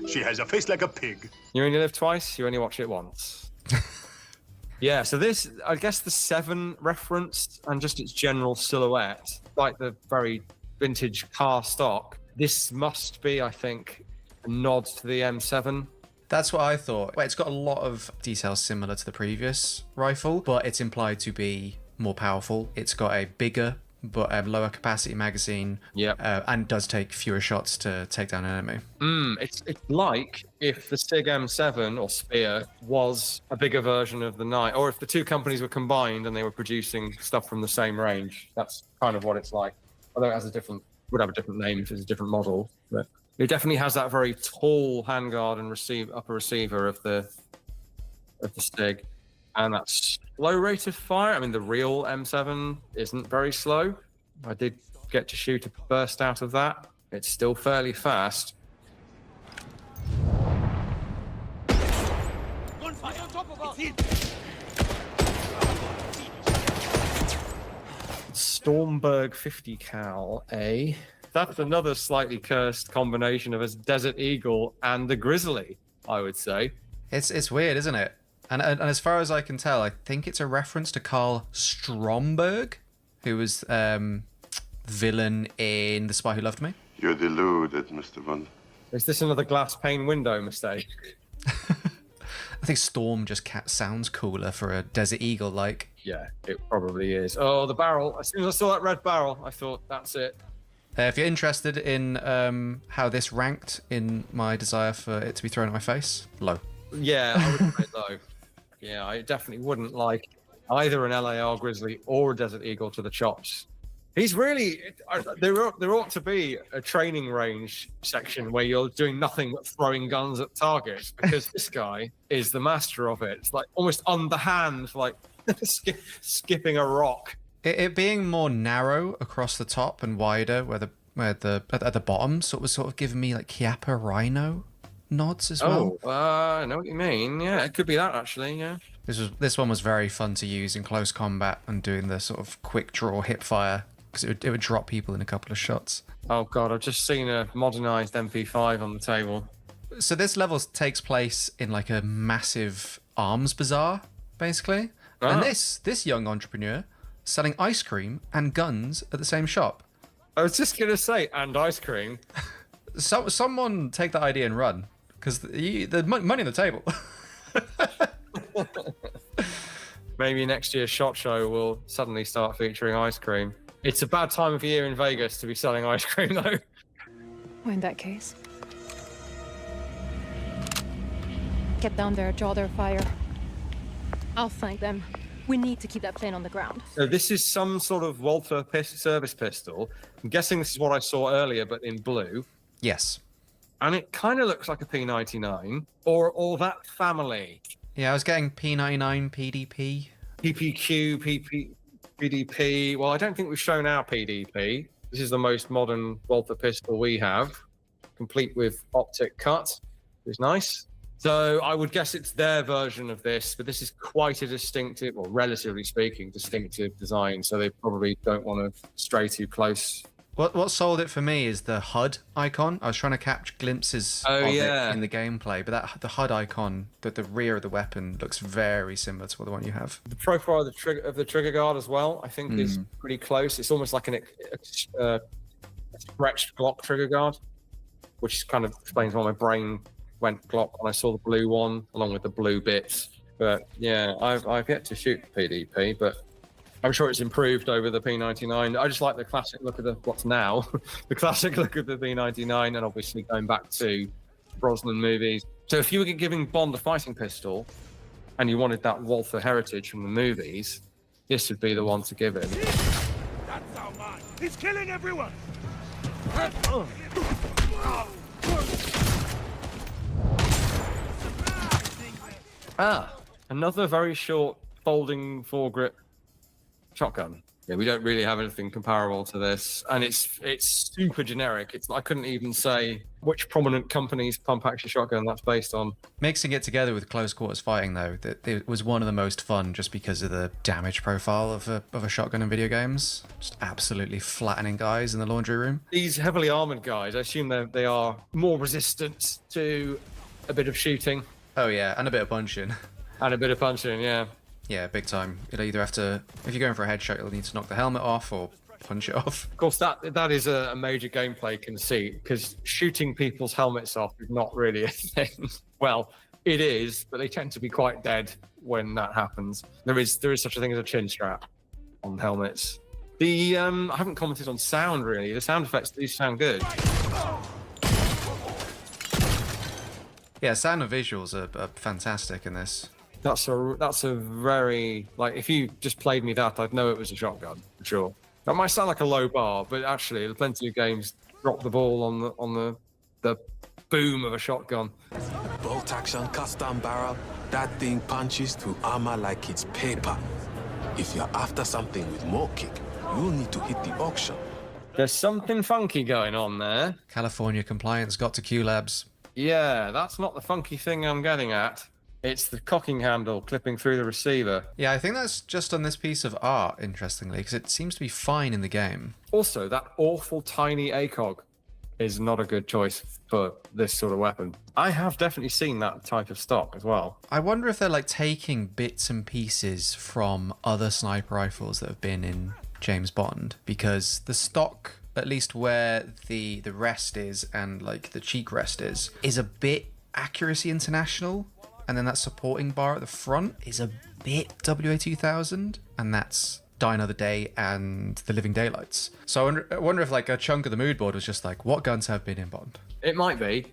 She has a face like a pig. You only live twice, you only watch it once. Yeah, so this, I guess the 7 reference and just its general silhouette, like the very vintage car stock, this must be, I think, a nod to the M7. That's what I thought. Well, it's got a lot of details similar to the previous rifle, but it's implied to be more powerful. It's got a bigger but a lower capacity magazine, and does take fewer shots to take down an enemy. It's like if the SIG M7 or Spear was a bigger version of the Knight, or if the two companies were combined and they were producing stuff from the same range. That's kind of what it's like. Although it has would have a different name if it's a different model, but it definitely has that very tall handguard and upper receiver of the SIG. And that slow rate of fire. I mean, the real M7 isn't very slow. I did get to shoot a burst out of that. It's still fairly fast. Gunfire on top of us. Stormberg 50 cal, eh? That's another slightly cursed combination of a Desert Eagle and a Grizzly, I would say. It's weird, isn't it? And as far as I can tell, I think it's a reference to Carl Stromberg, who was villain in The Spy Who Loved Me. You're deluded, Mr. Bond. Is this another glass pane window mistake? I think Storm just sounds cooler for a Desert Eagle, like. Yeah, it probably is. Oh, the barrel. As soon as I saw that red barrel, I thought, that's it. If you're interested in how this ranked in my desire for it to be thrown at my face, low. Yeah, I would say low. Yeah, I definitely wouldn't like either an LAR Grizzly or a Desert Eagle to the chops. He's really... There ought to be a training range section where you're doing nothing but throwing guns at targets, because this guy is the master of it. It's like almost underhand, like skipping a rock. It being more narrow across the top and wider at the bottom sort of giving me like Chiappa Rhino nods as well. I know what you mean. Yeah, it could be that actually. Yeah. This one was very fun to use in close combat and doing the sort of quick draw hip fire, because it would drop people in a couple of shots. Oh god, I've just seen a modernized MP5 on the table. So this level takes place in like a massive arms bazaar, basically. And this young entrepreneur selling ice cream and guns at the same shop. I was just gonna say, and ice cream. Someone take that idea and run, because the money on the table. Maybe next year's SHOT Show will suddenly start featuring ice cream. It's a bad time of year in Vegas to be selling ice cream, though. Well, in that case, get down there, draw their fire. I'll flank them. We need to keep that plane on the ground. So this is some sort of Walther service pistol. I'm guessing this is what I saw earlier, but in blue. Yes. And it kind of looks like a P99 or that family. Yeah, I was getting P99, PDP. PPQ, PDP. Well, I don't think we've shown our PDP. This is the most modern Walther pistol we have, complete with optic cut. It's nice. So I would guess it's their version of this, but this is quite a distinctive, or relatively speaking, distinctive design. So they probably don't want to stray too close. What sold it for me is the HUD icon. I was trying to capture glimpses of it in the gameplay, but the HUD icon, the rear of the weapon, looks very similar to the one you have. The profile of the trigger guard as well, I think, is pretty close. It's almost like a stretched Glock trigger guard, which kind of explains why my brain went Glock when I saw the blue one, along with the blue bits. But yeah, I've yet to shoot the PDP, but I'm sure it's improved over the P99. I just like the classic look of the what's now, the classic look of the P99, and obviously going back to Brosnan movies. So if you were giving Bond a fighting pistol, and you wanted that Walther heritage from the movies, this would be the one to give him. That's our man. He's killing everyone. Another very short folding foregrip shotgun. Yeah, we don't really have anything comparable to this, and it's super generic. I couldn't even say which prominent company's pump action shotgun that's based on. Mixing it together with close quarters fighting, though, it was one of the most fun just because of the damage profile of a shotgun in video games. Just absolutely flattening guys in the laundry room. These heavily armored guys, I assume they are more resistant to a bit of shooting. Oh yeah, and a bit of punching. And a bit of punching, yeah. Yeah, big time. You'll either have to, if you're going for a headshot, you'll need to knock the helmet off or punch it off. Of course, that is a major gameplay conceit, because shooting people's helmets off is not really a thing. Well, it is, but they tend to be quite dead when that happens. There is such a thing as a chin strap on helmets. I haven't commented on sound, really. The sound effects do sound good. Yeah, sound and visuals are fantastic in this. That's a very, like, if you just played me that, I'd know it was a shotgun, for sure. That might sound like a low bar, but actually, there's plenty of games drop the ball on the boom of a shotgun. Bolt action custom barrel, that thing punches through armor like it's paper. If you're after something with more kick, you'll need to hit the auction. There's something funky going on there. California compliance got to Q-Labs. Yeah, that's not the funky thing I'm getting at. It's the cocking handle clipping through the receiver. Yeah, I think that's just on this piece of art, interestingly, because it seems to be fine in the game. Also, that awful tiny ACOG is not a good choice for this sort of weapon. I have definitely seen that type of stock as well. I wonder if they're like taking bits and pieces from other sniper rifles that have been in James Bond, because the stock, at least where the rest is and like the cheek rest is a bit Accuracy International. And then that supporting bar at the front is a bit WA2000, and that's Die Another Day and The Living Daylights. So I wonder if like a chunk of the mood board was just like, what guns have been in Bond? It might be,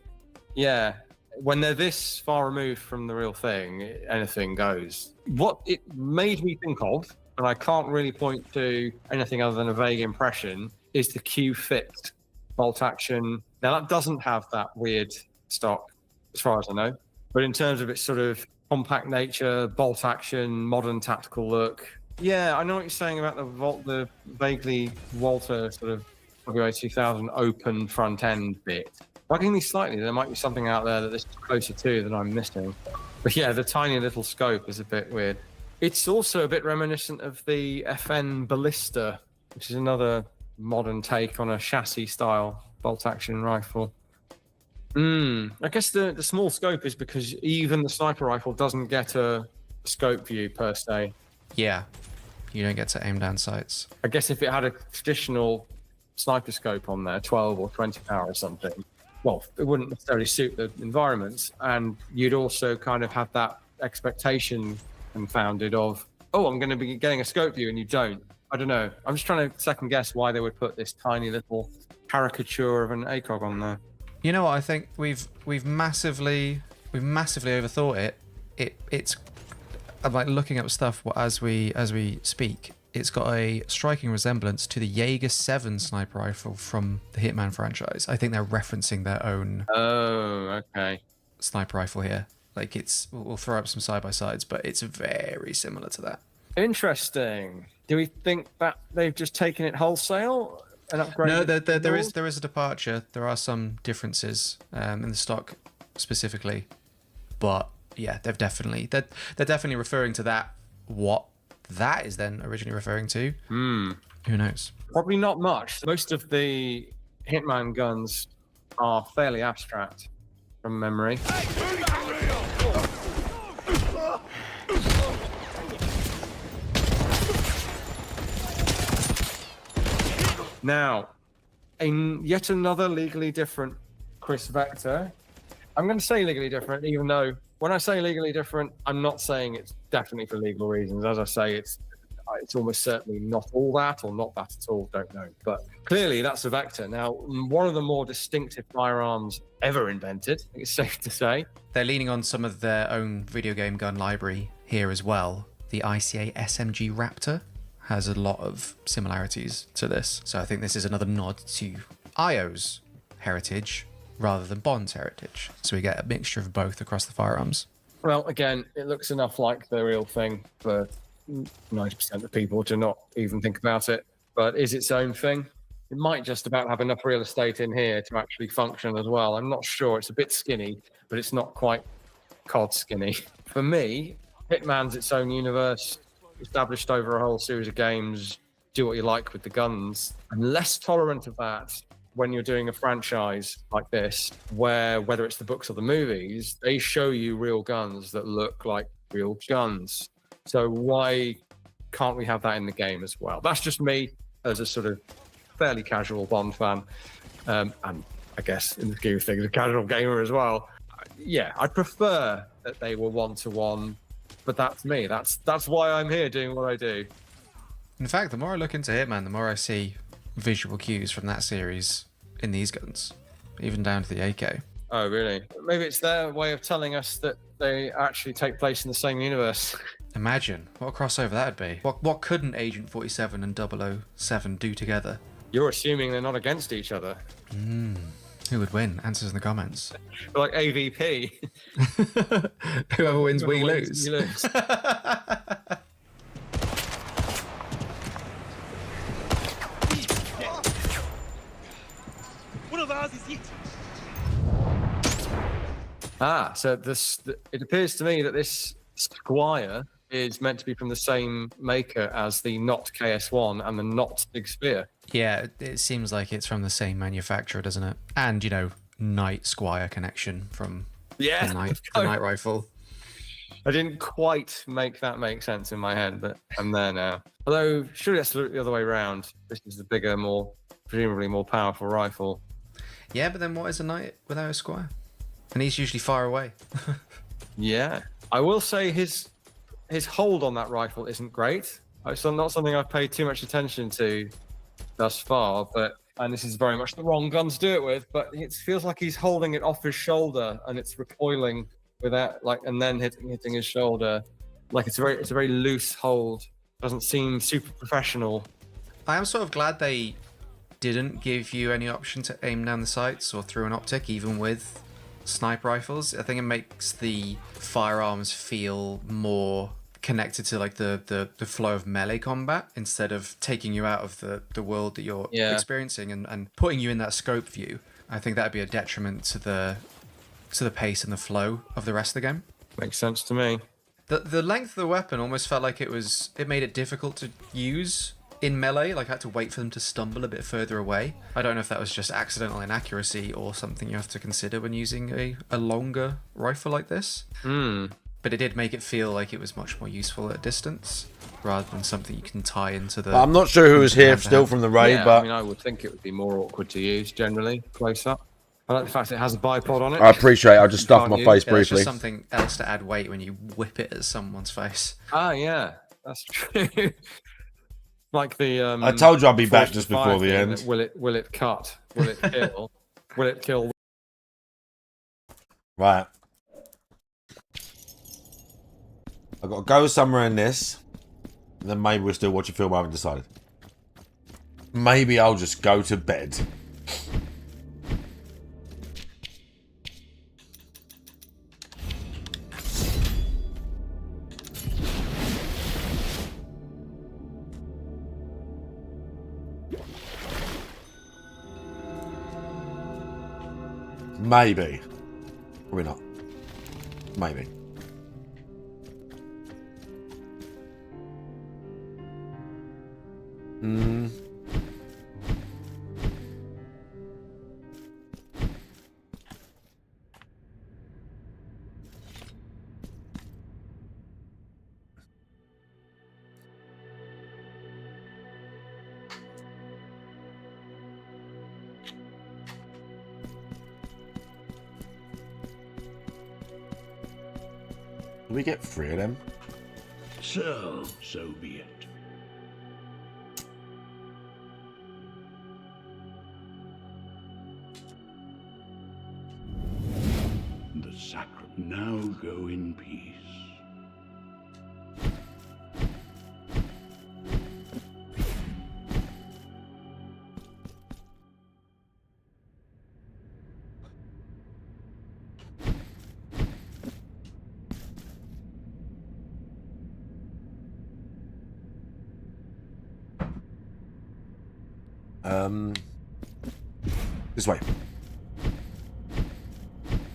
yeah. When they're this far removed from the real thing, anything goes. What it made me think of, and I can't really point to anything other than a vague impression, is the Q-Fit bolt action. Now that doesn't have that weird stock, as far as I know. But in terms of its sort of compact nature, bolt action, modern tactical look, yeah, I know what you're saying about the vaguely Walter sort of WA2000 open front end bit. Bugging me slightly, there might be something out there that this is closer to that I'm missing. But yeah, the tiny little scope is a bit weird. It's also a bit reminiscent of the FN Ballista, which is another modern take on a chassis style bolt action rifle. I guess the small scope is because even the sniper rifle doesn't get a scope view per se. Yeah, you don't get to aim down sights. I guess if it had a traditional sniper scope on there, 12 or 20 power or something, well, it wouldn't necessarily suit the environments, and you'd also kind of have that expectation confounded of, oh, I'm going to be getting a scope view, and you don't. I don't know. I'm just trying to second guess why they would put this tiny little caricature of an ACOG on there. You know what? I think we've massively overthought it. It's I'm like looking up stuff as we speak. It's got a striking resemblance to the Jaeger 7 sniper rifle from the Hitman franchise. I think they're referencing their own. Oh, okay. Sniper rifle here. Like we'll throw up some side by sides, but it's very similar to that. Interesting. Do we think that they've just taken it wholesale? No, there is a departure. There are some differences in the stock specifically, but yeah, they're definitely referring to that. What that is then originally referring to? Who knows? Probably not much. Most of the Hitman guns are fairly abstract from memory. Now, yet another legally different Chris Vector I'm going to say legally different, even though when I say legally different, I'm not saying it's definitely for legal reasons. As I say, it's almost certainly not all that or not that at all. Don't know. But clearly that's a Vector. Now, one of the more distinctive firearms ever invented, I think it's safe to say. They're leaning on some of their own video game gun library here as well. The ICA SMG Raptor has a lot of similarities to this. So I think this is another nod to IO's heritage rather than Bond's heritage. So we get a mixture of both across the firearms. Well, again, it looks enough like the real thing for 90% of people to not even think about it. But is its own thing? It might just about have enough real estate in here to actually function as well. I'm not sure. It's a bit skinny, but it's not quite COD skinny. For me, Hitman's its own universe, established over a whole series of games. Do what you like with the guns. I'm less tolerant of that when you're doing a franchise like this, where whether it's the books or the movies, they show you real guns that look like real guns. So why can't we have that in the game as well? That's just me as a sort of fairly casual Bond fan, and I guess in the scheme of things, a casual gamer as well. Yeah, I prefer that they were one-to-one, but that's me. That's why I'm here doing what I do. In fact, the more I look into Hitman, the more I see visual cues from that series in these guns, even down to the AK. Oh, really? Maybe it's their way of telling us that they actually take place in the same universe. Imagine what a crossover that would be. What couldn't Agent 47 and 007 do together? You're assuming they're not against each other. Who would win? Answers in the comments. Like AVP. Whoever wins, we lose. One of ours is hit. So it appears to me that this Squire is meant to be from the same maker as the Not KS1 and the Not Big Spear. Yeah, it seems like it's from the same manufacturer, doesn't it? And, Knight Squire connection from the Knight rifle. I didn't quite make that make sense in my head, but I'm there now. Although, surely that's the other way around. This is the bigger, presumably more powerful rifle. Yeah, but then what is a Knight without a Squire? And he's usually far away. Yeah. I will say his hold on that rifle isn't great. It's not something I've paid too much attention to thus far, and this is very much the wrong gun to do it with, but it feels like he's holding it off his shoulder and it's recoiling without and then hitting his shoulder. Like it's a very loose hold. Doesn't seem super professional. I am sort of glad they didn't give you any option to aim down the sights or through an optic, even with sniper rifles. I think it makes the firearms feel more connected to the flow of melee combat instead of taking you out of the world that you're experiencing and putting you in that scope view. I think that'd be a detriment to the pace and the flow of the rest of the game. Makes sense to me. The length of the weapon almost felt like it made it difficult to use in melee. Like I had to wait for them to stumble a bit further away. I don't know if that was just accidental inaccuracy or something you have to consider when using a longer rifle like this. But it did make it feel like it was much more useful at distance rather than something you can tie into the... I'm not sure who was here still from the raid, yeah, but... I mean, I would think it would be more awkward to use generally, close up. I like the fact it has a bipod on it. I appreciate it. I just stuffed my face briefly. It's just something else to add weight when you whip it at someone's face. Ah, yeah. That's true. Like the... I told you I'd be back just before the end. Will it cut? Will it kill? Will it kill? Right. I've got to go somewhere in this. And then maybe we'll still watch a film. I haven't decided. Maybe I'll just go to bed. Maybe. Probably not. Maybe. Do we get 3 of them? So be it. The sacred now go in peace. This way.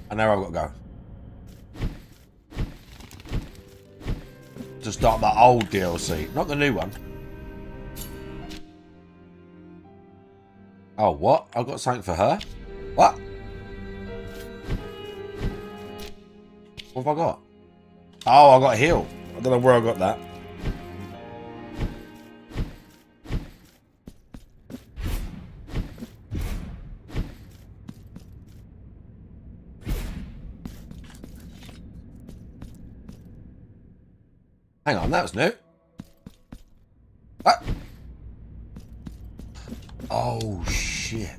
And now I've got to go. To start the old DLC, not the new one. Oh, what? I've got something for her? What? What have I got? Oh, I got a heal. I don't know where I got that. Hang on, that was new. What? Oh, shit.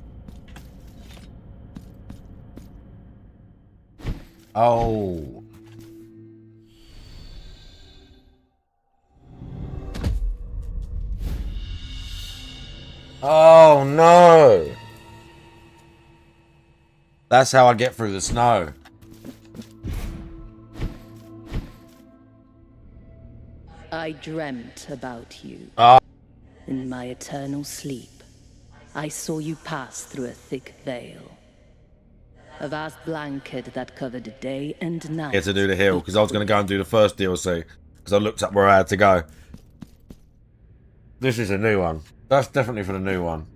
Oh. Oh, no. That's how I get through the snow. I dreamt about you. Oh. In my eternal sleep, I saw you pass through a thick veil. A vast blanket that covered day and night. Here to do the hill, because I was going to go and do the first DLC. Because I looked up where I had to go. This is a new one. That's definitely for the new one.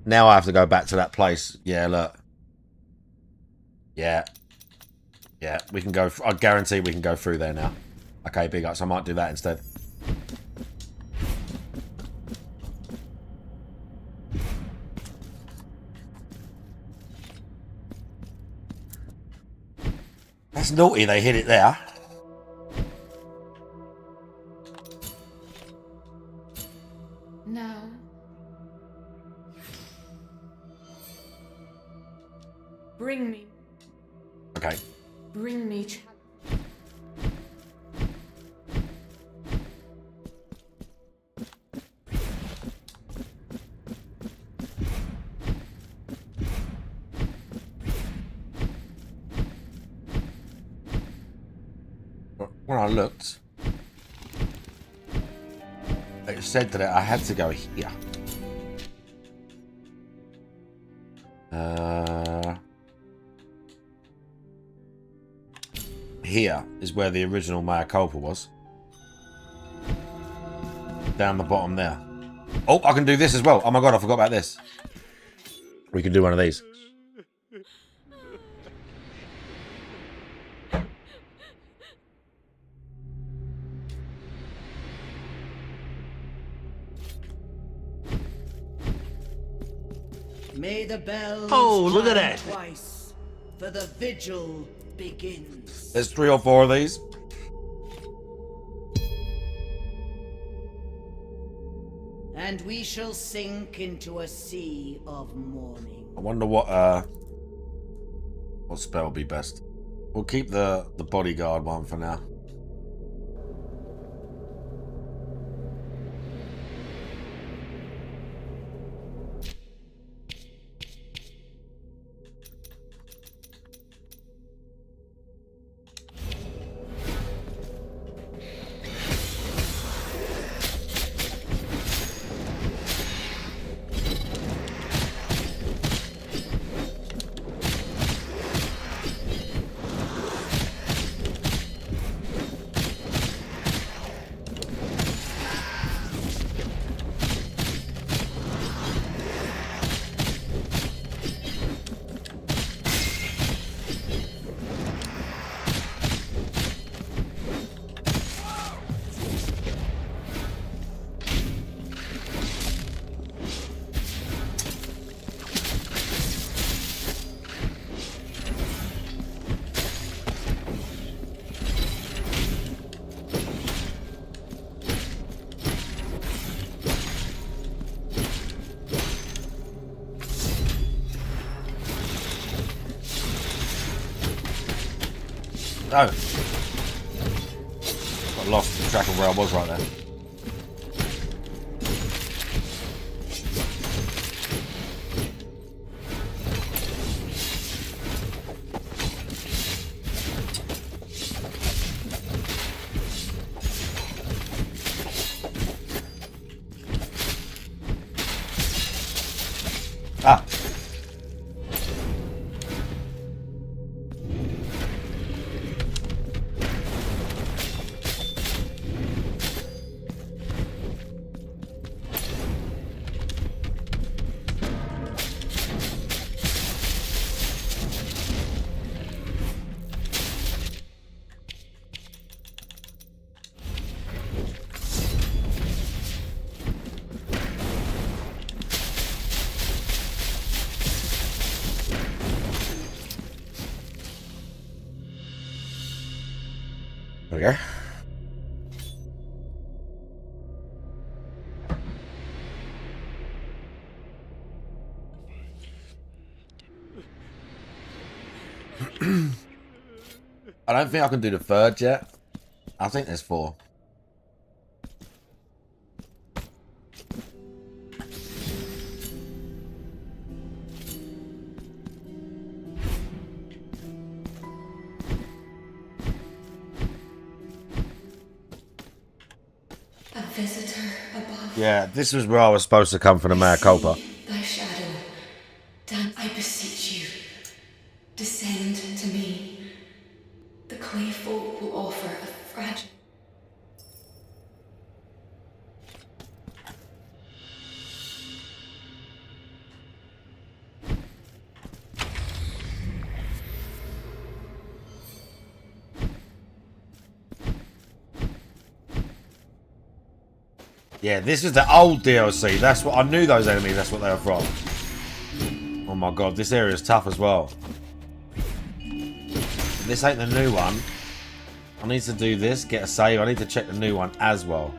Now I have to go back to that place. Yeah, look. Yeah. Yeah, we can go. I guarantee we can go through there now. Okay, big ups. I might do that instead. That's naughty. They hit it there. Now. Bring me. Okay. Bring me. When I looked, it said that I had to go here. Here is where the original Mea Culpa was. Down the bottom there. Oh, I can do this as well. Oh my god, I forgot about this. We can do one of these. May the bells look at that. twice, for the vigil begins. There's 3 or 4 of these. And we shall sink into a sea of mourning. I wonder what spell would be best. We'll keep the bodyguard one for now. Oh. Got lost track of where I was right there. Ah. There we go. I don't think I can do the third yet. I think there's 4. A visitor above. Yeah, this was where I was supposed to come from the Mea Culpa. Thy shadow. Dan, I beseech you, descend to me. The clay folk will offer a fragile. Yeah, this is the old DLC. That's what I knew. Those enemies. That's what they were from. Oh my god, this area is tough as well. This ain't the new one. I need to do this. Get a save. I need to check the new one as well.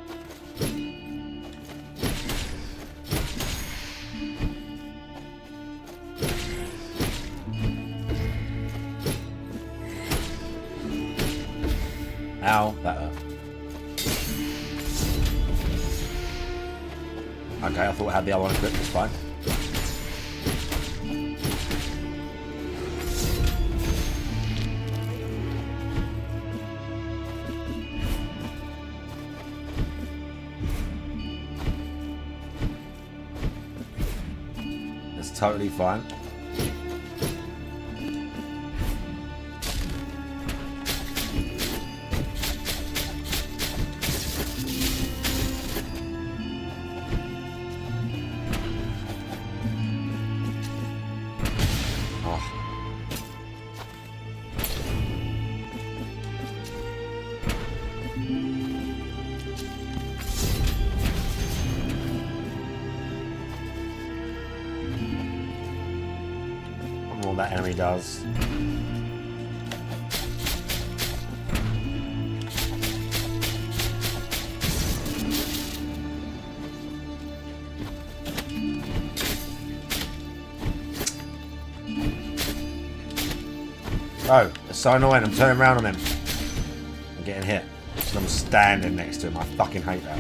Ow, that hurt. Okay, I thought I had the other one equipped, it's fine. It's totally fine. That enemy does. Oh, it's so annoying. I'm turning around on him. I'm getting hit. So I'm standing next to him. I fucking hate that.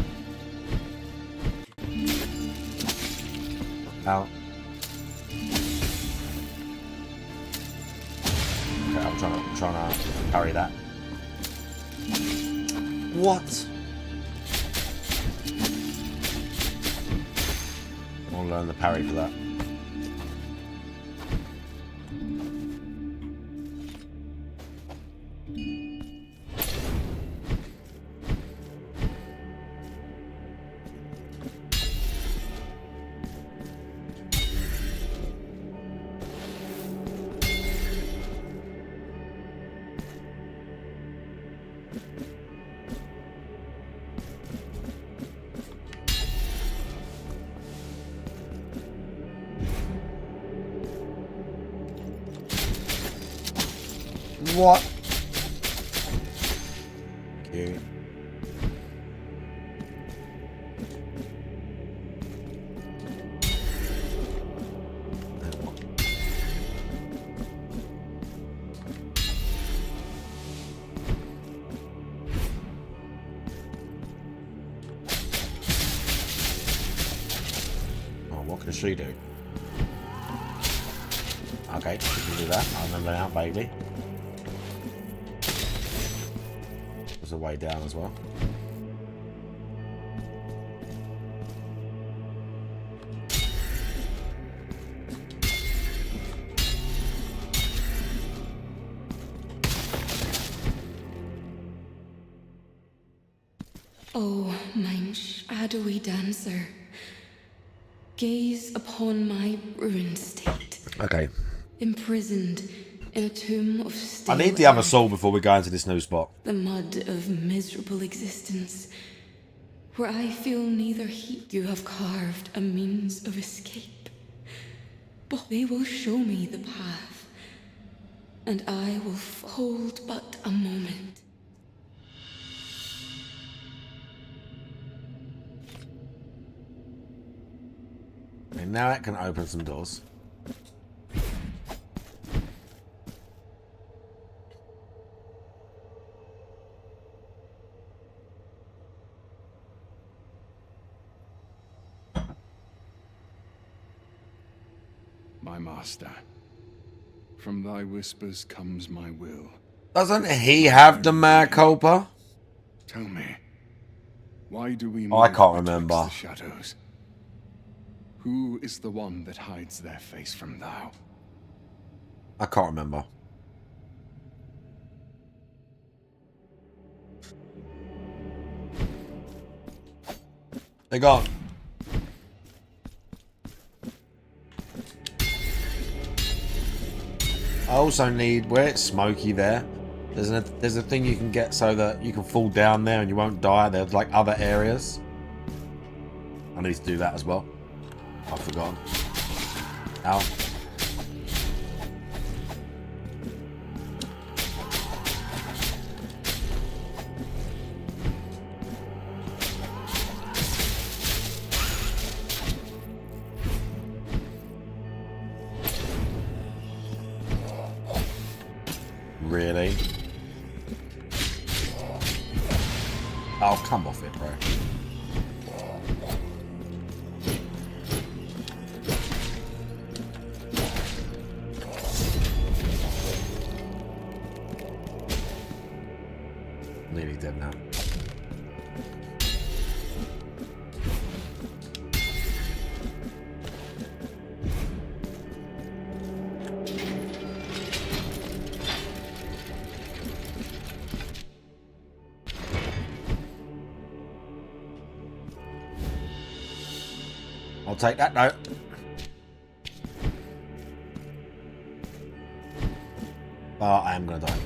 Ow. I'm trying to parry that. What? I'll learn the parry for that. What? Okay. What can she do? Okay, she can do that. I remember now, baby. There's a way down as well. Oh, mein shadowy dancer, gaze upon my ruined state. Okay. Imprisoned in a tomb of stale I need the other earth, soul before we go into this new spot. the mud of miserable existence, where I feel neither heat. You have carved a means of escape, but they will show me the path, and I will hold but a moment. And now it can open some doors. My master, from thy whispers comes my will. Doesn't he have the mea culpa? Tell me, why do we I move can't betwixt remember. the shadows? Who is the one that hides their face from thou? I can't remember. They're gone. I also need, where it's smoky there, there's a thing you can get so that you can fall down there and you won't die. There's like other areas. I need to do that as well. I've forgotten. Ow. Really? Oh, come off it, bro. Nearly dead now. I'll take that note. Oh, I am gonna die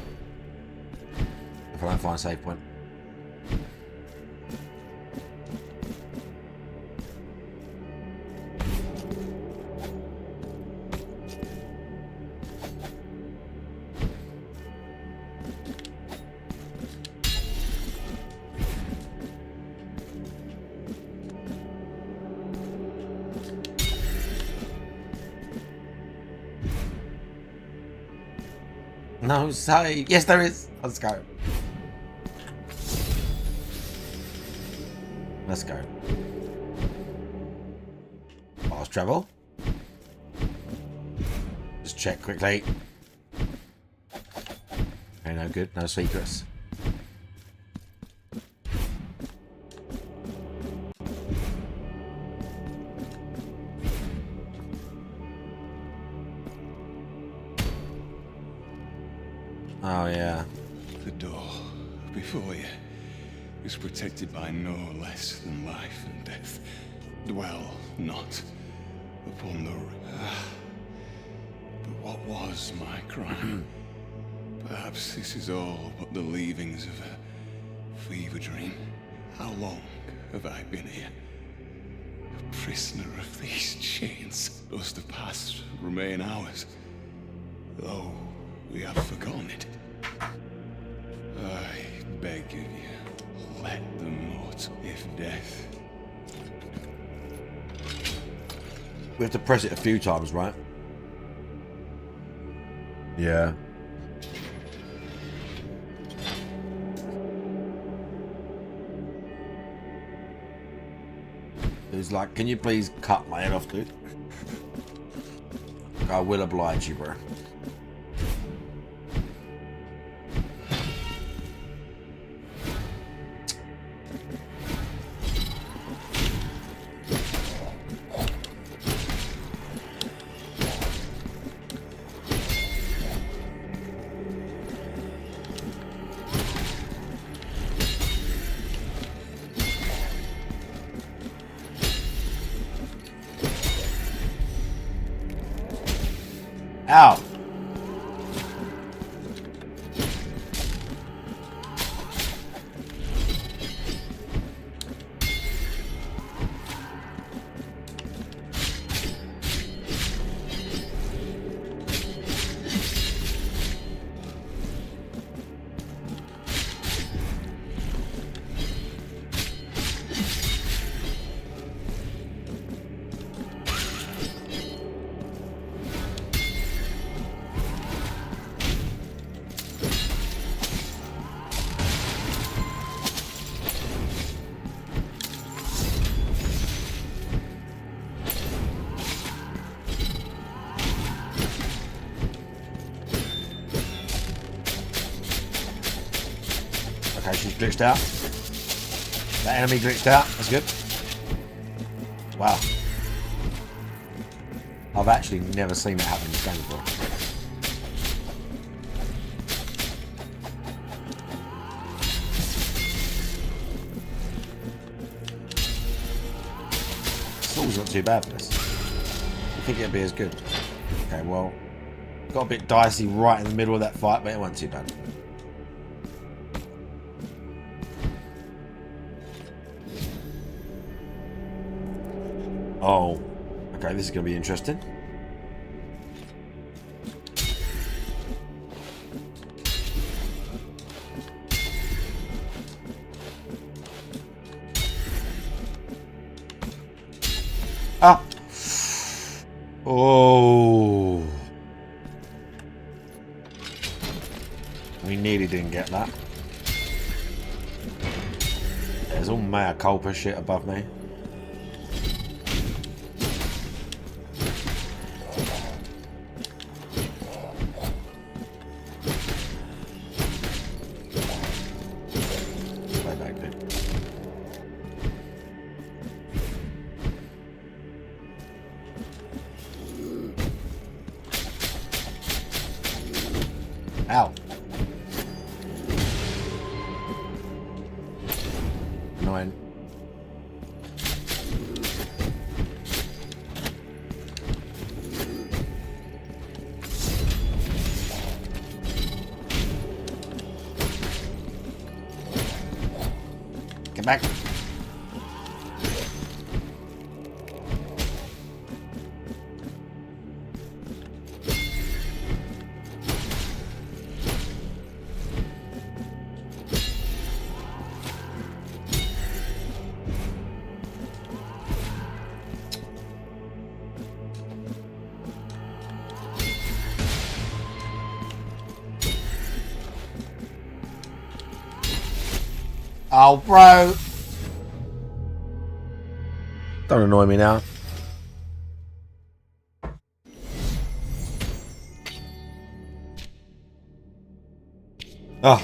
if I don't find a save point. No save. Yes, there is. Let's go. Let's go. Fast travel. Just check quickly. Okay, no good. No secrets. Oh, yeah. The door before you is protected by no less than life and death. Dwell not upon the... But what was my crime? Perhaps this is all but the leavings of a fever dream. How long have I been here? A prisoner of these chains. Those that passed remain ours, though we have forgotten it. I beg of you, let them not, if death. We have to press it a few times, right? Yeah. Who's like, can you please cut my head off, dude? I will oblige you, bro. Ow. Okay, she's glitched out. That enemy glitched out. That's good. Wow. I've actually never seen that happen in this game before. Saw's not too bad for this. I think it'd be as good. Okay, well, got a bit dicey right in the middle of that fight, but it wasn't too bad. Oh, okay, this is going to be interesting. Ah! Oh! We nearly didn't get that. There's all mea culpa shit above me. Ow. Annoying. Get back. Oh, bro. Don't annoy me now. Oh.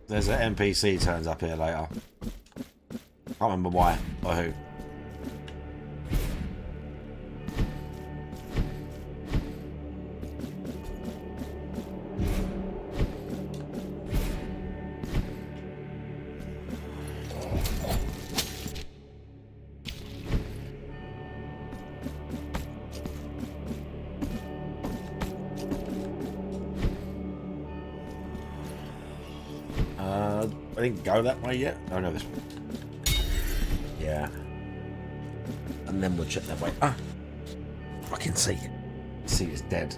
There's an NPC turns up here later. Can't remember why or who. I didn't go that way yet. Oh no, this one. Yeah. And then we'll check that way. Ah! I can see it. See it's dead.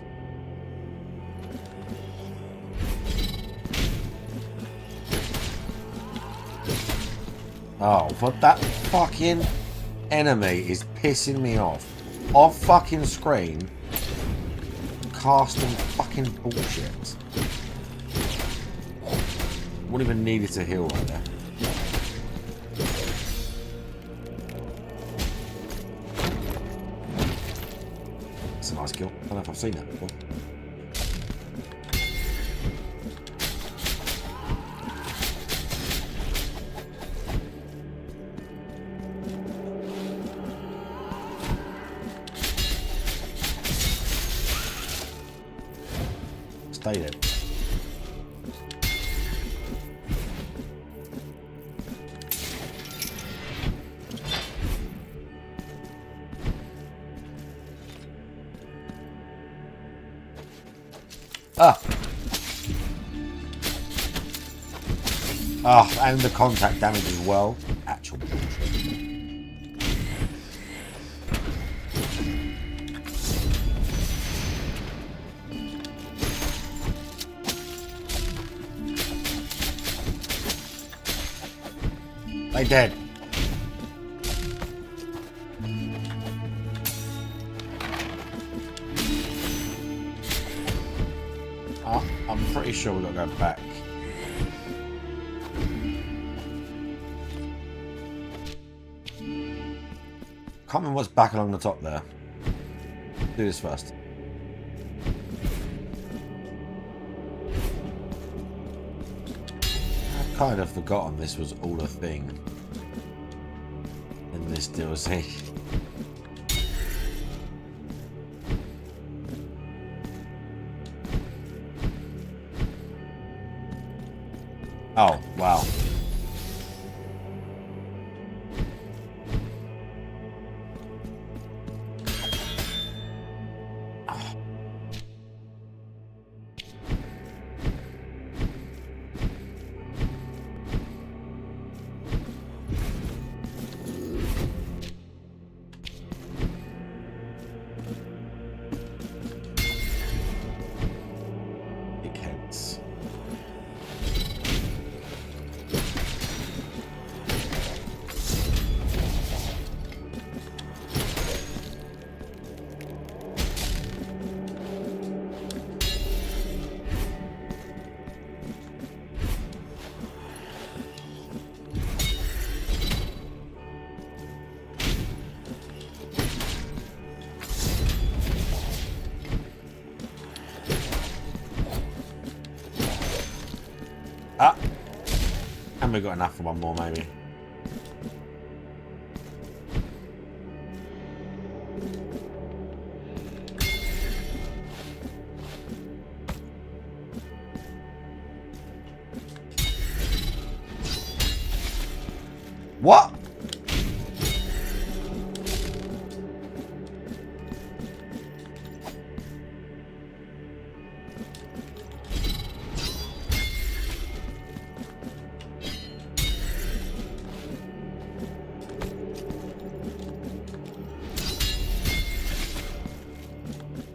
Oh, for that fucking enemy is pissing me off. Off fucking screen, casting fucking bullshit. Wouldn't even need it to heal right there. That's a nice kill. I don't know if I've seen that before. Stay there. And the contact damage as well. Actual bullshit. They dead. I'm pretty sure we've got to go back. Can't remember what's back along the top there. Do this first. I've kind of forgotten this was all a thing in this DLC. Oh, wow. And we've got enough for one more, maybe. What?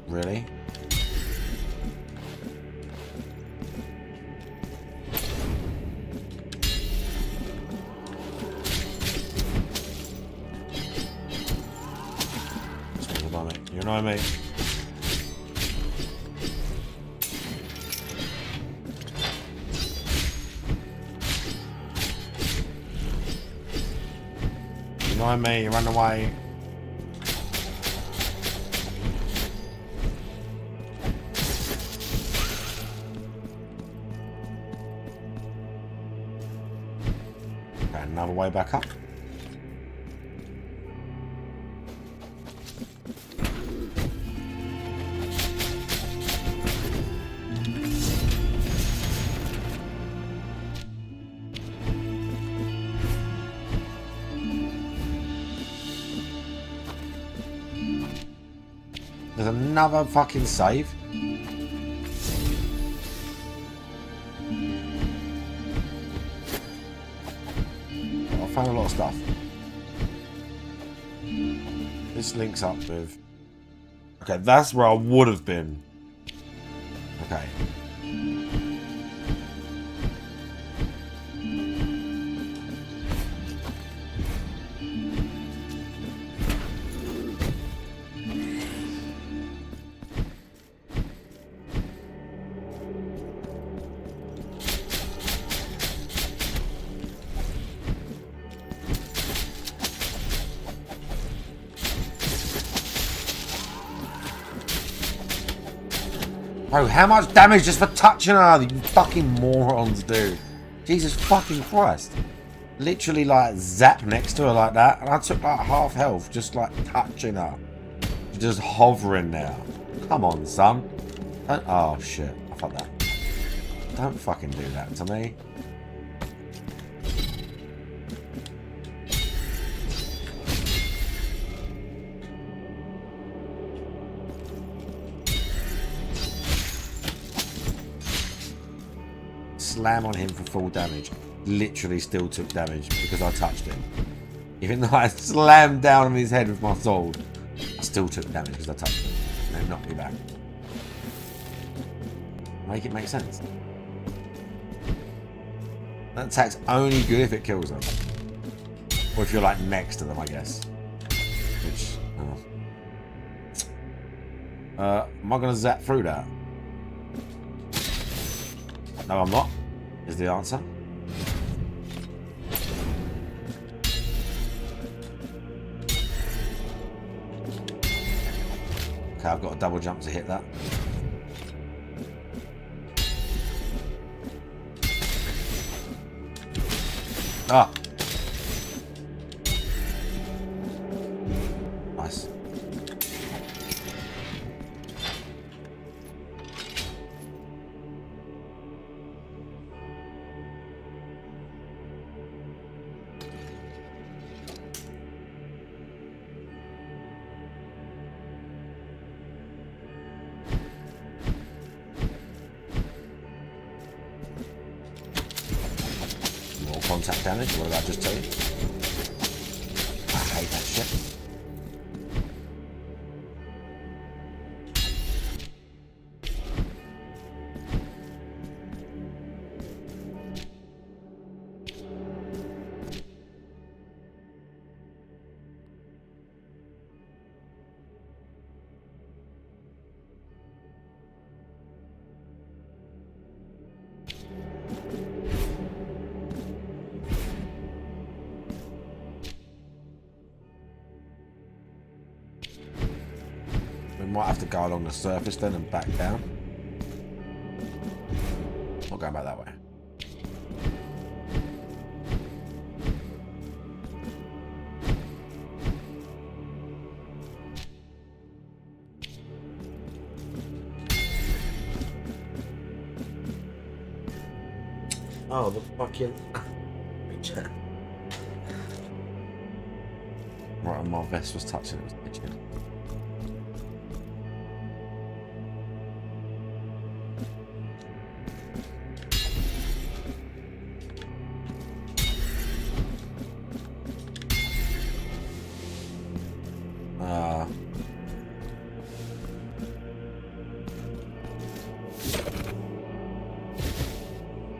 Really? You know what I mean? You know what I mean? You run away. Okay, another way back up. There's another fucking save. I found a lot of stuff. This links up with... Okay, that's where I would have been. Okay. Bro, how much damage just for touching her? You fucking morons, dude. Jesus fucking Christ. Literally, like, zap next to her like that. And I took, like, half health just, like, touching her. Just hovering there. Come on, son. Don't, oh, shit. I fucked that. Don't fucking do that to me. Slam on him for full damage. Literally still took damage because I touched him. Even though I slammed down on his head with my sword, I still took damage because I touched him. And it knocked me back. Make it make sense. That attack's only good if it kills them. Or if you're like next to them, I guess. Which, am I going to zap through that? No, I'm not, is the answer. Okay, I've got a double jump to hit that. Ah! Nice. Contact damage, what did I just tell you? I hate that shit. Might have to go along the surface then and back down. Not going back that way. Oh, the fucking... Right, and my vest was touching it, was itching.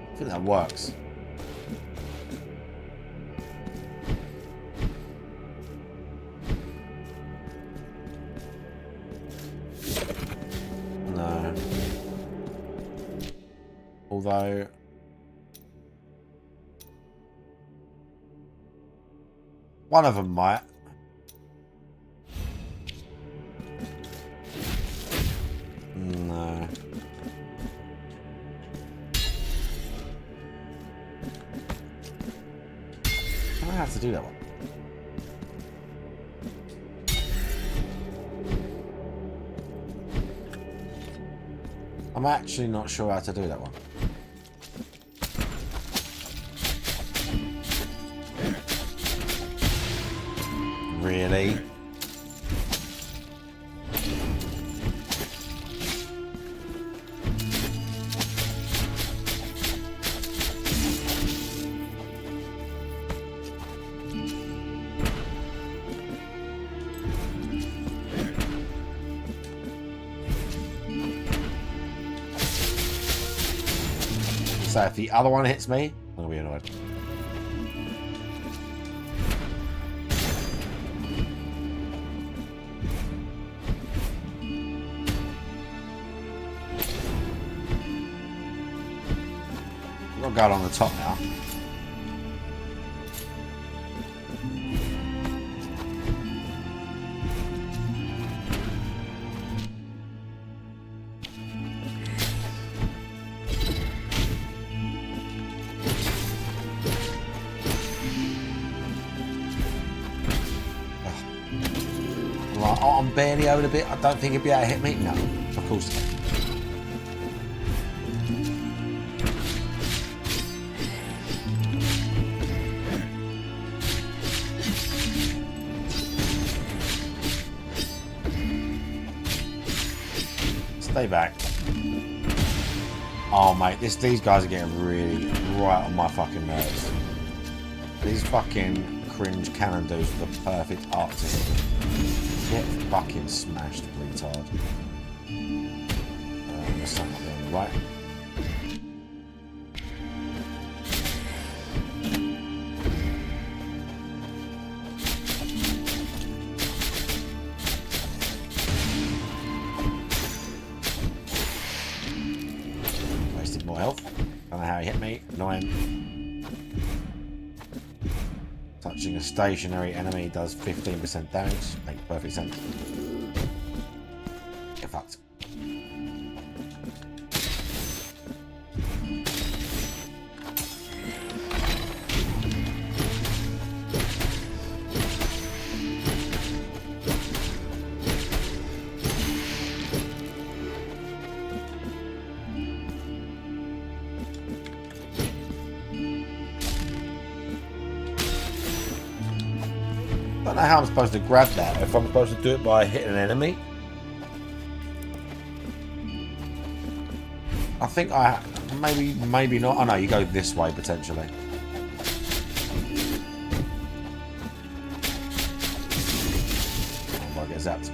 I think that works. No. Although... one of them might. No. I have to do that one. I'm actually not sure how to do that one. Really? So if the other one hits me, I'm gonna be annoyed. I've got to go along the top now. Like, oh, I'm barely over the bit. I don't think he'd be able to hit me. No, of course not. Stay back. Oh mate, these guys are getting really right on my fucking nerves. These fucking cringe cannon dudes are the perfect art to hit. Get fucking smashed, retard. There's something on the right. More health. Don't know how he hit me. 9. Touching a stationary enemy does 15% damage. Makes perfect sense. Get fucked. I don't know how I'm supposed to grab that, if I'm supposed to do it by hitting an enemy. I think maybe not. Oh no, you go this way potentially. Oh, I get zapped.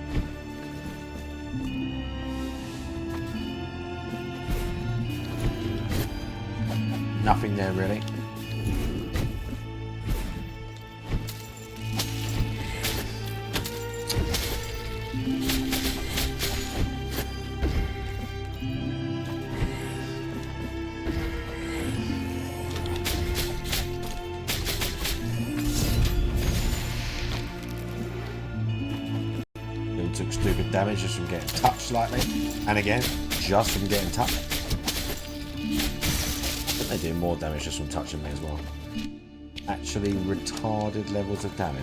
Nothing there really. Took stupid damage just from getting touched slightly, and again just from getting touched. I think they do more damage just from touching me as well. Actually retarded levels of damage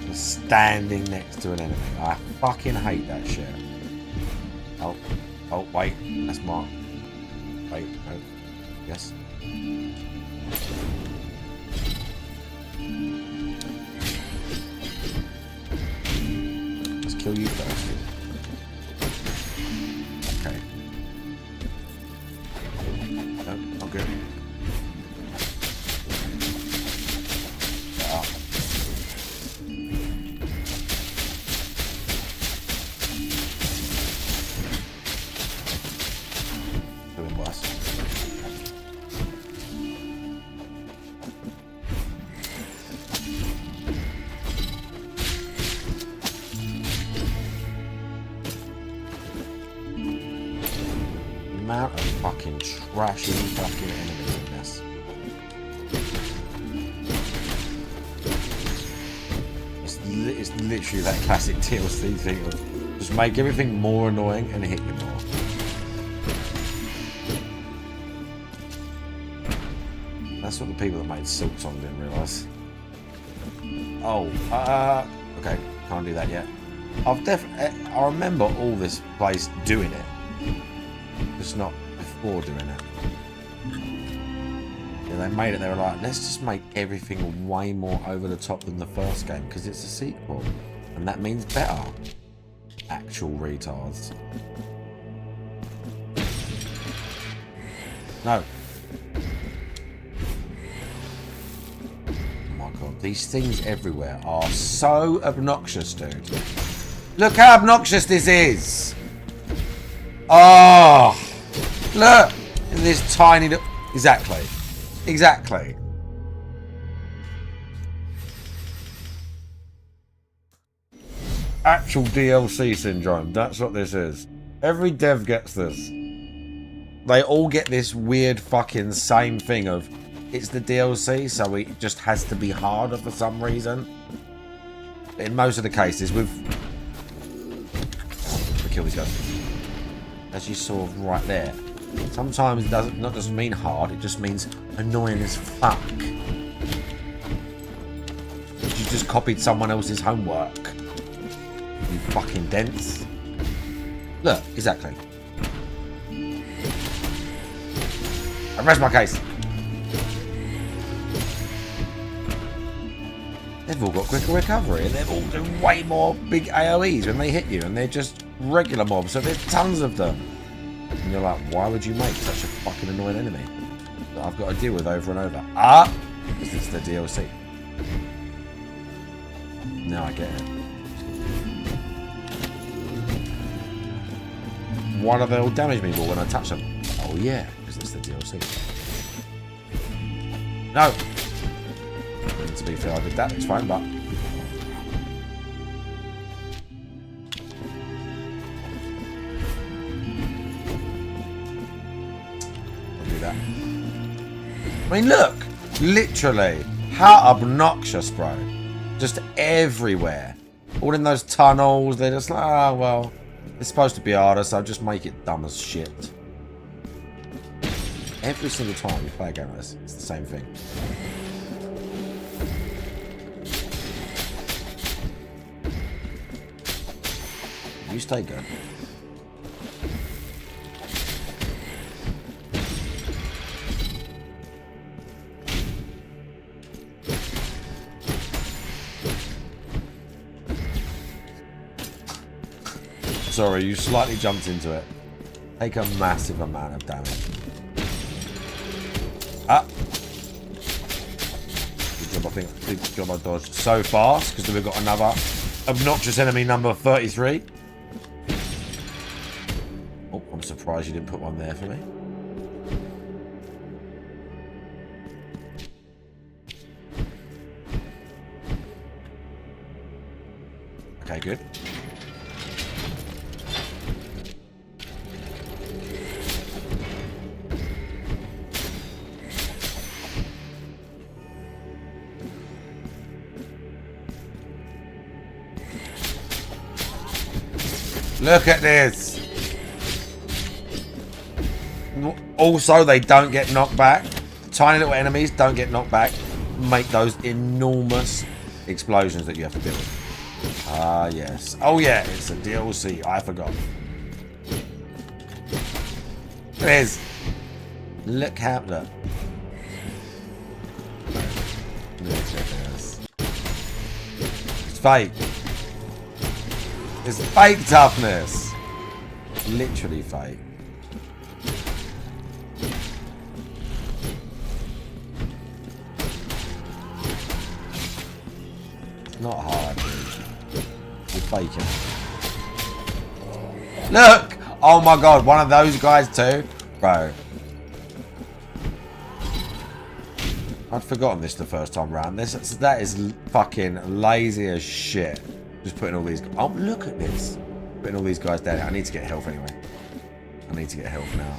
for standing next to an enemy. I fucking hate that shit. Oh wait, that's Mark. Wait, no. Yes. Kill you first. Okay. No, I'm good. Ah. Doing worse. Amount of fucking trashy fucking enemies in this. It's literally that classic TLC thing of just make everything more annoying and hit you more. That's what the people that made Silksong didn't realise. Oh, okay, can't do that yet. I remember all this place doing it. Just not before doing it. Yeah, they made it, they were like, let's just make everything way more over the top than the first game because it's a sequel. And that means better. Actual retards. No. Oh my god, these things everywhere are so obnoxious, dude. Look how obnoxious this is! Oh! Look! In this tiny little... Exactly. Exactly. Actual DLC syndrome. That's what this is. Every dev gets this. They all get this weird fucking same thing of... It's the DLC, so it just has to be harder for some reason. In most of the cases, we've... We kill these guys. As you saw right there. Sometimes it doesn't mean hard, it just means annoying as fuck. You just copied someone else's homework. fucking dense. Look, exactly. I rest my case. They've all got quicker recovery, and they've all doing way more big AoEs when they hit you, and they're just regular mobs, so there's tons of them. And you're like, why would you make such a fucking annoying enemy that I've got to deal with over and over? Ah! Because it's the DLC. Now I get it. Why do they all damage me more when I touch them? Oh yeah, because it's the DLC. No! To be fair, I did that, it's fine, but... I'll do that. I mean, look! Literally! How obnoxious, bro. Just everywhere. All in those tunnels, they're just like, oh, well, it's supposed to be harder, so I'll just make it dumb as shit. Every single time you play a game like this, it's the same thing. You stay good. Sorry, you slightly jumped into it. Take a massive amount of damage. Ah! Good job, I think. Good job I dodged so fast, because then we've got another obnoxious enemy number 33. Oh, I'm surprised you didn't put one there for me. Okay, good. Look at this. Also, they don't get knocked back. Tiny little enemies don't get knocked back. Make those enormous explosions that you have to deal with. Ah, yes. Oh, yeah, it's a DLC. I forgot. Look at this. Look how... Look. Look at this. It's fake. It's fake toughness. Literally fake. It's not hard, dude. You're faking. Look! Oh my god, one of those guys too? Bro. I'd forgotten this the first time round. That is fucking lazy as shit. Just putting all these... Oh, look at this. Putting all these guys down. I need to get health anyway. I need to get health now.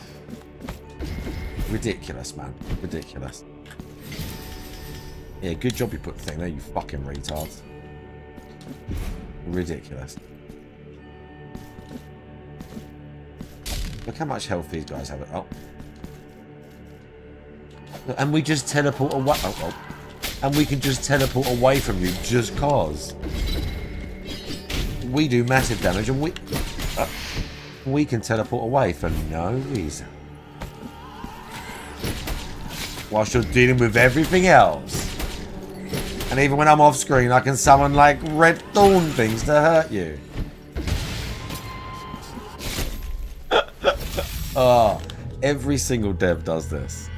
Ridiculous, man. Ridiculous. Yeah, good job you put the thing there, you fucking retards. Ridiculous. Look how much health these guys have. Oh. And we just teleport away. Oh, oh. And we can just teleport away from you just cause. We do massive damage and we can teleport away for no reason. Whilst you're dealing with everything else. And even when I'm off screen, I can summon like red thorn things to hurt you. Oh, every single dev does this.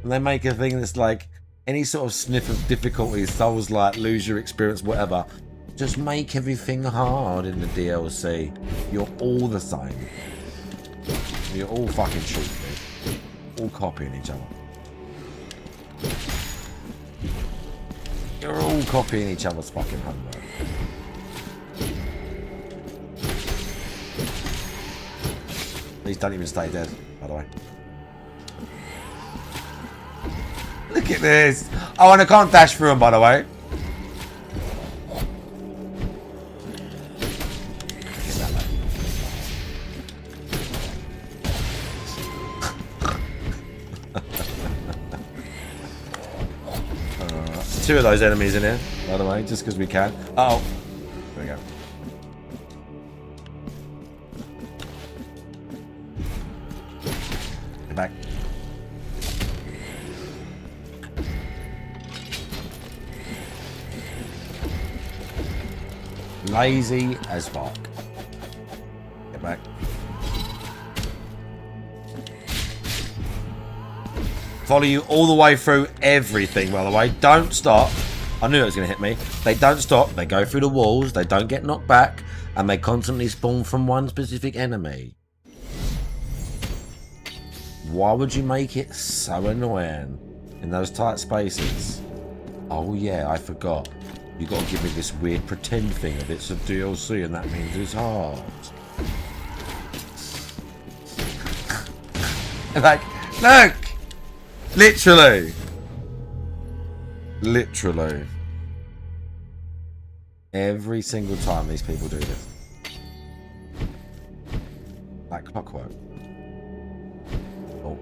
And they make a thing that's like any sort of sniff of difficulty, Souls-like, lose your experience, whatever. Just make everything hard in the DLC. You're all the same. You're all fucking cheap, dude. All copying each other. You're all copying each other's fucking homework. These don't even stay dead, by the way. Look at this. Oh, and I can't dash through them, by the way. Two of those enemies in here, by the way, just because we can. Uh oh. There we go. Lazy as fuck. Get back. Follow you all the way through everything, by the way. Don't stop. I knew it was going to hit me. They don't stop. They go through the walls. They don't get knocked back. And they constantly spawn from one specific enemy. Why would you make it so annoying in those tight spaces? Oh yeah, I forgot. You got to give me this weird pretend thing of it's a DLC and that means it's hard. Like, look! Literally. Literally. Every single time these people do this. Like clockwork. Oh.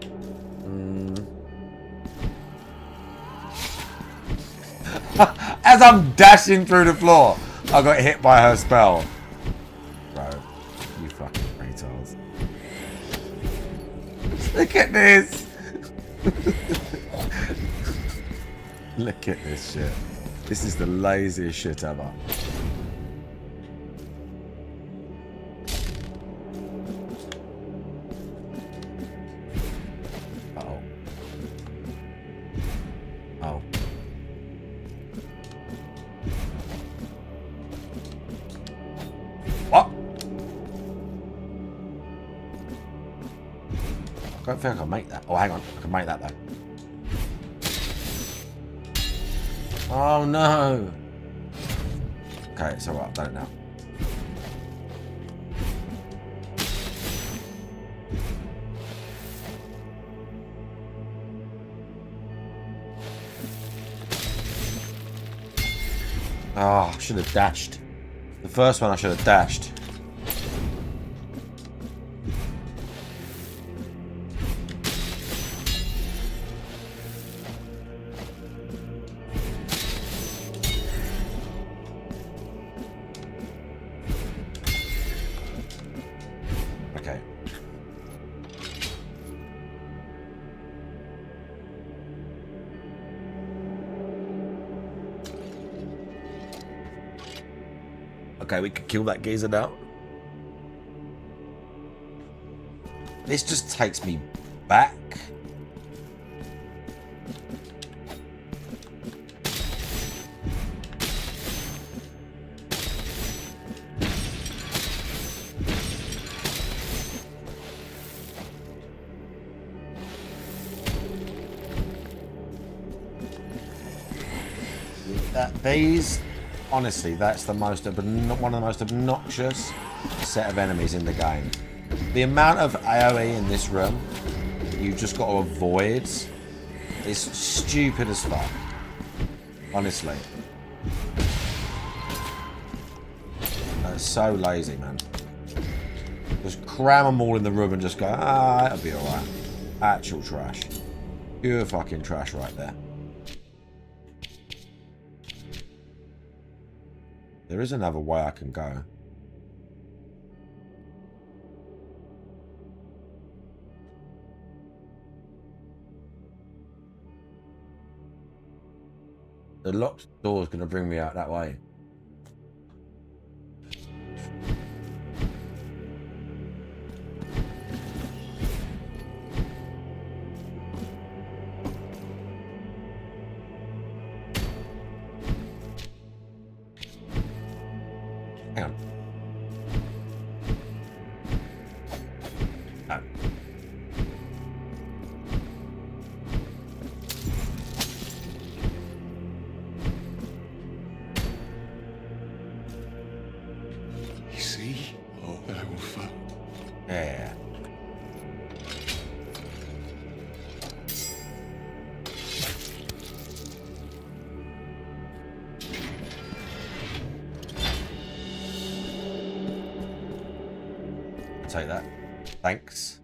As I'm dashing through the floor, I got hit by her spell. Bro, you fucking retards. Look at this. Look at this shit. This is the laziest shit ever. Uh-oh. Oh. What? I don't think I can make that. Oh, hang on. I can make that though. Oh no! Okay, it's alright, I've done it now. Oh, I should have dashed. The first one I should have dashed. Okay, we could kill that geezer now. This just takes me back. These, honestly, that's the most one of the most obnoxious set of enemies in the game. The amount of AoE in this room you've just got to avoid is stupid as fuck. Honestly. That's so lazy, man. Just cram them all in the room and just go, ah, it'll be alright. Actual trash. Pure fucking trash right there. There is another way I can go. The locked door is going to bring me out that way. Hang on. Oh. You see? Oh, Alpha. Yeah. Take that. Thanks.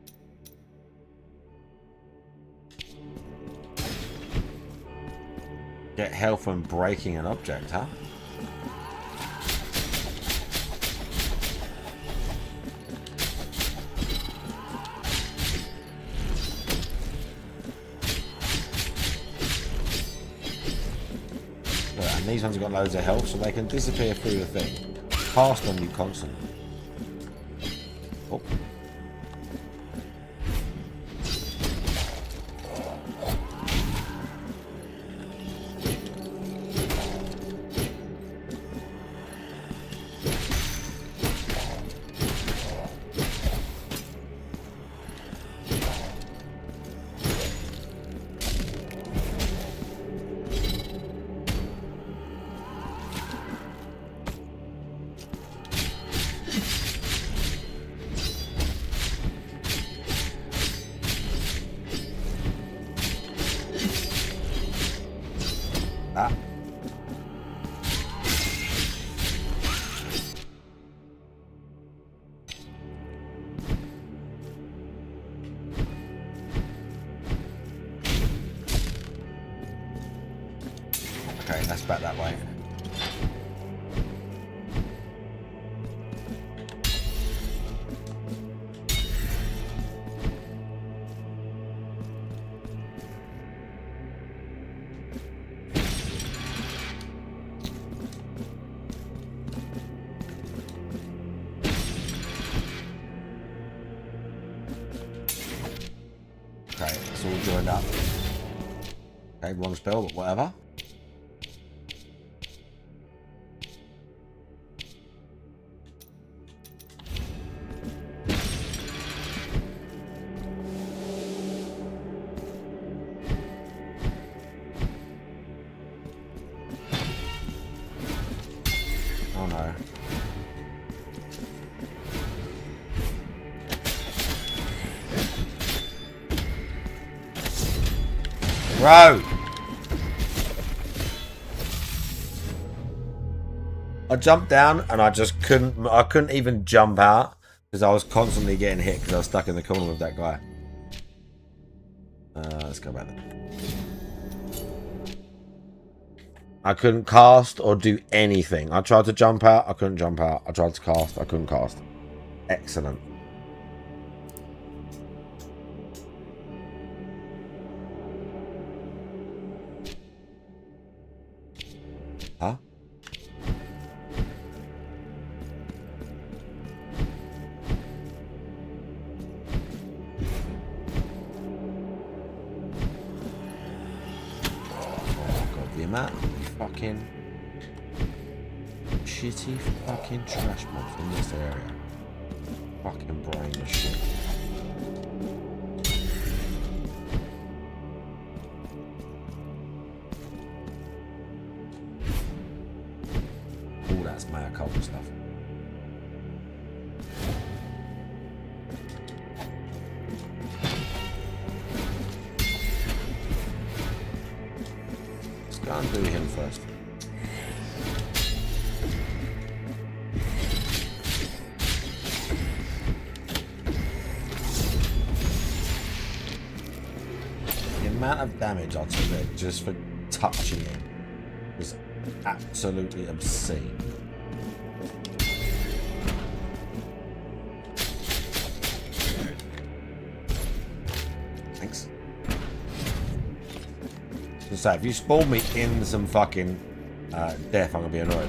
Get health from breaking an object, huh? Look, and these ones have got loads of health, so they can disappear through the thing. cast on you constantly. Oh. Ah. Okay, that's back that way. Okay, it's all joined up. Okay, wrong spell, but whatever. Oh no. Bro! I jumped down and I just couldn't even jump out because I was constantly getting hit because I was stuck in the corner with that guy. Let's go back there. I couldn't cast or do anything. I tried to jump out, I couldn't jump out. I tried to cast, I couldn't cast. Excellent. Huh? Oh god, the amount of fucking shitty fucking trash mobs in this area. Fucking brain shit. That's my occult stuff. Let's go and do him first. The amount of damage I took there just for touching him is absolutely obscene. Thanks. So if you spawn me in some fucking death, I'm gonna be annoyed.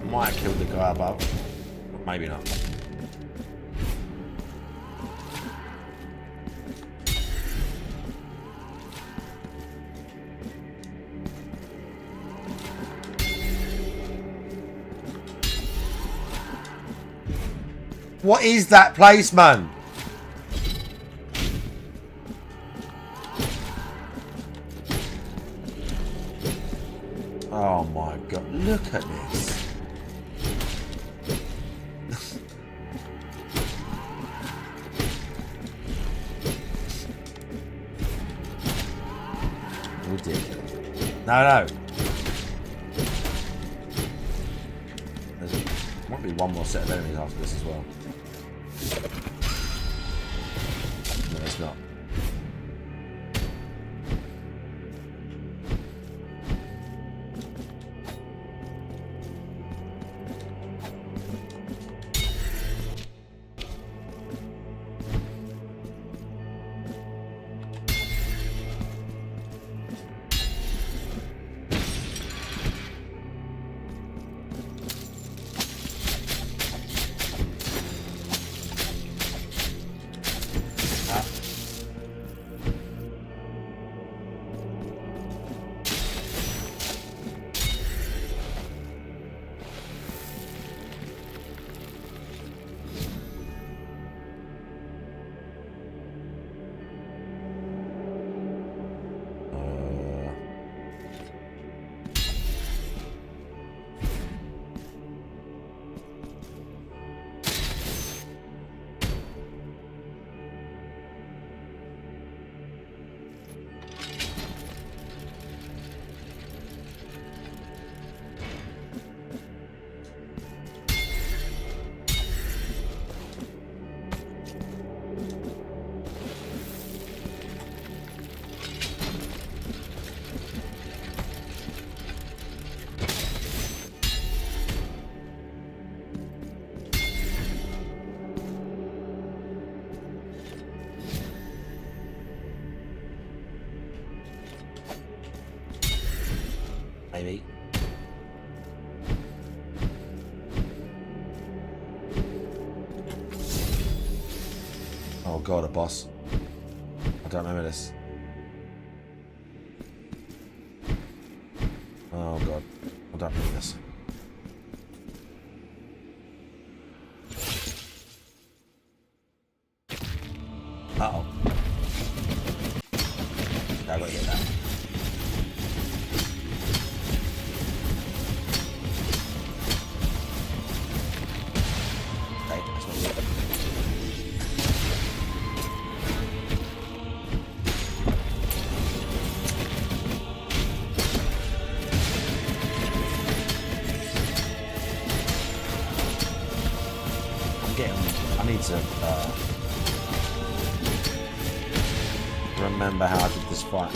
Might have killed the guy above, but maybe not. What is that place, man? Oh my god, look at this. No. There might be one more set of enemies after this as well. it's not. Maybe. Oh god, a boss. I don't remember this. Oh god, I don't remember this. Uh-oh. I gotta get that. I need to remember how I did this fight.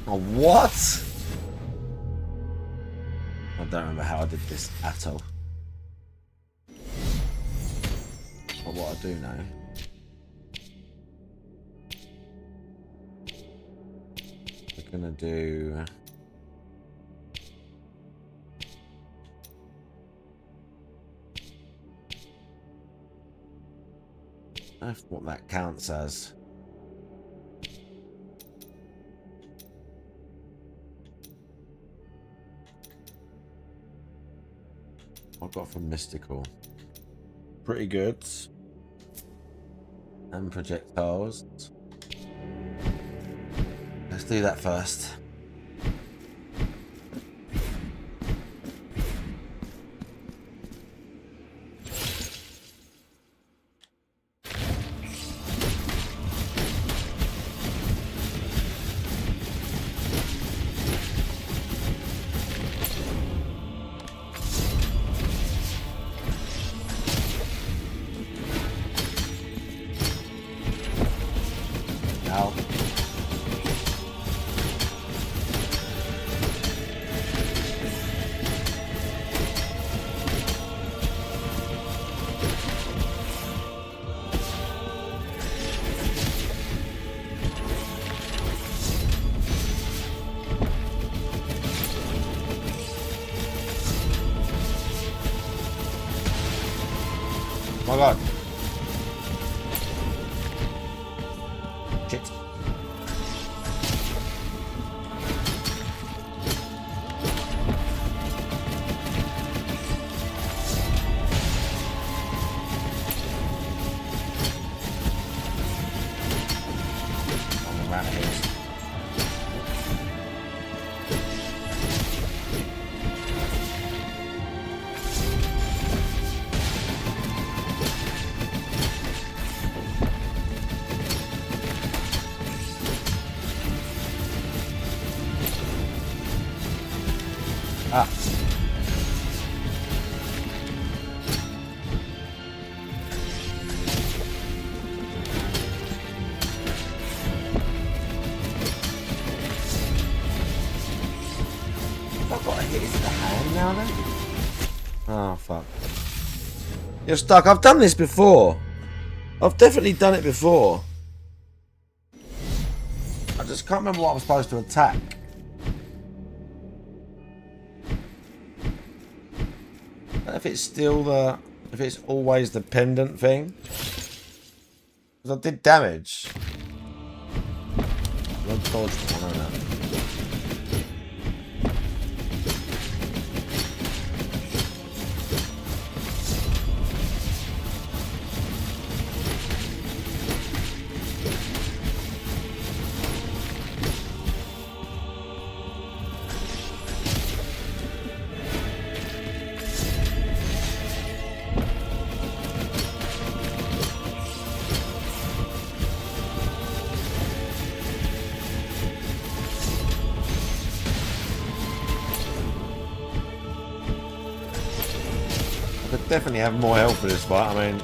Oh, what? I don't remember how I did this at all. But what I do know, we're gonna do. I don't know what that counts as. I've got from mystical. Pretty good. And projectiles. Let's do that first. Oh my god. Shit. I'm around here. Oh, fuck. You're stuck. I've done this before. I've definitely done it before. I just can't remember what I'm supposed to attack. If it's still the... If it's always the pendant thing. Because I did damage. I'll dodge one, I don't know. Definitely have more health for this fight. I mean,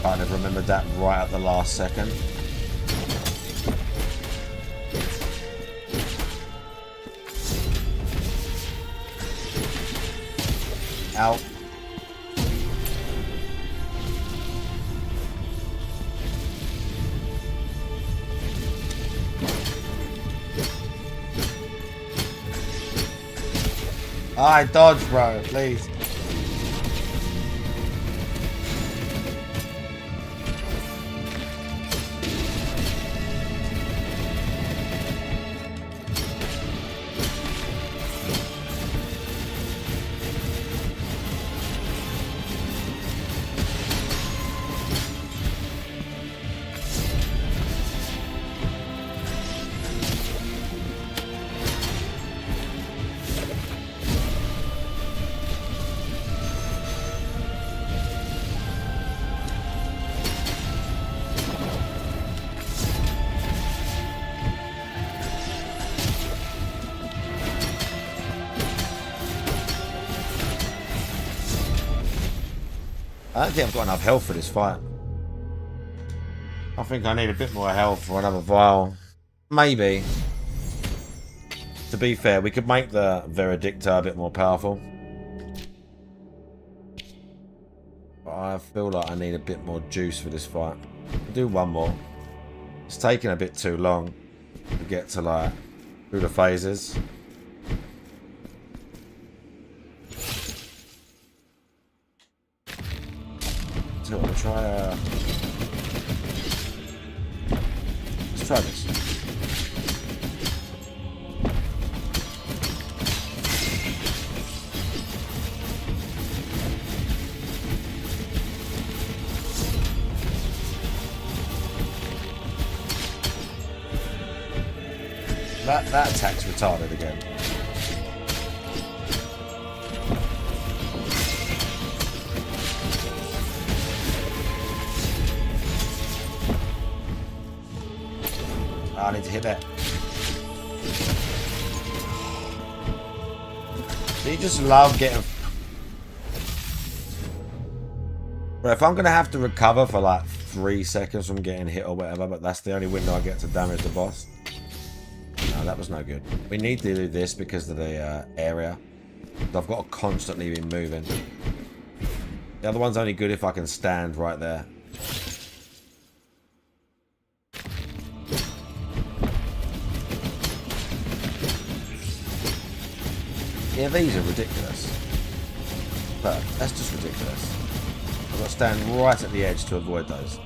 I never remembered that right at the last second. Out. Alright, dodge, bro, please. I don't think I've got enough health for this fight. I think I need a bit more health for another vial. Maybe. To be fair, we could make the Veredicta a bit more powerful. But I feel like I need a bit more juice for this fight. I'll do one more. It's taking a bit too long to get to like through the phases. So we'll try let's try this. That attack's retarded again. I need to hit that. So you just love getting... But if I'm going to have to recover for like 3 seconds from getting hit or whatever, but that's the only window I get to damage the boss. No, that was no good. We need to do this because of the area. I've got to constantly be moving. The other one's only good if I can stand right there. Yeah, these are ridiculous. But that's just ridiculous. I've got to stand right at the edge to avoid those.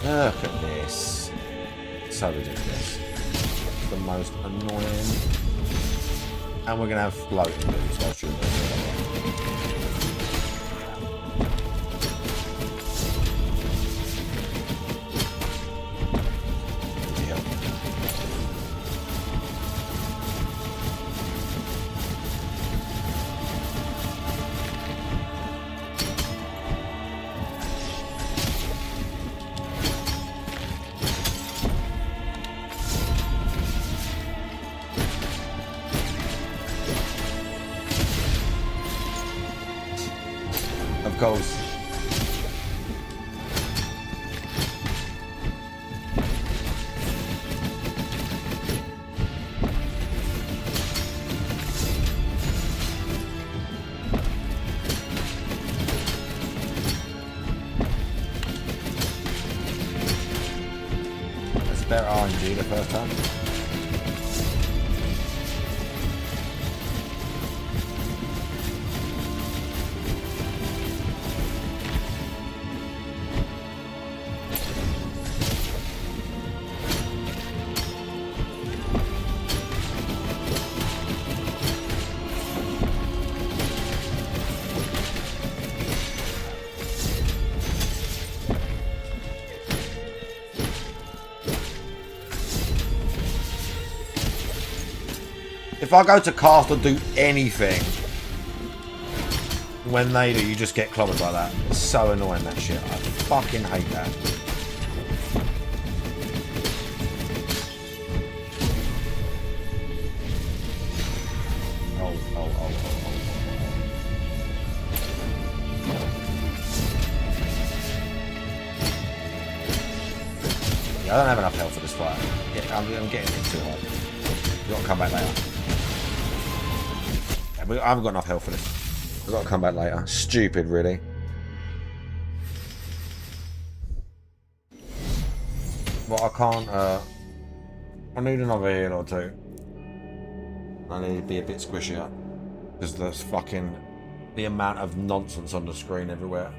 Look at this. So ridiculous. The most annoying. And we're going to have floating moves. I'll shoot those. Of course. That's better RNG the first time. If I go to cast or do anything, when they do, you just get clobbered like that. It's so annoying, that shit. I fucking hate that. Yeah, I don't have enough health for this fight. Yeah, I'm getting it too hard. You've got to come back later. I haven't got enough health for this. I've got to come back later. Stupid, really. Well, I can't, I need another heal or two. I need to be a bit squishier. Because there's fucking the amount of nonsense on the screen everywhere.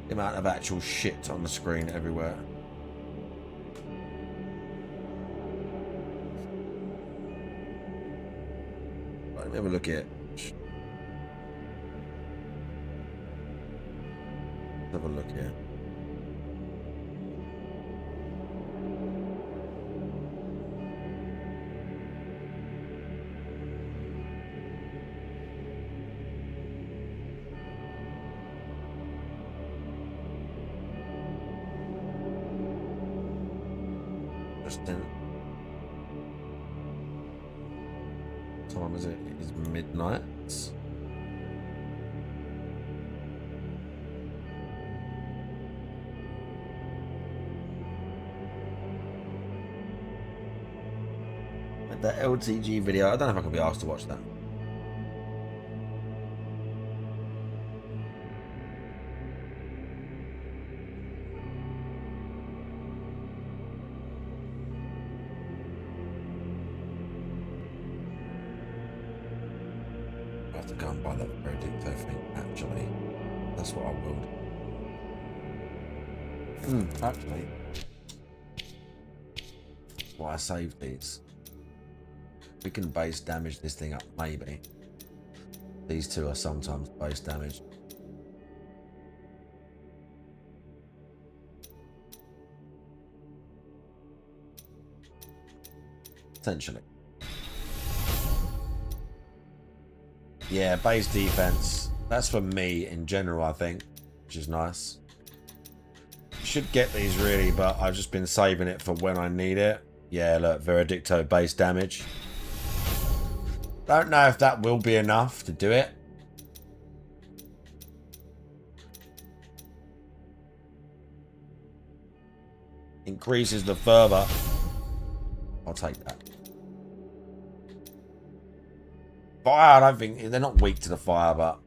The amount of actual shit on the screen everywhere. Let me have a look at it. Let's have a look here. Just in. What time is it? It is midnight. That LTG video, I don't know if I can be asked to watch that. I have to go and buy that verdict, I think, actually. That's what I will. Actually. Why I saved these. We can base damage this thing up, maybe. These two are sometimes base damage. Potentially. Yeah, base defense. That's for me in general, I think, which is nice. Should get these really, but I've just been saving it for when I need it. Yeah, look, Veredicto base damage. Don't know if that will be enough to do it. Increases the fervor. I'll take that. Fire, I don't think they're not weak to the fire, but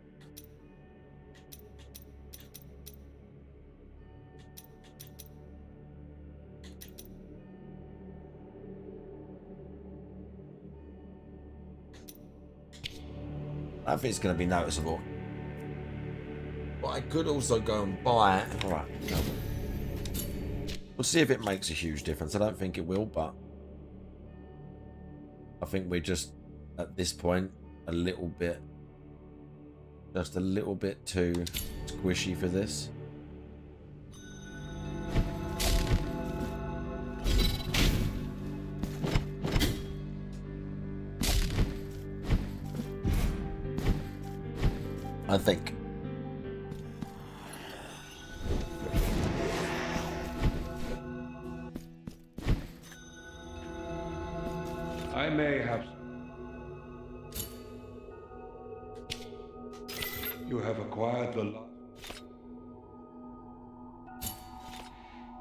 I don't think it's going to be noticeable. But I could also go and buy it. Alright. We'll see if it makes a huge difference. I don't think it will, but I think we're just, at this point, a little bit, just a little bit too squishy for this. I think. I may have. You have acquired the last.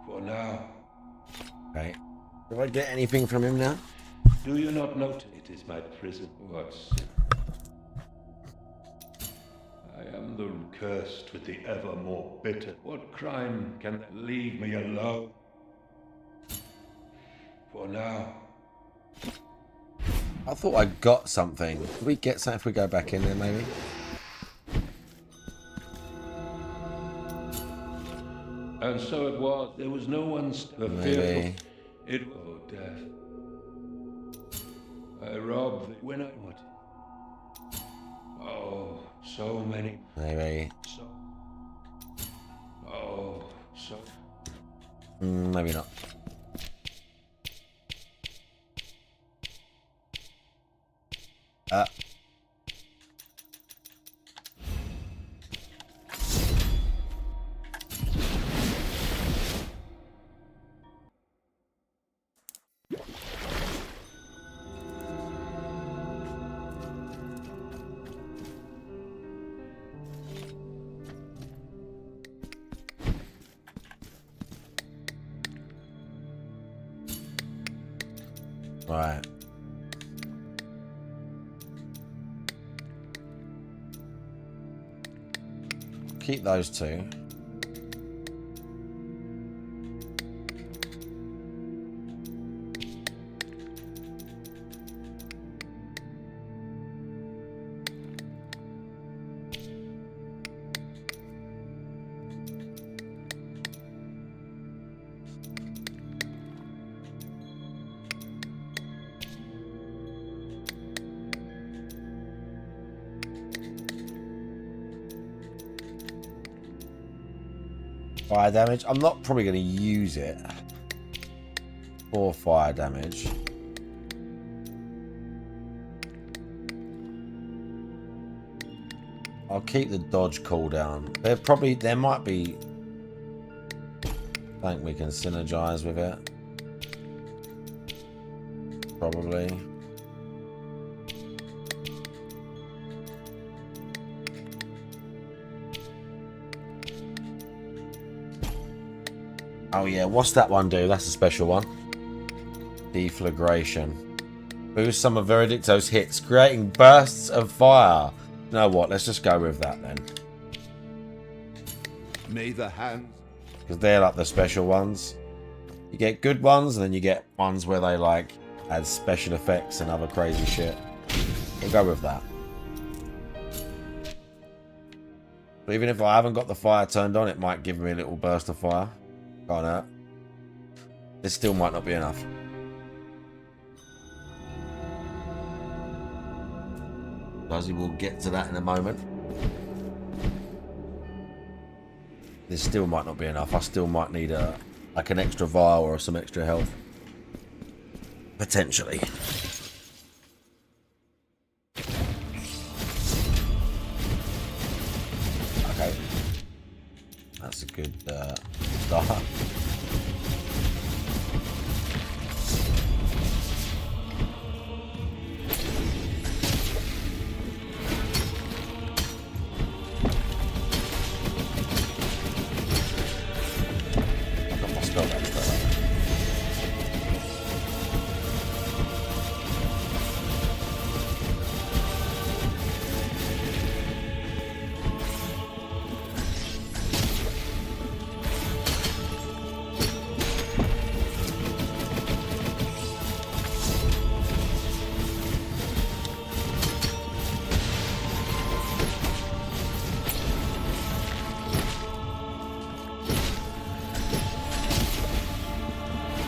For now. Okay. Do I get anything from him now? Do you not notice it is my prison? What's... I am the cursed with the ever more bitter. What crime can leave me alone? For now. I thought I got something. Can we get something if we go back in there, maybe? And so it was. There was no one fearful. It was death. I robbed the winner. What? Oh, so many. Maybe. So. Oh, so. Maybe not. Right. Keep those two. Fire damage. I'm not probably going to use it for fire damage. I'll keep the dodge cooldown. There might be something we can synergize with it. Probably. Oh yeah, what's that one do? That's a special one. Deflagration. Boost some of Veredicto's hits, creating bursts of fire. You know what? Let's just go with that then. May the hands. Because they're like the special ones. You get good ones, and then you get ones where they like add special effects and other crazy shit. We'll go with that. But even if I haven't got the fire turned on, it might give me a little burst of fire. Can't hurt. This still might not be enough. Buzzy will get to that in a moment. This still might not be enough. I still might need like an extra vial or some extra health. Potentially. Okay. That's a good start.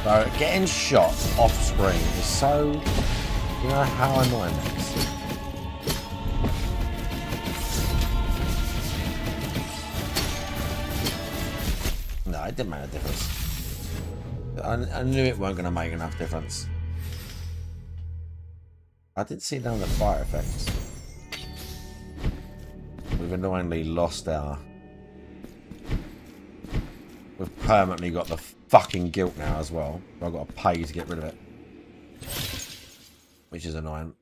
So getting shot off screen is so, you know how annoying that is. No, it didn't make a difference. I knew it weren't going to make enough difference. I didn't see none of the fire effects. We've annoyingly lost our... We've permanently got the fucking guilt now as well. I've got to pay to get rid of it. Which is annoying.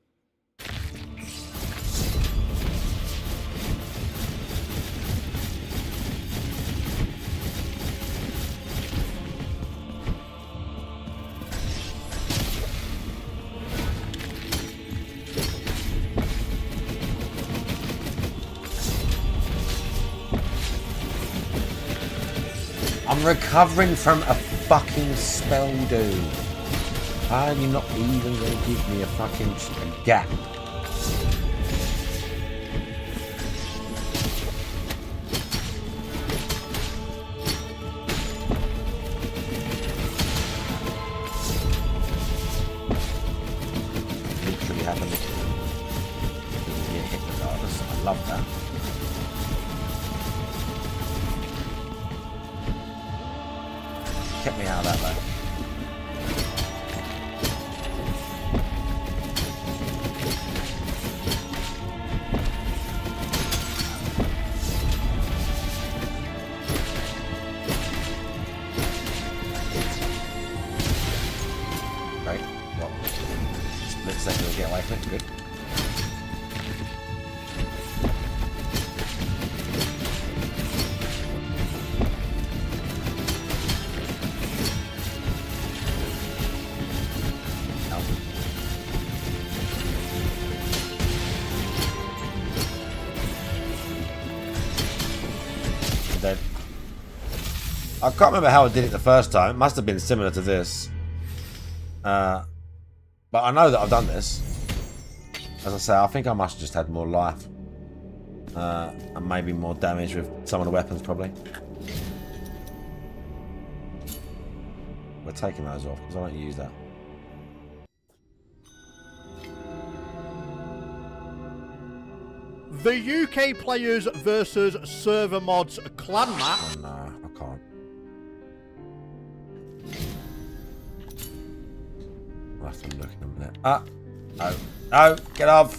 I'm recovering from a fucking spell, dude. Why are you not even going to give me a fucking gap? Literally happened. Didn't get hit regardless. I love that. Kept me out of that though. Right, well, split second to get away from it, good. Dead. I can't remember how I did it the first time. It must have been similar to this. But I know that I've done this. As I say, I think I must have just had more life. And maybe more damage with some of the weapons, probably. We're taking those off, because I don't use that. The UK players versus server mods clan map. Oh no, I can't. I'll have to look in a minute. Ah! No. No! Get off!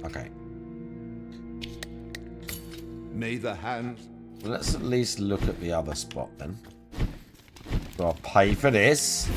Okay. May the hands. Well, let's at least look at the other spot then. So I'll pay for this.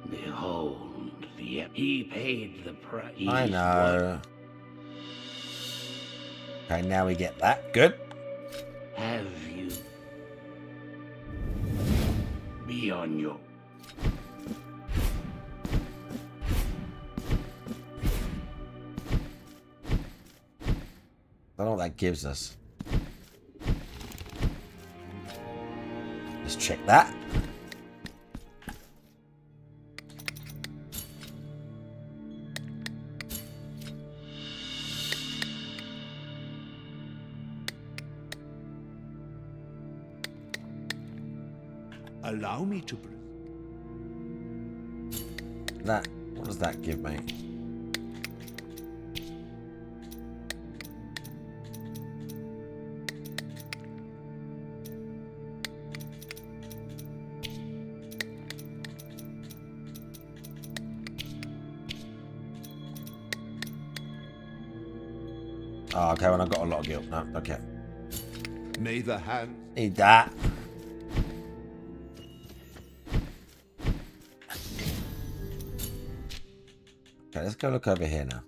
Behold, he paid the price. I know. Okay, now we get that. Good. Have you? Be on your. I don't know what that gives us. Let's check that. Allow me to. That. What does that give me? Oh, okay, when I got a lot of guilt. No, okay. May the hand. Need that. Okay, let's go look over here now.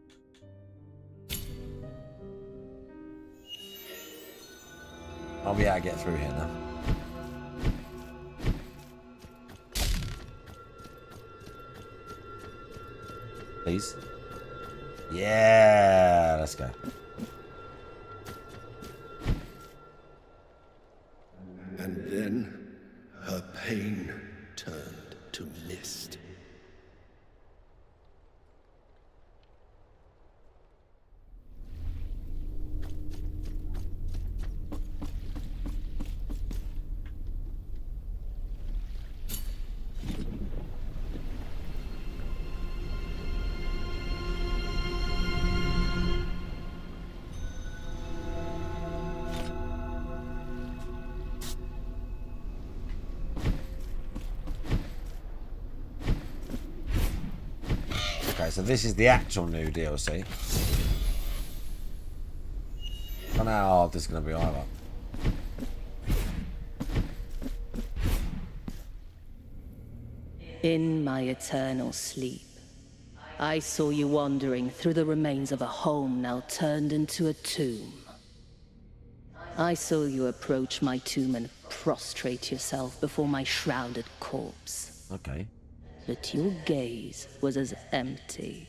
I'll be able to get through here now. Please. Yeah, let's go. And then her pain turned to mist. so this is the actual new DLC. I don't know how hard this is going to be either. In my eternal sleep, I saw you wandering through the remains of a home now turned into a tomb. I saw you approach my tomb and prostrate yourself before my shrouded corpse. Okay. But your gaze was as empty,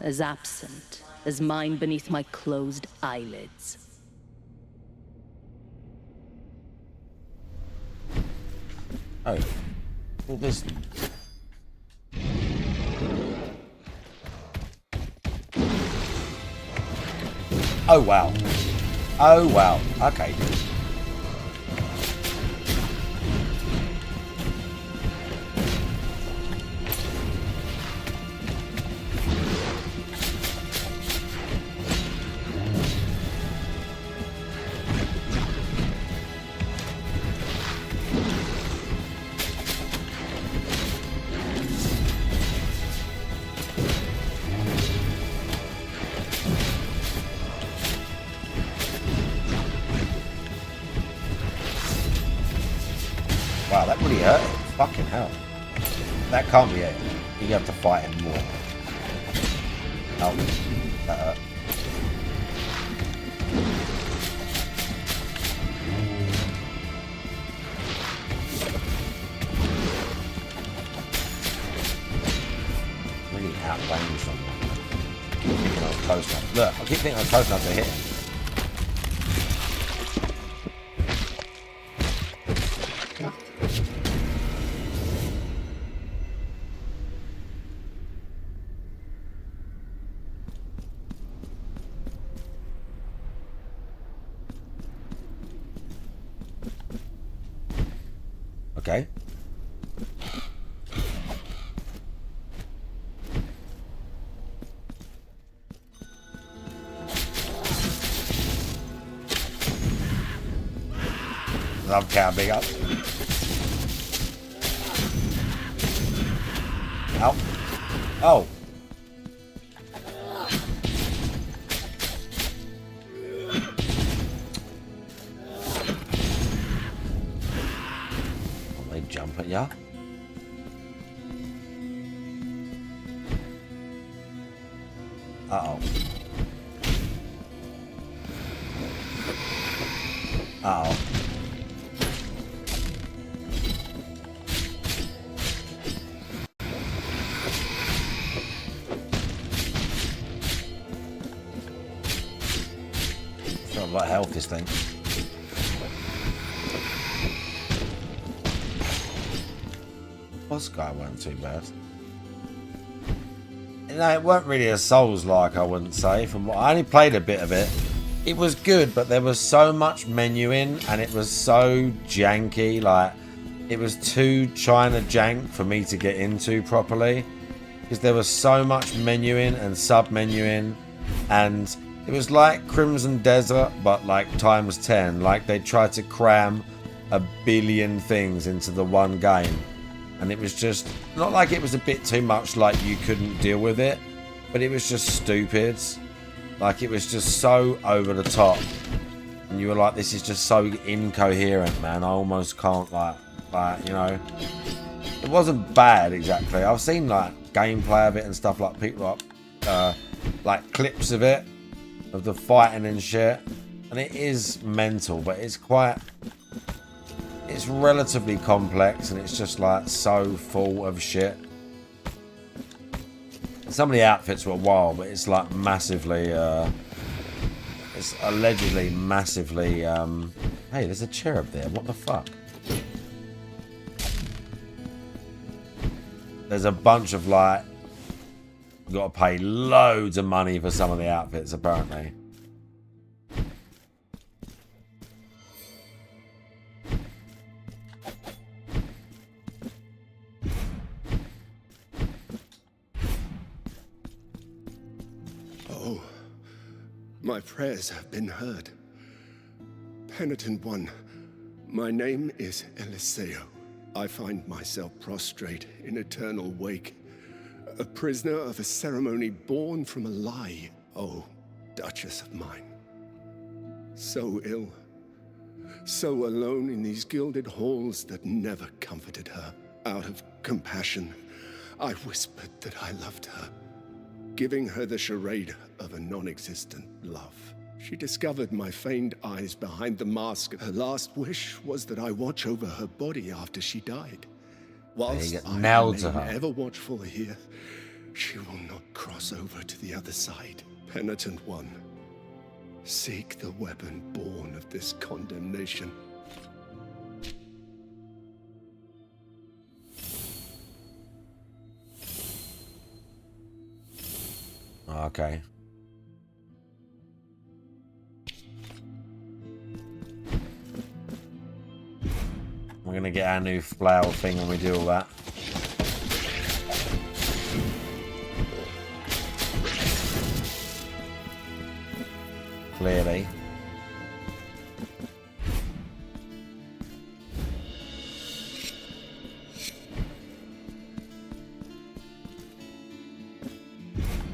as absent, as mine beneath my closed eyelids. Oh. Well, this... Oh, wow. Oh, wow. Okay. Wow, that really hurt. Fucking hell. That can't be it. You have to fight him more. Oh, that hurt. Really outranged on that. I keep thinking I was close enough. Look, I keep thinking I was close enough to hit him. Okay. Love cow big up. Ow. Oh. They jump at ya. Uh-oh. Uh-oh. Not a lot of health, this thing. Boss guy weren't too bad. You know, it weren't really a Souls-like, I wouldn't say. From what I only played a bit of it. It was good, but there was so much menuing and it was so janky. Like, it was too China jank for me to get into properly. Because there was so much menuing and sub-menuing. And it was like Crimson Desert, but like times 10. Like they tried to cram a billion things into the one game. And it was just, not like it was a bit too much, like you couldn't deal with it. But it was just stupid. Like it was just so over the top. And you were like, this is just so incoherent, man. I almost can't like, you know. It wasn't bad exactly. I've seen like gameplay of it and stuff, like people like clips of it. Of the fighting and shit, and it is mental, but it's relatively complex, and it's just like so full of shit. Some of the outfits were wild, but it's like massively it's allegedly massively hey, there's a cherub there, what the fuck? There's a bunch of like, you've got to pay loads of money for some of the outfits, apparently. Oh, my prayers have been heard. Penitent one, my name is Eliseo. I find myself prostrate in eternal wake A prisoner of a ceremony born from a lie. Oh, Duchess of mine. So ill. So alone in these gilded halls that never comforted her. Out of compassion, I whispered that I loved her, giving her the charade of a non-existent love. She discovered my feigned eyes behind the mask. Her last wish was that I watch over her body after she died. Whilst I nailed to remain her. ever watchful here, she will not cross over to the other side. Penitent one, seek the weapon born of this condemnation. Okay. We're gonna get our new flower thing when we do all that. Clearly.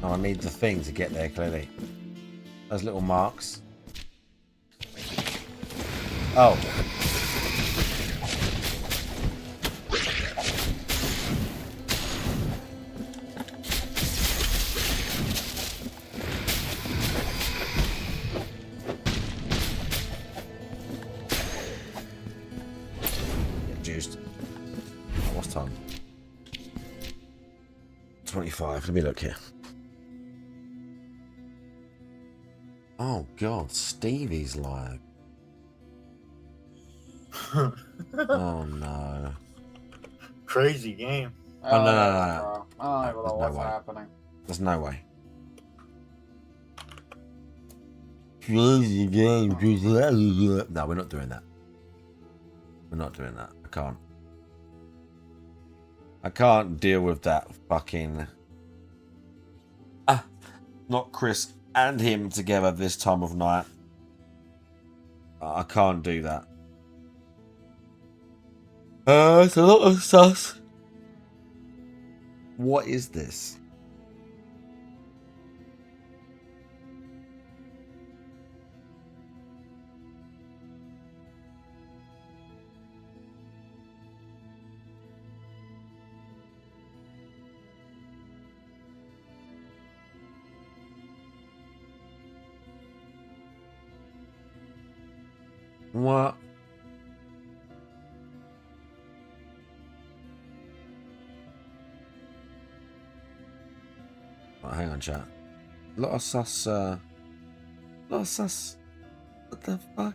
Oh, I need the thing to get there, clearly. Those little marks. Oh. Juiced. What's time? 25. Let me look here. Oh god, Stevie's live. Oh no. Crazy game. Oh no, no, no, no. I don't even know what's happening. There's no way. Crazy game. No, we're not doing that. We're not doing that. I can't. I can't deal with that fucking... not Chris and him together this time of night. I can't do that. It's a lot of sus. What is this? What? Oh, hang on, chat. Lot of sus, lot of sus. What the fuck?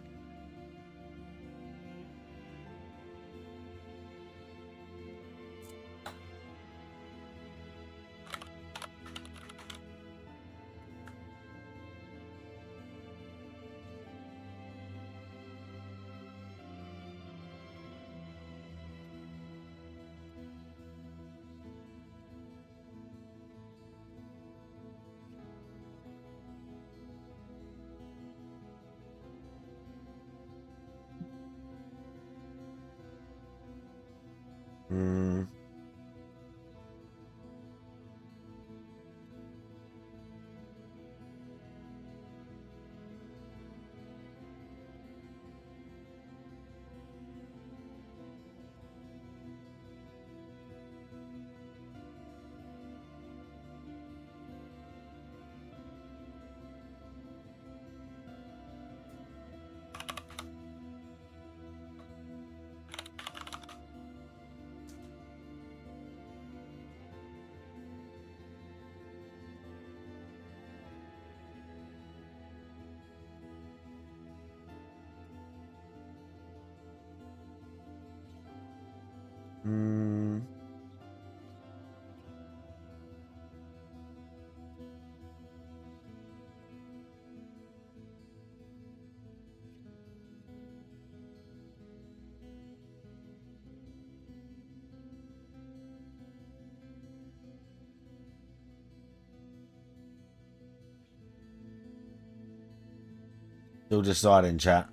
Still deciding, chat.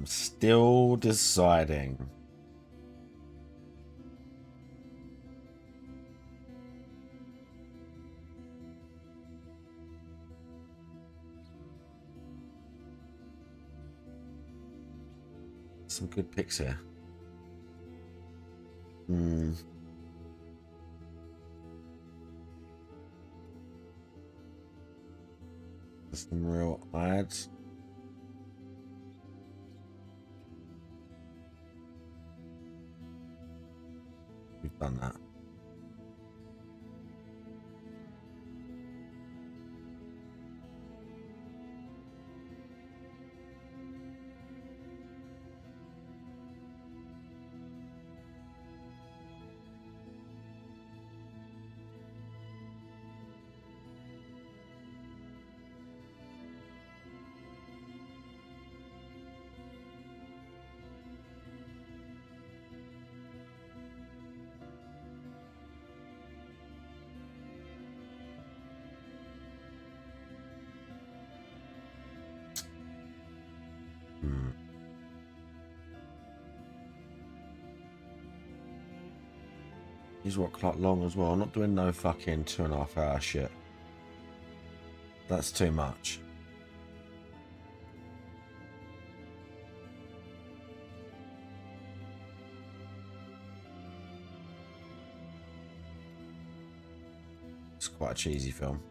I'm still deciding. Some good picks here. Some real ads. We've done that. These were quite long as well. I'm not doing no fucking 2.5 hour shit. That's too much. It's quite a cheesy film.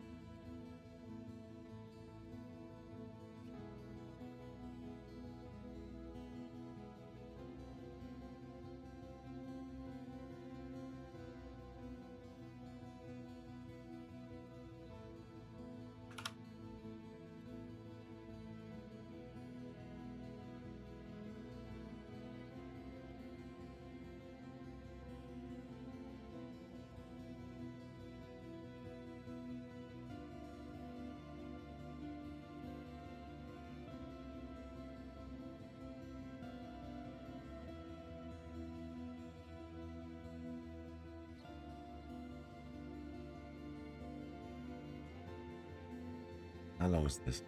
How long is this?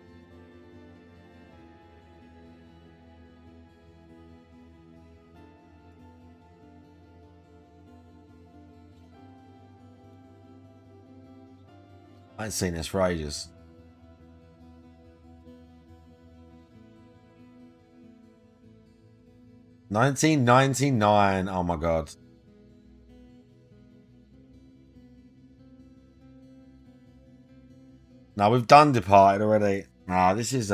I ain't seen this for ages. $19.99. Oh my god. No, we've done Departed already. Nah, this is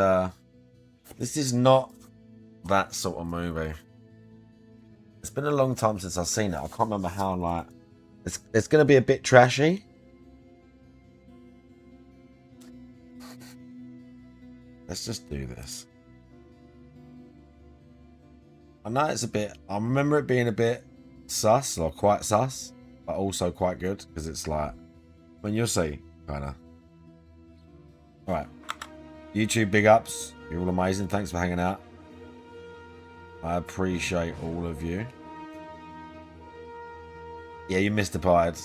not that sort of movie. It's been a long time since I've seen it. I can't remember how, like, it's gonna be a bit trashy. Let's just do this. I know it's a bit, I remember it being a bit sus, or quite sus, but also quite good, because it's like, when you'll see, kinda. Alright. YouTube, big ups. You're all amazing. Thanks for hanging out. I appreciate all of you. Yeah, you missed the Departed.